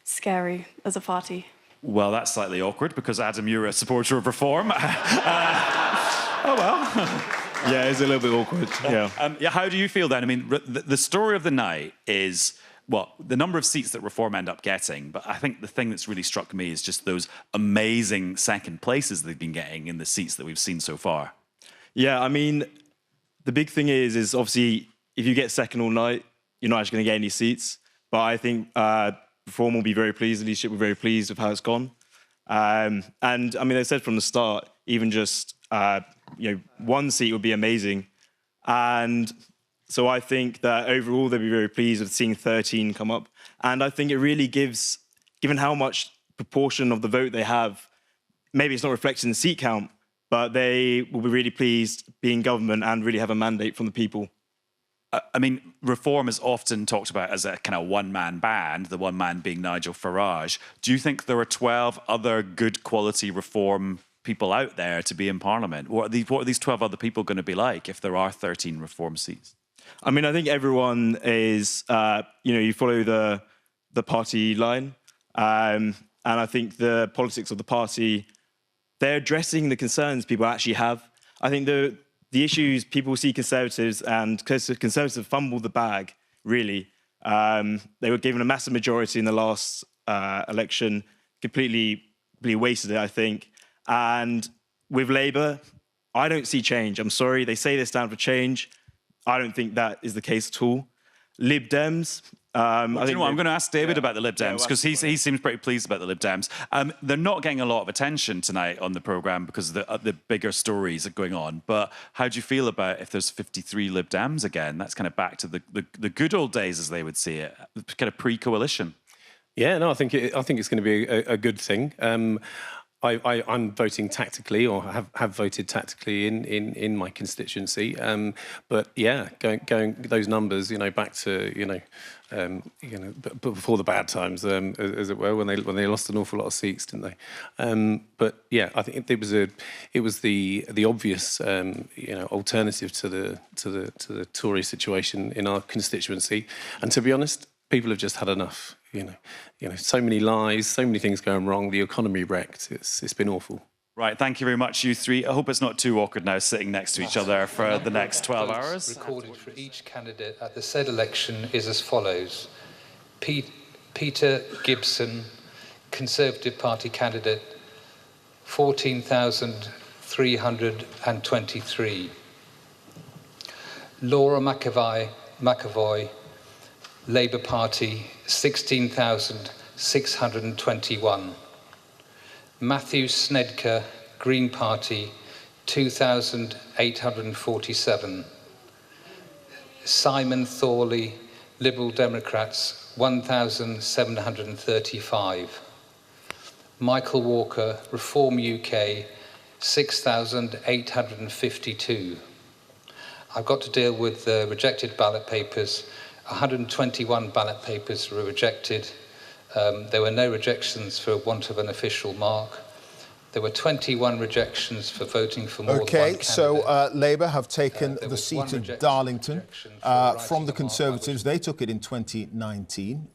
scary as a party. Well, that's slightly awkward because, Adam, you're a supporter of Reform. Oh, well. Yeah, it's a little bit awkward, yeah. Yeah, how do you feel then? I mean, the story of the night is... well, the number of seats that Reform end up getting, but I think the thing that's really struck me is just those amazing second places they've been getting in the seats that we've seen so far. Yeah, I mean, the big thing is obviously if you get second all night, you're not actually going to get any seats. But I think Reform will be very pleased, the leadership will be very pleased with how it's gone. And I mean, they said from the start, even just one seat would be amazing. And so I think that overall they'll be very pleased with seeing 13 come up. And I think it really gives, given how much proportion of the vote they have, maybe it's not reflected in the seat count, but they will be really pleased being government and really have a mandate from the people. I mean, Reform is often talked about as a kind of one-man band, the one man being Nigel Farage. Do you think there are 12 other good quality Reform people out there to be in Parliament? What are these 12 other people going to be like if there are 13 Reform seats? I mean, I think everyone is, you follow the party line. And I think the politics of the party, they're addressing the concerns people actually have. I think the issues people see Conservatives, and Conservatives fumbled the bag, really. They were given a massive majority in the last election, completely wasted it, I think. And with Labour, I don't see change. I'm sorry, they say they stand for change. I don't think that is the case at all. Lib Dems... I'm going to ask David about the Lib Dems, because he seems pretty pleased about the Lib Dems. They're not getting a lot of attention tonight on the programme because of the bigger stories are going on. But how do you feel about if there's 53 Lib Dems again? That's kind of back to the good old days, as they would see it, kind of pre-coalition. Yeah, no, I think it's going to be a good thing. I'm voting tactically, or have voted tactically in my constituency. But yeah, going those numbers, back to but before the bad times, as it were, when they lost an awful lot of seats, didn't they? But yeah, I think it was the obvious alternative to the Tory situation in our constituency. And to be honest, people have just had enough. So many lies, so many things going wrong. The economy wrecked. It's been awful. Right, thank you very much, you three. I hope it's not too awkward now sitting next to each other for the next 12 hours. Recorded for each candidate at the said election is as follows. Peter Gibson, Conservative Party candidate, 14,323. Laura McAvoy, Labour Party, 16,621. Matthew Snedker, Green Party, 2,847. Simon Thorley, Liberal Democrats, 1,735. Michael Walker, Reform UK, 6,852. I've got to deal with the rejected ballot papers. 121 ballot papers were rejected. There were no rejections for want of an official mark. There were 21 rejections for voting for more than one candidate. So Labour have taken the seat of Darlington from the Conservatives. They took it in 2019.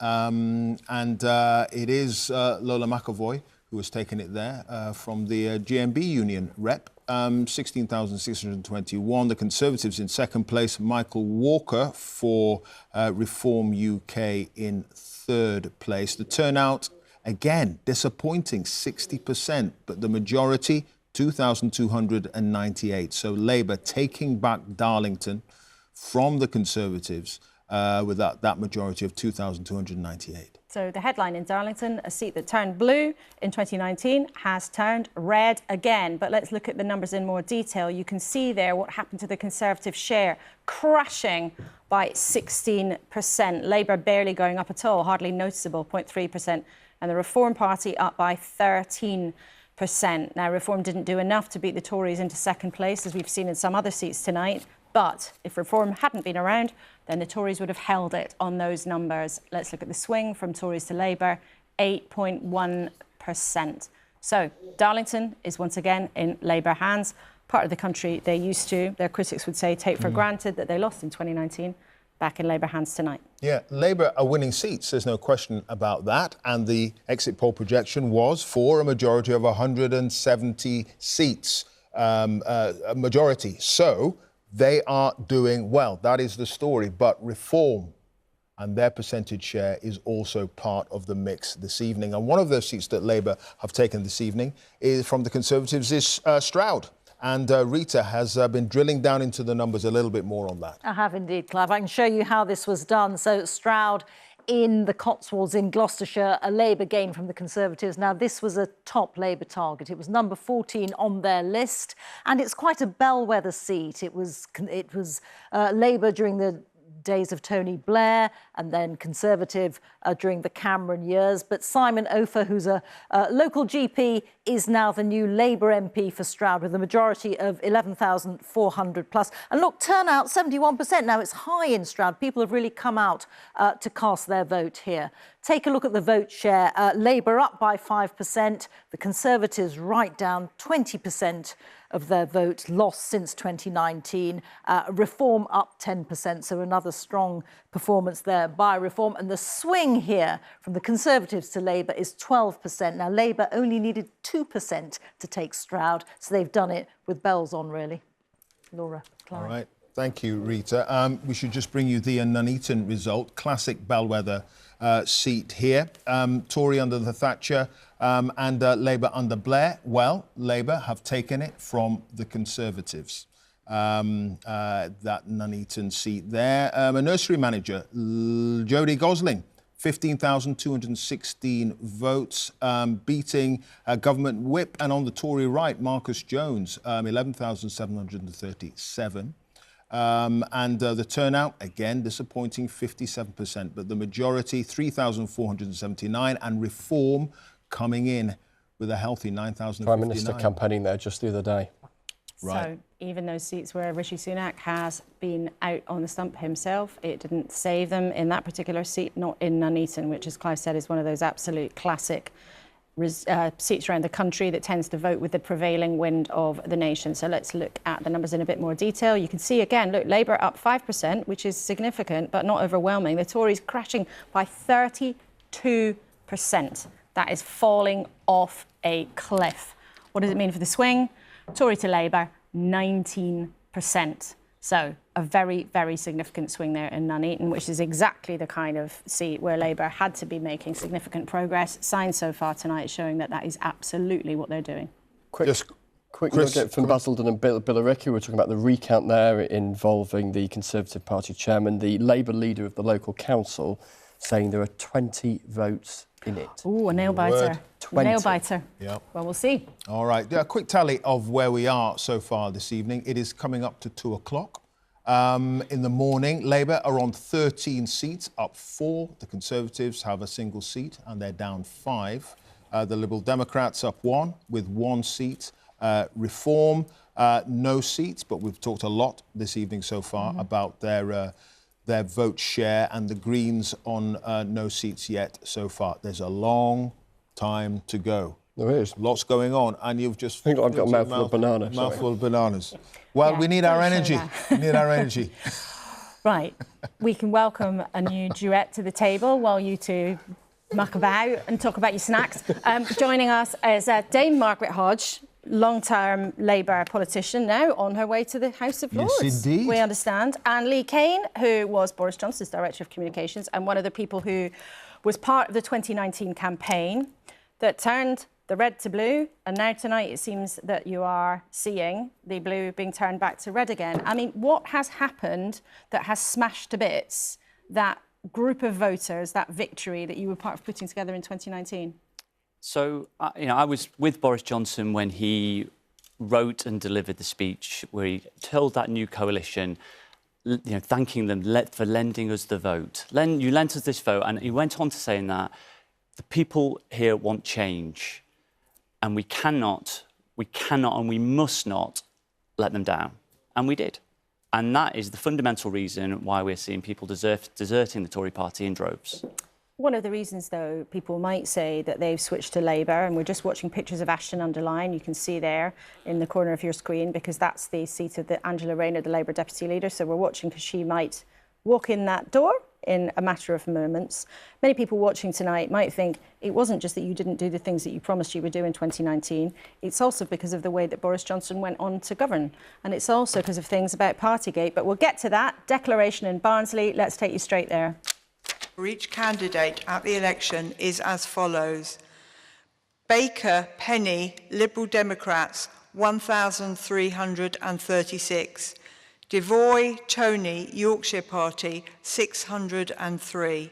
It is Lola McAvoy who has taken it there from the GMB union rep. 16,621. The Conservatives in second place. Michael Walker for Reform UK in third place. The turnout, again, disappointing, 60%, but the majority, 2,298. So Labour taking back Darlington from the Conservatives with that majority of 2,298. So the headline in Darlington, a seat that turned blue in 2019 has turned red again. But let's look at the numbers in more detail. You can see there what happened to the Conservative share, crashing by 16%. Labour barely going up at all, hardly noticeable, 0.3%. And the Reform Party up by 13%. Now, Reform didn't do enough to beat the Tories into second place, as we've seen in some other seats tonight. But if Reform hadn't been around, then the Tories would have held it on those numbers. Let's look at the swing from Tories to Labour, 8.1%. So Darlington is once again in Labour hands, part of the country they used to, their critics would say, take for granted that they lost in 2019, back in Labour hands tonight. Yeah, Labour are winning seats, there's no question about that. And the exit poll projection was for a majority of 170 seats, a majority. So they are doing well. That is the story. But Reform and their percentage share is also part of the mix this evening. And one of those seats that Labour have taken this evening is from the Conservatives is Stroud. And Rita has been drilling down into the numbers a little bit more on that. I have indeed, Clive. I can show you how this was done. So Stroud in the Cotswolds in Gloucestershire, a Labour gain from the Conservatives. Now, this was a top Labour target. It was number 14 on their list, and it's quite a bellwether seat. It was Labour during the days of Tony Blair, and then Conservative during the Cameron years. But Simon Ofer, who's a local GP, is now the new Labour MP for Stroud with a majority of 11,400 plus. And look, turnout 71%. Now, it's high in Stroud. People have really come out to cast their vote here. Take a look at the vote share. Labour up by 5%. The Conservatives right down 20% of their vote lost since 2019. Reform up 10%, so another strong performance there by Reform. And the swing here from the Conservatives to Labour is 12%. Now, Labour only needed 2% to take Stroud, so they've done it with bells on, really. Laura, Clive. All right. Thank you, Rita. We should just bring you the Nuneaton result. Classic bellwether seat here. Tory under the Thatcher and Labour under Blair. Well, Labour have taken it from the Conservatives. That Nuneaton seat there. A nursery manager, Jodie Gosling, 15,216 votes, beating government whip. And on the Tory right, Marcus Jones, 11,737. And the turnout, again, disappointing, 57%, but the majority, 3,479, and Reform coming in with a healthy 9,059. Prime Minister campaigning there just the other day. Right. So even those seats where Rishi Sunak has been out on the stump himself, it didn't save them in that particular seat, not in Nuneaton, which, as Clive said, is one of those absolute classic seats around the country that tends to vote with the prevailing wind of the nation. So let's look at the numbers in a bit more detail. You can see again, look, Labour up 5%, which is significant, but not overwhelming. The Tories crashing by 32%. That is falling off a cliff. What does it mean for the swing? Tory to Labour, 19%. So a very, very significant swing there in Nuneaton, which is exactly the kind of seat where Labour had to be making significant progress. Signs so far tonight showing that that is absolutely what they're doing. Quick nugget from Basildon and Billericay. We're talking about the recount there involving the Conservative Party chairman, the Labour leader of the local council, saying there are 20 votes in it. Ooh, a nail-biter. Nail-biter. Yep. Well, we'll see. All right. A quick tally of where we are so far this evening. It is coming up to 2 o'clock. In the morning, Labour are on 13 seats, up 4. The Conservatives have a single seat, and they're down 5. The Liberal Democrats up 1, with 1 seat. Reform, no seats, but we've talked a lot this evening so far about their vote share, and the Greens on no seats yet so far. There's a long time to go. There is. Lots going on, and you've just... I think I've got a mouthful of banana. Mouthful of bananas. Well, we need our energy. We need our energy. Right. We can welcome a new duet to the table while you two muck about and talk about your snacks. Joining us is Dame Margaret Hodge, long-term Labour politician now on her way to the House of Lords. Yes, indeed. We understand. Anne Lee Kane, who was Boris Johnson's Director of Communications and one of the people who was part of the 2019 campaign that turned the red to blue, and now tonight it seems that you are seeing the blue being turned back to red again. I mean, what has happened that has smashed to bits that group of voters, that victory that you were part of putting together in 2019? So, I was with Boris Johnson when he wrote and delivered the speech where he told that new coalition, thanking them for lending us the vote. You lent us this vote, and he went on to saying that the people here want change. And we cannot and we must not let them down. And we did. And that is the fundamental reason why we're seeing people deserting the Tory party in droves. One of the reasons, though, people might say that they've switched to Labour, and we're just watching pictures of Ashton-under-Lyne, you can see there in the corner of your screen, because that's the seat of Angela Rayner, the Labour Deputy Leader. So we're watching because she might walk in that door in a matter of moments. Many people watching tonight might think it wasn't just that you didn't do the things that you promised you would do in 2019. It's also because of the way that Boris Johnson went on to govern. And it's also because of things about Partygate. But we'll get to that. Declaration in Barnsley. Let's take you straight there. For each candidate at the election is as follows. Baker, Penny, Liberal Democrats, 1,336. Devoy, Tony, Yorkshire Party, 603.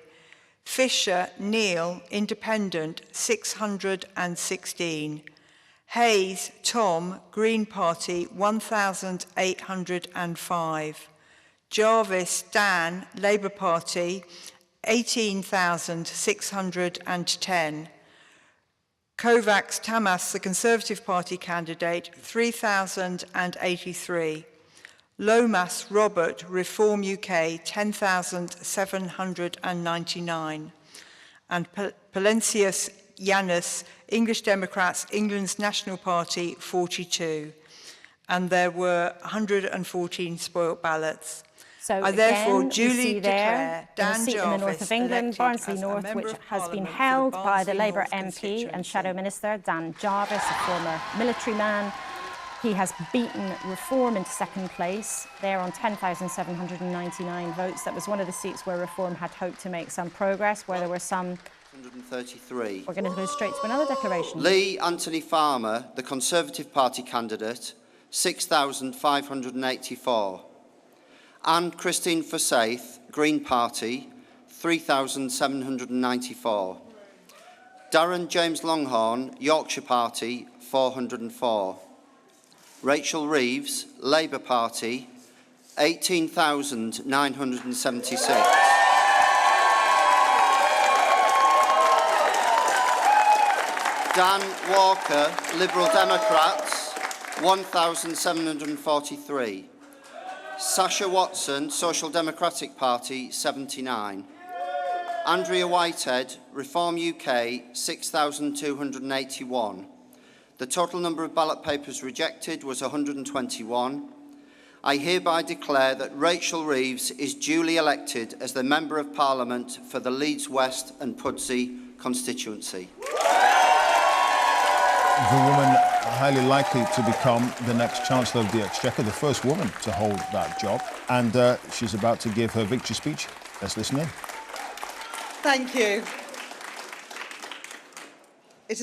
Fisher, Neil, Independent, 616. Hayes, Tom, Green Party, 1,805. Jarvis, Dan, Labour Party, 18,610. Kovacs, Tamas, the Conservative Party candidate, 3,083. Lomas, Robert, Reform UK, 10,799. And Palencius, Yanis, English Democrats, England's National Party, 42. And there were 114 spoilt ballots. So I therefore duly declare Dan seat in the north of England, Barnsley North, which has been held by the Labour MP and Shadow Minister Dan Jarvis, a former military man. He has beaten Reform into second place. They're on 10,799 votes. That was one of the seats where Reform had hoped to make some progress, where there were some... 133. We're going to go straight to another declaration. Lee Anthony Farmer, the Conservative Party candidate, 6,584. Anne Christine Forsyth, Green Party, 3,794. Darren James Longhorn, Yorkshire Party, 404. Rachel Reeves, Labour Party, 18,976. Dan Walker, Liberal Democrats, 1,743. Sasha Watson, Social Democratic Party, 79. Andrea Whitehead, Reform UK, 6,281. The total number of ballot papers rejected was 121. I hereby declare that Rachel Reeves is duly elected as the Member of Parliament for the Leeds West and Pudsey constituency. The woman highly likely to become the next Chancellor of the Exchequer, the first woman to hold that job. And she's about to give her victory speech. Let's listen in. Thank you.